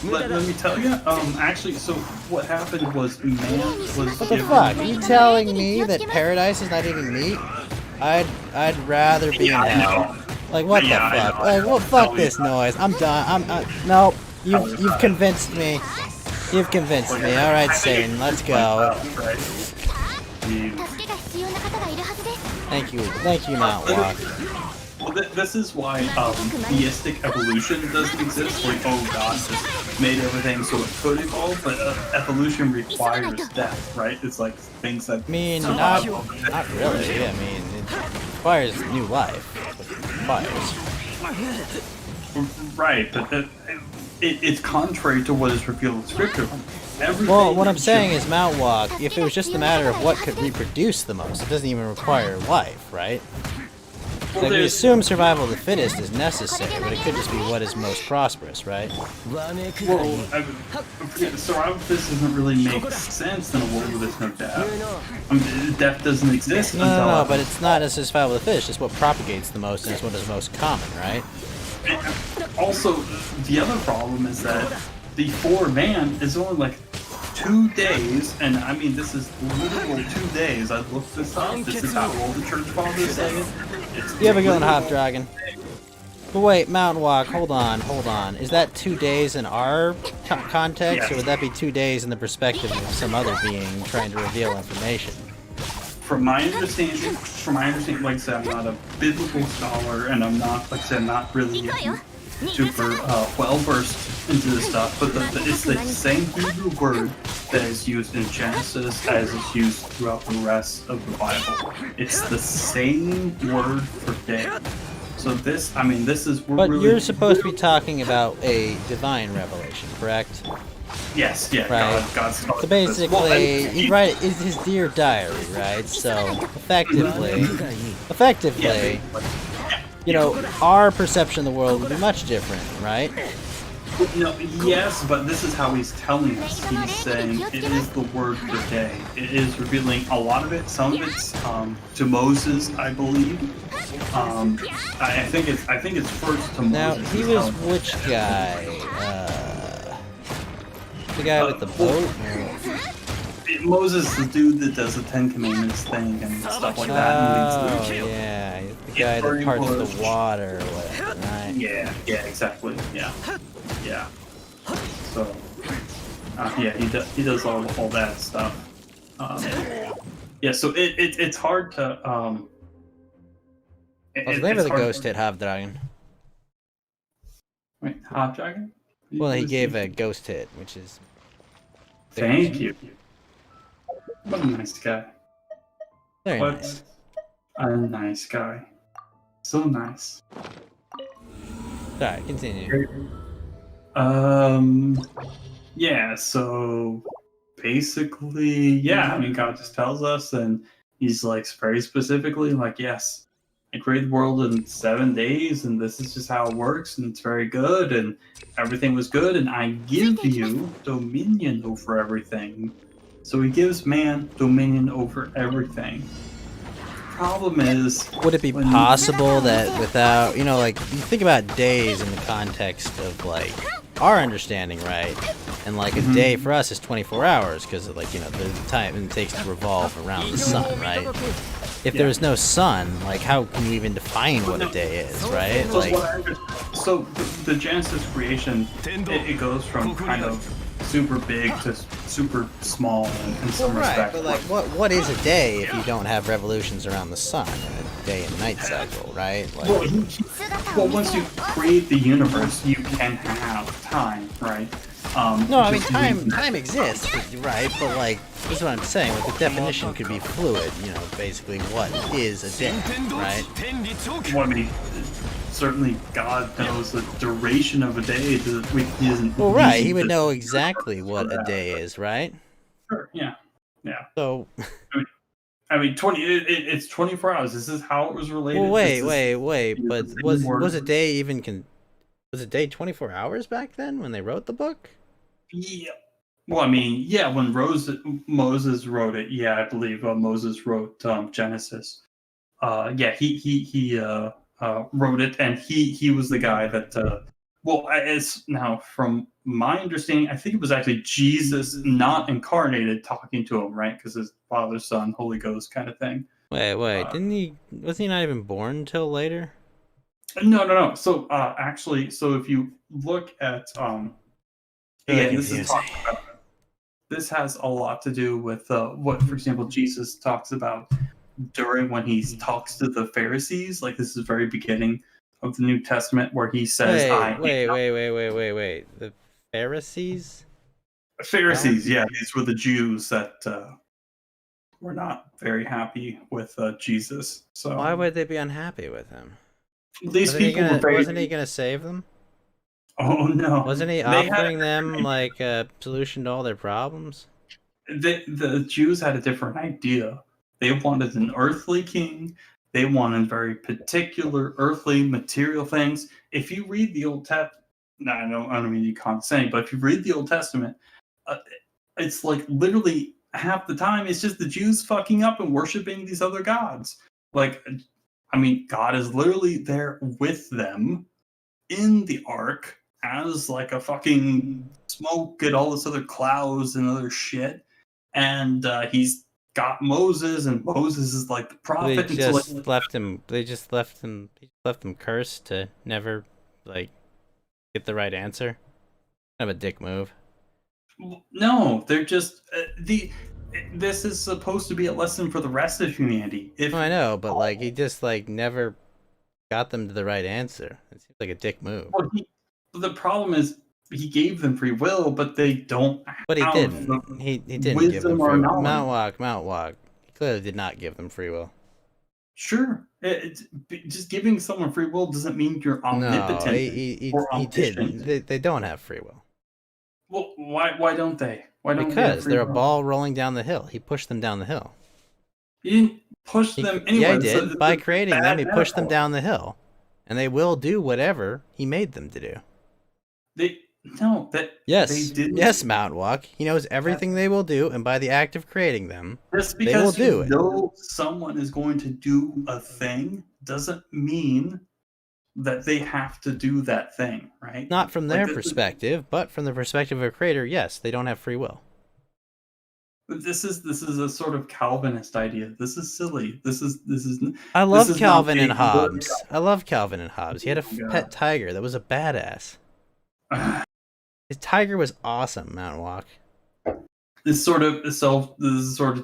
Let me tell you. Actually, so what happened was man was. What the fuck? Are you telling me that paradise is not eating meat? I'd rather be in hell. Like what the fuck? Like well, fuck this noise. I'm done. Nope. You've convinced me. You've convinced me. All right, Satan, let's go. Thank you, Mount Walk. Well, this is why theistic evolution doesn't exist. Like, oh God, just made everything so it could evolve, but evolution requires death, right? It's like things that. I mean, not really. I mean, it requires new life. Right, but it's contrary to what is revealed in scripture. Well, what I'm saying is Mount Walk, if it was just a matter of what could reproduce the most, it doesn't even require life, right? Like we assume survival of the fittest is necessary, but it could just be what is most prosperous, right? Well, survival of the fittest doesn't really make sense in a world where there's no death. I mean, death doesn't exist until... No, but it's not necessarily survival of the fittest, it's what propagates the most and it's what is most common, right? Also, the other problem is that before man is only like 2 days, and I mean this is literal 2 days. I looked this up. This is how all the church fathers say it. You have a go on Hop Dragon. But wait, Mountain Walk, hold on. Is that 2 days in our context, or would that be 2 days in the perspective of some other being trying to reveal information? From my understanding, like I said, I'm not a biblical scholar, and I'm not, like I said, not really super well versed into this stuff. But it's the same Hebrew word that is used in Genesis as is used throughout the rest of the Bible. It's the same word for day. So this is. But you're supposed to be talking about a divine revelation, correct? Yes, yeah, right. God's so basically, you write it is his dear diary, right? So effectively, you know, our perception of the world would be much different, right? No, yes, but this is how he's telling us. He's saying it is the word for day. It is revealing a lot of it. Some of it's to Moses, I believe. I think it's first to Moses. Now he was which guy? The guy with the boat? Moses, the dude that does the Ten Commandments thing and stuff like that. Yeah, he's the guy that parts the water or whatever, right? Yeah, exactly. Yeah. So, he does all that stuff. Yeah, so it's hard to. What's the name of the ghost hit Hobdragon? Wait, Hobdragon? Well, he gave a ghost hit, which is. Thank you. What a nice guy. Very nice. A nice guy. So nice. Sorry, continue. Yeah, so basically, yeah, I mean, God just tells us, and he's like very specifically, like, yes, I created the world in 7 days, and this is just how it works, and it's very good, and everything was good, and I give you dominion over everything. So he gives man dominion over everything. Problem is, would it be possible that without, you know, like, you think about days in the context of like our understanding, right? And like a day for us is 24 hours because of, like, you know, the time it takes to revolve around the sun, right? If there was no sun, like, how can you even define what a day is, right? Like, so the Genesis creation, it goes from kind of super big to super small in some respect. But like, what is a day if you don't have revolutions around the sun and a day and night cycle, right? Like, well, once you create the universe, you can have time, right? No, I mean time exists, right? But like, this is what I'm saying. Like, the definition could be fluid. You know, basically, what is a day, right? Well, I mean, certainly God knows the duration of a day. He doesn't. Well, right. He would know exactly what a day is, right? Sure. Yeah. Yeah. So. I mean, it's 24 hours. This is how it was related. Well, wait. But was a day even was a day 24 hours back then when they wrote the book? Yeah. Well, I mean, yeah, when Moses wrote it, yeah, I believe Moses wrote Genesis. Yeah, he wrote it, and he was the guy that. Well, as now from my understanding, I think it was actually Jesus, not incarnated, talking to him, right? Because his Father, Son, Holy Ghost kind of thing. Wait, wasn't he not even born until later? No. So actually, so if you look at this has a lot to do with what, for example, Jesus talks about during when he talks to the Pharisees. Like, this is the very beginning of the New Testament where he says, wait. The Pharisees? Pharisees, yeah, these were the Jews that were not very happy with Jesus. So why would they be unhappy with him? These people were very... Wasn't he going to save them? Oh no! Wasn't he offering them like a solution to all their problems? The Jews had a different idea. They wanted an earthly king. They wanted very particular earthly material things. If you read the Old Testament, I don't mean to be condescending, but if you read the Old Testament, it's like literally half the time it's just the Jews fucking up and worshiping these other gods. Like, I mean, God is literally there with them in the ark as like a fucking smoke and all this other clouds and other shit. And he's got Moses, and Moses is like the prophet. They just left him. They just left him cursed to never like get the right answer. Kind of a dick move. No, they're just this is supposed to be a lesson for the rest of humanity. I know, but like he just like never got them to the right answer. It seems like a dick move. Well, the problem is he gave them free will, but they don't. But he didn't. He didn't give them free will. Mount Walk. He clearly did not give them free will. Sure, just giving someone free will doesn't mean you're omnipotent. No, he didn't. They don't have free will. Well, why don't they? Why don't because they they're a ball rolling down the hill. He pushed them down the hill. He didn't push them anywhere. Yeah, he did. So by creating them, he pushed them down the hill. And they will do whatever he made them to do. Yes, Mount Walk. He knows everything they will do, and by the act of creating them, just they will because do it. Know someone is going to do a thing doesn't mean that they have to do that thing, right? Not from their perspective, but from the perspective of a creator, yes, they don't have free will. This is a sort of Calvinist idea. This is silly. This is. I love Calvin and Hobbes. I love Calvin and Hobbes. He had a pet tiger that was a badass. His tiger was awesome, Mount Walk. This is sort of.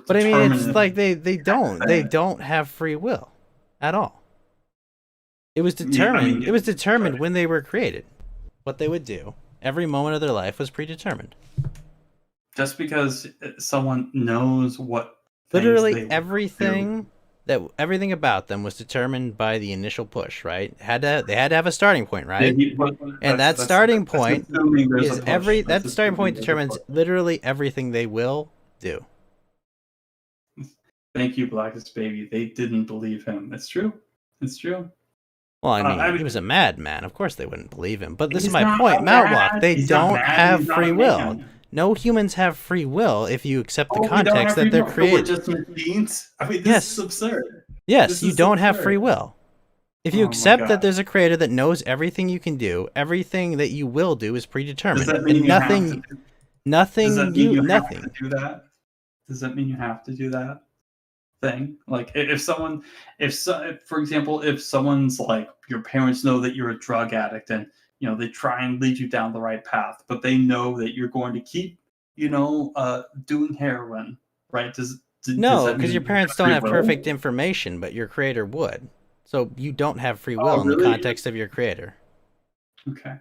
But I mean, it's like they don't have free will, at all. It was determined. Yeah, I mean, it was determined when they were created, what they would do. Every moment of their life was predetermined. Just because someone knows what literally everything that everything about them was determined by the initial push, right? They had to have a starting point, right? And that starting point determines literally everything they will do. Thank you, Blackest Baby. They didn't believe him. It's true. It's true. Well, I mean, he was a madman. Of course they wouldn't believe him. But this is my point. Mount Walk, they don't have free will. No humans have free will if you accept the context that they're created. We're just machines? I mean, this is absurd. Yes, you don't have free will. If you accept that there's a creator that knows everything you can do, everything that you will do is predetermined. Does that mean nothing. Does that mean you have to do that? Does that mean you have to do that thing? Like, for example, if someone's like, your parents know that you're a drug addict and, you know, they try and lead you down the right path, but they know that you're going to keep, you know, doing heroin, right? No, because your parents don't have perfect information, but your creator would. So you don't have free will in the context of your creator. Okay.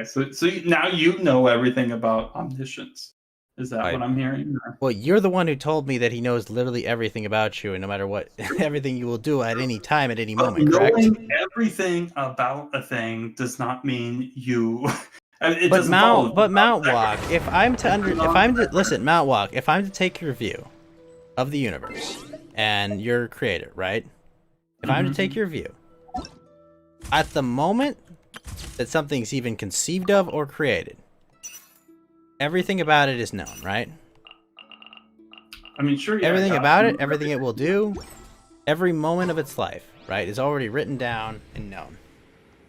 So now you know everything about omniscience. Is that what I'm hearing? Or? Well, you're the one who told me that he knows literally everything about you, and no matter what, everything you will do at any time, at any moment. Correct? Knowing everything about a thing does not mean you. But Mount Walk, if I'm to take your view of the universe and your creator, right? If I'm to take your view, at the moment that something's even conceived of or created, everything about it is known, right? I mean, sure. Yeah, everything about it, everything it will do, every moment of its life, right, is already written down and known.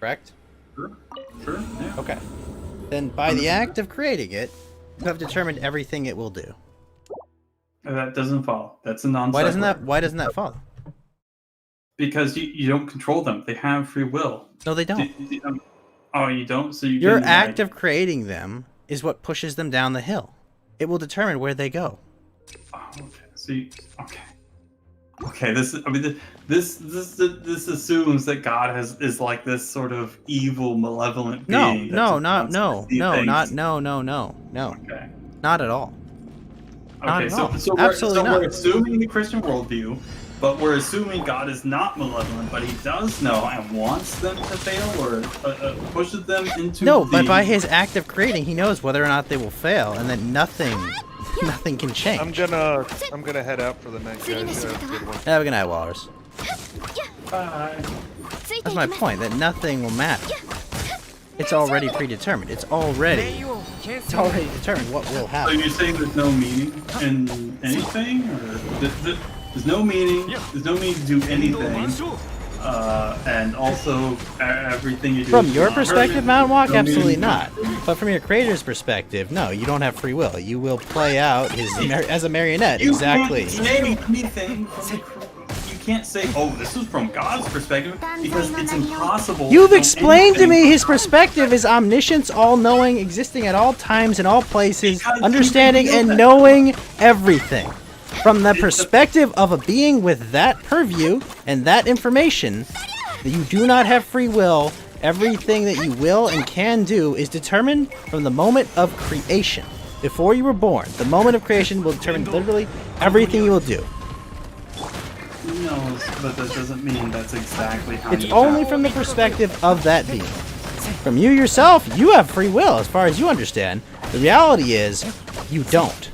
Correct? Sure. Yeah. Okay. Then by the act of creating it, you have determined everything it will do. That doesn't follow. That's a non-sequitur. Why doesn't that follow? Because you don't control them. They have free will. No, they don't. Oh, you don't? So your act of creating them is what pushes them down the hill. It will determine where they go. Oh, okay. Okay. This assumes that God is like this sort of evil, malevolent being. No. Not at all. Okay, so we're assuming the Christian worldview, but we're assuming God is not malevolent, but he does know and wants them to fail or pushes them into but by his act of creating, he knows whether or not they will fail, and that nothing can change. I'm gonna head out for the night, guys. Have a good one. Have a good night, Walrus. Bye. That's my point, that nothing will matter. It's already predetermined. It's already determined what will happen. So you're saying there's no meaning in anything, or there's no meaning? There's no meaning to do anything, and also everything you do. From your perspective, Mount Walk, absolutely not. But from your creator's perspective, no, you don't have free will. You will play out as a marionette. Exactly. You can't say anything. You can't say, "Oh, this is from God's perspective," because it's impossible. You've explained to me his perspective is omniscience, all-knowing, existing at all times and all places, understanding and knowing everything. From the perspective of a being with that purview and that information, that you do not have free will. Everything that you will and can do is determined from the moment of creation. Before you were born, the moment of creation will determine literally everything you will do. No, but that doesn't mean that's exactly how it's only from the perspective of that being. From you yourself, you have free will, as far as you understand. The reality is, you don't.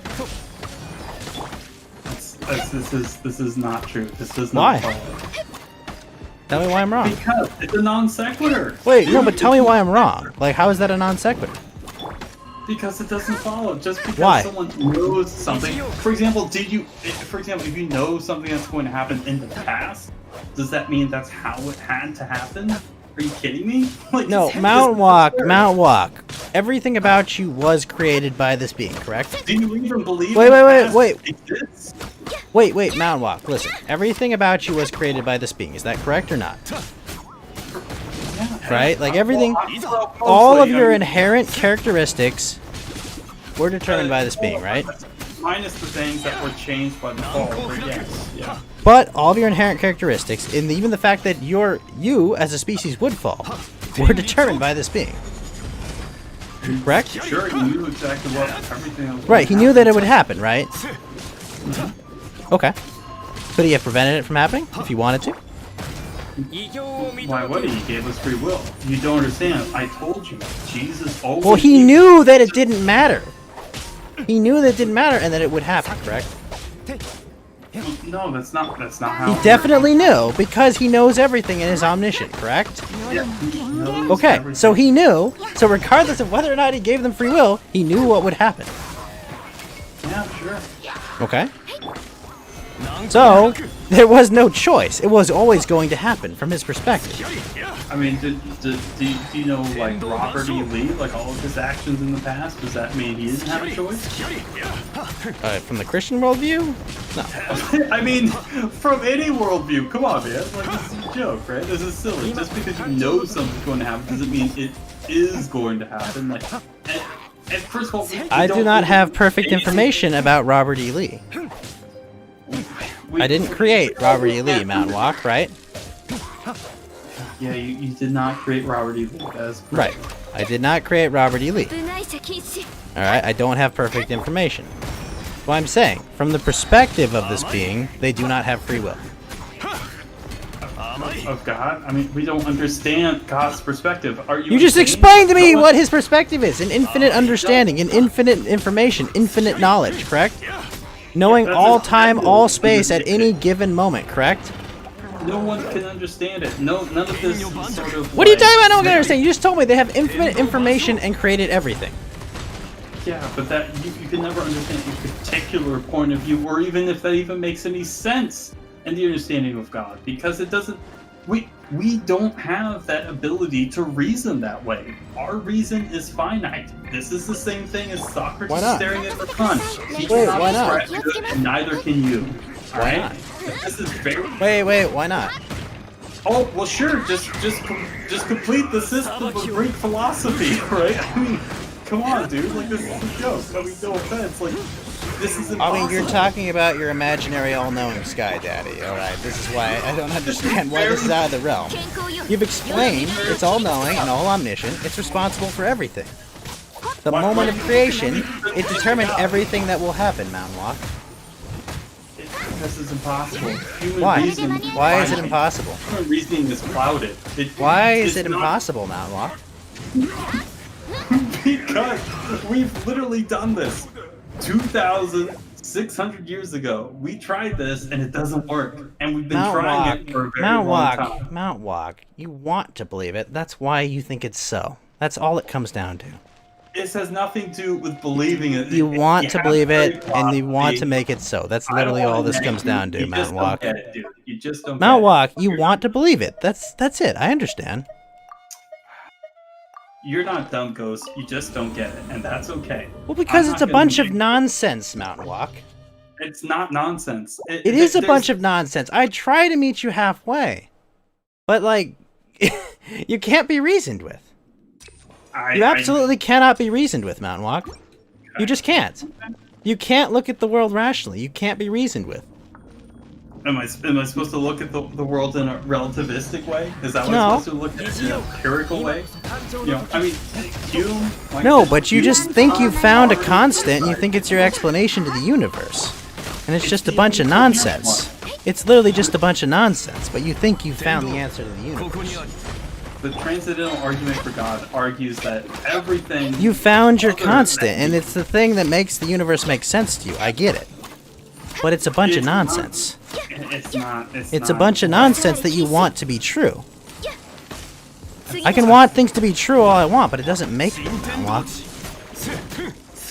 This is not true. This does not follow. Tell me why I'm wrong. Because it's a non sequitur. Wait, no, but tell me why I'm wrong. Like, how is that a non sequitur? Because it doesn't follow. Just because someone knows something. For example, if you know something that's going to happen in the past, does that mean that's how it had to happen? Are you kidding me? Like, no, Mount Walk. Everything about you was created by this being, correct? Do you even believe Wait, Mount Walk, listen. Everything about you was created by this being, is that correct or not? Right? Like everything, all of your inherent characteristics were determined by this being, right? Minus the things that were changed by the fall, but yes, yeah. But all of your inherent characteristics, and even the fact that you as a species would fall, were determined by this being. Correct? Sure, he knew exactly what everything else. Right, he knew that it would happen, right? Okay. Could he have prevented it from happening if he wanted to? Why would he? He gave us free will. You don't understand. I told you. Jesus always... Well, he knew that it didn't matter. He knew that it didn't matter and that it would happen, correct? No, that's not how... He definitely knew, because he knows everything and is omniscient, correct? Okay, so he knew, so regardless of whether or not he gave them free will, he knew what would happen. Yeah, sure. Okay? So, there was no choice. It was always going to happen, from his perspective. I mean, do you know, like, Robert E. Lee, like, all of his actions in the past, does that mean he didn't have a choice? From the Christian worldview? No. I mean, from any worldview, come on, man. Like, this is a joke, right? This is silly. Just because you know something's going to happen doesn't mean it is going to happen. Like, and first of all, I do not have perfect information about Robert E. Lee. I didn't create Robert E. Lee, Mount Walk, right? Yeah, you did not create Robert E. Lee. That's right. I did not create Robert E. Lee. Alright, I don't have perfect information. That's what I'm saying. From the perspective of this being, they do not have free will. Of God? I mean, we don't understand God's perspective. Are you? You just explained to me what his perspective is. An infinite understanding, an infinite information, infinite knowledge, correct? Knowing all time, all space at any given moment, correct? No one can understand it. No, none of this sort of... What are you talking about? No one can understand. You just told me they have infinite information and created everything. Yeah, but that you can never understand a particular point of view, or even if that even makes any sense in the understanding of God, because it doesn't... We don't have that ability to reason that way. Our reason is finite. This is the same thing as Socrates staring at the sun. He cannot why not? describe good, and neither can you. Alright? This is very... Wait, why not? Oh, well sure, just complete the system of Greek philosophy, right? I mean, come on, dude, like, this is a joke. I mean, no offense, like, this is impossible. I mean, you're talking about your imaginary all-knowing Sky Daddy, alright? This is why I don't understand why this is out of the realm. You've explained it's all-knowing and all-omniscient, it's responsible for everything. The moment of creation, it determined everything that will happen, Mount Walk. This is impossible. Why? Why is it impossible? Human reasoning is clouded. Why is it impossible, Mount Walk? Because we've literally done this 2,600 years ago. We tried this and it doesn't work, and we've been trying it for a very long time. Mount Walk, you want to believe it. That's why you think it's so. That's all it comes down to. This has nothing to do with believing it. You want to believe it, and you want to make it so. That's literally all this comes down to, Mount Walk. You just don't Mount Walk, you want to believe it. That's it. I understand. You're not dumb, Ghost. You just don't get it, and that's okay. Well, because it's a bunch of nonsense, Mount Walk. It's not nonsense. It is a bunch of nonsense. I try to meet you halfway. But, like, you can't be reasoned with. You absolutely cannot be reasoned with, Mount Walk. You just can't. You can't look at the world rationally. You can't be reasoned with. Am I supposed to look at the world in a relativistic way? Is that what I'm supposed to look at it in an empirical way? You know, I mean, Hume... Like no, but you just think you found a constant and you think it's your explanation to the universe. And it's just a bunch of nonsense. It's literally just a bunch of nonsense, but you think you found the answer to the universe. The transcendental argument for God argues that everything... You found your constant, and it's the thing that makes the universe make sense to you. I get it. But it's a bunch of nonsense. It's a bunch of nonsense that you want to be true. I can want things to be true all I want, but it doesn't make them.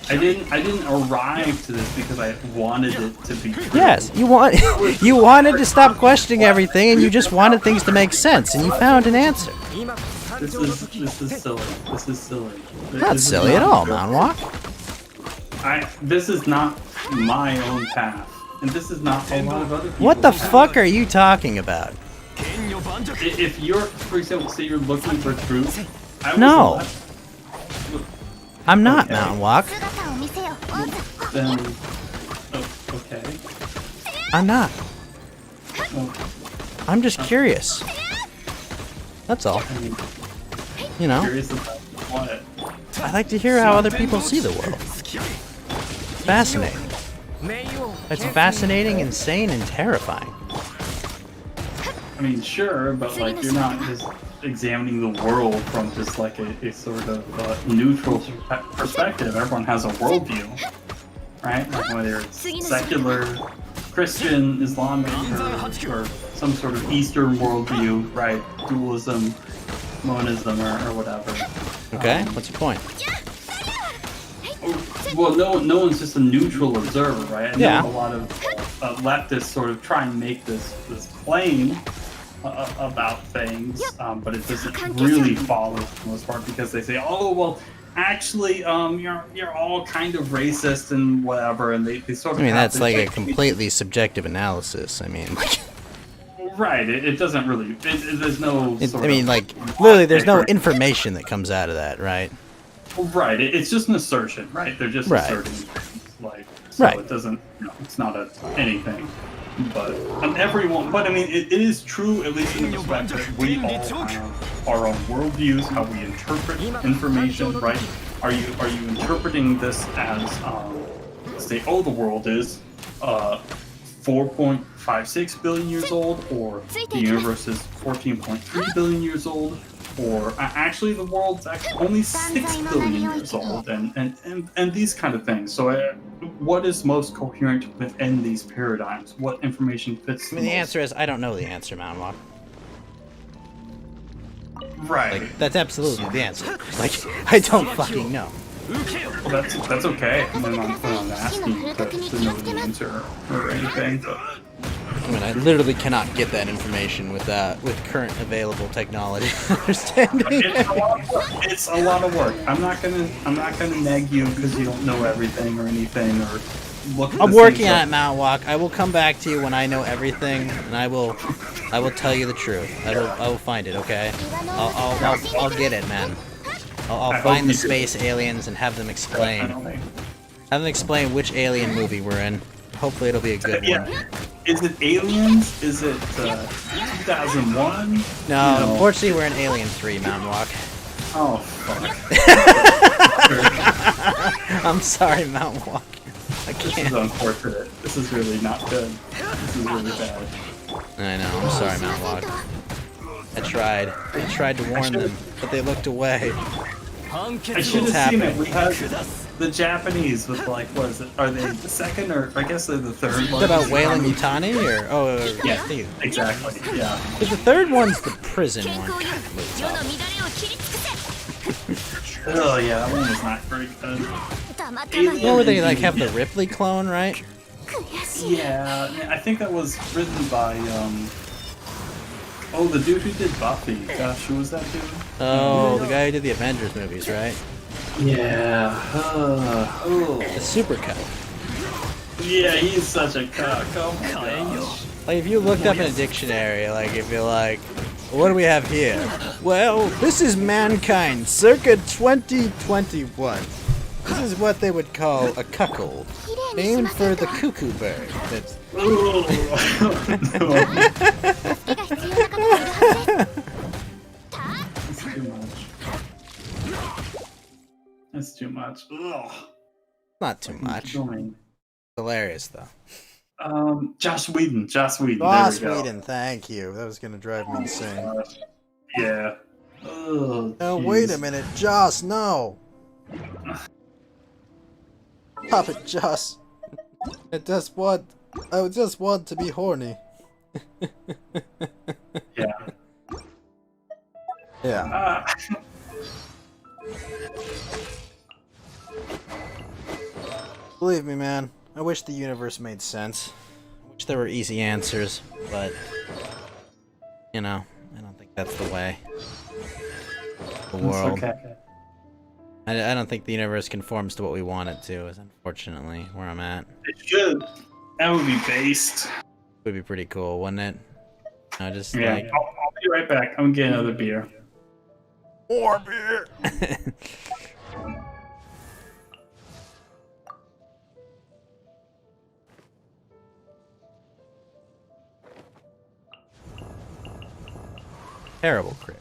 I didn't arrive to this because I wanted it to be true. Yes, you wanted to stop questioning everything, and you just wanted things to make sense, and you found an answer. This is silly. This is silly. Not silly at all, Mount Walk. This is not my own path, and this is not a lot of other people's What the path. fuck are you talking about? If you're, for example, say you're looking for truth, No. I'm not, Mount Walk. Then, okay. I'm not. I'm just curious. That's all. You know. Curious about what? I like to hear how other people see the world. Fascinating. It's fascinating, insane, and terrifying. I mean, sure, but like you're not just examining the world from just like a sort of neutral perspective. Everyone has a worldview, right? Like whether it's secular, Christian, Islamic, or some sort of Eastern worldview, right? Dualism, monism, or whatever. Okay, what's your point? Well, no one's just a neutral observer, right? I know Yeah. a lot of leftists sort of try and make this claim about things, but it doesn't really follow for the most part because they say, oh, well, actually, you're all kind of racist and whatever, and they sort of. I mean, have that's this, like a completely subjective analysis. I mean, right. It doesn't really. There's no. I Sort mean, of like, literally, there's no information that comes out of that, right? Right. It's just an assertion, right? They're just Right. asserting things, like so Right. it doesn't. It's not anything. But everyone. But I mean, it is true, at least in the respect that we all have our own worldviews, how we interpret information, right? Are you interpreting this as say, oh, the world is 4.56 billion years old, or the universe is 14.3 billion years old, or actually the world's actually only 6 billion years old, and these kind of things. So what is most coherent within these paradigms? What information fits I mean, the answer is I don't know the answer, Mountain Walk. Right. Like, that's absolutely the answer. Like, I don't fucking know. Well, that's okay. I'm not asking to know the answer or anything. But I mean, I literally cannot get that information with current available technology. Understanding. It's a lot of work. I'm not gonna nag you because you don't know everything or anything or look at I'm the working same on it, stuff. Mount Walk. I will come back to you when I know everything, and I will tell you the truth. I will find it. Okay. I'll get it, man. I'll I find hope the you do. space aliens and have them explain. Have them explain which alien movie we're in. Hopefully, it'll be a good Yeah. one. Is it Aliens? Is it 2001? No, unfortunately, we're in Alien 3, Mountain Walk. Oh fuck. I'm sorry, Mountain Walk. I This can't. is unfortunate. This is really not good. This is really bad. I know. I'm sorry, Mountain Walk. I tried to warn them, but they looked away. I should It's have seen happening. it. We had the Japanese with like, what is it? Are they the second or I guess they're the third Is one? it about Whalen Yutani or Yeah, I think exactly. Yeah. the third one's the prison one. Oh yeah, that one was not very good. You know where they like have the Ripley clone, right? Yeah, I think that was written by oh, the dude who did Buffy. Gosh, who was that dude? Oh, the guy who did the Avengers movies, right? Yeah. Oh. The super cut. Yeah, he's such a cuck. Oh my gosh. Like if you looked up in a dictionary, like if you're like, what do we have here? Well, this is mankind, circa 2021. This is what they would call a cuckold, named for the cuckoo bird. That's That's too much. That's too much. Ugh. not too much. Annoying. Hilarious though. Joss Whedon. Joss Whedon. Joss there we go. Whedon, thank you. That was gonna drive me insane. Yeah. Oh, Oh, wait a minute, Joss, no! Stop it, Joss. I just want to be horny. Yeah. Yeah. Believe me, man. I wish the universe made sense. I wish there were easy answers, but you know, I don't think that's the way. The world. okay. I don't think the universe conforms to what we want it to, is unfortunately where I'm at. It should. That would be based. Would be pretty cool, wouldn't it? No, just Yeah. like I'll be right back. I'm getting another beer. more beer. Terrible crit.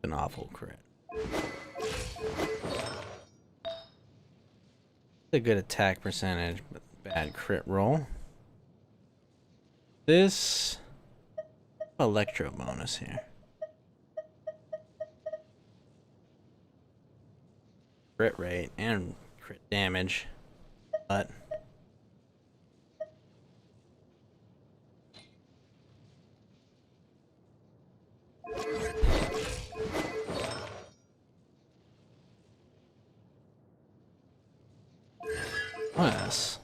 An awful crit. A good attack percentage, but bad crit roll. This electro bonus here. Crit rate and crit damage, but yes.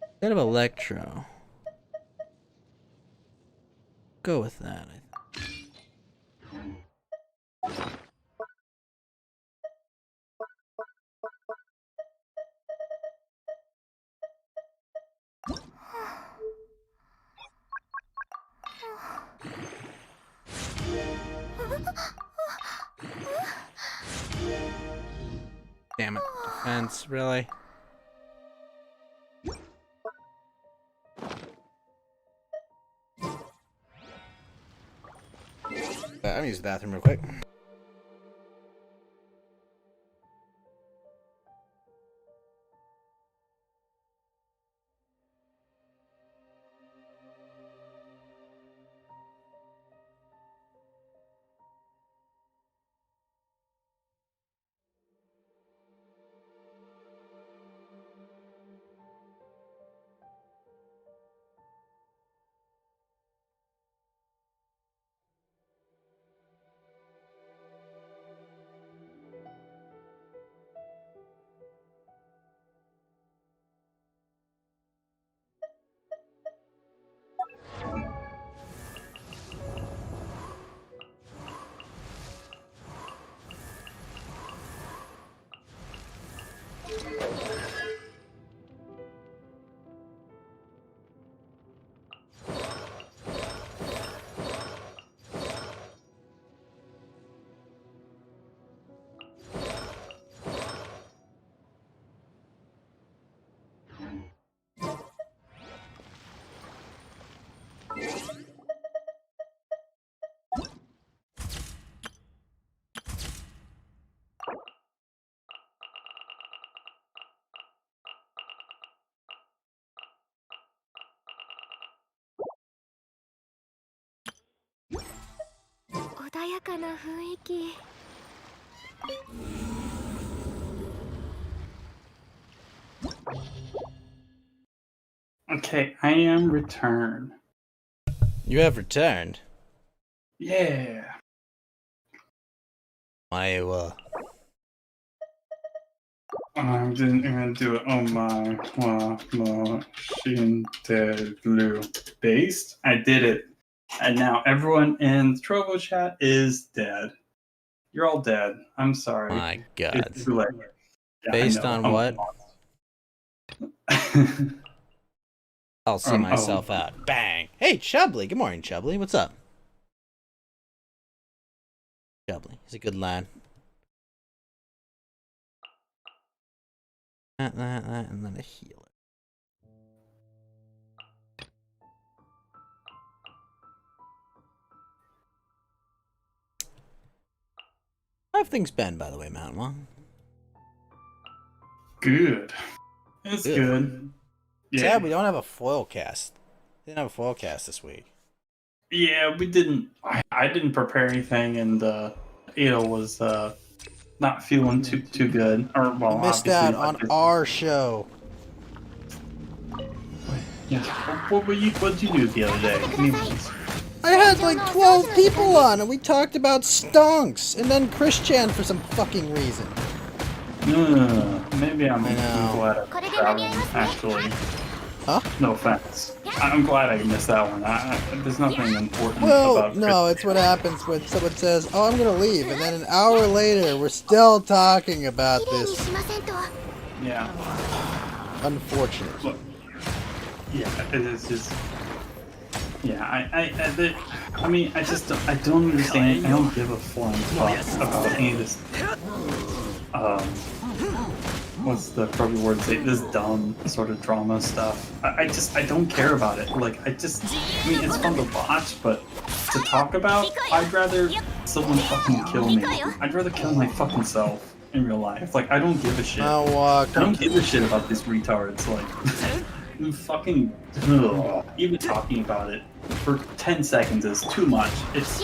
Instead of electro, go with that. Damn it. Defense, really? I'm gonna use the bathroom real quick. Okay, I am returned. You have returned? Yeah. I I'm gonna do it on my machine blue based. I did it. And now everyone in the Trovo chat is dead. You're all dead. I'm sorry. My God. It's too late. Yeah, based on what? I'll see myself out. Bang. Hey, Chubbly. Good morning, Chubbly. What's up? Chubbly. He's a good lad. That, and then a healer. How have things been, by the way, Mountain Wong? Good. It's good. Yeah. Sad we don't have a foil cast. We didn't have a foil cast this week. Yeah, we didn't. I didn't prepare anything, and Ada was not feeling too good. Or well, missed out on our show. Yeah. What did you do the other day? I had like 12 people on, and we talked about stonks, and then Christian for some fucking reason. Maybe I'm glad I missed that one, actually. Huh? No offense. I'm glad I missed that one. There's nothing important about no, it's what happens when someone says, oh, I'm gonna leave, and then an hour later, we're still talking about this. Yeah. Unfortunate. Look, yeah, it is just... Yeah, I mean, I don't understand. I don't give a flying fuck about any of this. What's the appropriate word to say? This dumb sort of drama stuff. I don't care about it. Like, I mean, it's fun to watch, but to talk about, I'd rather someone fucking kill me. I'd rather kill my fucking self. in real life. Like, I don't give a shit. Mount Walk. I don't give a shit about these retards. Like, fucking. Ugh. Even talking about it for 10 seconds is too much. It's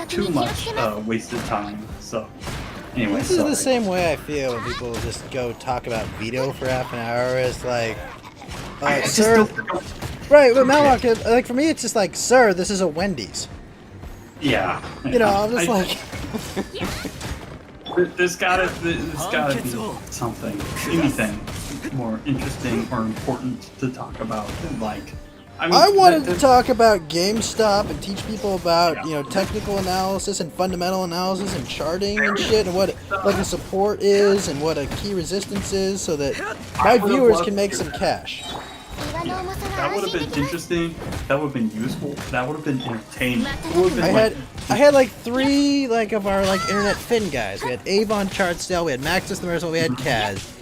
too much wasted time. So, anyway. This is the same way I feel when people just go talk about Vito for half an hour. It's like, sir. Right, but Mount Walk, like for me, it's just like, sir, this is a Wendy's. Yeah. You know, I'm just like. There's gotta be something, anything more interesting or important to talk about. Like, I wanted to talk about GameStop and teach people about, you know, technical analysis and fundamental analysis and charting and shit, and what like a support is and what a key resistance is, so that my viewers can make some cash. Yeah, that would have been interesting. That would have been useful. That would have been entertaining. I had like 3 like of our like internet fin guys. We had Avon Chartsdale, we had Maximus the Merciful, we had Kaz.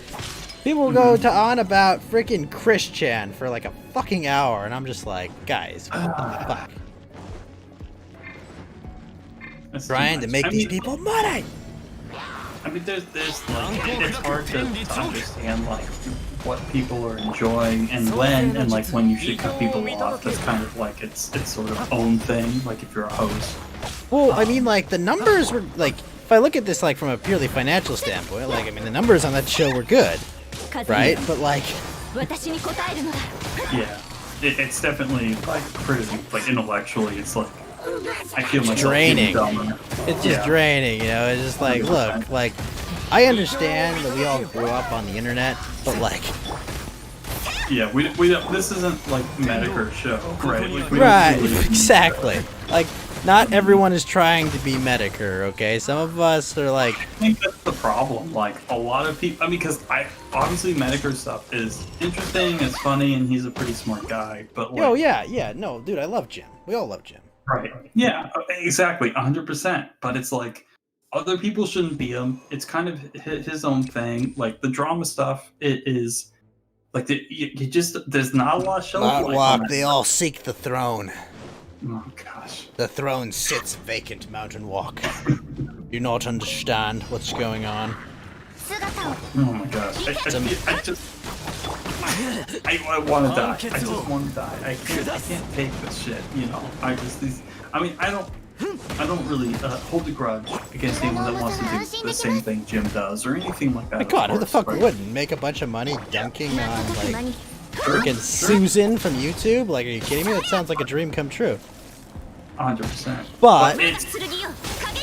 People go on about freaking Chris Chan for like a fucking hour, and I'm just like, guys, what the fuck? Trying to make these people money. I mean, there's like, it's hard to understand like what people are enjoying and when you should cut people off. That's kind of like its sort of own thing. Like if you're a host. Well, I mean, like the numbers were like, if I look at this like from a purely financial standpoint, like I mean, the numbers on that show were good, right? But like, yeah, it's definitely like pretty like intellectually, it's like. I feel myself draining. Dumber. It's just draining, you know. It's just like, look, like, I understand that we all grew up on the internet, but like, yeah, we don't. This isn't like Medicare show, right? Like, right, exactly. Like, not everyone is trying to be Medicare, okay? Some of us are like. I think that's the problem. Like, a lot of people. I mean, because obviously Medicare stuff is interesting, it's funny, and he's a pretty smart guy. But like, oh yeah, no, dude, I love Jim. We all love Jim. Right. Yeah, exactly. 100%. But it's like, other people shouldn't be him. It's kind of his own thing. Like, the drama stuff, it is, like, there's not a lot of shelf life on it. They all seek the throne. Oh, gosh. The throne sits vacant, Mountain Walk. You not understand what's going on. Oh my gosh. I want to die. I just want to die. I can't take this shit, you know. I don't really hold a grudge against anyone that wants to do the same thing Jim does or anything like that. My God, who the fuck wouldn't make a bunch of money dunking on like freaking Susan from YouTube? Like, are you kidding me? That sounds like a dream come true. 100%. But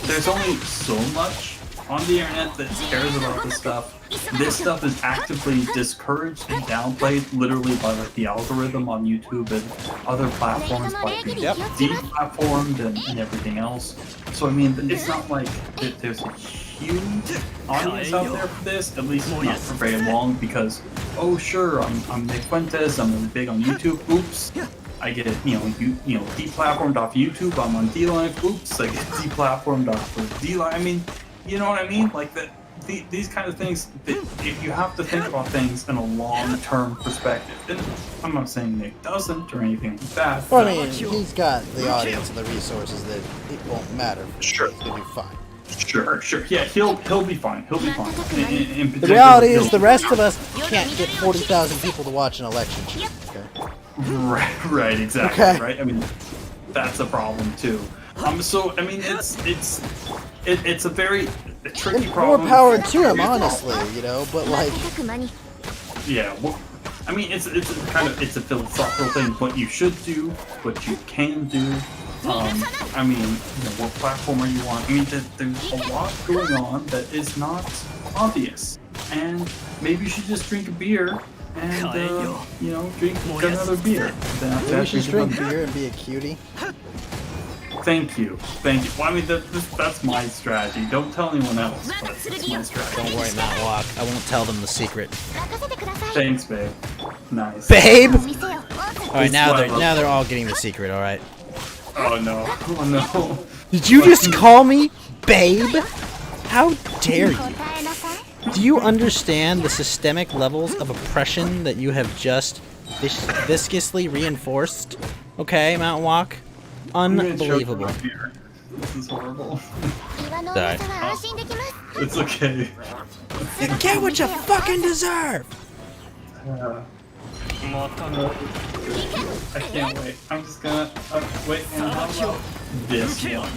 there's only so much on the internet that cares about this stuff. This stuff is actively discouraged and downplayed, literally by like the algorithm on YouTube and other platforms, like being deplatformed and everything else. So I mean, it's not like there's a huge audience out there for this, at least not for very long. Because oh sure, I'm Nick Fuentes, I'm really big on YouTube. Oops. I get deplatformed off YouTube. I'm on D-Live. Oops, I get deplatformed off of D-Live. I mean, you know what I mean? Like that. These kind of things, you have to think about things in a long-term perspective. And I'm not saying Nick doesn't or anything like that. Well, I mean, he's got the audience and the resources that it won't matter. Sure. He's gonna be fine. Sure. Yeah, he'll be fine. He'll be fine. The reality is, the rest of us can't get 40,000 people to watch an election. Okay. Right, exactly. Okay. Right. I mean, that's a problem too. So I mean, it's a very tricky problem. More power to him, honestly, you know. But like, yeah. Well, I mean, it's a it's a philosophical thing. What you should do, what you can do. I mean, what platform are you on? I mean, there's a lot going on that is not obvious, and maybe you should just drink a beer and drink another beer. Maybe you should drink beer and be a cutie. Thank you. Well, I mean, that's my strategy. Don't tell anyone else, but that's my strategy. Don't worry, Mount Walk. I won't tell them the secret. Thanks, babe. Nice. Babe! Alright, now they're all getting the secret, alright? Oh no. Did you just call me babe? How dare you? Do you understand the systemic levels of oppression that you have just viscously reinforced? Okay, Mount Walk? Unbelievable. This is horrible. Sorry. It's okay. You get what you fucking deserve. I can't wait. I'm just gonna wait. And how about this one?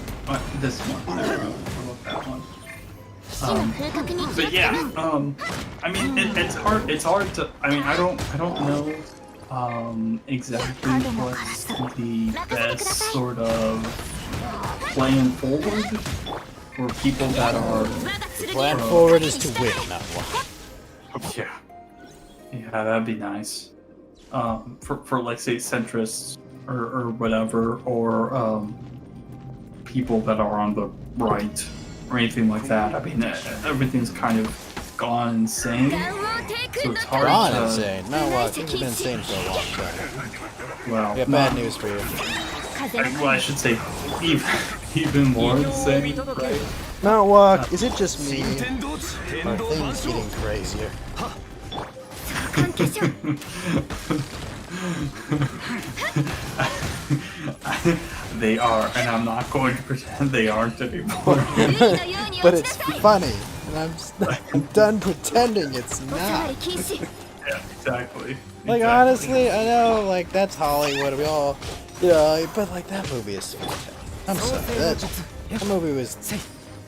This one. There we go. How about that one? But yeah. I mean, it's hard. It's hard to. I mean, I don't know. Exactly what's the best sort of playing forward for people that are Plan forward is to win, not walk. Yeah, that'd be nice. For like say centrists or whatever, or people that are on the right or anything like that. I mean, everything's kind of gone insane. So it's hard Gone to... insane. No, well, things have been insane for a long time. Well, We have bad news for you. I should say even more insane, right? Mount Walk, is it just me? Or are things getting crazier? They are, and I'm not going to pretend they aren't anymore. But it's funny, and I'm done pretending it's not. Yeah, exactly. Like, honestly, I know, like, that's Hollywood, we all, you know, but, like, that movie is fantastic. I'm sorry, that movie was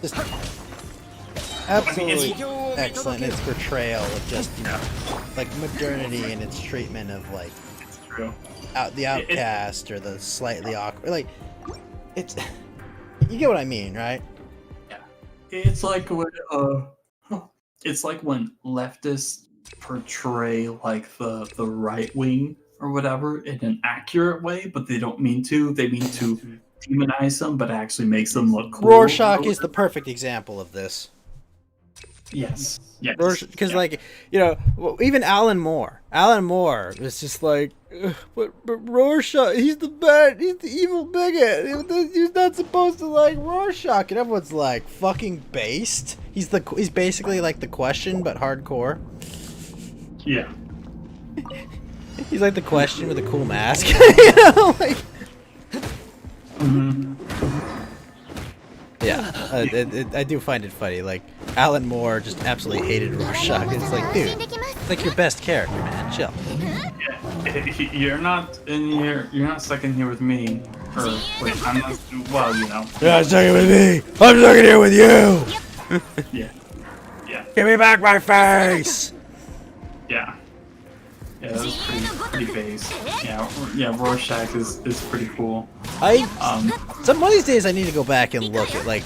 just absolutely excellent in its portrayal of just, you know, like, modernity and its treatment of, like, the outcast or the slightly awkward, like, it's, you get what I mean, right? Yeah. It's like when, leftists portray like the right wing or whatever in an accurate way, but they don't mean to. They mean to demonize them, but actually makes them look cool. Rorschach is the perfect example of this. Yes. Yes. Because, like, you know, even Alan Moore was just like, but Rorschach, he's the bad, he's the evil bigot. He's not supposed to like Rorschach, and everyone's like, fucking based. He's basically like The Question, but hardcore. Yeah. He's like The Question with a cool mask. You know, like. Yeah, I do find it funny. Like, Alan Moore just absolutely hated Rorschach. It's like, dude, it's like your best character, man. Chill. Yeah, you're not in here. You're not stuck in here with me. Or wait, I'm not. Well, you know. You're not stuck with me. I'm stuck in here with you. Yeah. Yeah. Give me back my face. Yeah. Yeah, that was pretty base. Yeah, Rorschach is pretty cool. Some of these days I need to go back and look at, like,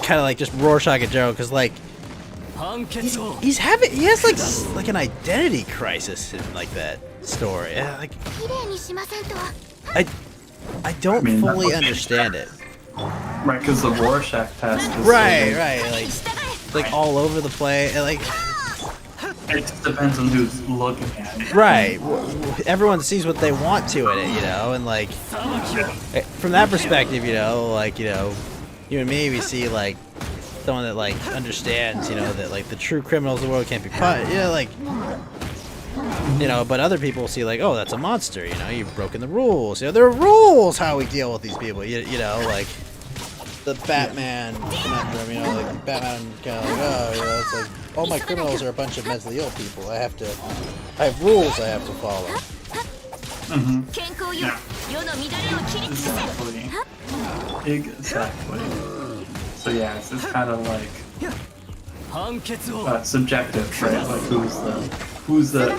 kind of like just Rorschach in general, because, like, he has like an identity crisis in, like, that story. Yeah, like, I don't fully understand it. Right, because the Rorschach test is right, like all over the place, like. It just depends on who's looking at it. Right. Everyone sees what they want to in it, you know, and like from that perspective, you know, like, you know, you and me, we see like someone that like understands, you know, that like the true criminals of the world can't be punished, you know, like, you know, but other people see like, oh, that's a monster, you know, you've broken the rules, you know, there are rules how we deal with these people, you know, like the Batman conundrum, you know, like Batman kind of like, oh, you know, it's like, all my criminals are a bunch of mentally ill people. I have rules I have to follow. Yeah. Exactly. So yeah, it's kind of like subjective, right? Like who's the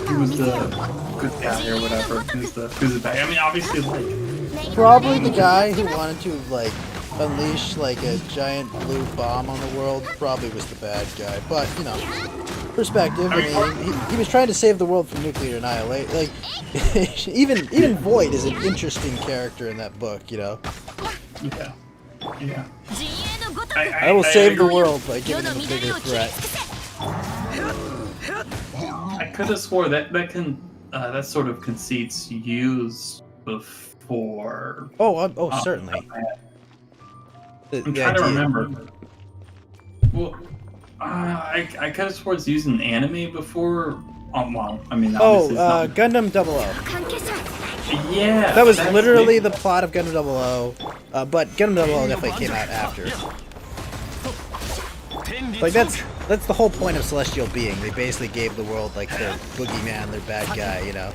good guy or whatever? Who's the bad? I mean, obviously, like probably the guy who wanted to like unleash like a giant blue bomb on the world probably was the bad guy, but you know, perspective. I mean, he was trying to save the world from nuclear annihilation. Like even Void is an interesting character in that book, you know. Yeah. Yeah. I will save the world by giving him a bigger threat. I could have swore that sort of conceit's used before. Oh, certainly. I'm trying to remember. Well, I could have sworn it's used in anime before. Well, I mean, Gundam 00. Yeah. That was literally the plot of Gundam 00, but Gundam 00 definitely came out after. Like That's the whole point of Celestial Being. They basically gave the world like their boogeyman, their bad guy, you know.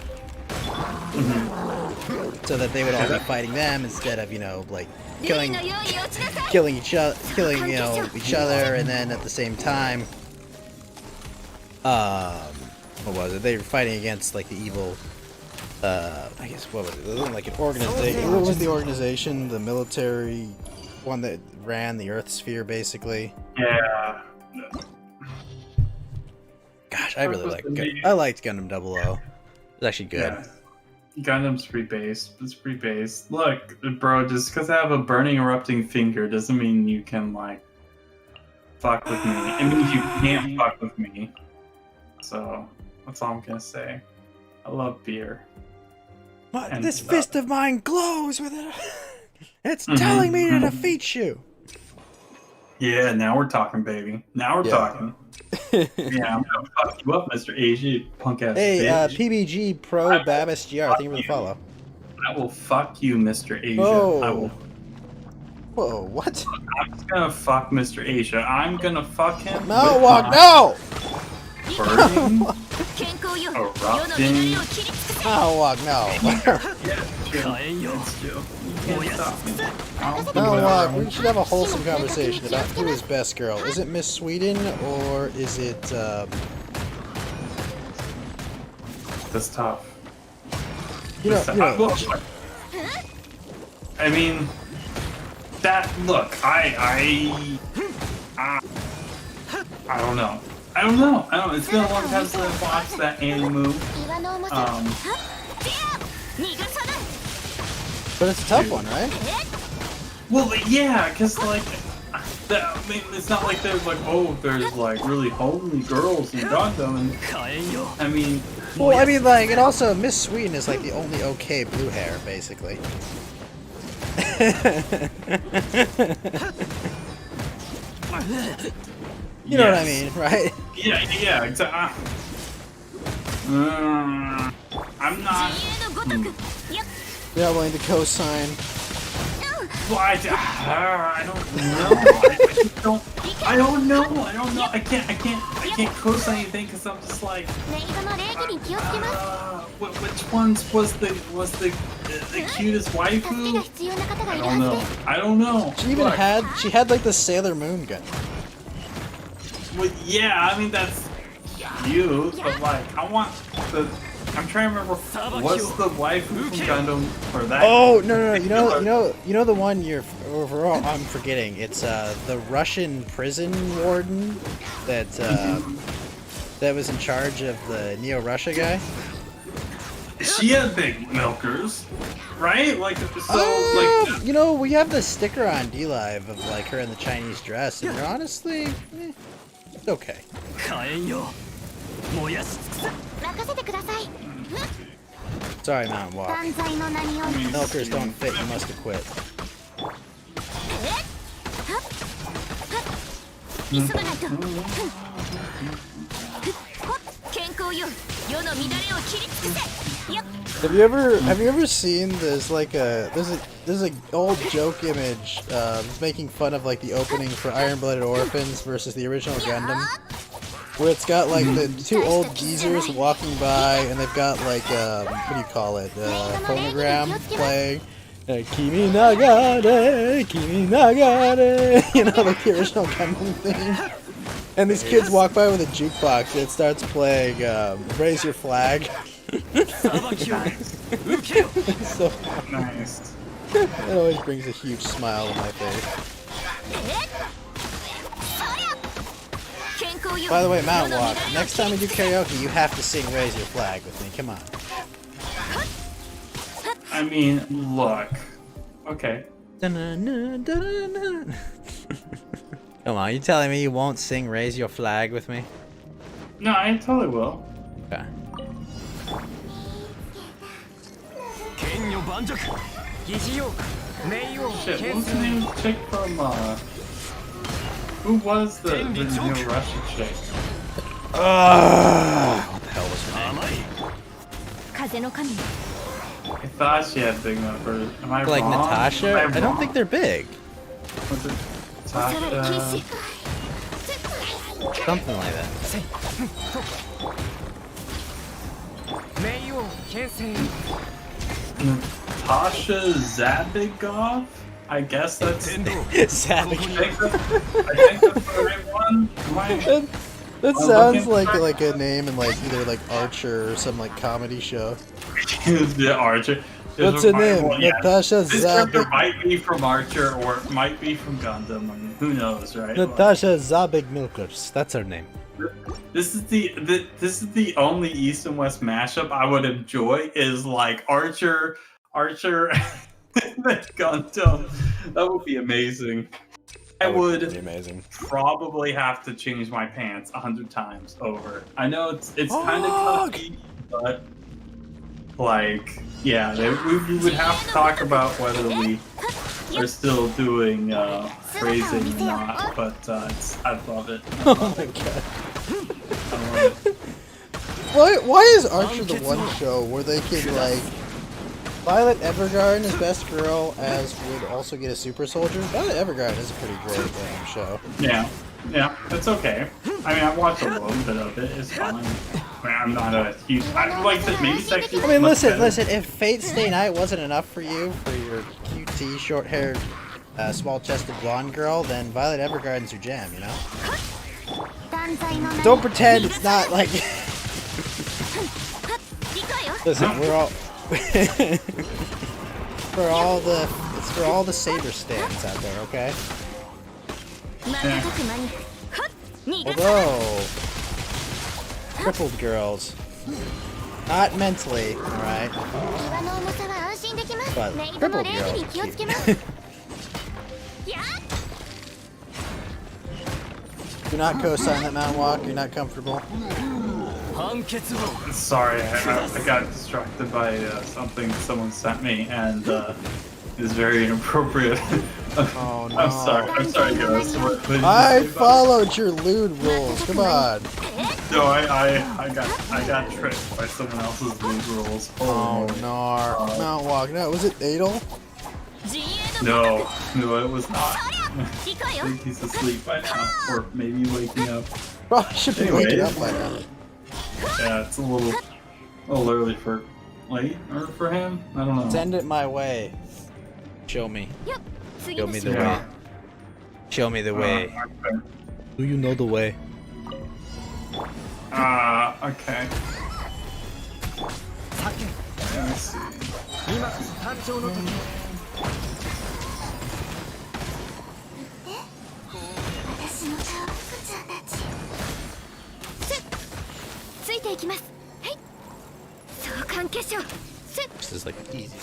So that they would all be fighting them instead of, you know, like killing each other, each other, and then at the same time, what was it? They were fighting against like the evil. I guess what was it? It wasn't like an organization. What was the organization? The military one that ran the Earth sphere, basically. Yeah. Gosh, I really I liked Gundam 00. It was actually good. Yeah. Gundam's free base. It's free base. Look, bro, just because I have a burning, erupting finger doesn't mean you can, like, fuck with me. It means you can't fuck with me. So, that's all I'm gonna say. I love beer. What? This fist of mine glows with it. It's telling me to defeat you. Yeah, now we're talking, baby. Now we're talking. Yeah, I'm gonna fuck you up, Mr. Asia, you punk ass Hey, bitch. PBG Pro Babis GR, thank you for the follow. I will fuck you, Mr. Asia. Whoa. I will. Whoa, what? I'm just gonna fuck Mr. Asia. I'm gonna fuck him. No, walk, no! Burning, erupting. No, walk, no. No, walk, we should have a wholesome conversation about who is best girl. Is it Miss Sweden, or is it, That's tough. Look, I mean, look, I don't know. I don't know. It's been a long time since I've watched that anime. But it's a tough one, right? Well, yeah, because, like, I mean, it's not like there's, like, there's, like, really homely girls in Gundam, and, I mean... Well, I mean, like, and also, Miss Sweden is, like, the only okay blue hair, basically. You know what I mean, right? Yeah, exactly. I'm not... You're not willing to co-sign. Well, I don't know. I can't co-sign anything because I'm just like, which ones was the cutest waifu? I don't know. She even had like the Sailor Moon gun. Well, yeah, I mean that's cute, but like I'm trying to remember what's the waifu from Gundam for that. Oh no! You know the one I'm forgetting. It's the Russian prison warden that that was in charge of the Neo Russia guy. She had big milkers, right? Like so, you know, we have the sticker on DLive of like her in the Chinese dress, and honestly, it's okay. Sorry, Mountain Walk. Milkers don't fit, you must have quit. Have you ever seen there's a old joke image making fun of like the opening for Iron Blooded Orphans versus the original Gundam, where it's got like the two old geezers walking by and they've got like what do you call it, phonogram playing Kimi Nagare, Kimi Nagare, you know, like the original Gundam thing. And these kids walk by with a jukebox and it starts playing Raise Your Flag. So nice. It always brings a huge smile on my face. By the way, Mountain Walk, next time we do karaoke, you have to sing Raise Your Flag with me. Come on. I mean, look. Okay. Come on, you telling me you won't sing Raise Your Flag with me? No, I totally will. Okay. Shit, what was the name of the chick from, who was the New Russian chick? What the hell was her name? I thought she had big numbers. Am I like wrong? Natasha? I don't think they're big. Was it Natasha? Something like that. Natasha Zabigov? I guess that's I think that's the right one. That sounds like a name in like either like Archer or some like comedy show. Yeah, Archer. What's her name? Natasha This character Zabig. might be from Archer or it might be from Gundam. I mean, who knows, right? Natasha Zabig Milkers. That's her name. This is the only East and West mashup I would enjoy is like Archer, and Gundam. That would be amazing. I would amazing. Probably have to change my pants 100 times over. I know it's kind of cucky, but like, yeah, we would have to talk about whether we are still doing phrasing or not. But I love it. Oh my god. I love it. Why is Archer the one show where they can like Violet Evergarden is best girl as would also get a super soldier? Violet Evergarden is a pretty great show. Yeah, it's okay. I mean, I watched a little bit of it. It's fine. I mean, I'm not a huge. I like that maybe sexy. I mean, listen. If Fate Stay Night wasn't enough for you for your QT short-haired, small-chested blonde girl, then Violet Evergarden's your jam. You know. Don't pretend it's not like. Listen, we're all. It's for all the Saber stands out there, okay? Although crippled girls, not mentally, all right? But crippled girls. Cute. Do not co-sign that mountain walk. You're not comfortable. Sorry, I got distracted by something someone sent me, and it's very inappropriate. Oh no! I'm sorry, guys. I followed your lewd rules. Come on. No, I got tricked by someone else's lewd rules. Oh no! Mount walk. No, was it Adel? No, it was not. I think he's asleep by now, or maybe waking up. Probably should be waking up by now. Yeah, it's a little early for him. I don't know. Send it my way. Show me. Show me the way. Show me the way. Okay. Do you know the way? Okay. Let me see. This is like easy.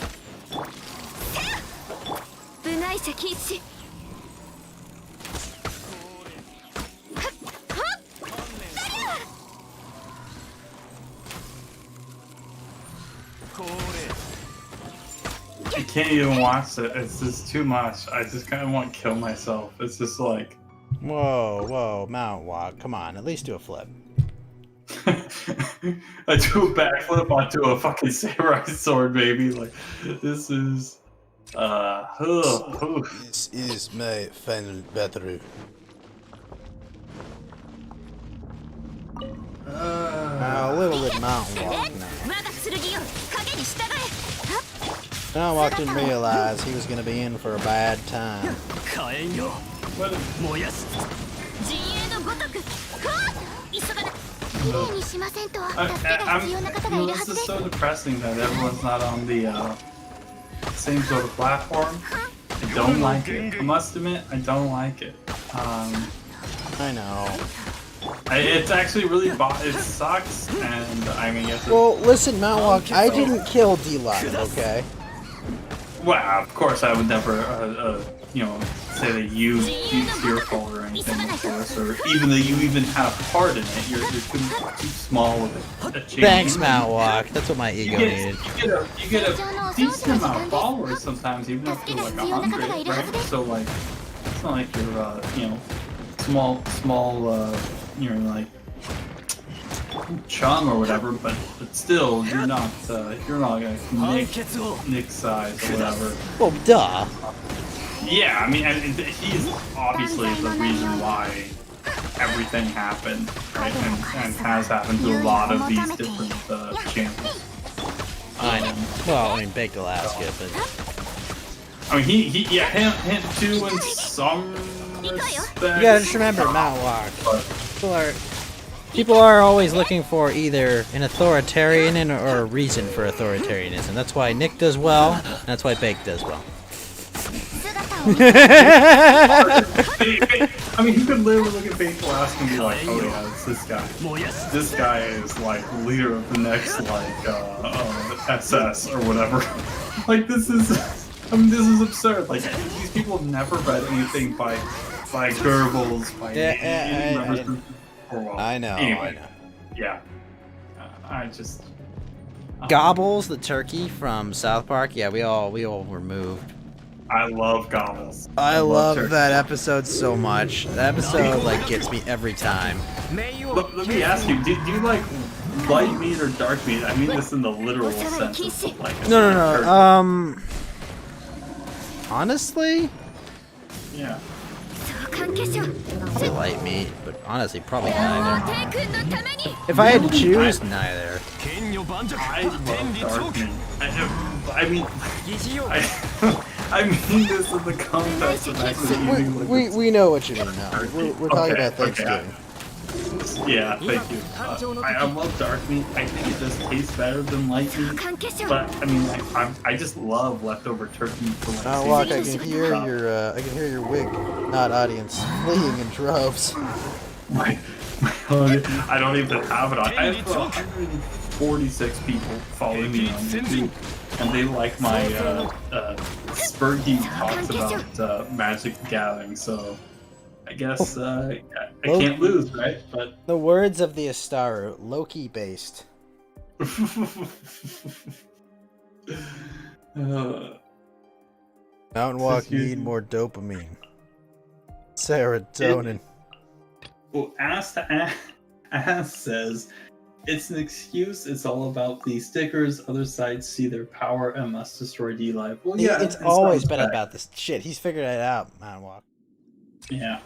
I can't even watch it. It's just too much. I just kind of want to kill myself. It's just like. Whoa, Mount walk. Come on, at least do a flip. I do a backflip onto a fucking samurai sword, baby. Like, this is. This is my final battle. A little bit mountain walk now. Mount walk didn't realize he was gonna be in for a bad time. This is so depressing that everyone's not on the same sort of platform. I don't like it. I must admit, I don't like it. I know. It's actually really it sucks, and I mean, yes. Well, listen, Mount Walk, I didn't kill D-Live, okay? Well, of course, I would never, say that it's your fault or anything, of course, or even that you even had a part in it. You're too small of a change. Thanks, Mount Walk. That's what my ego needed. You get a decent amount of followers sometimes, even up to like 100, right? So like, it's not like you're, small, like chum or whatever, but still, you're not like Nick size or whatever. Well, duh. Yeah, I mean, he's obviously the reason why everything happen, right? And has happened to a lot of these different channels. I know. Well, I mean, Baked Alaska, but I mean, hint too in some respects. you gotta just remember, Mount Walk. People are always looking for either an authoritarian or a reason for authoritarianism. That's why Nick does well, and that's why Baked does well. I mean, you could literally look at Baked Alaska and be like, oh yeah, it's this guy. This guy is like leader of the next like SS or whatever. Like this is absurd. Like these people have never read anything by Goebbels, by I know. Anyway, yeah. I just Gobbles, the turkey from South Park. Yeah, we all were moved. I love Gobbles. I love that episode so much. That episode like gets me every time. Let me ask you, do you like light meat or dark meat? I mean this in the literal sense of like No. Honestly? Yeah. Probably light meat, but honestly, probably neither. If I had to choose, neither. I love dark meat. I mean this in the context of actually eating like We know what you mean now. We're talking about Thanksgiving. Yeah, thank you. I love dark meat. I think it just tastes better than light meat. But I mean, I just love leftover turkey for like. Walk, I can hear your wig, not audience, fleeing in droves. I don't even have it on. I have 146 people following me on YouTube, and they like my Spurgy talks about Magic the Gathering. So. I guess I can't lose, right? But the words of the Astaru, Loki based. Mountain Walk need more dopamine. Serotonin. Well, Ass says it's an excuse. It's all about the stickers. Other sides see their power and must destroy D-Live. Well, yeah, it's always been about this shit. He's figured it out, Mountain Walk. Yeah,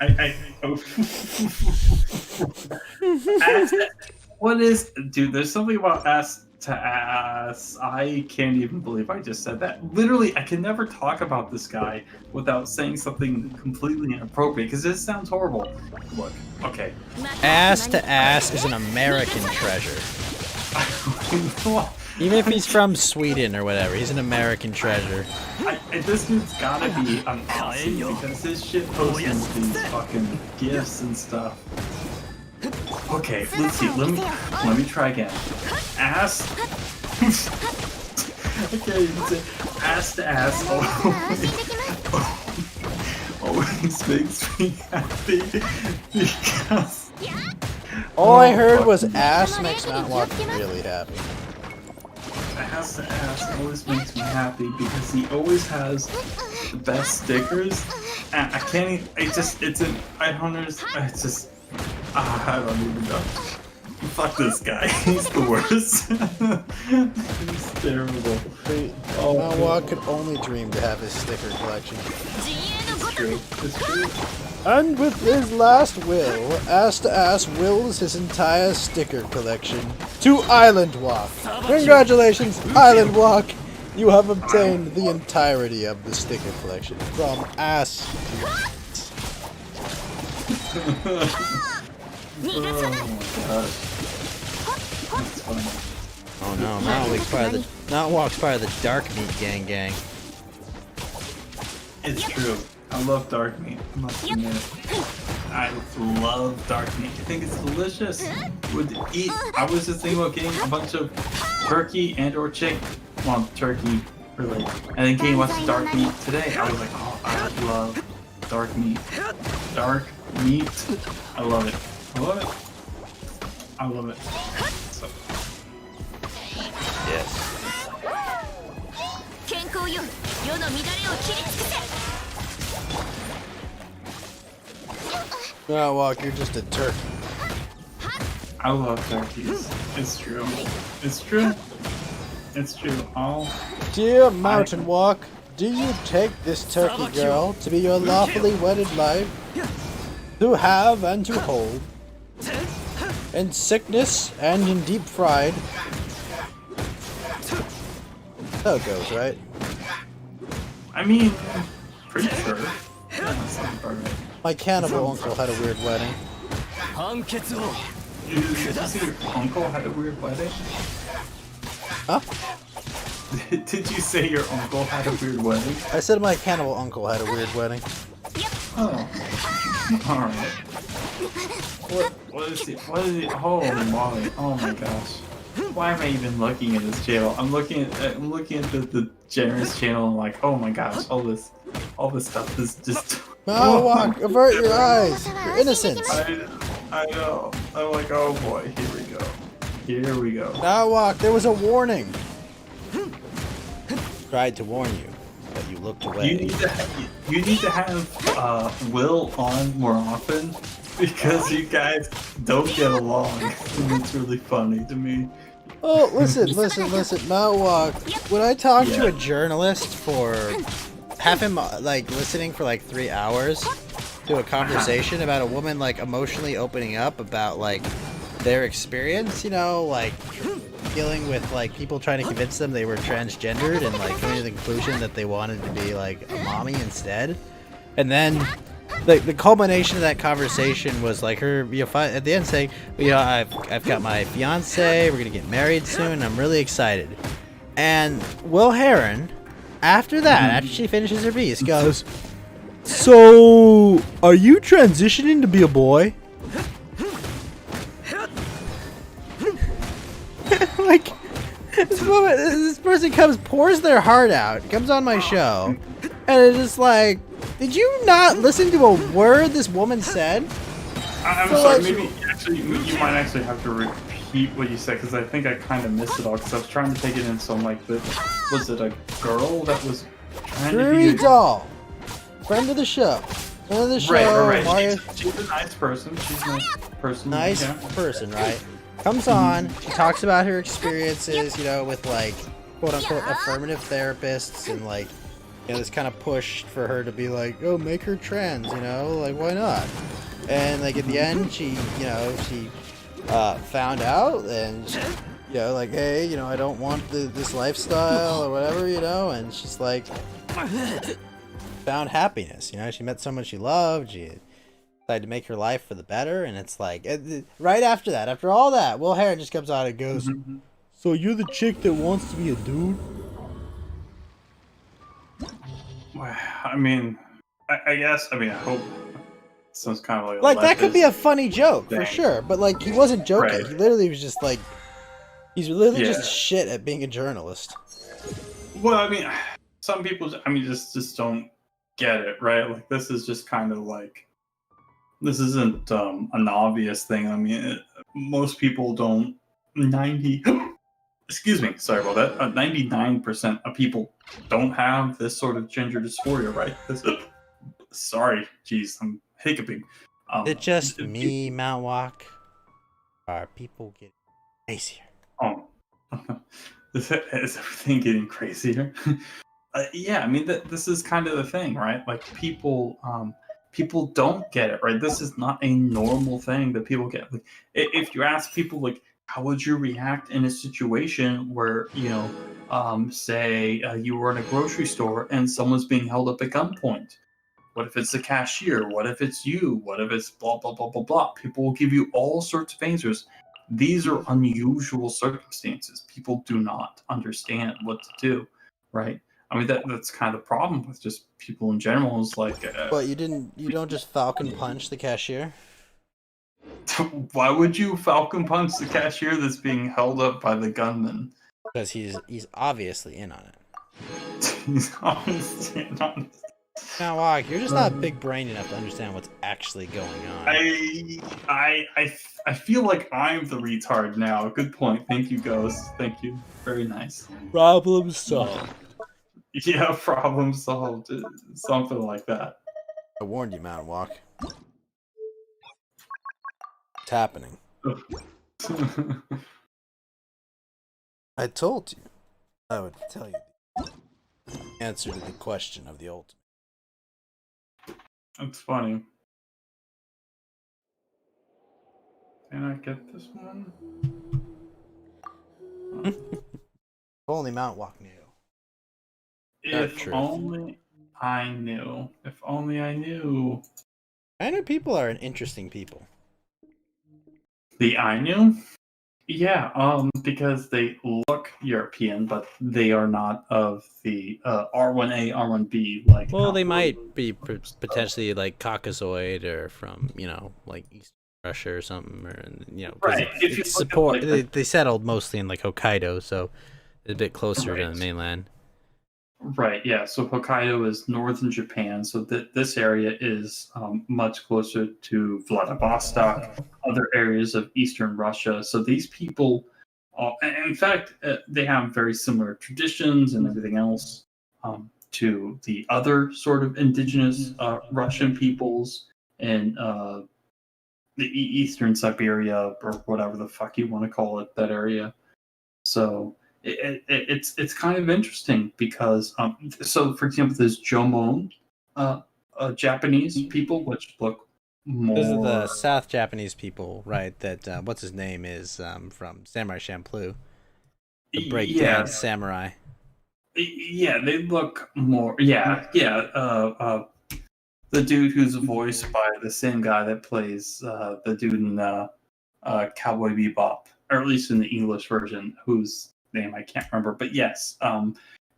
what is, dude, there's something about ass to ass. I can't even believe I just said that. Literally, I can never talk about this guy without saying something completely inappropriate, because this sounds horrible. Look, okay. Ass to ass is an American treasure. Even if he's from Sweden or whatever, he's an American treasure. This dude's gotta be an Aussie because his shit posting these fucking gifs and stuff. Okay, let's see. Let me try again. Ass. Okay, you can say ass to ass always makes me happy because. All I heard was ass makes Mount Walk really happy. Ass to ass always makes me happy because he always has the best stickers. And I can't even, I don't even know. Fuck this guy. He's the worst. He's terrible. Mount Walk could only dream to have his sticker collection. It's true. It's true. And with his last will, Ass to Ass wills his entire sticker collection to Island Walk. Congratulations, Island Walk! You have obtained the entirety of the sticker collection from Ass to Ass. Oh my god. That's funny. Oh no, Mount Walk's part of the Dark Meat Gang. It's true. I love dark meat. I must admit. I love dark meat. I think it's delicious. I was just thinking about getting a bunch of turkey and/or chicken. Well, turkey, really. And then getting a bunch of dark meat today. I was like, oh, I love dark meat. Dark meat. I love it. I love it. I love it. So. Yes. Mount Walk, you're just a turkey. I love turkeys. It's true. It's true. It's true. Dear Mountain Walk, do you take this turkey girl to be your lawfully wedded life? To have and to hold. In sickness and in deep fried. That's how it goes, right? I mean, pretty sure. My cannibal uncle had a weird wedding. Did you say your uncle had a weird wedding? Huh? Did you say your uncle had a weird wedding? I said my cannibal uncle had a weird wedding. Oh. Alright. What is it? What is it? Oh my! Oh my gosh! Why am I even looking at this channel? I'm looking at the generous channel and like, oh my gosh, all this stuff is just. Mawok, avert your eyes. You're innocent. I know. I'm like, oh boy, here we go. Here we go. Mawok, there was a warning. Tried to warn you, but you looked away. You need to have Will on more often because you guys don't get along. And it's really funny to me. Oh, listen, Mawok. When I talk to a journalist for have him like listening for like 3 hours to a conversation about a woman like emotionally opening up about like their experience, you know, like dealing with like people trying to convince them they were transgendered and like coming to the conclusion that they wanted to be like a mommy instead, and then the culmination of that conversation was like her, you know, at the end saying, you know, I've got my fiance, we're gonna get married soon, I'm really excited. And Will Heron, after that, after she finishes her piece, goes, so are you transitioning to be a boy? Like, this person pours their heart out, comes on my show, and it's just like, did you not listen to a word this woman said? I'm sorry, maybe actually you might actually have to repeat what you said because I think I kind of missed it all because I was trying to take it in some like was it a girl that was trying to be Doll, friend of the show. Friend of the show. Right. She's a nice person. She's a nice person. Nice person, right? Comes on, she talks about her experiences, you know, with like quote unquote affirmative therapists and like, you know, this kind of push for her to be like, oh, make her trans, you know, like why not? And like at the end, she found out and she, you know, like, hey, you know, I don't want this lifestyle or whatever, you know, and she's like found happiness, you know, she met someone she loved, she decided to make her life for the better, and it's like right after that, after all that, Will Heron just comes on and goes, so you're the chick that wants to be a dude? I mean, I guess. I mean, I hope. Sounds kind of like that could be a funny joke for sure, but like he wasn't joking. Right. He literally was just like, he's literally just shit at being a journalist. Well, I mean, some people, I mean, just don't get it, right? Like this is just kind of like, this isn't an obvious thing. I mean, most people don't. Excuse me, sorry about that. 99% of people don't have this sort of gender dysphoria, right? Sorry, jeez, I'm hiccuping. It's just me, Mount Walk. Are people getting crazier? Oh, is everything getting crazier? Yeah, I mean, this is kind of the thing, right? Like people don't get it, right? This is not a normal thing that people get. Like, if you ask people, like, how would you react in a situation where, you know, say you were in a grocery store and someone's being held up at gunpoint? What if it's the cashier? What if it's you? What if it's blah, blah, blah, blah, blah? People will give you all sorts of answers. These are unusual circumstances. People do not understand what to do, right? I mean, that's kind of the problem with just people in general is like... But you don't just Falcon Punch the cashier? Why would you Falcon Punch the cashier that's being held up by the gunman? Because he's obviously in on it. He's obviously in on it. Now, Walk, you're just not big brained enough to understand what's actually going on. I feel like I'm the retard now. Good point. Thank you, Ghost. Thank you. Very nice. Problem solved. Yeah, problem solved. Something like that. I warned you, Mountain Walk. It's happening. I told you I would tell you the answer to the question of the ultimate. That's funny. Can I get this one? If only Mount Walk knew. If truth. only I knew. If only I knew. Ainu people are an interesting people. The Ainu? Yeah, because they look European, but they are not of the R1A, R1B. Like, Well, they might be potentially like Caucasoid or from, you know, like East Russia or something, or, you know, 'cause Right. If you it's look at, support. like, They settled mostly in like Hokkaido, so it's a bit closer to the mainland. Right, yeah. So Hokkaido is northern Japan. So this area is much closer to Vladivostok, other areas of eastern Russia. So these people, in fact, they have very similar traditions and everything else to the other sort of indigenous Russian peoples in the eastern Siberia, or whatever the fuck you want to call it, that area. So it's kind of interesting because so for example, there's Jomon, Japanese people, which look more. Those are the South Japanese people, right? That what's his name is from Samurai Champloo, the breakdance samurai. Yeah, they look more. Yeah. The dude who's voiced by the same guy that plays the dude in Cowboy Bebop, or at least in the English version, whose name I can't remember. But yes,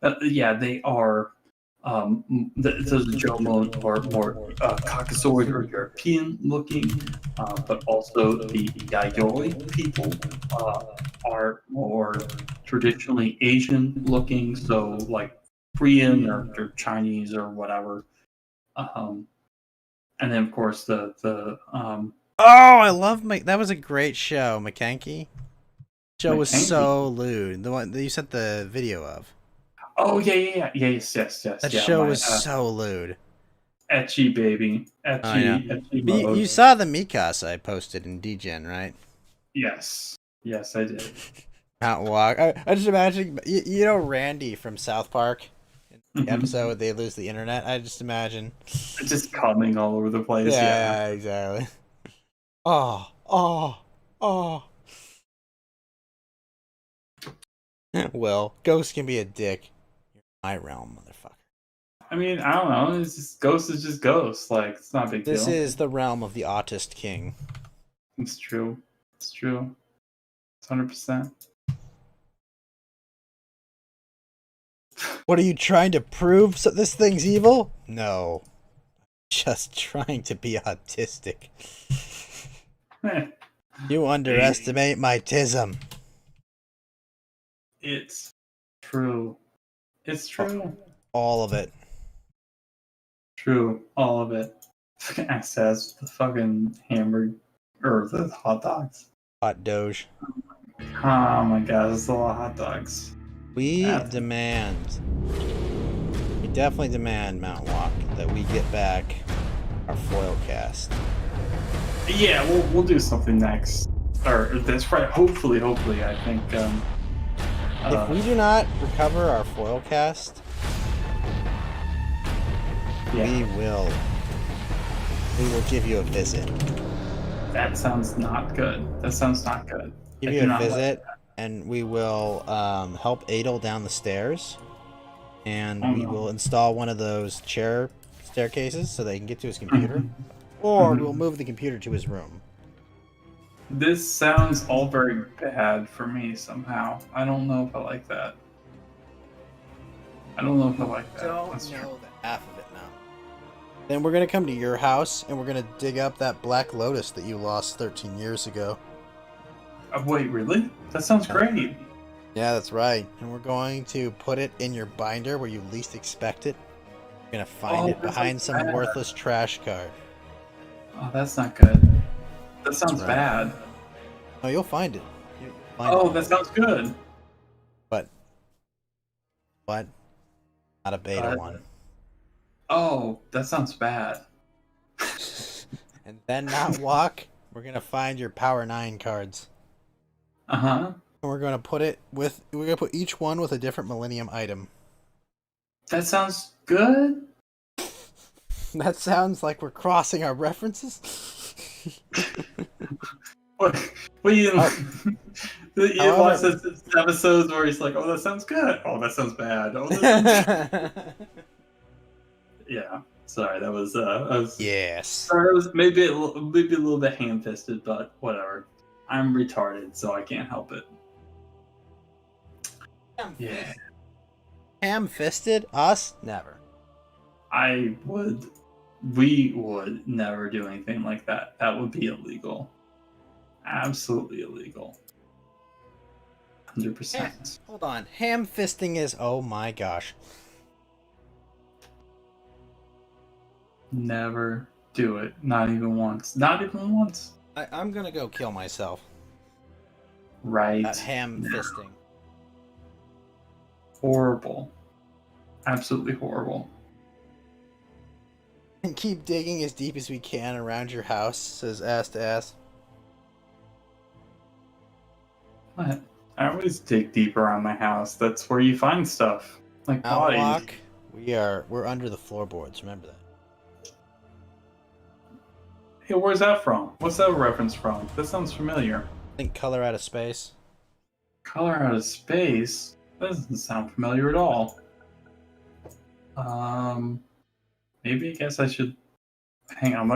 they are. Those Jomon are more Caucasoid or European looking, but also the Yayoi people are more traditionally Asian looking, so like Korean or Chinese or whatever. And then of course the oh, I love that was a great show, Makanki. Show was so lewd. The one that you sent the video of. Oh yes. That show was so lewd. Ecchi baby, ecchi mode. You saw the Mikasa I posted in DGen, right? Yes, I did. Mount Walk. I just imagine, you know, Randy from South Park. In the episode they lose the internet. I just imagine just coming all over the place. Yeah, exactly. Oh. Well, Ghost can be a dick. You're my realm, motherfucker. I mean, I don't know. It's just Ghost is just Ghost. Like, it's not a big deal. This is the realm of the autist king. It's true. It's 100%. What are you trying to prove? So this thing's evil? No. Just trying to be autistic. You underestimate my tism. It's true. It's true. All of it. True. All of it. Access the fucking hamburger or the hot dogs. Hot doge. Oh my god, there's a lot of hot dogs. We definitely demand, Mount Walk, that we get back our foil cast. Yeah, we'll do something next. Or that's right. Hopefully, I think. If we do not recover our foil cast, we will give you a visit. That sounds not good. Give you a visit, and we will help Adel down the stairs, and we will install one of those staircases so they can get to his computer, or we'll move the computer to his room. This sounds all very bad for me somehow. I don't know if I like that. Don't know the half of it now. Then we're gonna come to your house, and we're gonna dig up that Black Lotus that you lost 13 years ago. Wait, really? That sounds great. Yeah, that's right. And we're going to put it in your binder where you least expect it. You're gonna find it behind some worthless trash cart. Oh, that's not good. That sounds bad. No, you'll find it. That sounds good. But what? Not a beta one. Oh, that sounds bad. And then Mount Walk, we're gonna find your Power 9 cards. And we're gonna put each one with a different Millennium item. That sounds good. That sounds like we're crossing our references. Well, you watch this episodes where he's like, "Oh, that sounds good. Oh, that sounds bad. Oh, that sounds..." Yeah. Sorry, that was. I was. Yes. Sorry, it was maybe a little bit ham-fisted, but whatever. I'm retarded, so I can't help it. Yeah. Ham-fisted? Us? Never. We would never do anything like that. That would be illegal. Absolutely illegal. 100%. Hold on. Ham-fisting is, oh my gosh. Never do it. Not even once. Not even once. I'm gonna go kill myself. Right. That ham-fisting. Horrible. Absolutely horrible. And keep digging as deep as we can around your house, says Ass to Ass. What? I always dig deep around my house. That's where you find stuff. Like bodies. Outlook, we're under the floorboards, remember that. Hey, where's that from? What's that a reference from? That sounds familiar. I think Color Out of Space. Color Out of Space? That doesn't sound familiar at all. Maybe I guess I should... Hang on,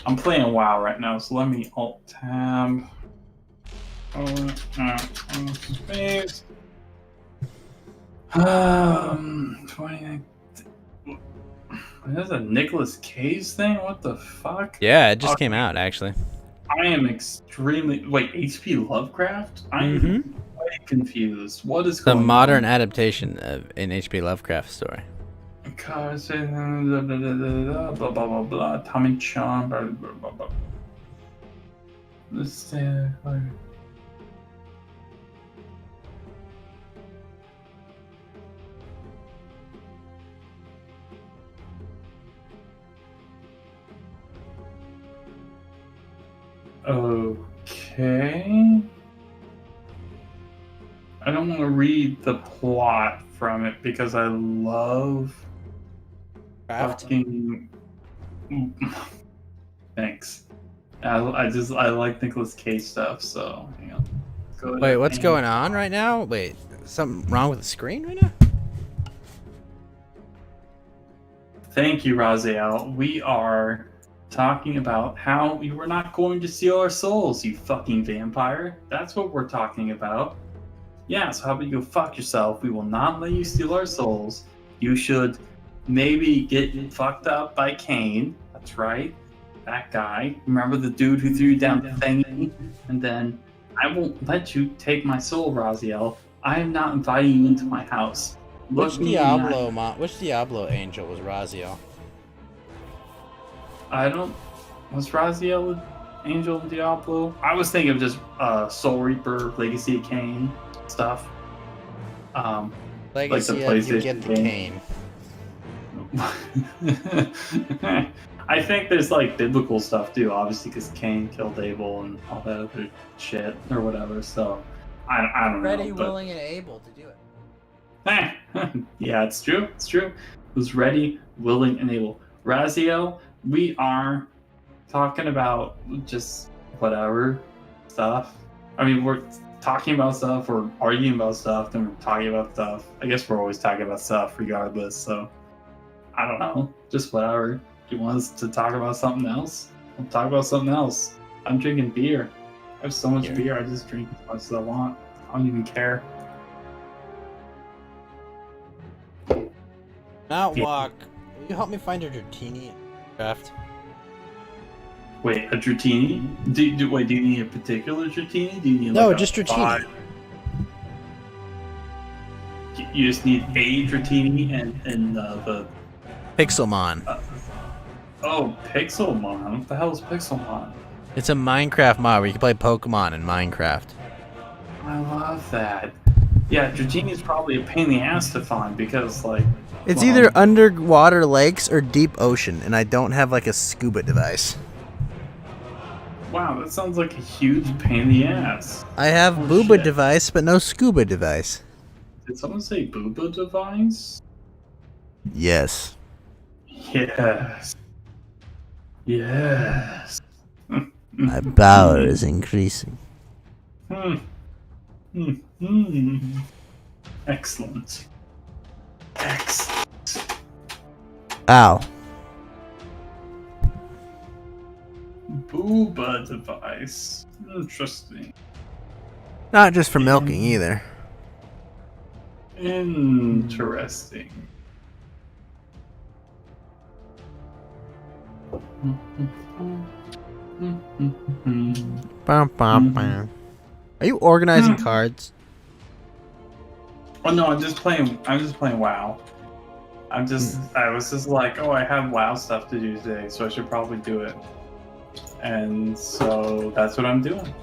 I'm playing WoW right now, so let me Alt-Tab... Space... 29... That's a Nicolas Cage thing? What the fuck? Yeah, it just came out, actually. I am extremely... Wait, H.P. Lovecraft? I'm quite confused. What is The going modern adaptation of an H.P. Lovecraft story. blah, blah, blah, blah, blah, Tommy Chong, blah, blah, blah, blah. Let's Okay. I don't want to read the plot from it because I love fucking... Thanks. I like Nicolas Cage stuff, so hang on. Wait, what's going on right now? Wait, something wrong with the screen right now? Thank you, Raziel. We are talking about how you were not going to steal our souls, you fucking vampire. That's what we're talking about. Yeah, so how about you go fuck yourself? We will not let you steal our souls. You should maybe get fucked up by Kane. That's right. That guy. Remember the dude who threw you down the thingy? And then I won't let you take my soul, Raziel. I am not inviting you into my house. Which Diablo angel was Raziel? Was Raziel an angel in Diablo? I was thinking of just Soul Reaper, Legacy of Kain stuff. Legacy like you get the Kain. I think there's like biblical stuff too, obviously, because Cain killed Abel and all that other shit or whatever. So I don't know. Ready, willing, and able to do it. Yeah, it's true. It's true. Who's ready, willing, and able? Raziel, we are talking about just whatever stuff. I mean, we're talking about stuff, we're arguing about stuff, then we're talking about stuff. I guess we're always talking about stuff regardless, so I don't know. Just whatever. Do you want us to talk about something else? We'll talk about something else. I'm drinking beer. I have so much beer, I just drink as much as I want. I don't even care. Outwalk, will you help me find a Dratini craft? Wait, a Dratini? Do you need a particular Dratini? Do you need No, just Dratini. You just need a Dratini and the... Pixelmon. Pixelmon? What the hell is Pixelmon? It's a Minecraft mod where you can play Pokemon in Minecraft. I love that. Yeah, Dratini is probably a pain in the ass to find because, like... It's either underwater lakes or deep ocean, and I don't have like a scuba device. Wow, that sounds like a huge pain in the ass. I have booba device, but no scuba device. Did someone say booba device? Yes. Yes. Yes. My power is increasing. Excellent. Excellent. Ow. Booba device. Interesting. Not just for milking either. Interesting. Bum, bum, bum. Are you organizing cards? Oh no, I'm just playing WoW. I was just like, oh, I have WoW stuff to do today, so I should probably do it. And so that's what I'm doing.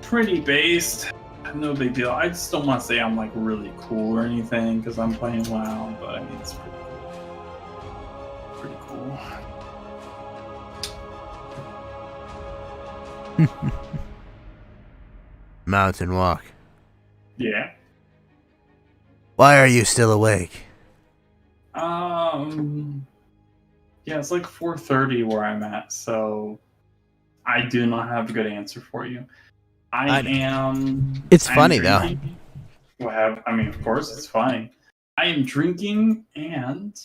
Pretty based. No big deal. I just don't want to say I'm like really cool or anything because I'm playing WoW, but I mean it's pretty cool. Mountain walk. Yeah. Why are you still awake? Yeah, it's like 4:30 where I'm at, so I do not have a good answer for you. I am. It's I'm funny though. drinking. Well, I mean, of course, it's funny. I am drinking and.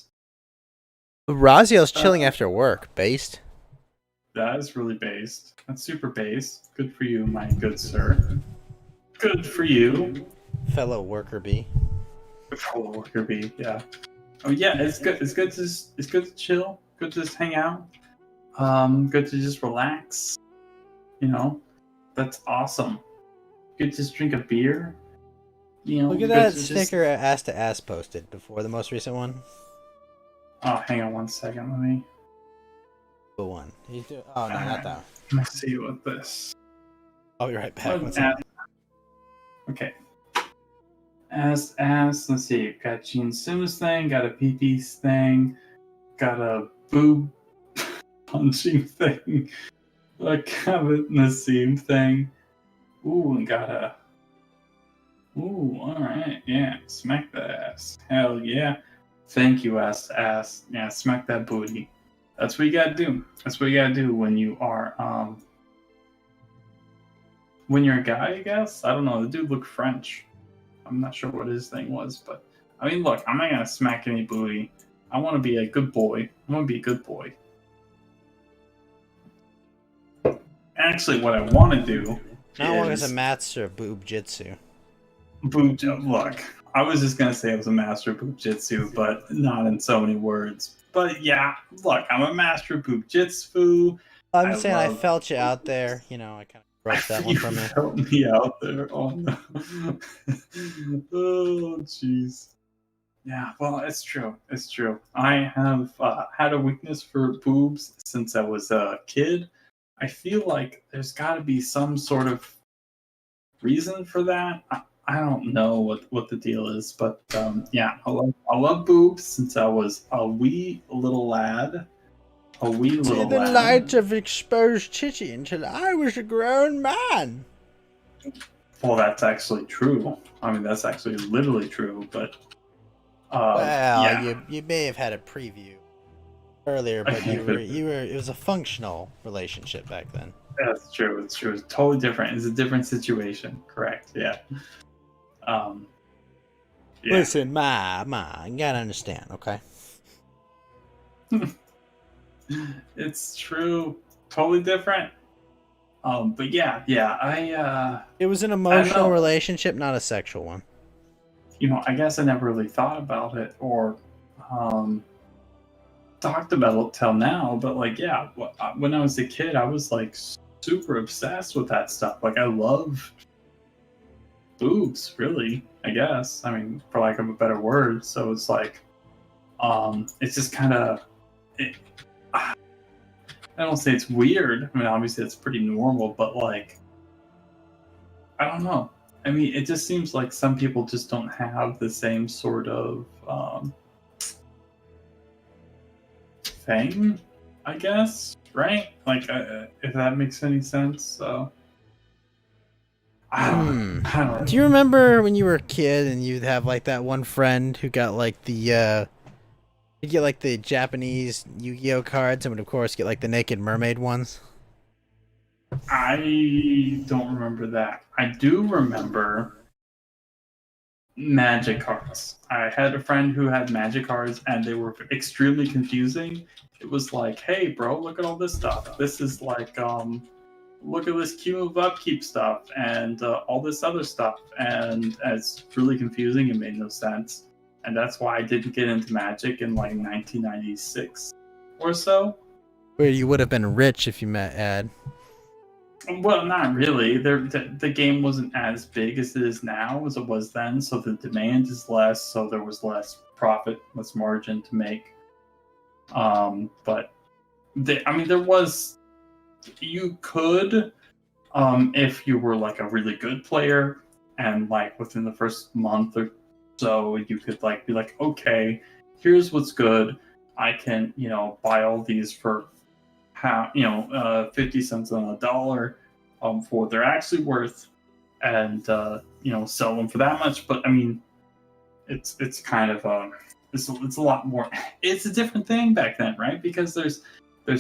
Razio's chilling after work. Based. That is really based. That's super based. Good for you, my good sir. Good for you, fellow worker bee. Fellow worker bee. Yeah. Oh yeah, it's good. It's good to chill. Good to just hang out. Good to just relax. You know, that's awesome. Good to just drink a beer. You know, look at that sticker ass to ass posted before the most recent one. Oh, hang on one second. Let me. The one. Oh no, not that one. Let me see what this. I'll be right back. Okay. Let's see. Got Gene Simmons thing. Got a PP thing. Got a boob punching thing. A Kevin Nassim thing. Ooh, and got a. Ooh, alright. Yeah. Smack that ass. Hell yeah. Thank you, ass. Yeah, smack that booty. That's what you gotta do. That's what you gotta do when you are, when you're a guy, I guess? I don't know. The dude looked French. I'm not sure what his thing was, but I mean, look, I'm not gonna smack any booty. I want to be a good boy. I want to be a good boy. Actually, what I want to do Not long as a master of boob jitsu. Look, I was just gonna say I was a master of boob jitsu, but not in so many words. But yeah, look, I'm a master of boob jitsu. I'm saying I felt you out there. You know, I kind of brushed that one from me. Felt me out there. Oh no. Oh jeez. Yeah, well, it's true. It's true. I have had a weakness for boobs since I was a kid. I feel like there's got to be some sort of reason for that. I don't know what the deal is, but yeah, I love boobs since I was a wee little lad. A wee little the lad. light of exposed titty until I was a grown man. Well, that's actually true. I mean, that's actually literally true, but well, yeah. you may have had a preview earlier, but you were it was a functional relationship back then. That's true. It's true. It's totally different. It's a different situation. Correct. Yeah. Yeah. Listen, ma, you gotta understand, okay? It's true. Totally different. But yeah, it was an emotional relationship, not a sexual one. You know, I guess I never really thought about it or talked about it till now, but like, yeah, when I was a kid, I was like super obsessed with that stuff. Like, I love boobs, really, I guess. I mean, for lack of a better word. So it's like, it's just kind of, I don't say it's weird. I mean, obviously it's pretty normal, but like, I don't know. I mean, it just seems like some people just don't have the same sort of thing, I guess, right? Like, if that makes any sense. So, I don't know. Do you remember when you were a kid and you'd have like that one friend who got like the you'd get like the Japanese Yu-Gi-Oh cards and would of course get like the naked mermaid ones? I don't remember that. I do remember magic cards. I had a friend who had magic cards and they were extremely confusing. It was like, hey bro, look at all this stuff. This is like look at this cumulative upkeep stuff and all this other stuff, and it's really confusing. It made no sense, and that's why I didn't get into Magic in like 1996 or so. Where you would have been rich if you met Ed. Well, not really. The game wasn't as big as it is now as it was then, so the demand is less, so there was less profit, less margin to make. But there was. You could, if you were like a really good player, and like within the first month or so, you could like be like, okay, here's what's good. I can, buy all these for 50 cents on a dollar, for what they're actually worth, and sell them for that much. But I mean, it's kind of it's a lot more. It's a different thing back then, right? Because there's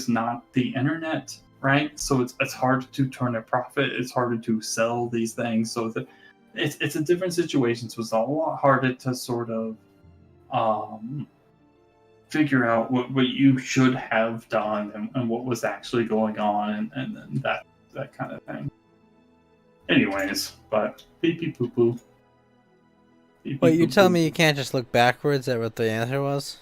not the internet. Right, so it's harder to turn a profit. It's harder to sell these things. So it's a different situation. So it's a lot harder to sort of figure out what you should have done and what was actually going on and that kind of thing. Anyways, but pee pee poo poo. Wait, you tell me you can't just look backwards at what the answer was?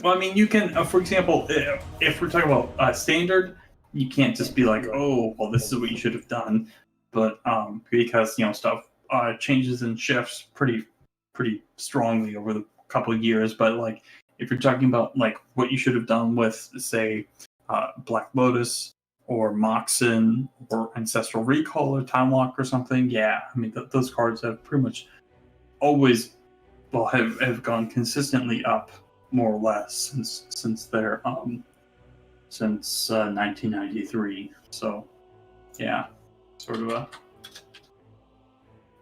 Well, I mean, you can, for example, if we're talking about standard, you can't just be like, oh, well, this is what you should have done. But because, stuff changes and shifts pretty strongly over the couple of years. But, like, if you're talking about, like, what you should have done with, say, Black Lotus or Moxen or Ancestral Recall or Time Lock or something, yeah, I mean, those cards have pretty much always, have gone consistently up, more or less, since their since 1993. So yeah, sort of a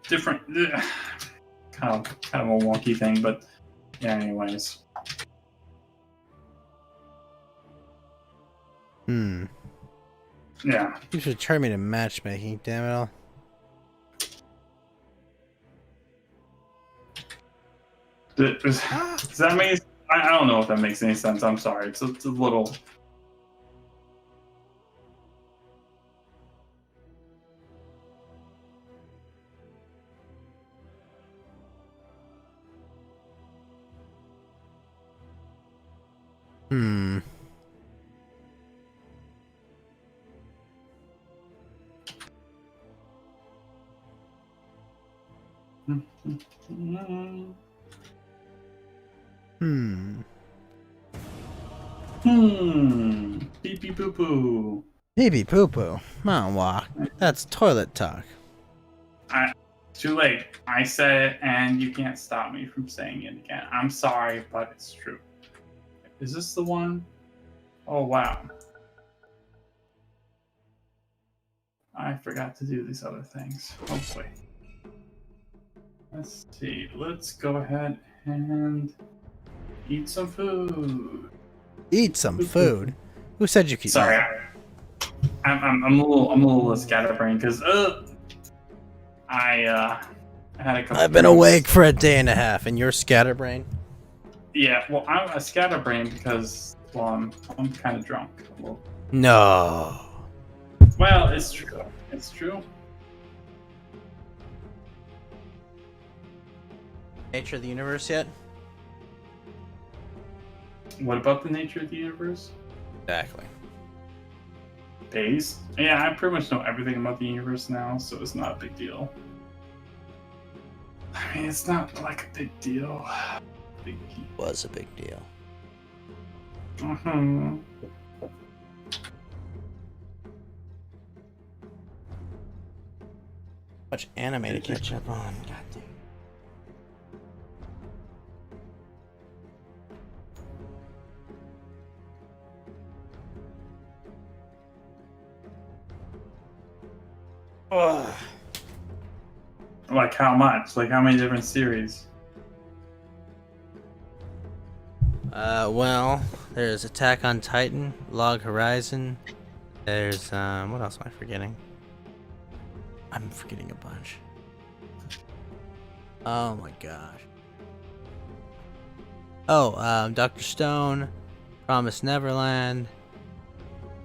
different kind of a wonky thing, but yeah, anyways. Yeah. You should turn me to matchmaking, damn it all. Does that mean? I don't know if that makes any sense. I'm sorry. It's a little. Pee pee poo poo. Pee pee poo poo. Mountain walk. That's toilet talk. Too late. I said it, and you can't stop me from saying it again. I'm sorry, but it's true. Is this the one? Oh wow. I forgot to do these other things. Oh boy. Let's see. Let's go ahead and eat some food. Eat some food? Who said you could? Sorry, I'm a little scatterbrained because I had a couple. I've been awake for a day and a half, and you're scatterbrained. Yeah, well, I'm a scatterbrained because I'm kind of drunk. No. Well, it's true. It's true. Nature of the universe yet? What about the nature of the universe? Exactly. Days? Yeah, I pretty much know everything about the universe now, so it's not a big deal. I mean, it's not like a big deal. It was a big deal. Mm-hmm. Much anime to catch up on. God damn. Ugh. Like how much? Like how many different series? Well, there's Attack on Titan, Log Horizon, There's what else am I forgetting? I'm forgetting a bunch. Oh my gosh. Oh, Dr. Stone, Promised Neverland.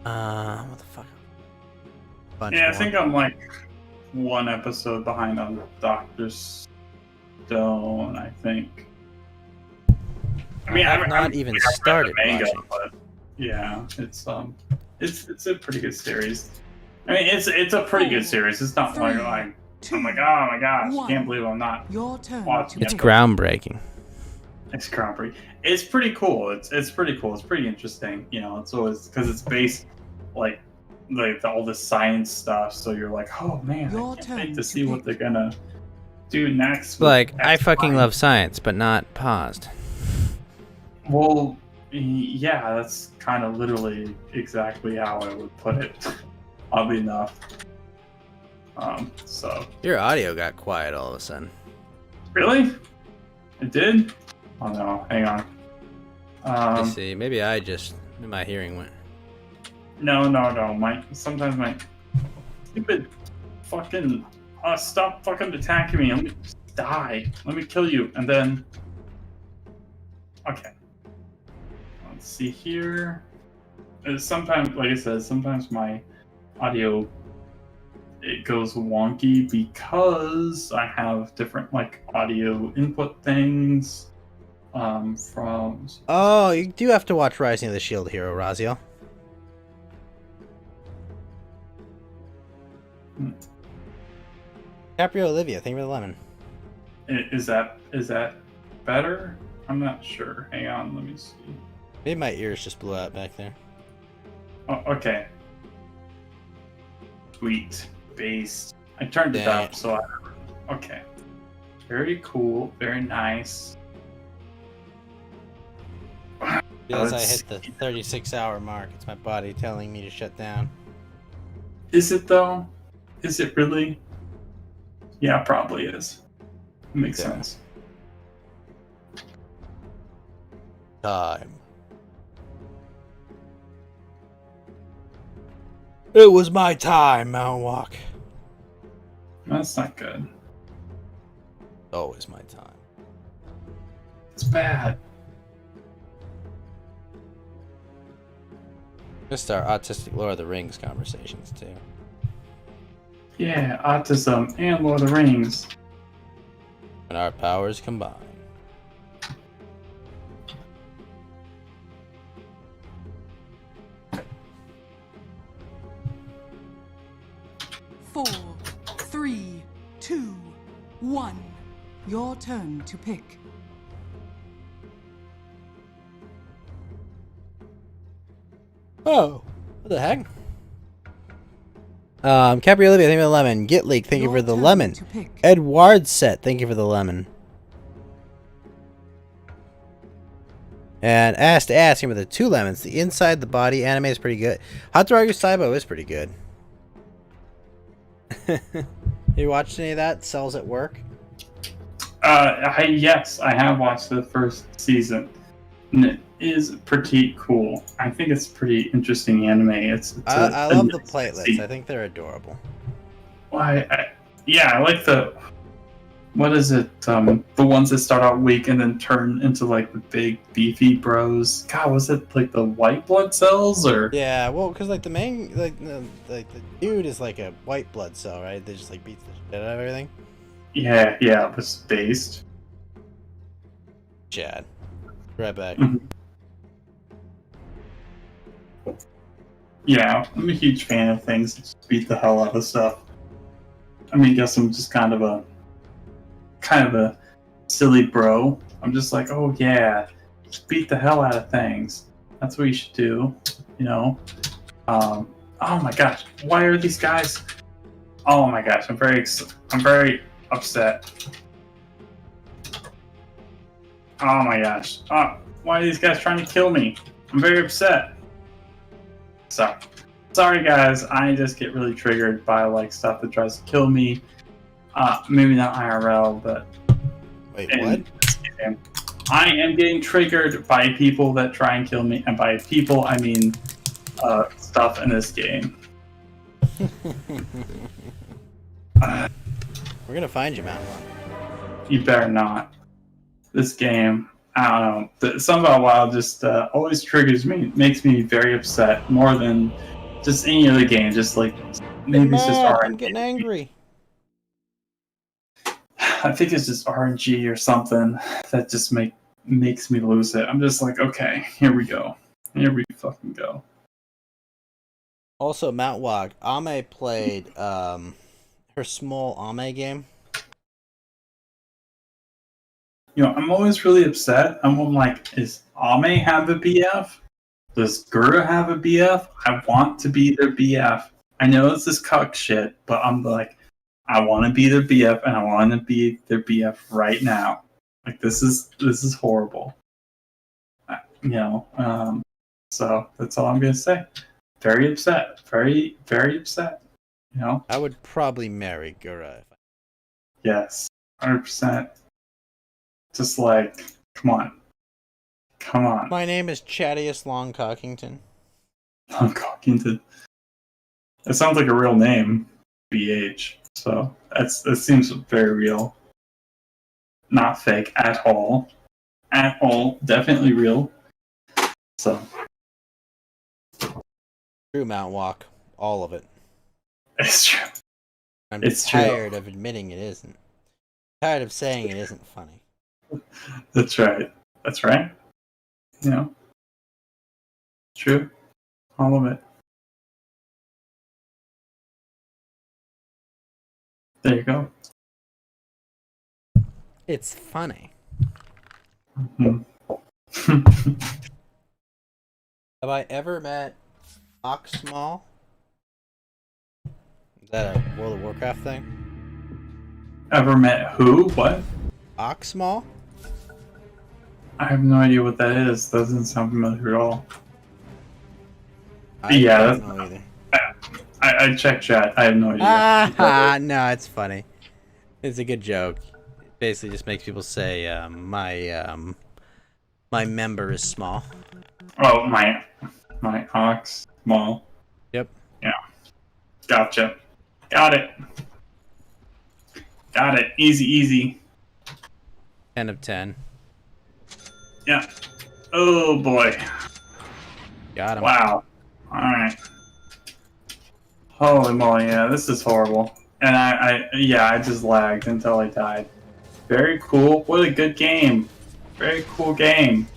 What the fuck? Bunch Yeah, I more. think I'm like one episode behind on Dr. Stone, I think. I mean, I've not even started watching. but yeah, it's a pretty good series. I mean, it's a pretty good series. It's not like I'm like, oh my gosh, I can't believe I'm not watching It's it. groundbreaking. It's groundbreaking. It's pretty cool. It's pretty cool. It's pretty interesting. You know, it's always because it's based like all this science stuff. So you're like, oh man, I can't wait to see what they're gonna do next. with Like, I X, fucking Y. love science, but not paused. Well, yeah, that's kind of literally exactly how I would put it. Oddly enough. So Your audio got quiet all of a sudden. really, it did. Oh no, hang on. Let's see. Maybe my hearing went. No. Sometimes my stupid fucking stop fucking attacking me. Let me just die. Let me kill you, and then. Okay. Let's see here. Sometimes, like I said, sometimes my audio it goes wonky because I have different like audio input things. From. Oh, you do have to watch Rising of the Shield Hero, Raziel. Caprio Olivia, thank you for the lemon. Is that better? I'm not sure. Hang on, let me see. Maybe my ears just blew out back there. Oh, okay. Sweet. Bass. I turned it Dang. up, so I... Okay. Very cool. Very nice. As I Let's hit the 36-hour mark, it's my body telling me to shut down. Is it, though? Is it really? Yeah, probably is. Makes sense. Time. It was my time, Mount Walk. That's not good. Always my time. It's bad. Missed our autistic Lord of the Rings conversations, too. Yeah, autism and Lord of the Rings. When our powers combine. Four, 3, 2, 1. Your turn to pick. Oh, what the heck? Capri Olivia, thank you for the lemon. Get Leak, thank you for the lemon. Edward Set, thank you for the lemon. And Ass to Ass came with the 2 lemons. The Inside the Body anime is pretty good. Hot to Argue Saibo is pretty good. You watched any of that? Cells at Work? Yes, I have watched the first season. And it is pretty cool. I think it's pretty interesting anime. I love the platelets. I think they're adorable. Yeah, I like the... What is it? The ones that start out weak and then turn into like the big beefy bros. God, was it like the white blood cells or? Yeah, well, because like the main, like the dude is like a white blood cell, right? They just like beats the shit out of everything. Yeah, it was based. Chad, right back. Yeah, I'm a huge fan of things that just beat the hell out of stuff. I mean, I guess I'm just kind of a silly bro. I'm just like, oh yeah, just beat the hell out of things. That's what you should do, you know. Oh my gosh, why are these guys? Oh my gosh, I'm very upset. Oh my gosh, why are these guys trying to kill me? I'm very upset. Sorry guys, I just get really triggered by like stuff that tries to kill me. Maybe not IRL, but wait, what? I am getting triggered by people that try and kill me, and by people I mean stuff in this game. We're gonna find you, man. You better not. This game, I don't know. Something about WoW just always triggers me, makes me very upset more than just any other game. Just like maybe it's just RNG. I'm getting angry. I think it's just RNG or something that just makes me lose it. I'm just like, okay, here we go. Here we fucking go. Also, Mount Wog, Ame played her small Ame game. You know, I'm always really upset. I'm like, is Ame have a BF? Does Gerda have a BF? I want to be their BF. I know this is cuck shit, but I'm like, I want to be their BF, and I want to be their BF right now. Like, this is horrible. You know, so that's all I'm gonna say. Very upset. Very, very upset. You know? I would probably marry Gura. Yes. 100%. Just like, come on. Come on. My name is Chattius Long Cockington. Long Cockington. It sounds like a real name. BH. So that seems very real. Not fake at all. At all. Definitely real. So. True Mount Walk. All of it. It's true. I'm it's tired true. of admitting it isn't. Tired of saying it isn't funny. That's right. That's right. You know. True. All of it. There you go. It's funny. Mm-hmm. Have I ever met Oxmal? Is that a World of Warcraft thing? Ever met who? What? Oxmal? I have no idea what that is. Doesn't sound familiar at all. I don't know either. I checked chat. I have no idea. No, it's funny. It's a good joke. It basically just makes people say, my member is small. Oh, my ox small. Yep. Yeah. Gotcha. Got it. Got it. Easy. 10 of 10. Yeah. Oh boy. Got him. Wow. Alright. Holy moly, yeah, this is horrible. And I just lagged until I died. Very cool. What a good game. Very cool game.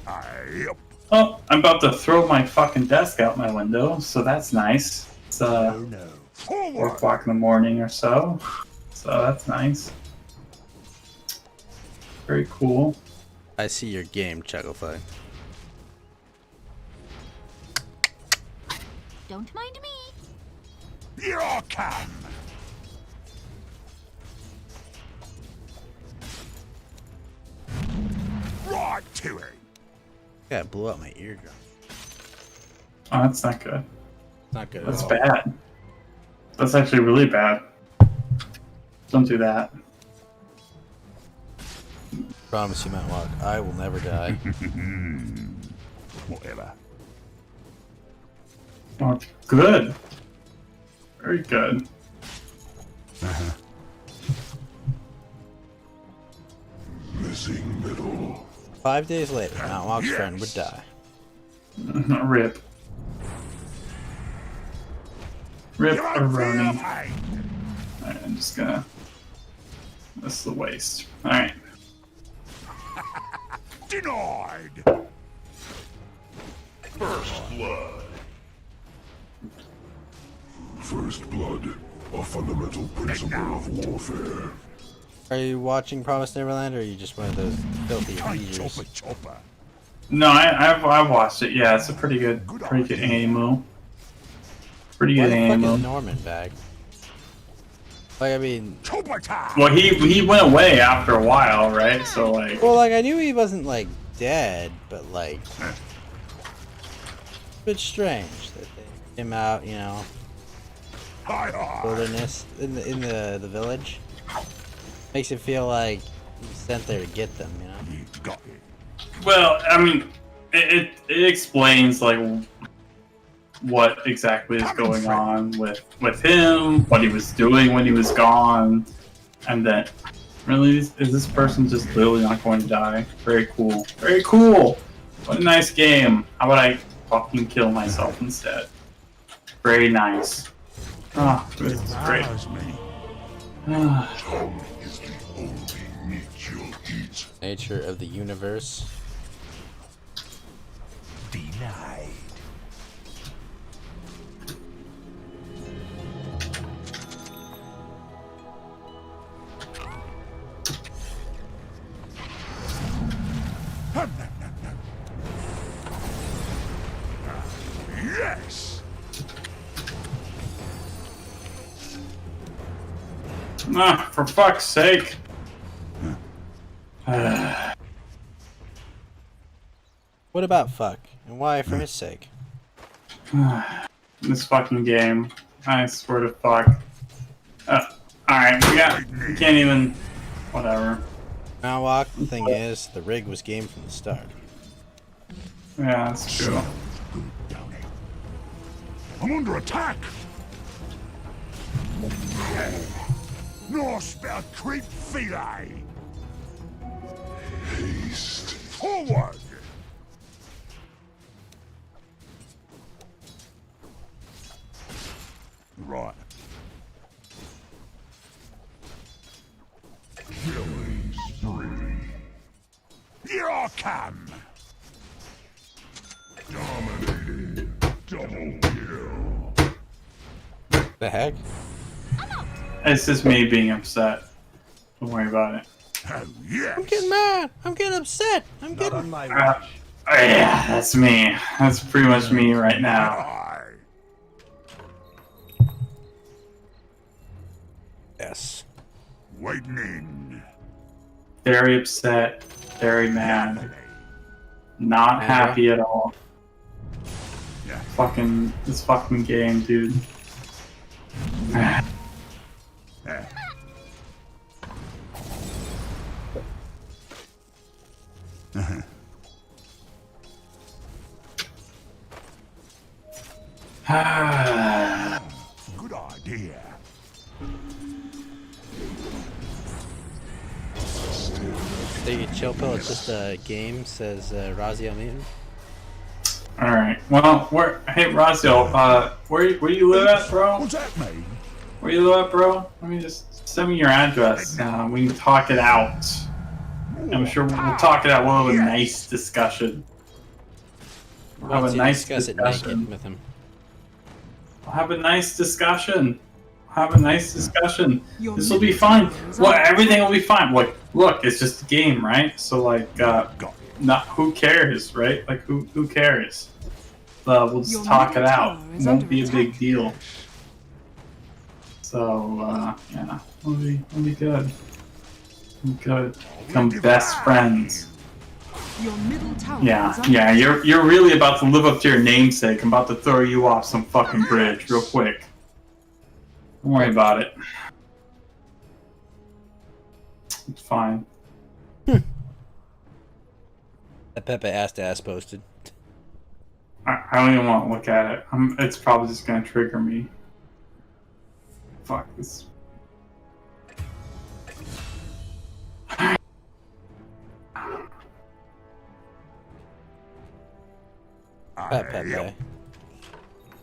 Oh, I'm about to throw my fucking desk out my window, so that's nice. It's 4 o'clock in the morning or so. So that's nice. Very cool. I see your game, Chucklefly. Don't mind me. Here I come. Right to it. Yeah, it blew out my eardrum. Oh, that's not good. Not good. That's at all. bad. That's actually really bad. Don't do that. Promise you, Mount Walk, I will never die. Whatever. Oh, good. Very good. Missing middle. 5 days later, Mount Walk's friend would die. Rip. Rip Aroni. Alright, I'm just gonna... This is a waste. Alright. Denied. First blood. First blood, a fundamental principle of warfare. Are you watching Promised Neverland, or are you just one of those filthy readers? No, I've watched it. Yeah, it's a pretty good anime. Pretty Why good the fuck is anime. Norman back? Like, I mean... Well, he went away after a while, right? So, like... Well, like, I knew he wasn't, like, dead, but, like... a bit strange that they came out, you know... wilderness, in the village. Makes it feel like he's sent there to get them, you know? Well, I mean, it explains, like, what exactly is going on with him, what he was doing when he was gone, and then really is this person just literally not going to die? Very cool. Very cool. What a nice game. How about I fucking kill myself instead? Very nice. Ah, this is great. Tongue is the only meat you'll eat. Nature of the universe. Denied. Yes. Ah, for fuck's sake. What about fuck? And why for his sake? This fucking game. I swear to fuck. Alright, we can't even... Whatever. Now, Walk, the thing is, the rig was game from the start. Yeah, that's true. I'm under attack. Norse spell creep fillet. Haste. Forward. Right. Killing spree. Here I come. Dominating. Double kill. The heck? It's just me being upset. Don't worry about it. Oh, yes. I'm getting mad. I'm getting upset. I'm getting... Yeah, that's me. That's pretty much me right now. Yes. Waiting in. Very upset. Very mad. Not happy at all. Fucking this fucking game, dude. Good idea. Take a chill pill. It's just a game, says Razio Mutant. Alright, well, hey Razio, where you live at, bro? What's that mean? Where you live at, bro? Let me just send me your address. We can talk it out. I'm sure we'll talk it out. We'll have a nice discussion. We'll have a nice discussion with him. We'll have a nice discussion. Have a nice discussion. This will be fine. Well, everything will be fine. Like, look, it's just a game, right? So, like, not who cares, right? Like, who cares? We'll just talk it out. It won't be a big deal. So, yeah, we'll be good. We'll be good. Become best friends. Your middle tower Yeah. You're really about to live up to your namesake. I'm about to throw you off some fucking bridge real quick. Don't worry about it. It's fine. That Pepe ass posted. I don't even want to look at it. It's probably just gonna trigger me. Fuck this. Pepe.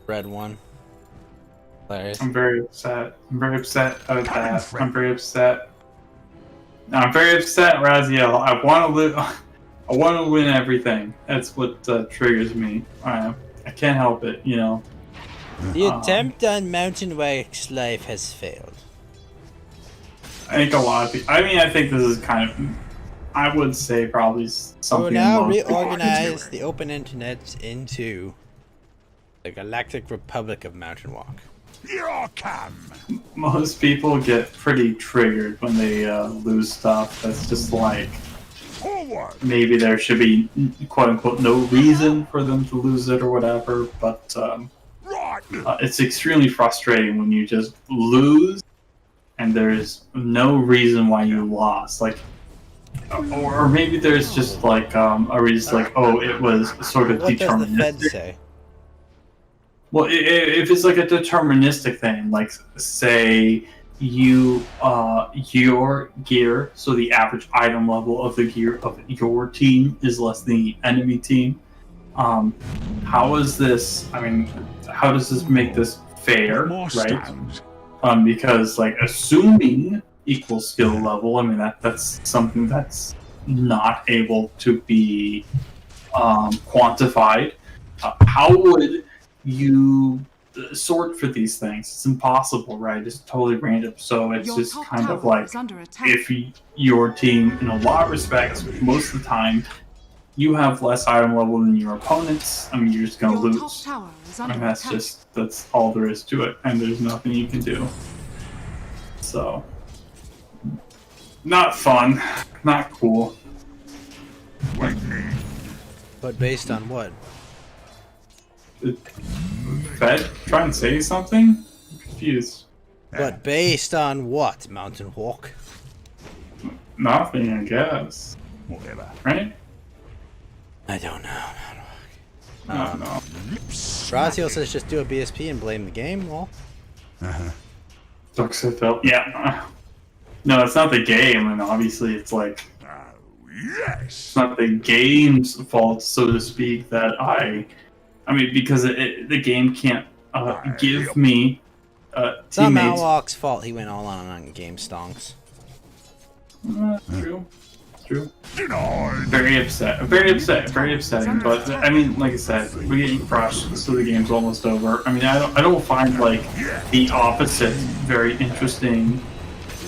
Red one. Hilarious. I'm very upset. I'm very upset about that. I'm very upset. I'm very upset, Raziel. I want to live. I want to win everything. That's what triggers me. I can't help it, you know. The attempt on Mountain Wake's life has failed. I think a lot of people. I mean, I think this is kind of. I would say probably something. We'll now reorganize the open internet into the Galactic Republic of Mountain Walk. Here I come. Most people get pretty triggered when they lose stuff. That's just like maybe there should be quote unquote no reason for them to lose it or whatever. But it's extremely frustrating when you just lose and there's no reason why you lost. Like, or maybe there's just like a reason like, oh, it was sort of what deterministic. What does the Fed say? Well, if it's like a deterministic thing, like say you your gear, so the average item level of the gear of your team is less than the enemy team. How is this? I mean, how does this make this fair, right? Because like assuming equal skill level, I mean that's something that's not able to be quantified. How would you sort for these things? It's impossible, right? It's totally random. So it's just kind of like if your team, in a lot of respects, most of the time, you have less item level than your opponents. I mean, you're just gonna lose. And that's all there is to it, and there's nothing you can do. So, not fun, not cool. But based on what? Fed, try and say something? I'm confused. But based on what, Mountain Hawk? Nothing, I guess. Whatever. Right? I don't know. I don't know. Razio says just do a BSP and blame the game. Well, yeah. No, it's not the game, and obviously it's like it's not the game's fault, so to speak. That I mean, because the game can't give me it's not teammates. Malwalk's fault. He went all on game stonks. True. Very upsetting. But I mean, like I said, we're getting crushed, so the game's almost over. I mean, I don't find like the opposite very interesting.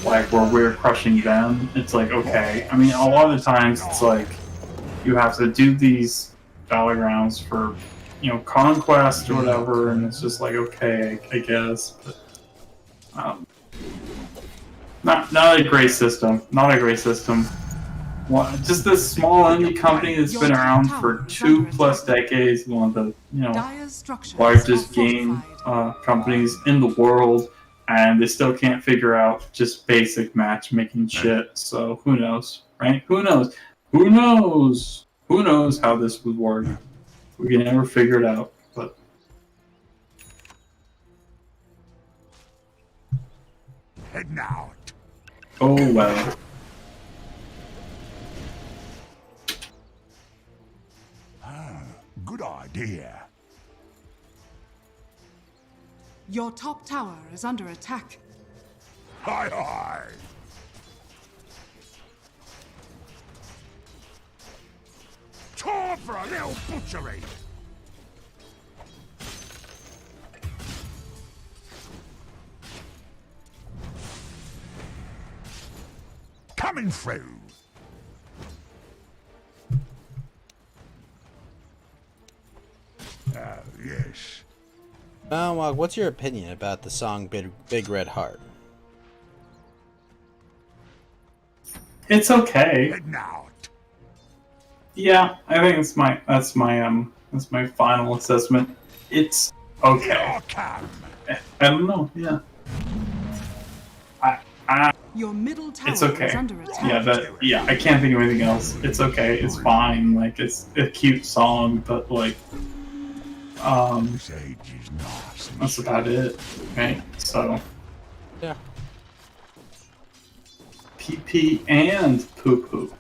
Like where we're crushing them, it's like okay. I mean, a lot of the times it's like you have to do these battlegrounds for conquest or whatever, and it's just like okay, I guess. But, not a great system. Not a great system. Just this small indie company that's been around for 2+ decades, one of the largest game companies in the world, and they still can't figure out just basic matchmaking shit. So who knows, right? Who knows? Who knows? Who knows how this would work? We can never figure it out. But Head now. oh well. Good idea. Your top tower is under attack. Hi. Time for a little butchery. Coming through. Yes. Malwalk, what's your opinion about the song Big Red Heart? It's okay. Yeah, I think that's my final assessment. It's okay. I don't know. Yeah. Your middle tower It's okay. is under attack. Yeah, I can't think of anything else. It's okay. It's fine. Like it's a cute song, but like that's about it. Right? So yeah. PP and poo poo.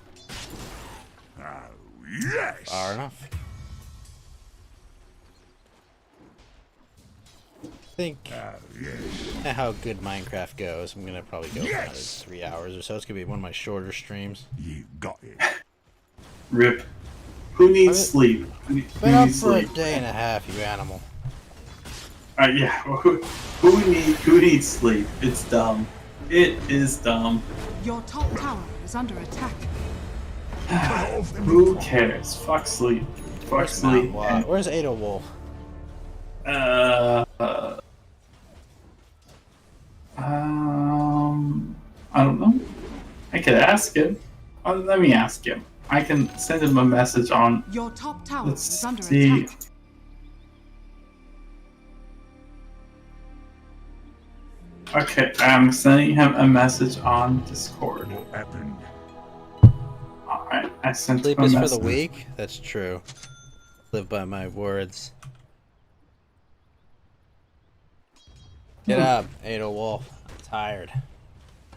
Yes. Far enough. I think how good Minecraft goes, I'm gonna probably go another 3 hours or so. It's gonna be one of my shorter streams. You got it. Rip. Who needs sleep? Been up for a day and a half, you animal. Yeah. Who needs sleep? It's dumb. It is dumb. Your top tower is under attack. Who cares? Fuck sleep. Fuck sleep. Where's Ada Wolf? I don't know. I could ask him. Let me ask him. I can send him a message on. Your top tower is under see. attack. Okay, I'm sending him a message on Discord. What happened? Alright, I sent Sleep him a is message. for the weak? That's true. Live by my words. Get up, Ada Wolf. I'm tired.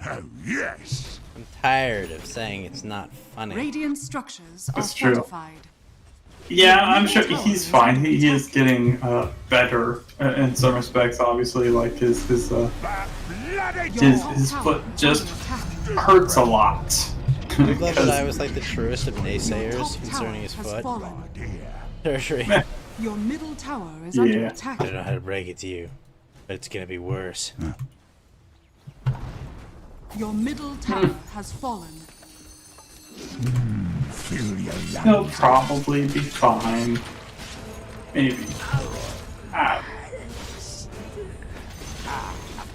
Oh, yes. I'm tired of saying it's not funny. Radiant structures are That's true. fortified. Yeah, I'm sure he's fine. He is getting better in some respects. Obviously, like his foot just hurts a lot. I love that I was like the truest of naysayers concerning his foot. Tertiary. Your middle tower is under attack. I don't know how to break it to you, but it's gonna be worse. Your middle tower has fallen. He'll probably be fine. Maybe.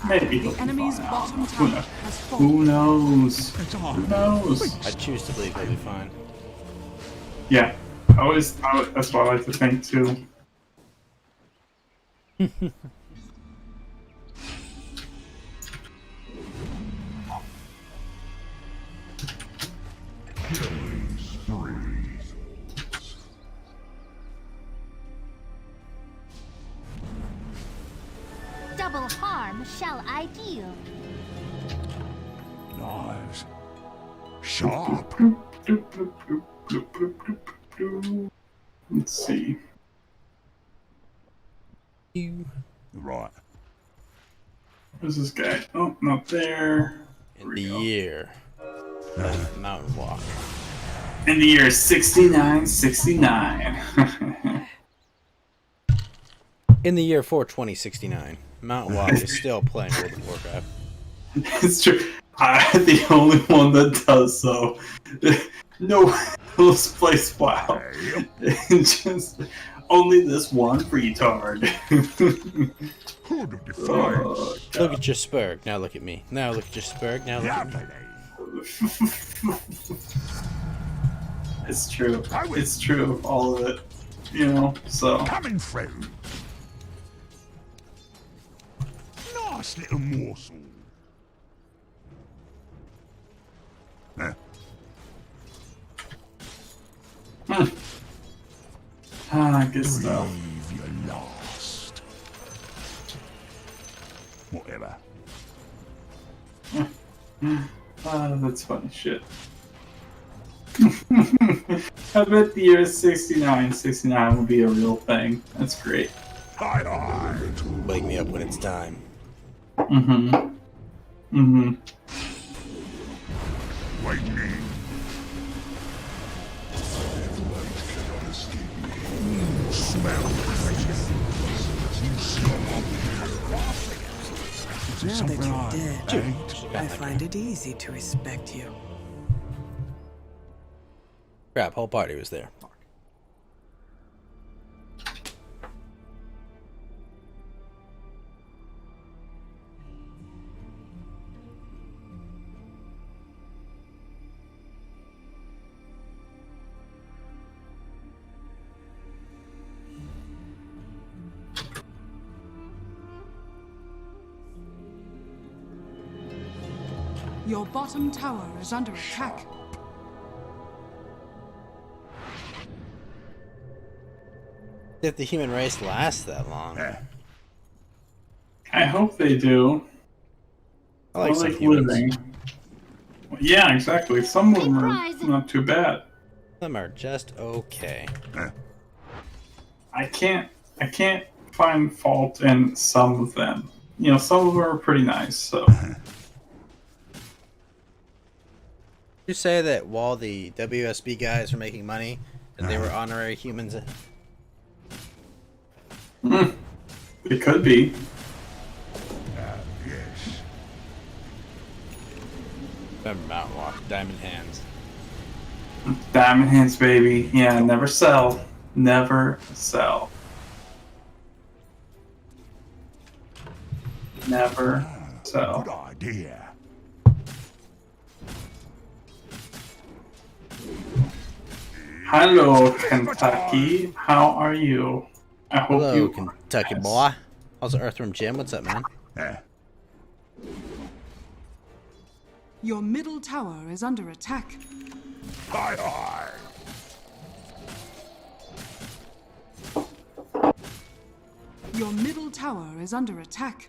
Maybe. The enemy's bottom Who tower knows? has fallen. Who knows? Who knows? I choose to believe he'll be fine. Yeah. That's what I like to think too. Double harm shall I deal. Knives. Sharp. Let's see. Right. Where's this guy? Oh, not there. In the year of Mountain Walk. In the year 6969. In the year 42069, Mountain Walk is still playing World of Warcraft. It's true. I'm the only one that does so. No one else plays WoW. Just only this one retard. Look at your Spurg. Now look at me. Now look at your Spurg. Now look at me. It's true. It's true. All of it. You know. So. Coming through. Nice little morsel. Good stuff. You're lost. Whatever. That's funny shit. I bet the year 69 will be a real thing. That's great. Wake me up when it's time. Waiting. Now that you're dead, I find it easy to respect you. Crap, whole party was there. Your bottom tower is under attack. If the human race lasts that long. I hope they do. I like some humans. living. Yeah, exactly. Some of them are not too bad. Some are just okay. I can't find fault in some of them. You know, some of them are pretty nice. So. You say that while the WSB guys were making money, that they were honorary humans. It could be. Yes. Remember Mountain Walk, Diamond Hands. Diamond hands, baby. Yeah, never sell. Never sell. Never sell. Good idea. Hello, Kentucky. How are you? I hope Hello, you Kentucky boy. How's the Earthworm Jim? What's up, man? Your middle tower is under attack. Hi. Your middle tower is under attack.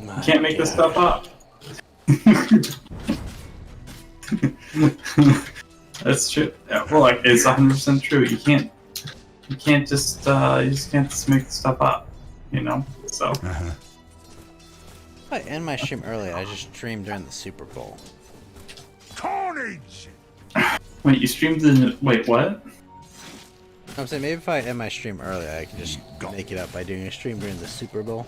You can't make this stuff up. That's true. Well, like it's 100% true. You can't just make stuff up. You know. So. If I end my stream early, I just streamed during the Super Bowl. Carnage! Wait, you streamed the wait what? I'm saying maybe if I end my stream early, I can just make it up by doing a stream during the Super Bowl.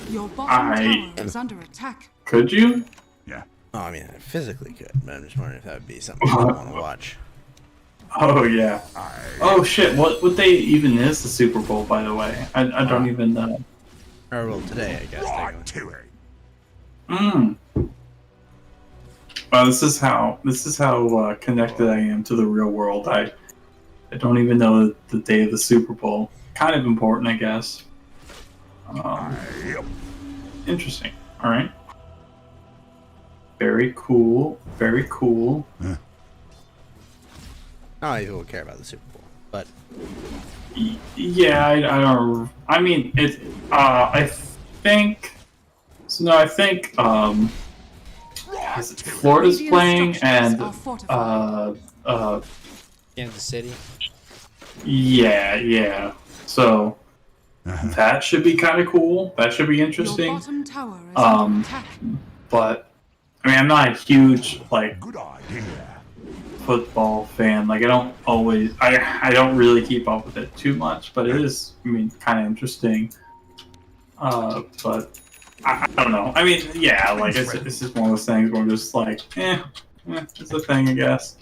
Your bottom tower is under attack. Could you? Yeah. Oh, I mean, I physically could, but I'm just wondering if that would be something I want to watch. Oh yeah. Oh shit! What day even is the Super Bowl? By the way, I don't even know. Or well, today I guess. Technically. Well, this is how connected I am to the real world. I don't even know the day of the Super Bowl. Kind of important, I guess. Interesting. All right. Very cool. Very cool. Not many people care about the Super Bowl, but yeah, I don't. I mean, it. I think. So no, I think. Florida's playing and Kansas City. Yeah. So that should be kind of cool. That should be interesting. Your bottom tower is under attack. But I mean, I'm not a huge football fan. Like I don't really keep up with it too much. But it is, I mean, kind of interesting. But I don't know. I mean, yeah, like it's just one of those things where I'm just like, it's a thing, I guess.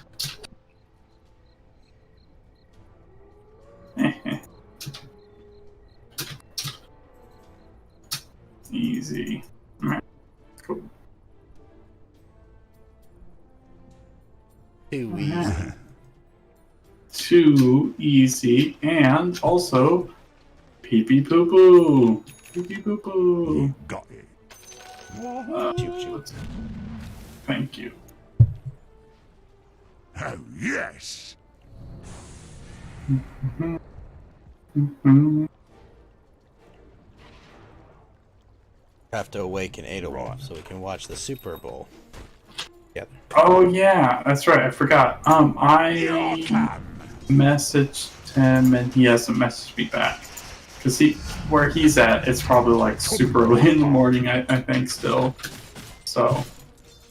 Easy. Alright, cool. Too easy. Too easy, and also pee pee poo poo. Pee pee poo poo. Got it. Thank you. Oh, yes. Have to awaken Adolf so we can watch the Super Bowl together. Oh yeah, that's right. I forgot. I messaged him and he hasn't messaged me back. Cause where he's at, it's probably like super early in the morning. I think still. So.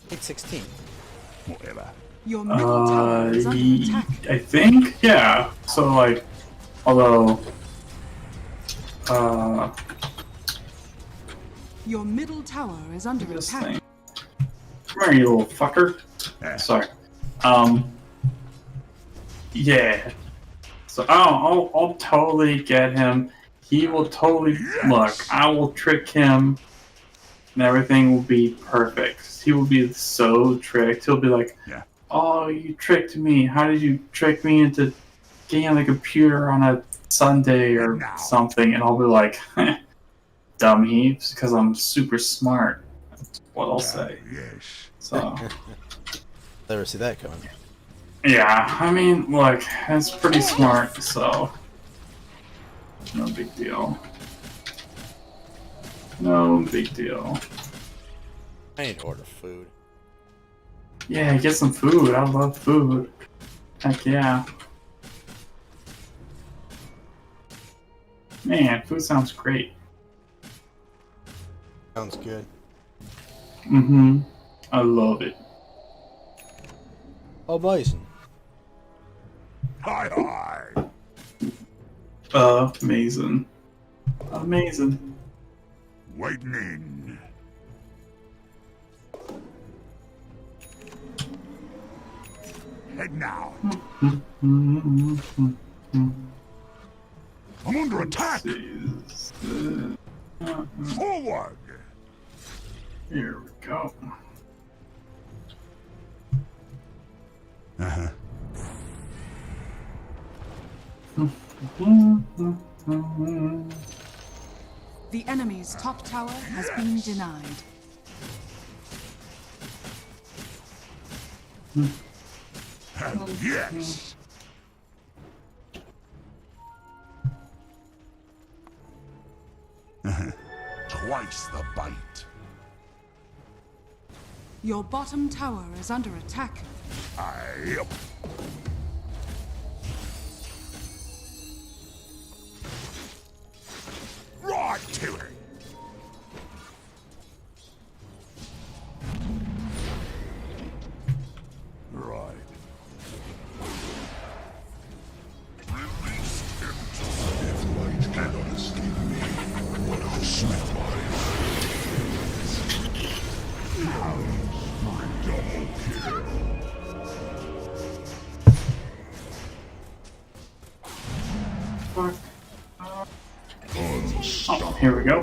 8:16. Whatever. Your middle tower is under attack. I think, yeah. So like, although. Your middle tower is under attack. Come here, you little fucker. Sorry. Yeah. So I'll totally get him. He will totally look. I will trick him, and everything will be perfect. He will be so tricked. He'll be like, "Oh, you tricked me. How did you trick me into getting on the computer on a Sunday or something?" And I'll be like, "Dumb heaps," because I'm super smart. That's what I'll say. Yes. So. Never see that coming. Yeah, I mean, look, it's pretty smart, so no big deal. No big deal. I need to order food. Yeah, get some food. I love food. Heck yeah. Man, food sounds great. Sounds good. Mm-hmm. I love it. Oh, Bison. Hi. Amazing. Amazing. Waiting in. Head now. Mm-hmm. I'm under attack. Forward. Here we go. Uh-huh. The enemy's top tower has been denied. Yes. Twice the bite. Your bottom tower is under attack. Right to it. Right. Release him. If light cannot escape me, what will smell my double kill. Oh, here we go.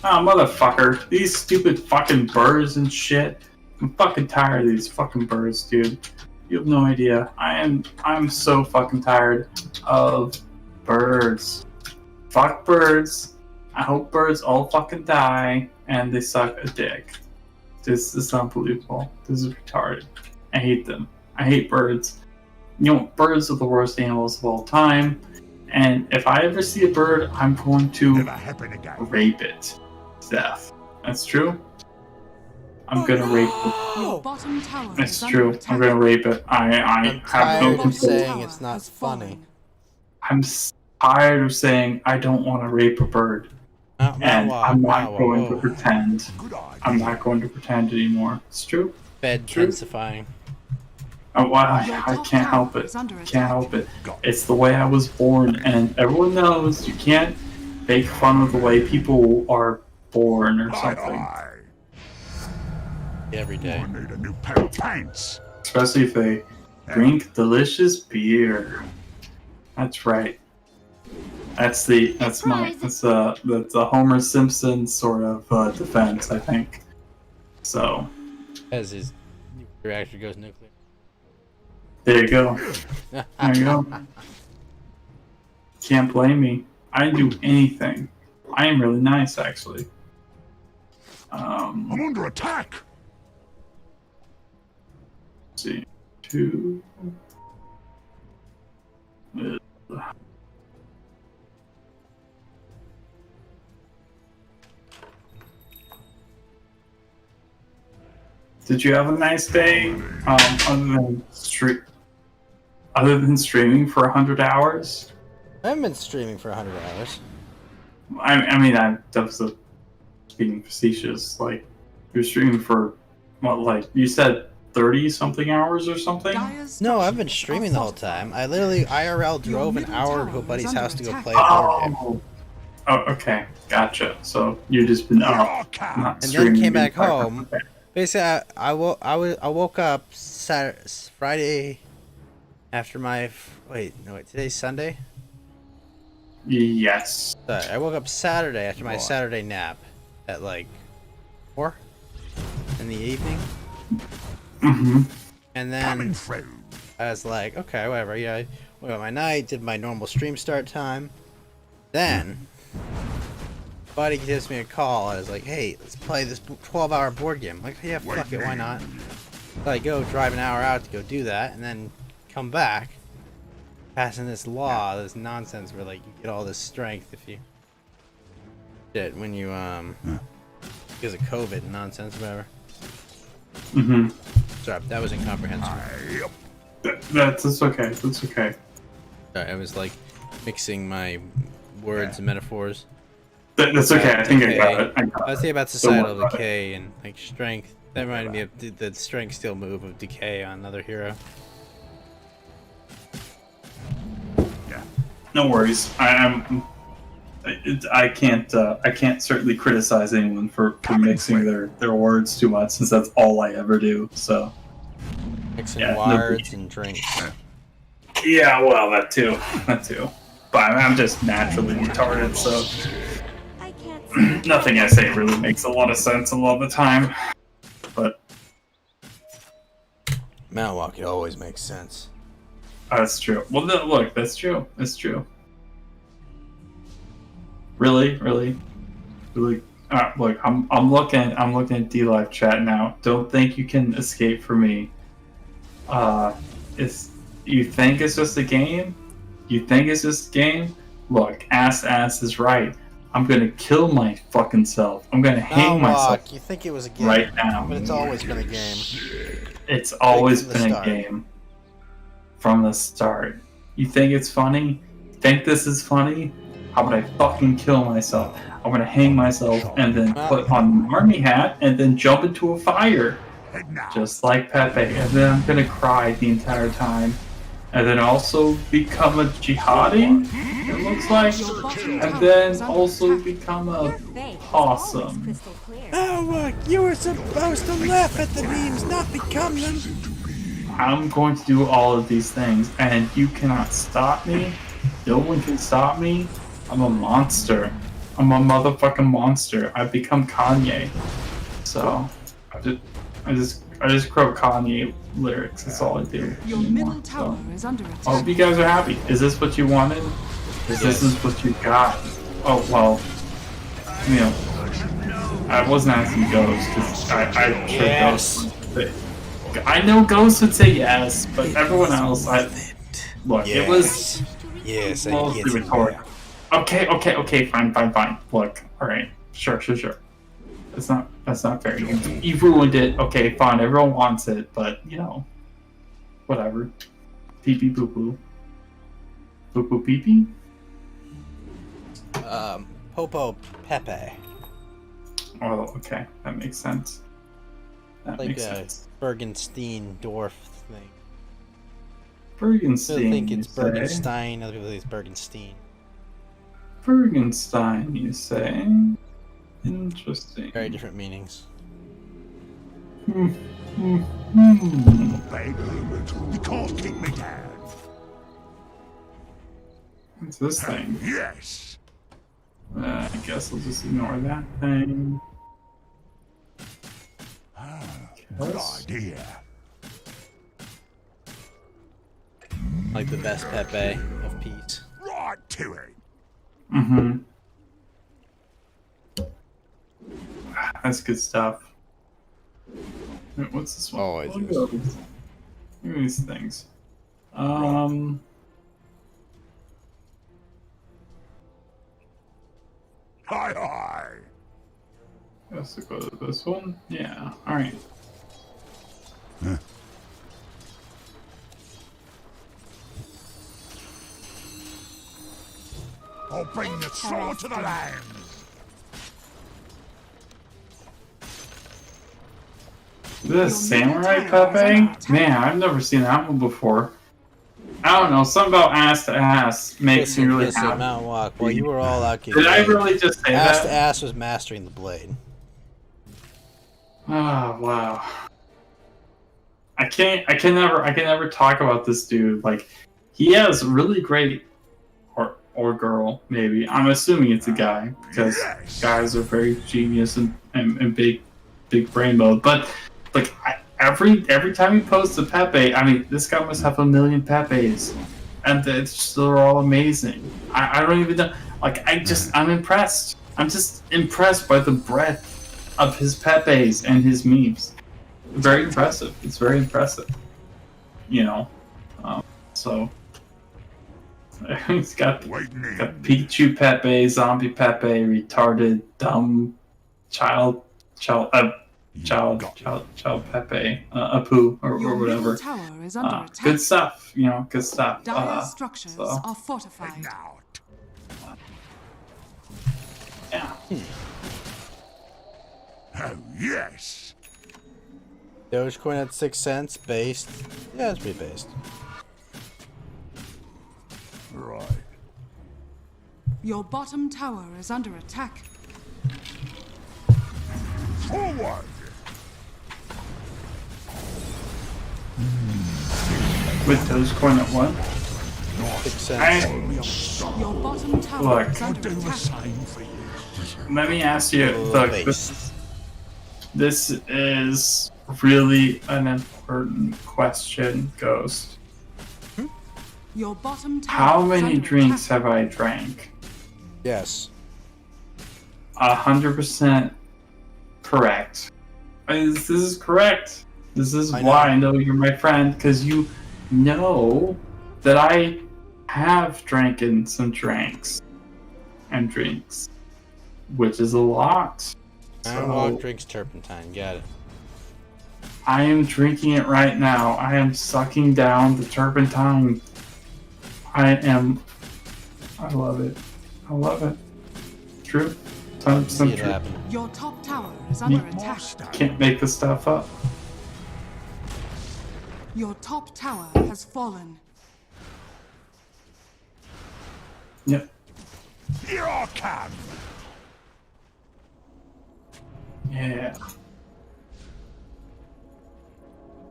Oh, motherfucker. These stupid fucking birds and shit. I'm fucking tired of these fucking birds, dude. You have no idea. I'm so fucking tired of birds. Fuck birds. I hope birds all fucking die and they suck a dick. This is unbelievable. This is retarded. I hate them. I hate birds. You know, birds are the worst animals of all time. And if I ever see a bird, I'm going to rape it to death. That's true. I'm gonna rape it. Your bottom tower That's is true. under I'm gonna rape it. I I'm have no tired of control. saying it's not funny. I'm tired of saying I don't want to rape a bird. And I'm not going to pretend. I'm not going to pretend anymore. It's true. Bed densifying. Oh, well, I can't help it. Can't help it. It's the way I was born, and everyone knows you can't make fun of the way people are born or something. Every day. Need a new pair of pants. Especially if they drink delicious beer. That's right. That's the Homer Simpson sort of defense, I think. So. As his reactor goes nuclear. There you go. There you go. Can't blame me. I didn't do anything. I am really nice, actually. I'm under attack. Let's see. 2. Did you have a nice day? Other than streaming for 100 hours? I haven't been streaming for 100 hours. I mean, that was being facetious. Like, you're streaming for, what, like, you said 30-something hours or something? No, I've been streaming the whole time. I literally IRL drove an hour to a buddy's house to go play a board game. Oh, okay. Gotcha. So, you've just been not And streaming. then came back home. Basically, I woke up Friday after my... Wait, today's Sunday? Yes. Sorry, I woke up Saturday after my Saturday nap at like 4 in the evening. Mm-hmm. And then I was like, okay, whatever. Yeah, I went on my night, did my normal stream start time. Then, buddy gives me a call. I was like, hey, let's play this 12-hour board game. I'm like, yeah, fuck it, why not? So I go drive an hour out to go do that, and then come back, passing this law, this nonsense where like you get all this strength if you shit when you because of COVID nonsense, whatever. Mm-hmm. Sorry, that was incomprehensible. That's okay. That's okay. Sorry, I was like mixing my words and metaphors. That's okay. I think I got it. I was thinking about societal decay and like strength. That reminded me of the strength steel move of decay on another hero. No worries. I can't certainly criticize anyone for mixing their words too much, since that's all I ever do. So mixing words and drinks. Yeah, well, that too. But I'm just naturally retarded, so nothing I say really makes a lot of sense a lot of the time. But Mount Walk, it always makes sense. That's true. Well, no, look, that's true. That's true. Really. Look, I'm looking at D-Live chat now. Don't think you can escape from me. You think it's just a game? Look, Ass is right. I'm gonna kill my fucking self. I'm gonna hang myself You think it was a game right now. but it's always been a game. It's always From the been a start. game. From the start. You think it's funny? Think this is funny? How about I fucking kill myself? I'm gonna hang myself and then put on an army hat and then jump into a fire. Just like Pepe. And then I'm gonna cry the entire time. And then also become a jihadi, it looks like. And then also become a possum. Oh, you were supposed to laugh at the memes, not become them. I'm going to do all of these things, and you cannot stop me. No one can stop me. I'm a monster. I'm a motherfucking monster. I've become Kanye. So, I just quote Kanye lyrics. That's all I do. Your middle tower is under attack. I hope you guys are happy. Is this what you wanted? This is what you got? Oh, well, you know, I wasn't asking Ghost, because I'm sure Ghost would say, I know Ghost would say yes, but everyone else, look, it was mostly rhetorical. Okay, fine. Look, alright, sure. That's not fair. You ruined it. Okay, fine, everyone wants it, but, you know, whatever. Pee-pee poo-poo. Poo-poo pee-pee? Popo Pepe. Oh, okay, that makes sense. That Like makes a sense. Bergenstein dwarf thing. Bergenstein, Some people think it's you say? Bergenstein, other people think it's Bergenstein. Bergenstein, you say? Interesting. Very different meanings. Baby elemental, you can't kick me down. What's this thing? Yes. I guess I'll just ignore that thing. Good idea. Like the best Pepe of peace. Right to it. Mm-hmm. That's good stuff. Wait, what's this one? Always is. Look at these things. Hi. Guess we'll go to this one. Yeah. All right. I'll bring the sword to the land. This Samurai Pepe? Man, I've never seen that one before. I don't know, something about ass to ass makes me really happy. Mount Walk. Well, you were all out. Did I really just say ass that? to ass was mastering the blade. Oh wow. I can never talk about this dude. Like, he has really great, or girl maybe. I'm assuming it's a guy because guys are very genius and big brain mode. But like every time he posts a Pepe, I mean, this guy must have 1 million Pepes, and they're all amazing. I don't even know. Like, I'm impressed. I'm just impressed by the breadth of his Pepes and his memes. Very impressive. It's very impressive. You know, so he's got Pikachu Pepe, Zombie Pepe, retarded, dumb, child Pepe, Apu, or whatever. Tower is under attack. Good stuff. You know, good stuff. Dire structures so, are fortified. yeah. Oh yes. Dogecoin at 6 cents, based. Yeah, it's pretty based. Right. Your bottom tower is under attack. Forward. With Dogecoin at what? 6 cents. Your bottom tower Look. is under attack. Let me ask you. Look, this is really an important question, Ghost. Your bottom tower How is many under drinks attack. have I drank? Yes. 100% correct. This is correct. This is I why I know you're my friend, because you know that I have drinking some drinks and drinks. which is a lot. Ironwalk drinks turpentine. Got it. I am drinking it right now. I am sucking down the turpentine. I love it. I love it. True. 100% true. Your top tower is under attack. Can't make this stuff up. Your top tower has fallen. Yep. Here I come. Yeah.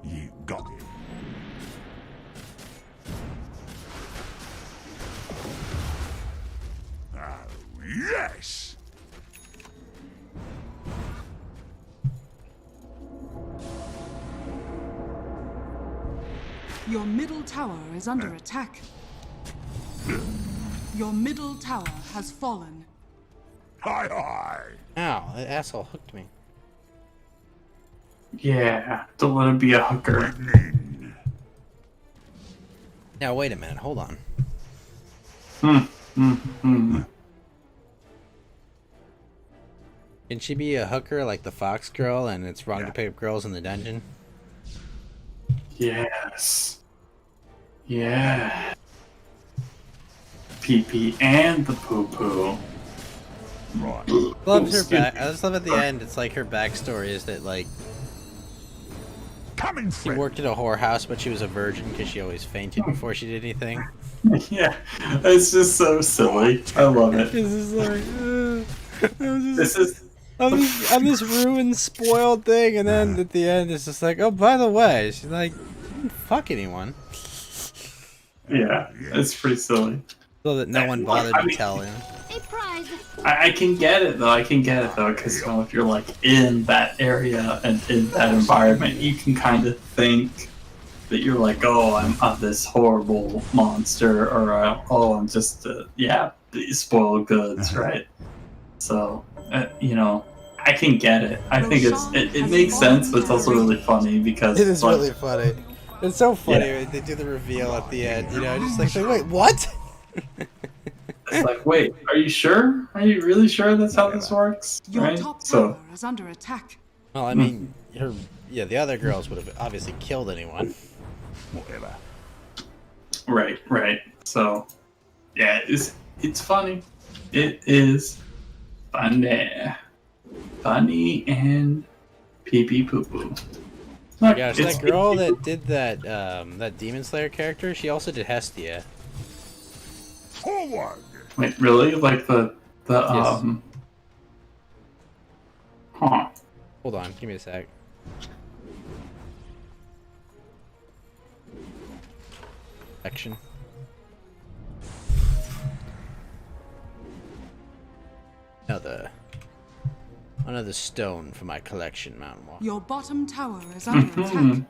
You got it. Oh, yes. Your middle tower is under attack. Your middle tower has fallen. Hi, hi. Ow, that asshole hooked me. Yeah. Don't let him be a hooker. Now, wait a minute. Hold on. Can she be a hooker like the Fox girl and it's wrong to pick up girls in the dungeon? Yes. Yeah. Pee pee and the poo poo. Right. Loves her back. I just love at the end. It's like her backstory is that like she worked at a whorehouse, but she was a virgin because she always fainted before she did anything. Yeah, it's just so silly. I love it. This is like, I'm this ruined, spoiled thing, and then at the end, it's just like, oh, by the way, she's like, I didn't fuck anyone. Yeah, it's pretty silly. So that no one bothered to tell him. I can get it though. Because if you're like in that area and in that environment, you can kind of think that you're like, oh, I'm this horrible monster, or I'm just these spoiled goods, right? So I can get it. I think it makes sense, but it's also really funny because it is really funny. It's so funny when they do the reveal at the end. Just like wait, what? It's like, wait, are you sure? Are you really sure that's how this works? Your top tower is under attack. Well, I mean, the other girls would have obviously killed anyone. Whatever. Right. So, yeah, it's funny. It is funny. Funny and pee-pee poo-poo. Oh my gosh, that girl that did that Demon Slayer character, she also did Hestia. Forward. Wait, really? Like the Yes. Huh. Hold on, give me a sec. Action. Another stone for my collection, Mountain Walk. Your bottom tower is under attack.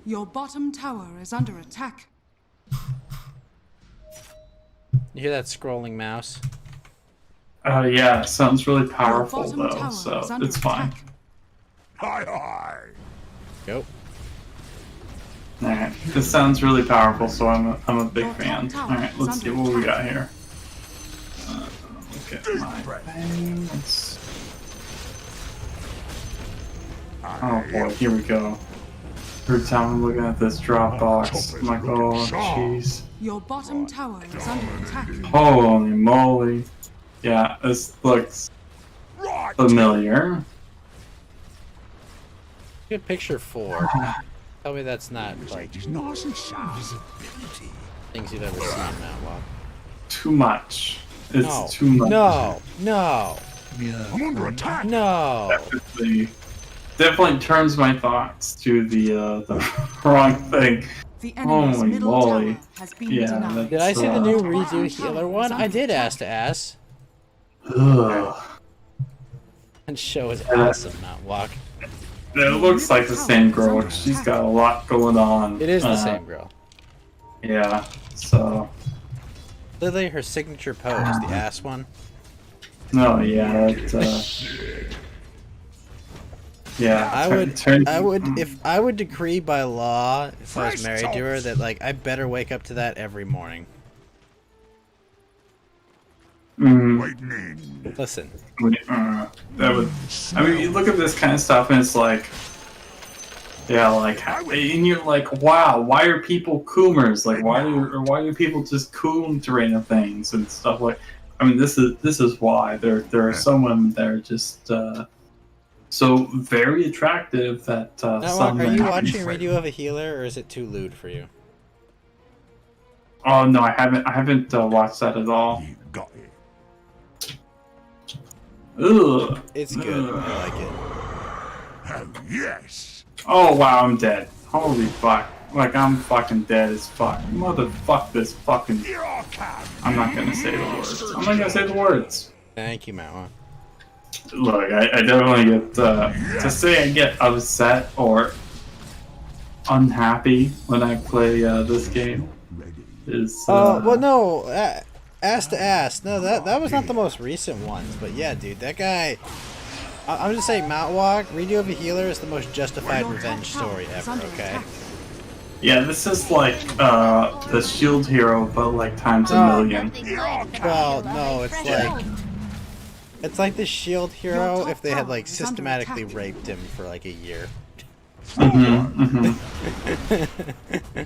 Your bottom tower is under attack. You hear that scrolling mouse? Yeah, it sounds really powerful though, so it's fine. Hi. Go. Alright, this sounds really powerful, so I'm a big fan. Alright, let's see what we got here. Look at my thing. Oh boy, here we go. Every time I'm looking at this Dropbox, I'm like, oh jeez. Your bottom tower is under attack. Holy moly. Yeah, this looks familiar. Good picture 4. Tell me that's not like nice and sharp. things you've ever seen, Mount Walk. Too much. It's No. too much. No. I'm under attack. No. Definitely turns my thoughts to the wrong thing. The enemy's middle moly. tower has been Yeah, denied. Did I see the new redo healer one? I did ass to ass. Ugh. And show is awesome, Mount Walk. It looks like the same girl. She's got a lot going on. It is the same girl. Yeah, so. Literally her signature pose, the ass one. No, yeah, Yeah, I would, if I would decree by law, if I was married to her, that like I better wake up to that every morning. Listen. That would. I mean, you look at this kind of stuff, and it's like, yeah, like, and you're like, wow, why are people coomers? Like, why do people just coom to random things and stuff like? I mean, this is why there are some women that are just so very attractive that some. Are you watching Read You of a Healer, or is it too lewd for you? Oh no, I haven't watched that at all. Ugh. It's good. I like it. Yes. Oh wow, I'm dead. Holy fuck. Like, I'm fucking dead as fuck. Motherfuck this fucking... I'm not gonna say the words. I'm not gonna say the words. Thank you, Matt. Look, I definitely get... to say I get upset or unhappy when I play this game is... well, no. Ass to ass. No, that was not the most recent ones. But yeah, dude, that guy... I'm just saying, Mount Walk, Read You of a Healer is the most justified revenge story ever, okay? Yeah, this is like the Shield Hero, but like times a million. Well, no, it's like the Shield Hero if they had like systematically raped him for like a year.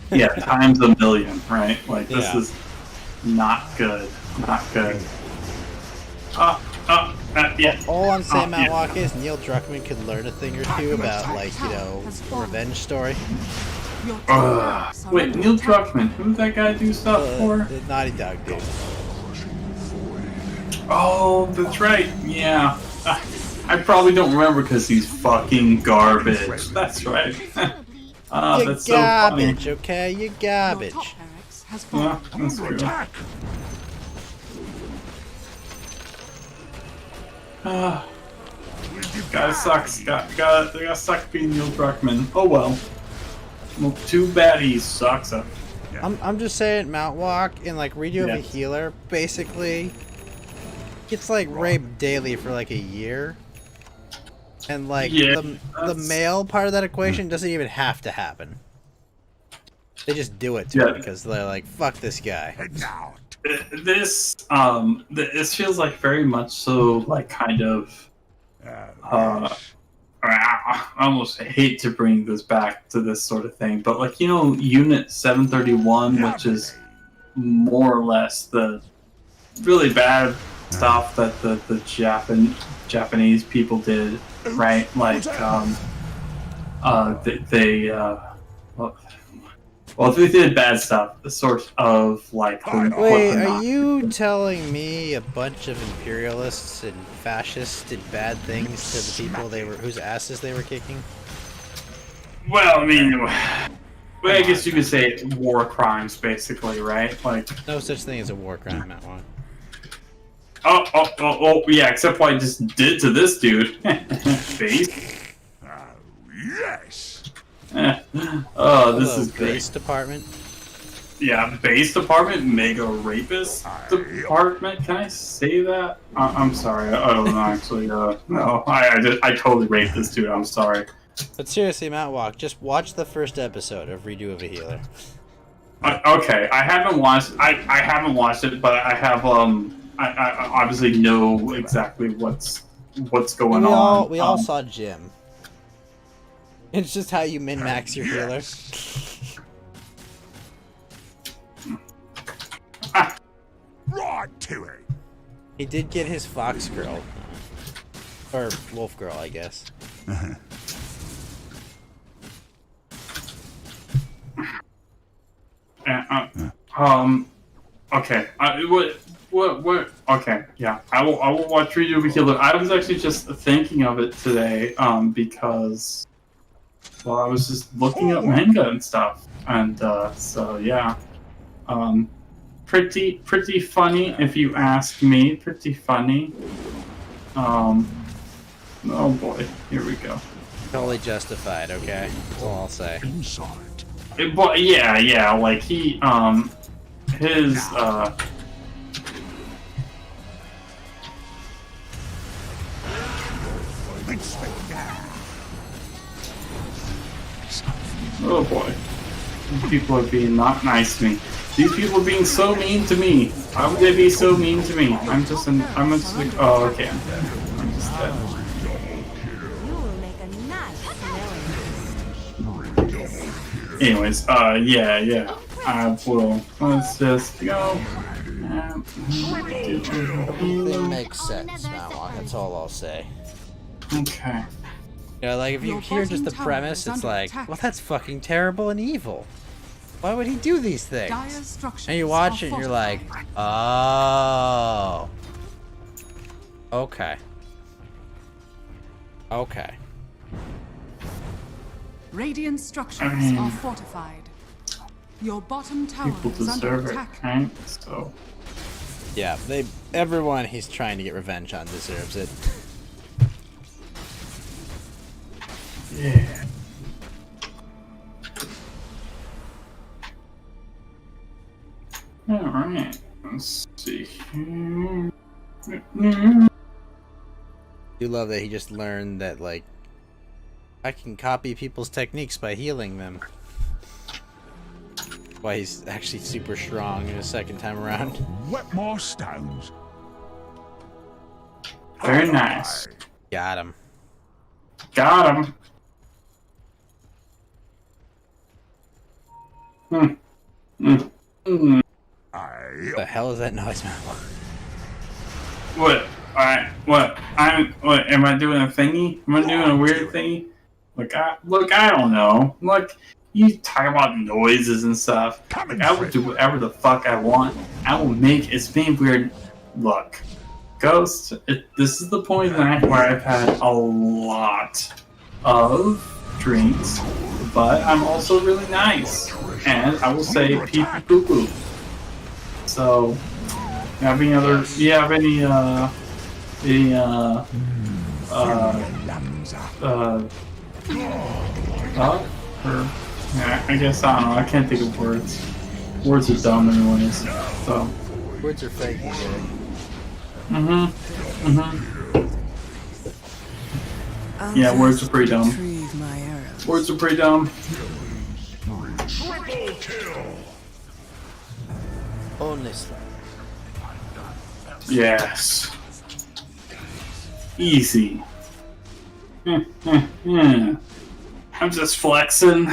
Yeah, times a million, right? Like, this is not good. Not good. Yeah. All I'm saying, Mount Walk, is Neil Druckmann could learn a thing or two about, like, you know, a revenge story. Wait, Neil Druckmann, who did that guy do stuff for? The Naughty Dog dude. Oh, that's right, yeah. I probably don't remember because he's fucking garbage. That's right. That's so funny. Garbage, okay? You garbage. Yeah, that's true. Guy sucks. Gotta suck being Neil Druckmann. Oh well. Well, too bad he sucks. I'm just saying, Mount Walk in like Read You of a Healer basically gets like raped daily for like a year, and like the male part of that equation doesn't even have to happen. They just do it to him because they're like, fuck this guy. This feels like very much so like kind of I almost hate to bring this back to this sort of thing, but like, you know, Unit 731, which is more or less the really bad stuff that the Japanese people did, right? Like well, they did bad stuff, the sort of like... Wait, are you telling me a bunch of imperialists and fascists did bad things to the people whose asses they were kicking? Well, I mean, I guess you could say war crimes, basically, right? Like, no such thing as a war crime, Matt One. Oh, yeah, except what I just did to this dude. Face. Yes! This is great. Base department? Yeah, base department, mega rapist department. Can I say that? I'm sorry. I don't know, actually. No, I totally raped this dude. I'm sorry. But seriously, Mount Walk, just watch the first episode of Read You of a Healer. Okay, I haven't watched. I haven't watched it, but I have. I obviously know exactly what's going on. We all saw Jim. It's just how you min-max your healer. Right to it. He did get his fox girl. Or wolf girl, I guess. Okay. What? Okay, yeah. I will watch Read You of a Healer. I was actually just thinking of it today, because... Well, I was just looking up manga and stuff, and so yeah, pretty funny if you ask me. Pretty funny. Oh boy, here we go. Totally justified. Okay, that's all I'll say. But yeah, like he his Oh boy. These people are being not nice to me. These people are being so mean to me. Why would they be so mean to me? I'm just oh, okay. I'm just dead. Anyways, yeah. I will. Let's just go. It makes sense, Malloc. That's all I'll say. Okay. You know, like if you hear just the premise, it's like, well, that's fucking terrible and evil. Why would he do these things? And you watch it and you're like, oh. Okay. Okay. Radiant structures are fortified. Your bottom tower is under attack. Right? So. Yeah, everyone he's trying to get revenge on deserves it. Yeah. Alright. Let's see here. You love that he just learned that, like, I can copy people's techniques by healing them. Why he's actually super strong in his second time around. Wetmore stones. Very nice. Got him. Got him. The hell is that noise, man? What? What? Am I doing a thingy? Am I doing a weird thingy? Look, I don't know. Look, you talk about noises and stuff. Like, I will do whatever the fuck I want. I will make as many weird. Look, Ghost. This is the point in the night where I've had a lot of drinks, but I'm also really nice, and I will say pee pee poo poo. So, you have any other? Do you have any yeah, I guess I don't know. I can't think of words. Words are dumb anyways. So. Words are fake. Yeah, words are pretty dumb. Words are pretty dumb. Triple kill. Honestly. Yes. Easy. I'm just flexing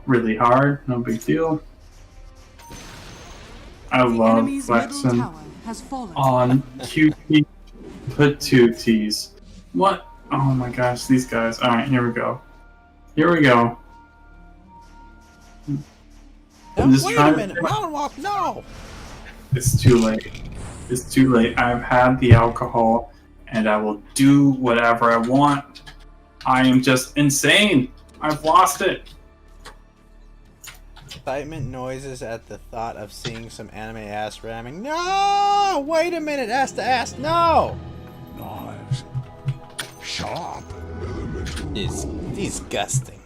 really hard, no big deal. I love flexing on QT patooties. What? Oh my gosh, these guys. Alright, here we go. Here we go. I'm just wait trying a minute, Malloc, no! It's too late. It's too late. I've had the alcohol, and I will do whatever I want. I am just insane. I've lost it. Excitement noises at the thought of seeing some anime ass ramming. No! Wait a minute, ass to ass, no! Knives. Sharp. It's disgusting.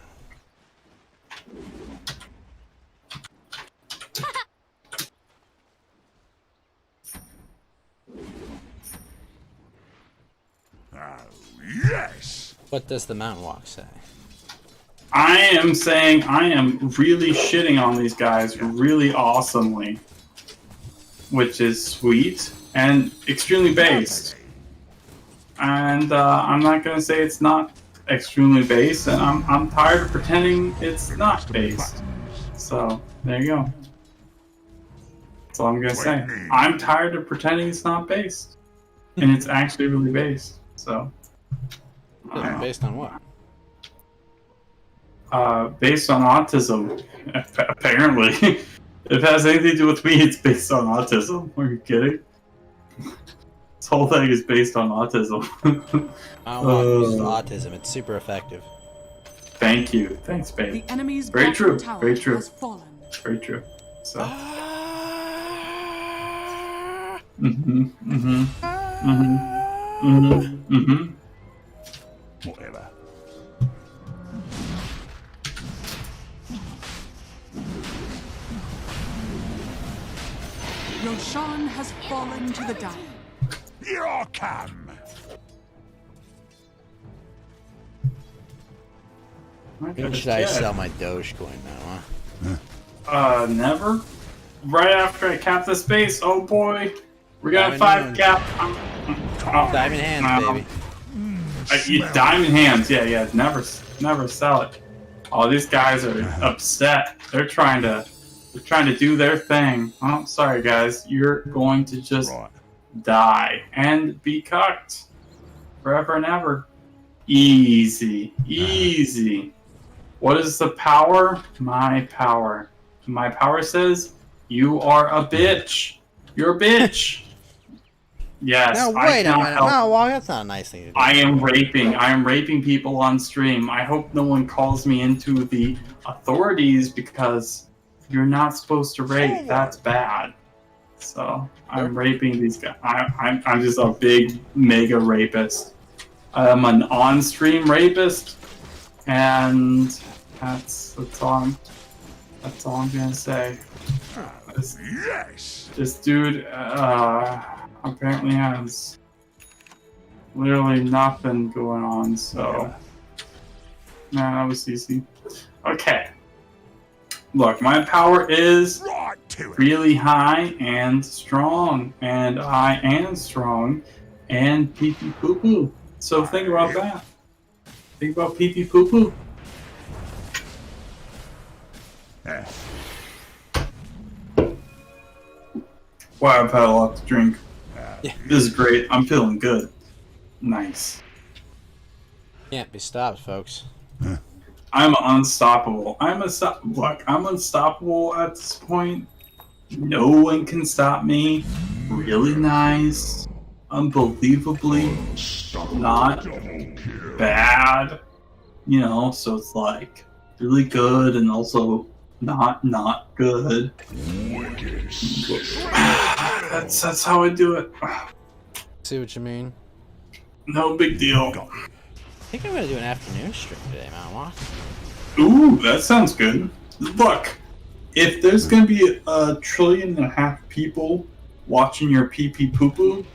Yes. What does the Mountain Walk say? I am saying I am really shitting on these guys really awesomely, which is sweet and extremely based. And I'm not gonna say it's not extremely based, and I'm tired of pretending it's not based. So there you go. That's all I'm gonna say. I'm tired of pretending it's not based, and it's actually really based. So. Based on what? Based on autism, apparently. If it has anything to do with me, it's based on autism. Are you kidding? This whole thing is based on autism. I don't want to use autism. It's super effective. Thank you. Thanks, babe. The enemy's Very true. tower Very true. has fallen. Very true. So. Whatever. Roshan has fallen to the dark. Here I come. When should I sell my Dogecoin now, huh? Never. Right after I cap the space. Oh boy, we got Diamond 5 cap. Diamond hands, baby. Diamond hands. Yeah. Never sell it. Oh, these guys are upset. They're trying to do their thing. Oh, sorry guys, you're going to just die and be cucked forever and ever. Easy. What is the power? My power. My power says you are a bitch. You're a bitch. Yes. No, wait a minute. No, well, that's not a nice thing to do. I am raping people on stream. I hope no one calls me into the authorities because you're not supposed to rape. That's bad. So I'm raping these guys. I'm just a big mega rapist. I'm an on-stream rapist, and that's all I'm gonna say. This dude apparently has literally nothing going on. So, man, that was easy. Okay. Look, my power is really high and strong, and I am strong and pee-pee poo-poo. So think about that. Think about pee-pee poo-poo. Wow, I've had a lot to drink. This is great. I'm feeling good. Nice. Can't be stopped, folks. I'm unstoppable. I'm unstoppable at this point. No one can stop me. Really nice. Unbelievably not bad. You know, so it's like really good and also not good. That's how I do it. See what you mean? No big deal. I think I'm gonna do an afternoon stream today, man. What? Ooh, that sounds good. Look, if there's gonna be 1.5 trillion people watching your pee-pee poo-poo,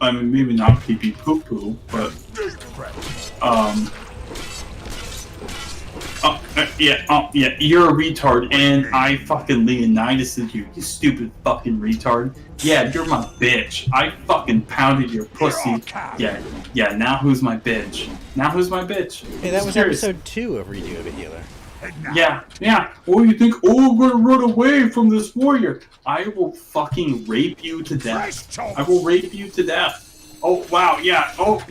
I mean, maybe not pee-pee poo-poo, but yeah, you're a retard, and I fucking Leonidas'd you, you stupid fucking retard. Yeah, you're my bitch. I fucking pounded your pussy. Yeah, now who's my bitch? Now who's my bitch? Hey, that was episode 2 of Redo of a Healer. Yeah. Oh, you think, I'm gonna run away from this warrior. I will fucking rape you to death. I will rape you to death. Oh, wow, yeah. Oh,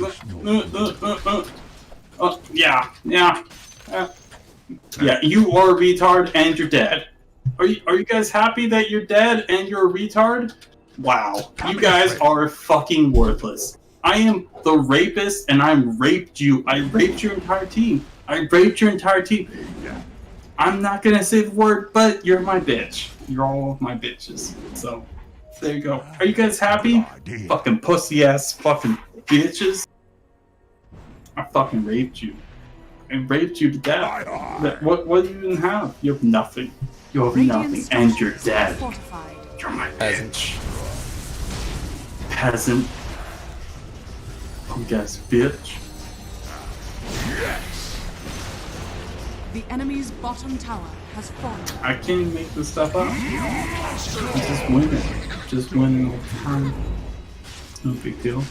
yeah, you are a retard and you're dead. Are you guys happy that you're dead and you're a retard? Wow, you guys are fucking worthless. I am the rapist and I raped you. I raped your entire team. I'm not gonna say the word, but you're my bitch. You're all of my bitches. So, there you go. Are you guys happy? Fucking pussy ass fucking bitches. I fucking raped you. I raped you to death. What do you even have? You have nothing. You have nothing, and you're dead. You're my bitch. Peasant. You guys, bitch. The enemy's bottom tower has fallen. I can't even make this stuff up. I'm just winning. Just winning all the time. It's no big deal.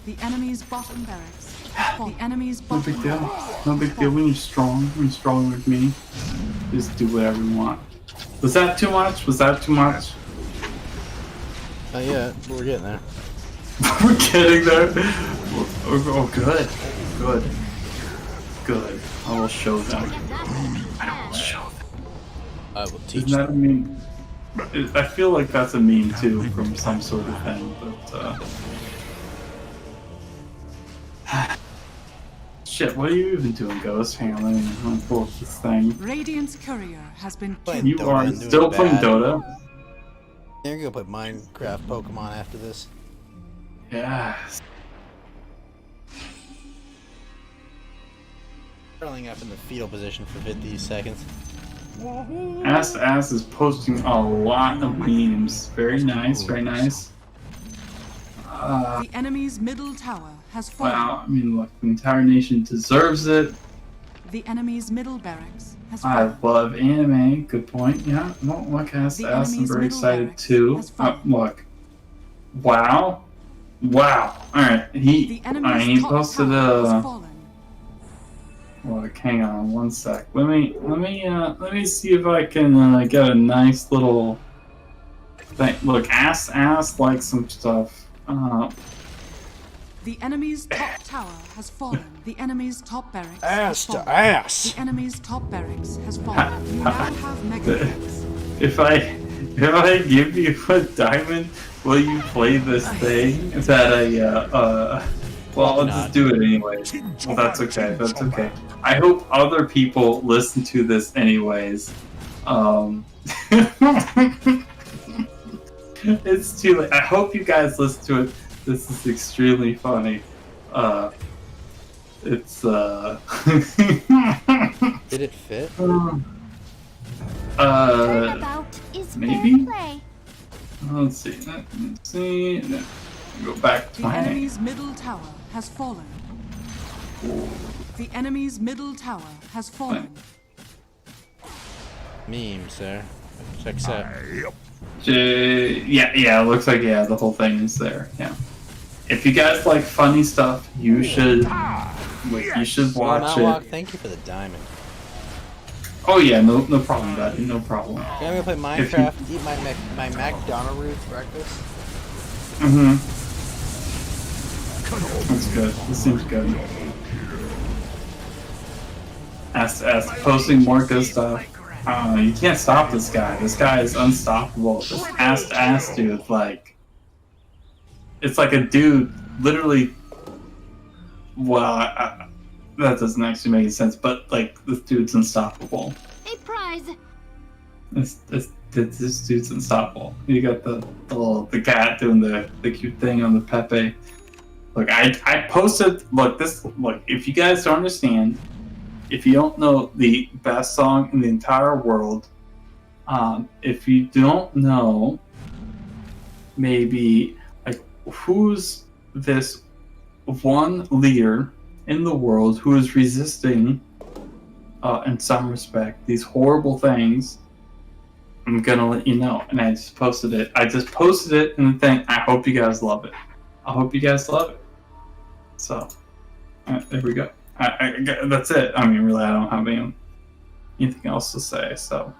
The enemy's bottom barracks. The enemy's No bottom big deal. No big deal. When you're strong with me, just do whatever you want. Was that too much? Not yet, but we're getting there. We're getting there. Oh, good. I will show them. I will teach Isn't that a meme? I feel like that's a meme too from some sort of thing, but shit, what are you even doing, Ghost? Hang on, let me pull up this thing. Radiant's courier has been killed. You are still playing Dota? You're gonna put Minecraft Pokemon after this. Yes. Curling up in the fetal position for 50 seconds. Ass is posting a lot of memes. Very nice. The enemy's middle tower has fallen. Wow, I mean, look, the entire nation deserves it. The enemy's middle barracks has I fallen. love anime. Good point. Yeah. Well, look, ask. The I'm enemy's very middle excited barracks too. has fallen. Look. Wow. Wow. All right. He top posted tower has a. fallen. Look, hang on one sec. Let me see if I can get a nice little thing. Look, ask like some stuff. The enemy's top tower has fallen. The enemy's top barracks Ass has to fallen. ass. The enemy's top barracks has fallen. You now have mega barracks. If I give you a diamond, will you play this thing that well, I'll just do it anyway. Well, that's okay. That's okay. I hope other people listen to this anyways. It's too late. I hope you guys listen to it. This is extremely funny. It's Did it fit? Turnabout is maybe? fair play. Let's see. Let's see. Go back to The my. enemy's middle tower has fallen. The enemy's middle tower has fallen. Meme, sir. Checks out. Yeah, it looks like the whole thing is there. Yeah. If you guys like funny stuff, you should watch Walk, it. thank you for the diamond. Oh yeah, no problem, buddy, no problem. Can I go play Minecraft, eat my McDonald's breakfast? That's good. This seems good. As posting more good stuff. You can't stop this guy. This guy is unstoppable. This ass dude, like, it's like a dude, literally. Well, that doesn't actually make any sense, but like this dude's unstoppable. A prize. This dude's unstoppable. You got the cat doing the cute thing on the Pepe. Look, I posted. Look, if you guys don't understand, if you don't know the best song in the entire world, if you don't know, maybe like who's this one leader in the world who is resisting, in some respect, these horrible things, I'm gonna let you know. And I just posted it. I just posted it in the thing. I hope you guys love it. I hope you guys love it. So, there we go. That's it. I mean, really, I don't have anything else to say. So.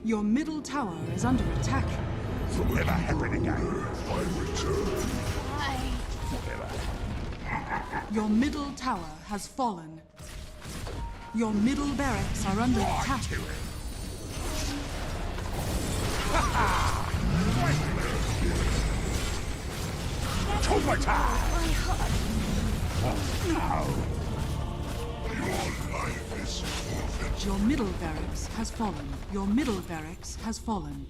Your middle tower is under attack. Forever happen again. I return. Your middle tower has fallen. Your middle barracks are under attack. Your life is forfeit. Your middle barracks has fallen. Your middle barracks has fallen.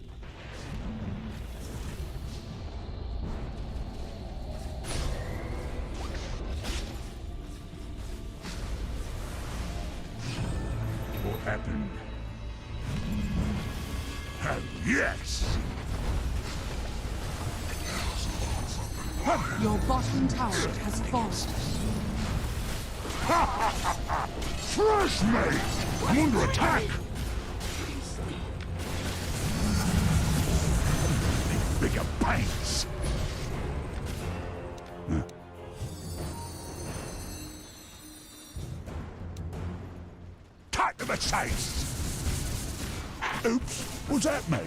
What happened? And yes! Your bottom tower has fallen. Fresh mate! I'm under attack! Bigger banks! Cut to the chase! Oops, was that me?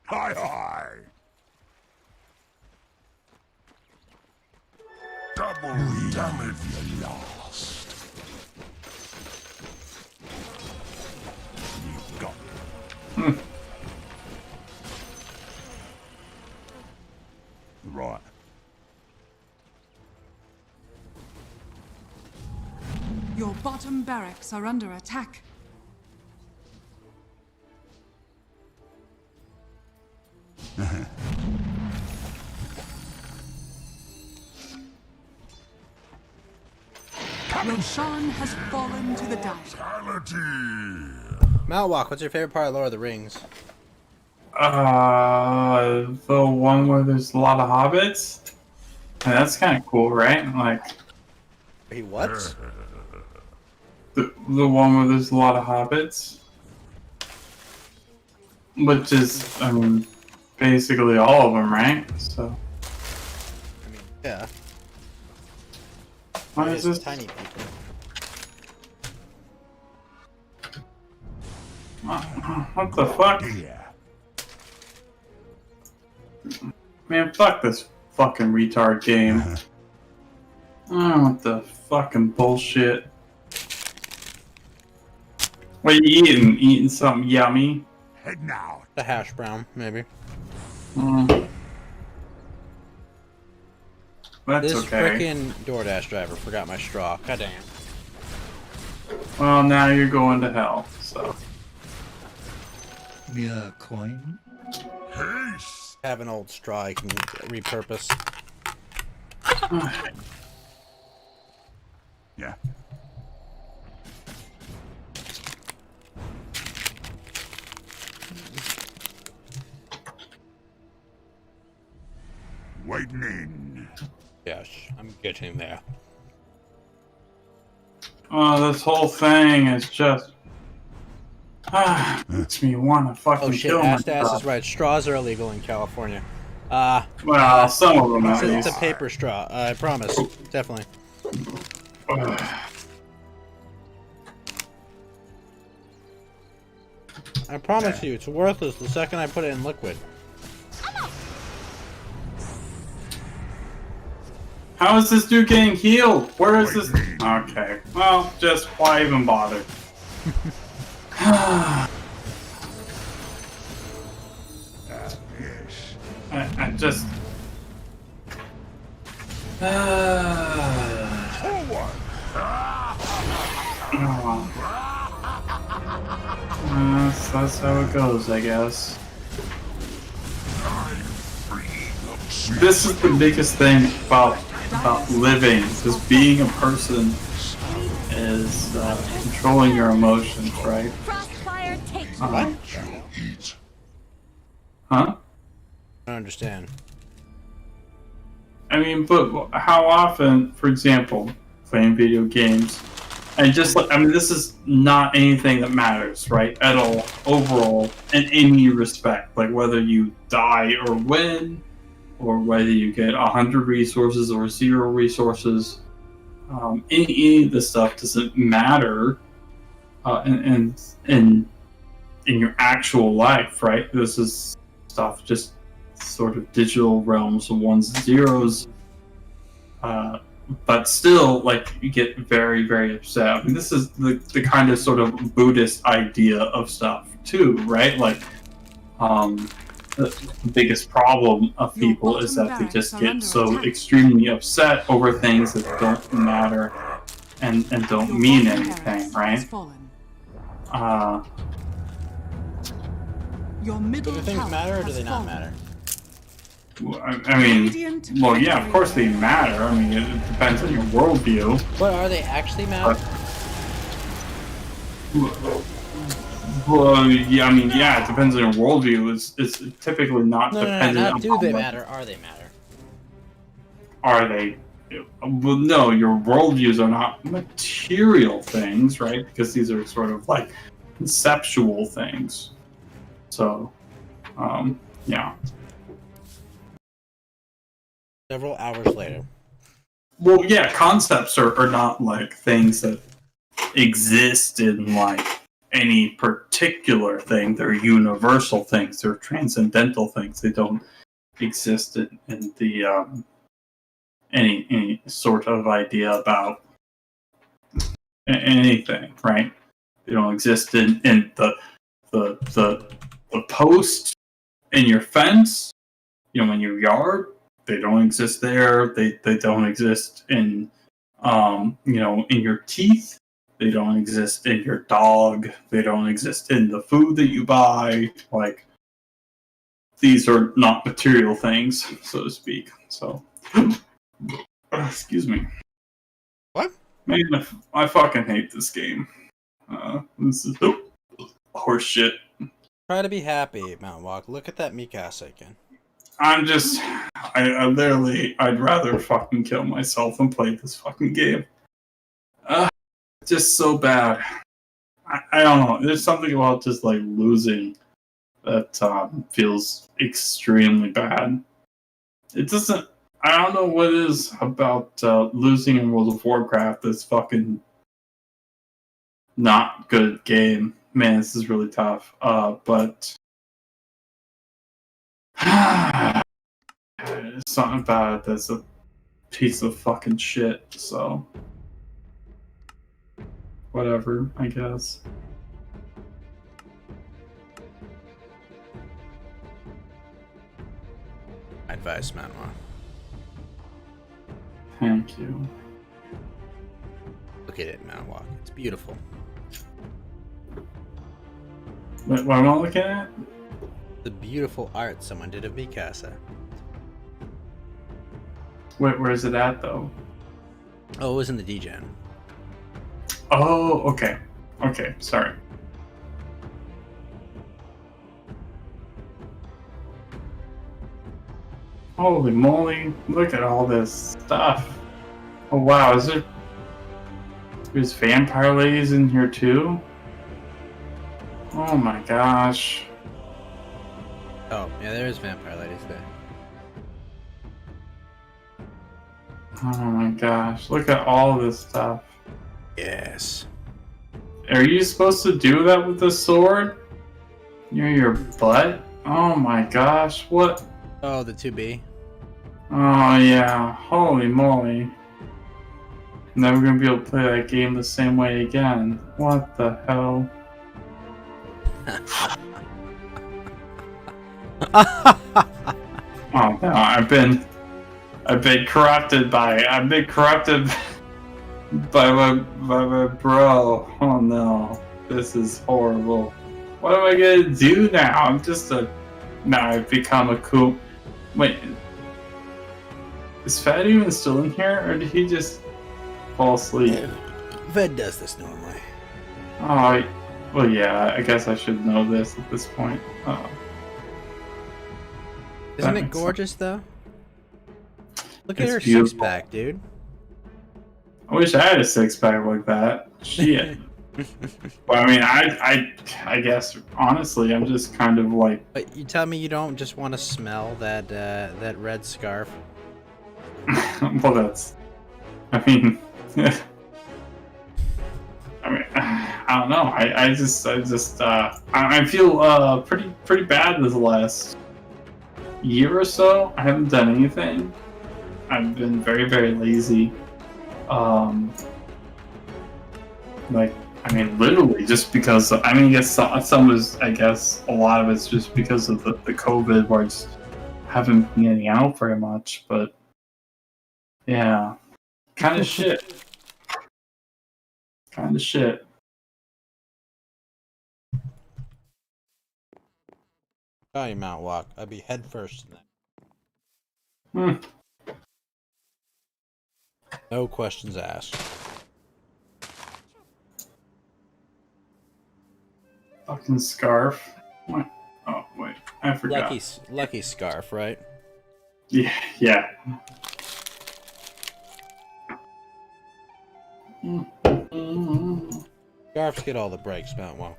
Hi, hi! Double damage you lost. You got it. Right. Your bottom barracks are under attack. Roshan has fallen to the dark. Malwalk, what's your favorite part of Lord of the Rings? The one where there's a lot of hobbits. And that's kind of cool, right? Like. He what? The one where there's a lot of hobbits. Which is, I mean, basically all of them, right? So. Yeah. What is this? Tiny people. What the fuck? Man, fuck this fucking retard game. Oh, what the fucking bullshit. What are you eating? Eating something yummy? Head now. The hash brown, maybe. That's this okay. frickin' DoorDash driver forgot my straw. God damn. Well, now you're going to hell, so. Mere coin? Haste! Have an old straw you can repurpose. Yeah. Whitening. Yes, I'm getting there. Oh, this whole thing is just. Makes me want to fucking Oh shit, kill Ass myself. is right. Straws are illegal in California. Well, some of them at It's a least. paper straw, I promise. Definitely. I promise you, it's worthless the second I put it in liquid. How is this dude getting healed? Where is this? Okay, well, just why even bother? I just. That's how it goes, I guess. This is the biggest thing about living, just being a person, is controlling your emotions, right? Crossfire takes What? Huh? I don't understand. I mean, but how often, for example, playing video games, and just like, I mean, this is not anything that matters, right? At all, overall, in any respect. Like whether you die or win, or whether you get 100 resources or 0 resources, any of this stuff doesn't matter in your actual life, right? This is stuff just sort of digital realms of ones and zeros, but still, like, you get very, very upset. I mean, this is the kind of sort of Buddhist idea of stuff too, right? Like, the biggest problem of people is that they just get so extremely upset over things that don't matter and don't mean anything, right? Your middle Do things tower matter or do has they not fallen. matter? I mean, well, yeah, of course they matter. I mean, it depends on your worldview. But are they actually matter? Well, yeah, I mean, yeah, it depends on your worldview. It's typically not No, dependent not on do they matter, are they matter? Are they? Well, no, your worldviews are not material things, right? Because these are sort of like conceptual things. So, yeah. Several hours later. Well, yeah, concepts are not like things that exist in like any particular thing. They're universal things. They're transcendental things. They don't exist in the any sort of idea about anything, right? They don't exist in the post in your fence, in your yard. They don't exist there. They don't exist in in your teeth. They don't exist in your dog. They don't exist in the food that you buy. Like, these are not material things, so to speak. So, excuse me. What? Man, I fucking hate this game. This is horse shit. Try to be happy, Mount Walk. Look at that Mikasa again. I'm just, I literally, I'd rather fucking kill myself than play this fucking game. Just so bad. I don't know. There's something about just like losing that feels extremely bad. It doesn't. I don't know what it is about losing in World of Warcraft that's fucking not good game. Man, this is really tough. But there's something about it that's a piece of fucking shit. So whatever, I guess. Advice, Manwa. Thank you. Look at it, Mount Walk. It's beautiful. What am I looking at? The beautiful art someone did of Mikasa. Where's it at, though? Oh, it was in the DGen. Oh, okay. Okay, sorry. Holy moly, look at all this stuff. Oh wow, there's vampire ladies in here too? Oh my gosh. Oh, yeah, there is vampire ladies there. Oh my gosh, look at all this stuff. Yes. Are you supposed to do that with the sword? Near your butt? Oh my gosh, what? Oh, the 2B. Oh yeah, holy moly. Never gonna be able to play that game the same way again. What the hell? Oh no, I've been corrupted by my bro. Oh no, this is horrible. What am I gonna do now? Now I've become a cool. Wait, is Fed even still in here, or did he just fall asleep? Fed does this normally. Oh, well, yeah. I guess I should know this at this point. Oh. Isn't it gorgeous though? Look at her beautiful. 6-pack, dude. I wish I had a 6-pack like that. Shit. Well, I mean, I guess honestly, I'm just kind of like. But you tell me you don't just want to smell that red scarf? Well, that's. I mean. I don't know. I feel pretty bad this last year or so. I haven't done anything. I've been very, very lazy. Literally just because. I guess some was. I guess a lot of it's just because of the COVID, where I just haven't been getting out very much. But yeah, kind of shit. Kind of shit. Try Mount Walk. I'd be head first in that. No questions asked. Fucking scarf. What? Oh wait, I forgot. Lucky scarf, right? Yeah. Scarves get all the breaks, Mount Walk.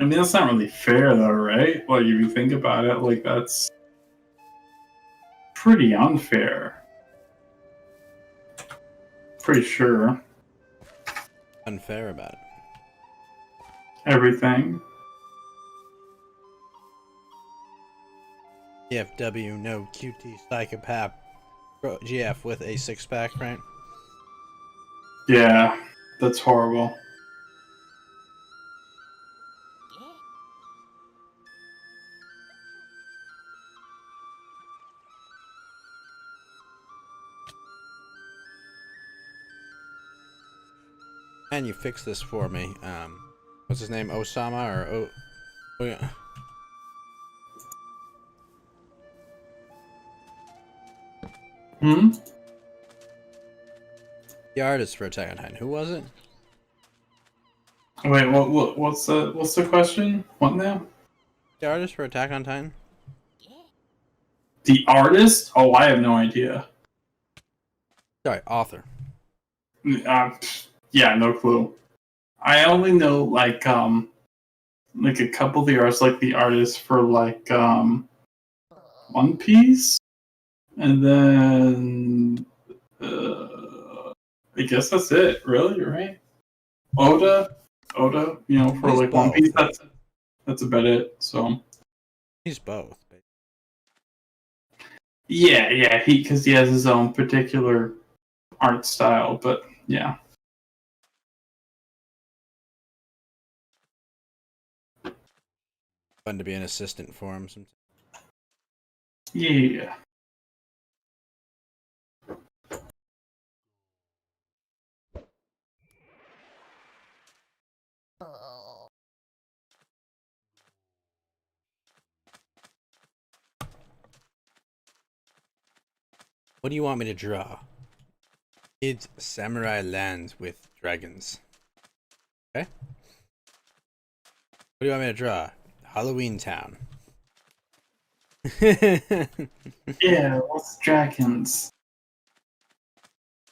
I mean, that's not really fair, though, right? Like, if you think about it, like, that's pretty unfair. Pretty sure. Unfair about it. Everything. TFW, no QT psychopath. GF with a 6-pack, right? Yeah, that's horrible. And you fix this for me. What's his name? Osama or oh yeah. The artist for Attack on Titan. Who was it? Wait, what's the question? What now? The artist for Attack on Titan? The artist? Oh, I have no idea. Sorry, author. Yeah, no clue. I only know like a couple of the artists, like the artist for like One Piece, and then I guess that's it. Really, right? Oda, you know, for like One Piece. That's about it. So he's both. Yeah, because he has his own particular art style, but yeah. Fun to be an assistant for him sometimes. Yeah. What do you want me to draw? It's samurai lands with dragons. Okay. What do you want me to draw? Halloween Town. Yeah, what's dragons?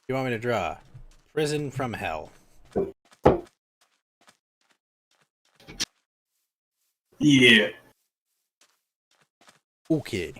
You want me to draw? Prison from Hell. Yeah. Okay.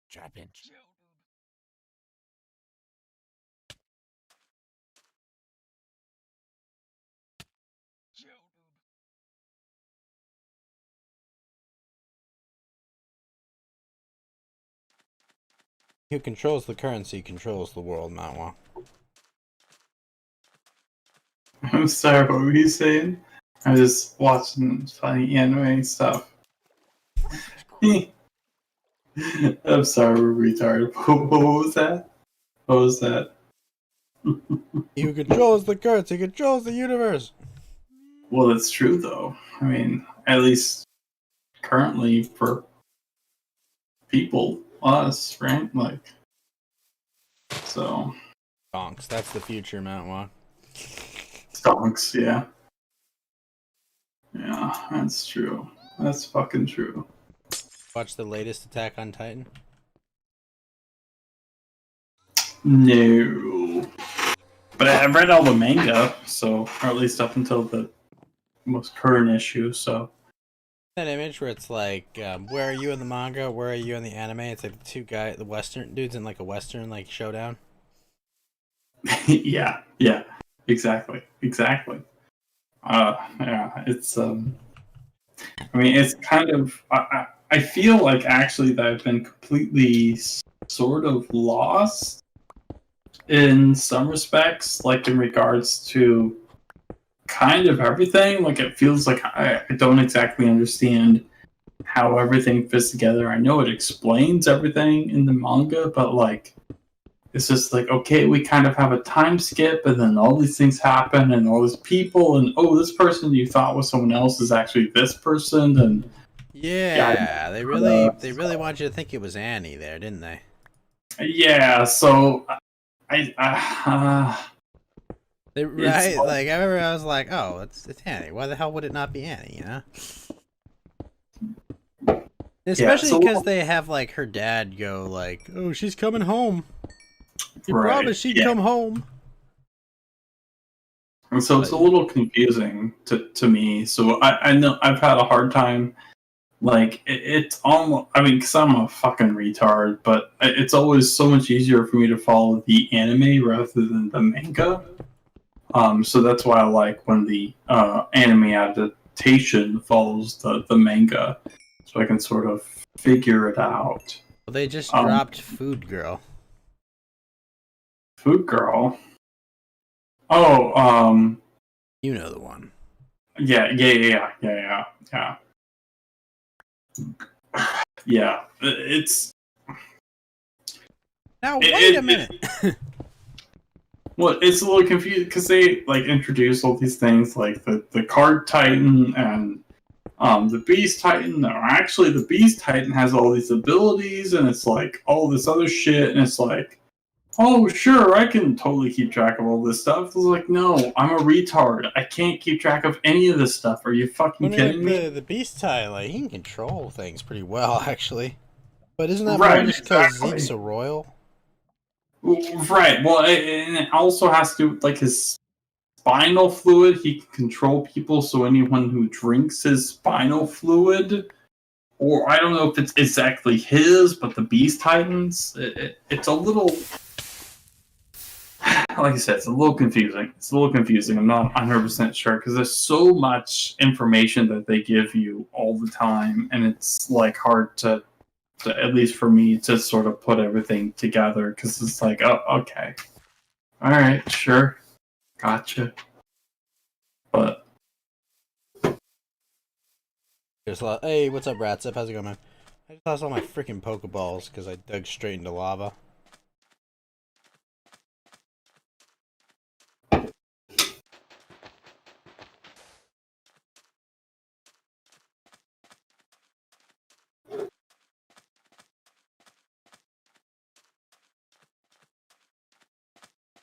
Trap in. Who controls the currency controls the world, Matwa. I'm sorry, what were you saying? I was just watching funny anime stuff. I'm sorry, we're retarded. What was that? What was that? He who controls the currency controls the universe. Well, it's true though. I mean, at least currently for people, us, right? Like, so. Stonks, that's the future, Matwa. Stonks, yeah. Yeah, that's true. That's fucking true. Watch the latest Attack on Titan? No. But I've read all the manga, so, or at least up until the most current issue, so. That image where it's like, where are you in the manga? Where are you in the anime? It's like the two guys, the Western dudes in like a Western like showdown. yeah, exactly. Yeah, it's I mean, it's kind of I feel like actually that I've been completely sort of lost in some respects, like in regards to kind of everything. Like it feels like I don't exactly understand how everything fits together. I know it explains everything in the manga, but like it's just like, okay, we kind of have a time skip, and then all these things happen, and all these people, and oh, this person you thought was someone else is actually this person, and yeah, they really want you to think it was Annie there, didn't they? Yeah, so right? Like I remember, I was like, oh, it's Annie. Why the hell would it not be Annie? You know. Especially because they have like her dad go like, oh, she's coming home. You promised she'd come home. And so it's a little confusing to me. So I know I've had a hard time Like it's almost. I mean, because I'm a fucking retard, but it's always so much easier for me to follow the anime rather than the manga. So that's why I like when the anime adaptation follows the manga, so I can sort of figure it out. Well, they just dropped Food Girl. Food Girl. Oh, you know the one. Yeah. Yeah, it's. Now wait a minute. Well, it's a little confusing because they like introduce all these things like the Card Titan and the Beast Titan. Or actually, the Beast Titan has all these abilities, and it's like all this other shit, and it's like, oh sure, I can totally keep track of all this stuff. It's like, no, I'm a retard. I can't keep track of any of this stuff. Are you fucking kidding me? The Beast Titan, like, he can control things pretty well, actually. But isn't that Right, more just because exactly. Zeke's a royal? Right. Well, and it also has to do with like his spinal fluid. He can control people, so anyone who drinks his spinal fluid, or I don't know if it's exactly his, but the Beast Titans, it's a little. Like I said, it's a little confusing. I'm not 100% sure because there's so much information that they give you all the time, and it's like hard to at least for me, to sort of put everything together because it's like, oh, okay, all right, sure, gotcha. But There's a lot. Hey, what's up, Ratsip? How's it going, man? I just lost all my freaking Pokeballs because I dug straight into lava.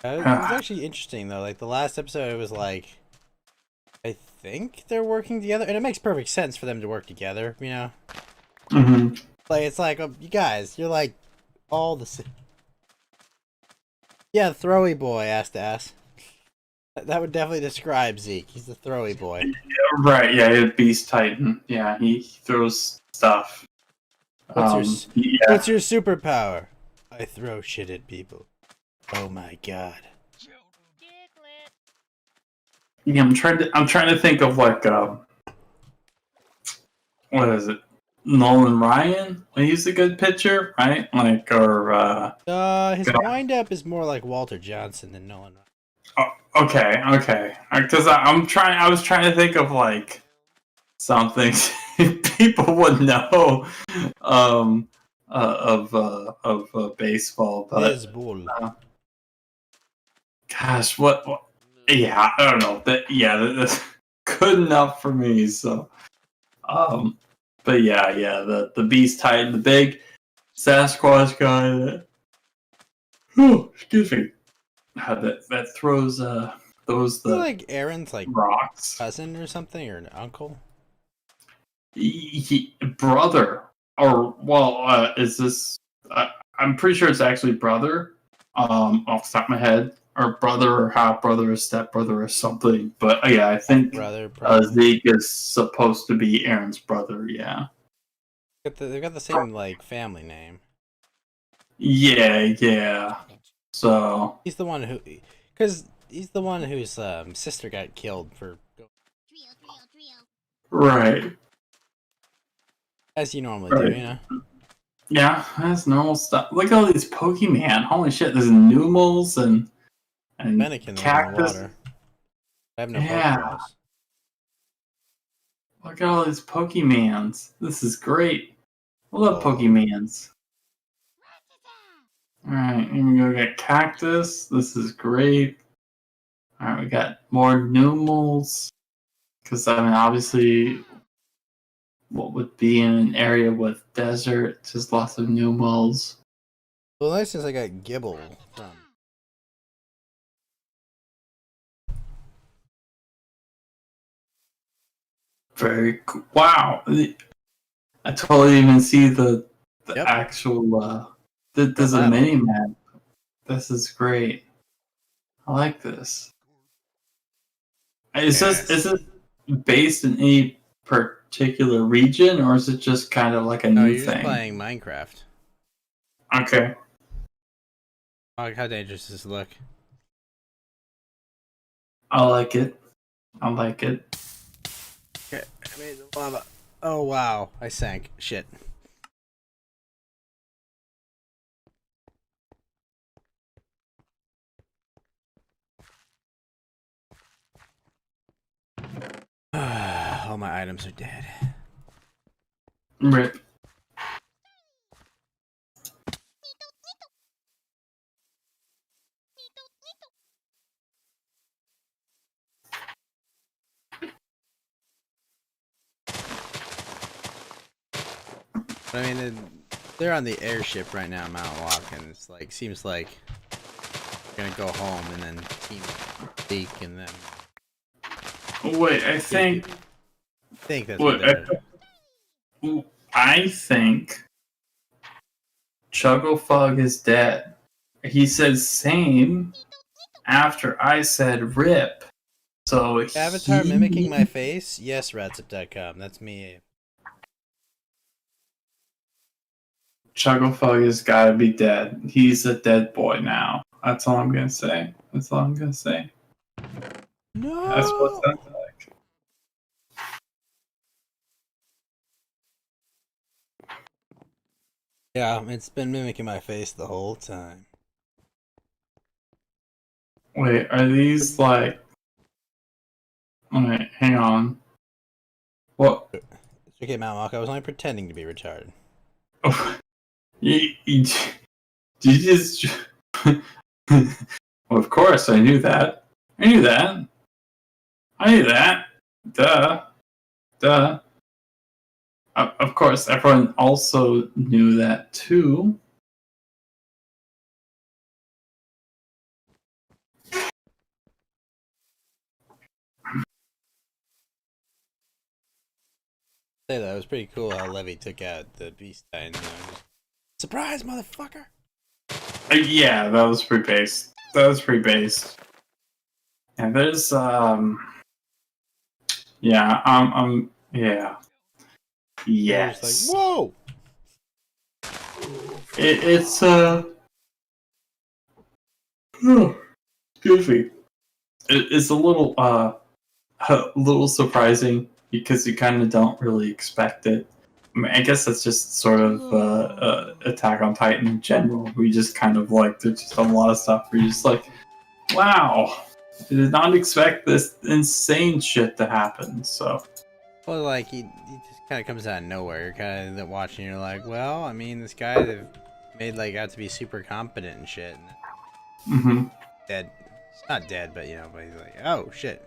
It was actually interesting though. Like the last episode, it was like, I think they're working together, and it makes perfect sense for them to work together. You know, like it's like you guys, you're like all the same. Yeah, throwy boy, ass to ass. That would definitely describe Zeke. He's the throwy boy. Yeah, right? Yeah, Beast Titan. Yeah, he throws stuff. What's your superpower? I throw shit at people. Oh my god. Yeah, I'm trying to think of like what is it? Nolan Ryan? Well, he's a good pitcher, right? Like or his windup is more like Walter Johnson than Nolan Ryan. Oh, okay. Because I was trying to think of like something people would know of baseball, but baseball. Gosh, what? Yeah, I don't know. That's good enough for me. So, but yeah, the Beast Titan, the big Sasquatch guy. Excuse me. That throws those like Aaron's like rocks cousin or something, or an uncle. Brother, or well, is this? I'm pretty sure it's actually brother. Off the top of my head. Or brother, or half brother, or step brother, or something. But yeah, I think Zeke is supposed to be Aaron's brother. Yeah, they've got the same like family name. Yeah. So he's the one because he's the one whose sister got killed for. Right. As you normally do, you know. Yeah, that's normal stuff. Look at all these Pokemon. Holy shit! There's Numels and Cactus. I have no Pokeballs. Look at all these Pokemons. This is great. I love Pokemons. Alright, and we go get Cactus. This is great. Alright, we got more Numels. Because, I mean, obviously, what would be in an area with desert? Just lots of Numels. Well, nice since I got Gibble from. Very cool. Wow. I totally even see the actual there's a mini map. This is great. I like this. Is this based in any particular region, or is it just kind of like a No, new you're thing? just playing Minecraft. Okay. Oh, how dangerous does this look? I like it. I like it. Okay, I made the lava. Oh wow, I sank. Shit. All my items are dead. Rip. But I mean, they're on the airship right now, Mount Walk, and it's like seems like they're gonna go home and then team speak and then. Wait, I think that's what I think. Chugglepug is dead. He said same after I said rip. So Avatar mimicking my face? Yes, Ratsip.com. That's me. Chugglepug has got to be dead. He's a dead boy now. That's all I'm gonna say. That's all I'm gonna say. No. That's what sounds like. Yeah, it's been mimicking my face the whole time. Wait, are these like? Wait, hang on. What? It's okay, Mount Walk. I was only pretending to be retarded. Oh, you just. Well, of course, I knew that. I knew that. Duh. Of course, everyone also knew that too. Say that, it was pretty cool how Levy took out the Beast Titan. Just, surprise, motherfucker! Yeah, that was pretty based. And there's yeah. Yes. Just like, whoa! It's excuse me. It's a little surprising because you kind of don't really expect it. I mean, I guess that's just sort of Attack on Titan in general. We just kind of like there's just a lot of stuff where you're just like, wow, I did not expect this insane shit to happen. So, well, like he just kind of comes out of nowhere. You're kind of watching. You're like, well, I mean, this guy they've made like out to be super competent and shit. And dead. It's not dead, but you know, but he's like, oh shit.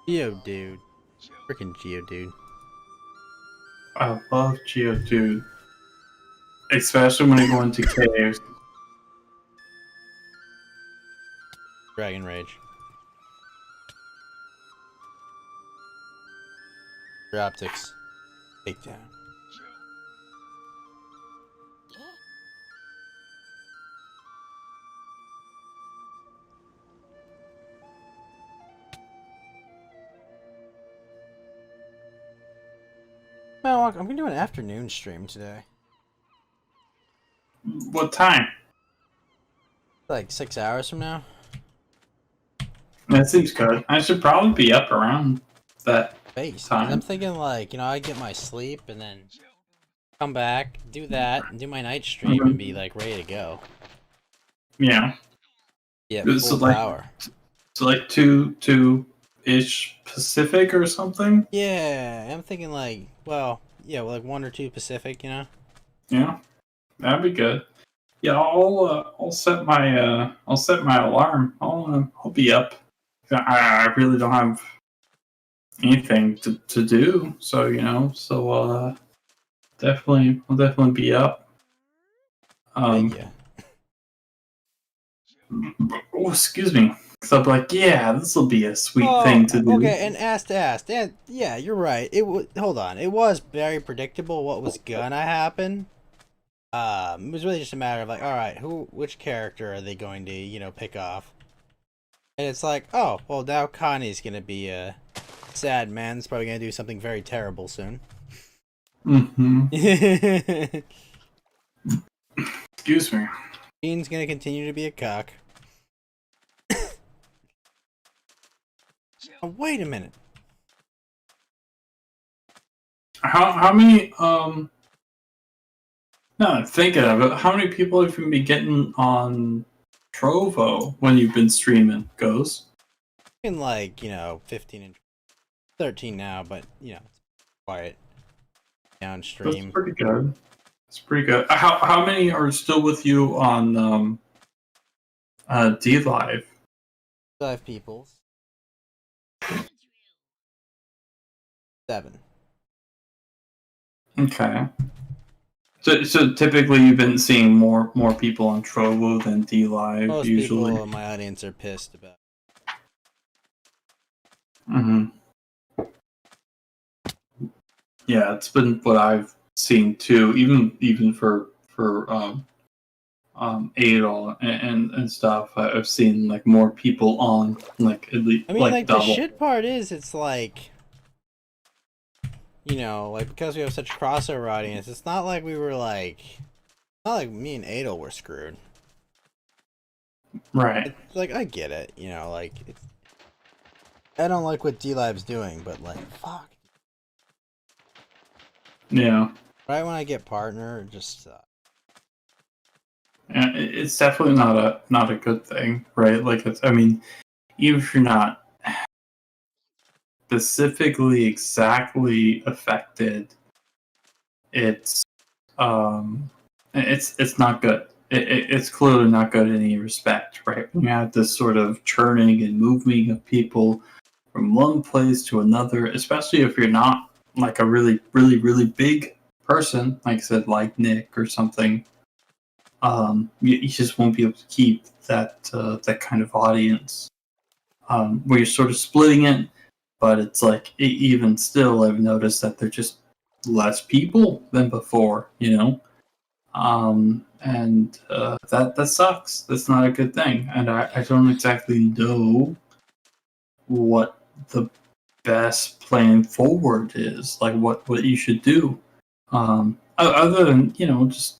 Geodude. Freaking Geodude. I love Geodude. Especially when I go into caves. Dragon Rage. Your optics. Takedown. Well, I'm gonna do an afternoon stream today. What time? Like 6 hours from now. That seems good. I should probably be up around that time. I'm thinking like, you know, I get my sleep and then come back, do that, and do my night stream and be like ready to go. Yeah. Yeah, so full power. So like 2-ish Pacific or something? Yeah, I'm thinking like, well, yeah, like 1 or 2 Pacific, you know? Yeah. That'd be good. Yeah, I'll set my alarm. I'll be up. I really don't have anything to do, so you know, I'll definitely be up. Oh, excuse me. Because I'm like, yeah, this will be a sweet thing to do. Okay, and and yeah, you're right. Hold on. It was very predictable what was gonna happen. It was really just a matter of like, all right, which character are they going to, pick off? And it's like, oh, well, now Connie's gonna be a sad man. He's probably gonna do something very terrible soon. Mm-hmm. Excuse me. Gene's gonna continue to be a cock. Oh, wait a minute. How many now I'm thinking of it, how many people have you been getting on Trovo when you've been streaming, Goes? In like, 15 and 13 now, but it's quiet downstream. That's pretty good. It's pretty good. How many are still with you on DLive? 5 people. 7. Okay. So typically you've been seeing more people on Trovo than DLive. Most usually. people in my audience are pissed about. Yeah, it's been what I've seen too. Even for Adol and stuff. I've seen like more people on like at least. I mean, like double. the shit part is, it's like, like because we have such crossover audience, it's not like we were like, not like me and Adol were screwed. Right. It's like I get it, like it's. I don't like what DLive's doing, but like, fuck. Yeah. Right when I get partner, it just. Yeah, it's definitely not a good thing, right? Like it's. I mean, even if you're not specifically exactly affected, it's not good. It's clearly not good in any respect, right? When you have this sort of churning and moving of people from one place to another, especially if you're not like a really, really, really big person, like I said, like Nick or something. You just won't be able to keep that kind of audience where you're sort of splitting it. But it's like, even still, I've noticed that there's just less people than before, and that sucks. That's not a good thing. And I don't exactly know what the best plan forward is, like what you should do. Other than,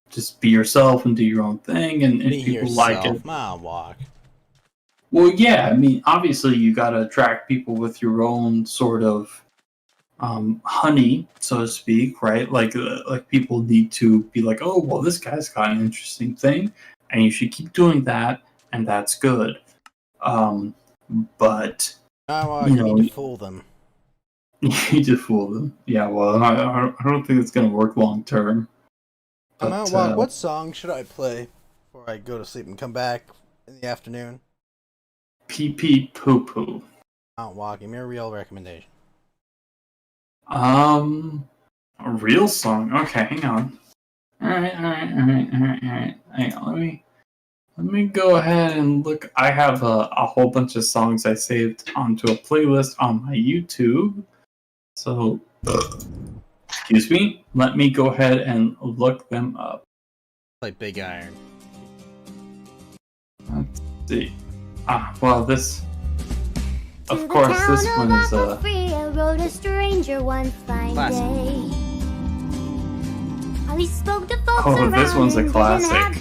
just be yourself and do your own thing, and if people like it. Walk. Well, yeah, I mean, obviously you got to attract people with your own sort of honey, so to speak, right? Like people need to be like, oh, well, this guy's got an interesting thing, and you should keep doing that, and that's good. But you need to fool them. You need to fool them. Yeah, well, I don't think it's going to work long term. What song should I play before I go to sleep and come back in the afternoon? Pee Pee Poo Poo. Mount Walk. Give me a real recommendation. A real song. Okay, hang on. All right. Hang on. Let me go ahead and look. I have a whole bunch of songs I saved onto a playlist on my YouTube. So, excuse me. Let me go ahead and look them up. Like Big Iron. Let's see. Well, this. Of course, this one is rode a stranger one fine day. He spoke to folks this one's a classic.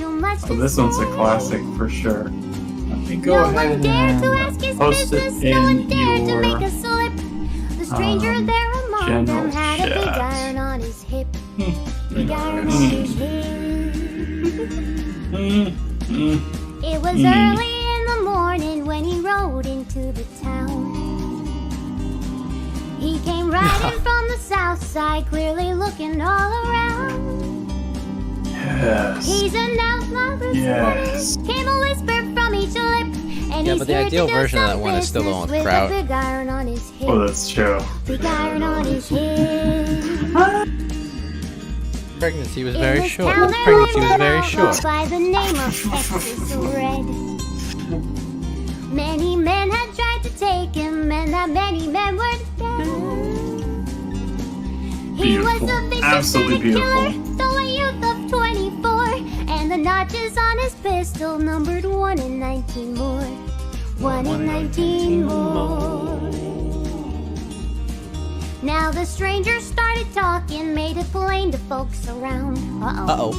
This one's a classic for sure. Let me go ahead and post it in your The stranger there among them had a big iron on his hip. Big iron on his hip. It was early in the morning when he rode into the town. He came riding from the south side, clearly looking all around. Yes. He's announced lover's yes. Came a whisper from each lip, and yeah, but the ideal version of that one is still the one with Kraut. Big iron on his hip. Oh, that's true. Big iron on his hip. Pregnancy was very short. Pregnancy was very short. By the name of Texas Red. Many men had tried to take him, and that many men were dead. He was a vicious Absolutely killer, beautiful. though a youth of 24, and the notches on his pistol numbered 1 in 19 more. 1 in 19 more. Now the stranger started talking, made it plain to folks around. Uh-oh.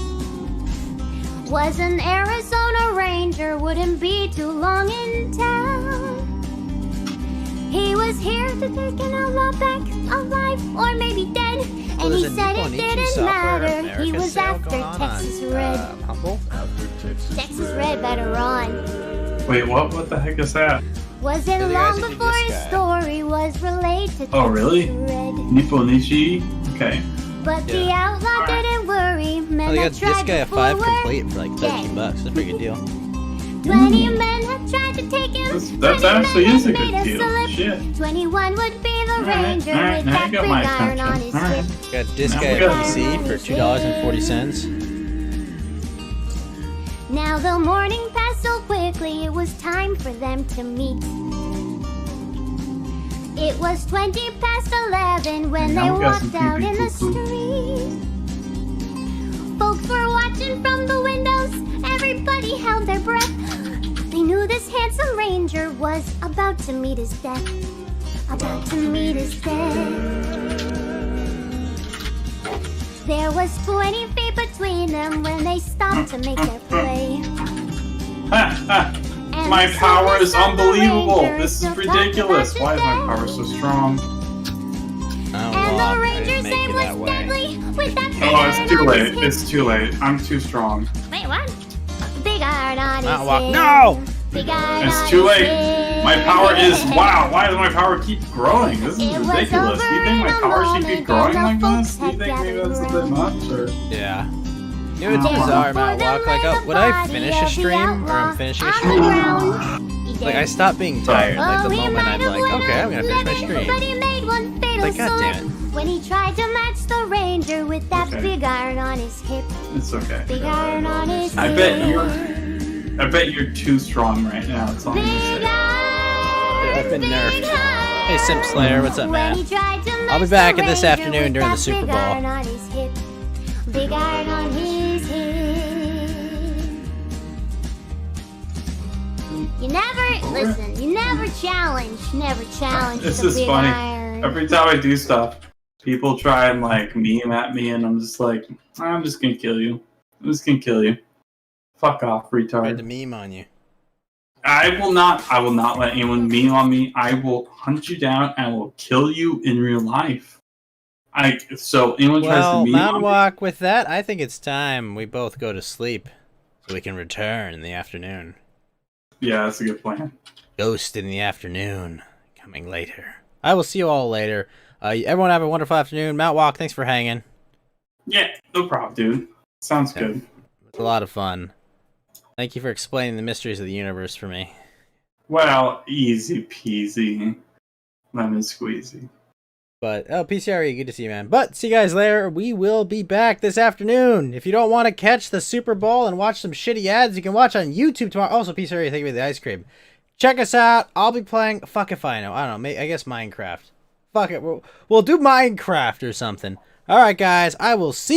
Was an Arizona Ranger, wouldn't be too long in town. He was here to take an outlaw back alive, or maybe dead. And he said it didn't matter. He was after Texas Red. Humble? Texas Red better run. Wait, what the heck is that? Wasn't long before his story was relayed to Oh, really? Texas Red. Nippo Nishi? Okay. But the outlaw didn't worry. Men Oh, they had got tried this guy to a 5 fool complete for like 13 bucks. That's a pretty good deal. 20 men had tried to take him. That 20 actually men is a had made good deal. slip. Shit. 21 would be the Ranger alright, with now that you got big my iron attention. on his Alright. hip. Got this Now guy we a got- PC for $2.40. Now the morning passed so quickly, it was time for them to meet. It was 20 past 11 when Now they we got some walked out in the pee-pee-poo-poo. street. Folks were watching from the windows, everybody held their breath. They knew this handsome ranger was about to meet his death. About to meet his death. There was 20 feet between them when they stopped to make their play. My power is unbelievable. This is ridiculous. Why is my power so strong? And the ranger's aim was deadly with that big Oh, iron it's too on late. his hip. It's too late. I'm too strong. Wait, what? Big iron on his Walk. hip. No! Big iron It's on too his late. hip. My power is wow. Why does my power keep growing? This is It was ridiculous. Do you over think my in a power should keep moment, growing and like the this? folks Do you had think maybe gathered that's a bit much? Or Yeah. You know, it's bizarre, Matt Walk. Like, would I finish a stream, or I'm finishing a stream? Like, I stopped being tired. Like, the moment I'm like, okay, I'm gonna finish my stream. But he made one fatal Like, God damn slip it. when he tried to match the ranger with that Okay. big iron on his hip. it's okay. Big iron on his I hip. bet you're too strong right now. That's all I'm gonna say. I've been nerfed. Hey, Simp Slayer, what's up, When man? he tried to I'll match be back the at this ranger afternoon with during the that Super big iron Bowl. on his hip. Big iron on his hip. You never listen. You never challenge. Never challenge This the is big funny. iron. Every time I do stuff, people try and like meme at me, and I'm just like, I'm just gonna kill you. I'm just gonna kill you. Fuck off, Tried retard. to meme on you. I will not let anyone meme on me. I will hunt you down and will kill you in real life. So anyone tries Well, to meme on Mount me, Walk, with that, I think it's time we both go to sleep so we can return in the afternoon. yeah, that's a good plan. Ghost in the afternoon, coming later. I will see you all later. Everyone have a wonderful afternoon. Mount Walk, thanks for hanging. Yeah, no problem, dude. Sounds good. It was a lot of fun. Thank you for explaining the mysteries of the universe for me. Well, easy peasy, lemon squeezy. But, oh, PCRE, good to see you, man. But, see you guys later. We will be back this afternoon. If you don't want to catch the Super Bowl and watch some shitty ads, you can watch on YouTube tomorrow. Also, PCRE, thank you for the ice cream. Check us out. I'll be playing, fuck if I know. I don't know, I guess Minecraft. Fuck it, we'll do Minecraft or something. Alright, guys, I will see you.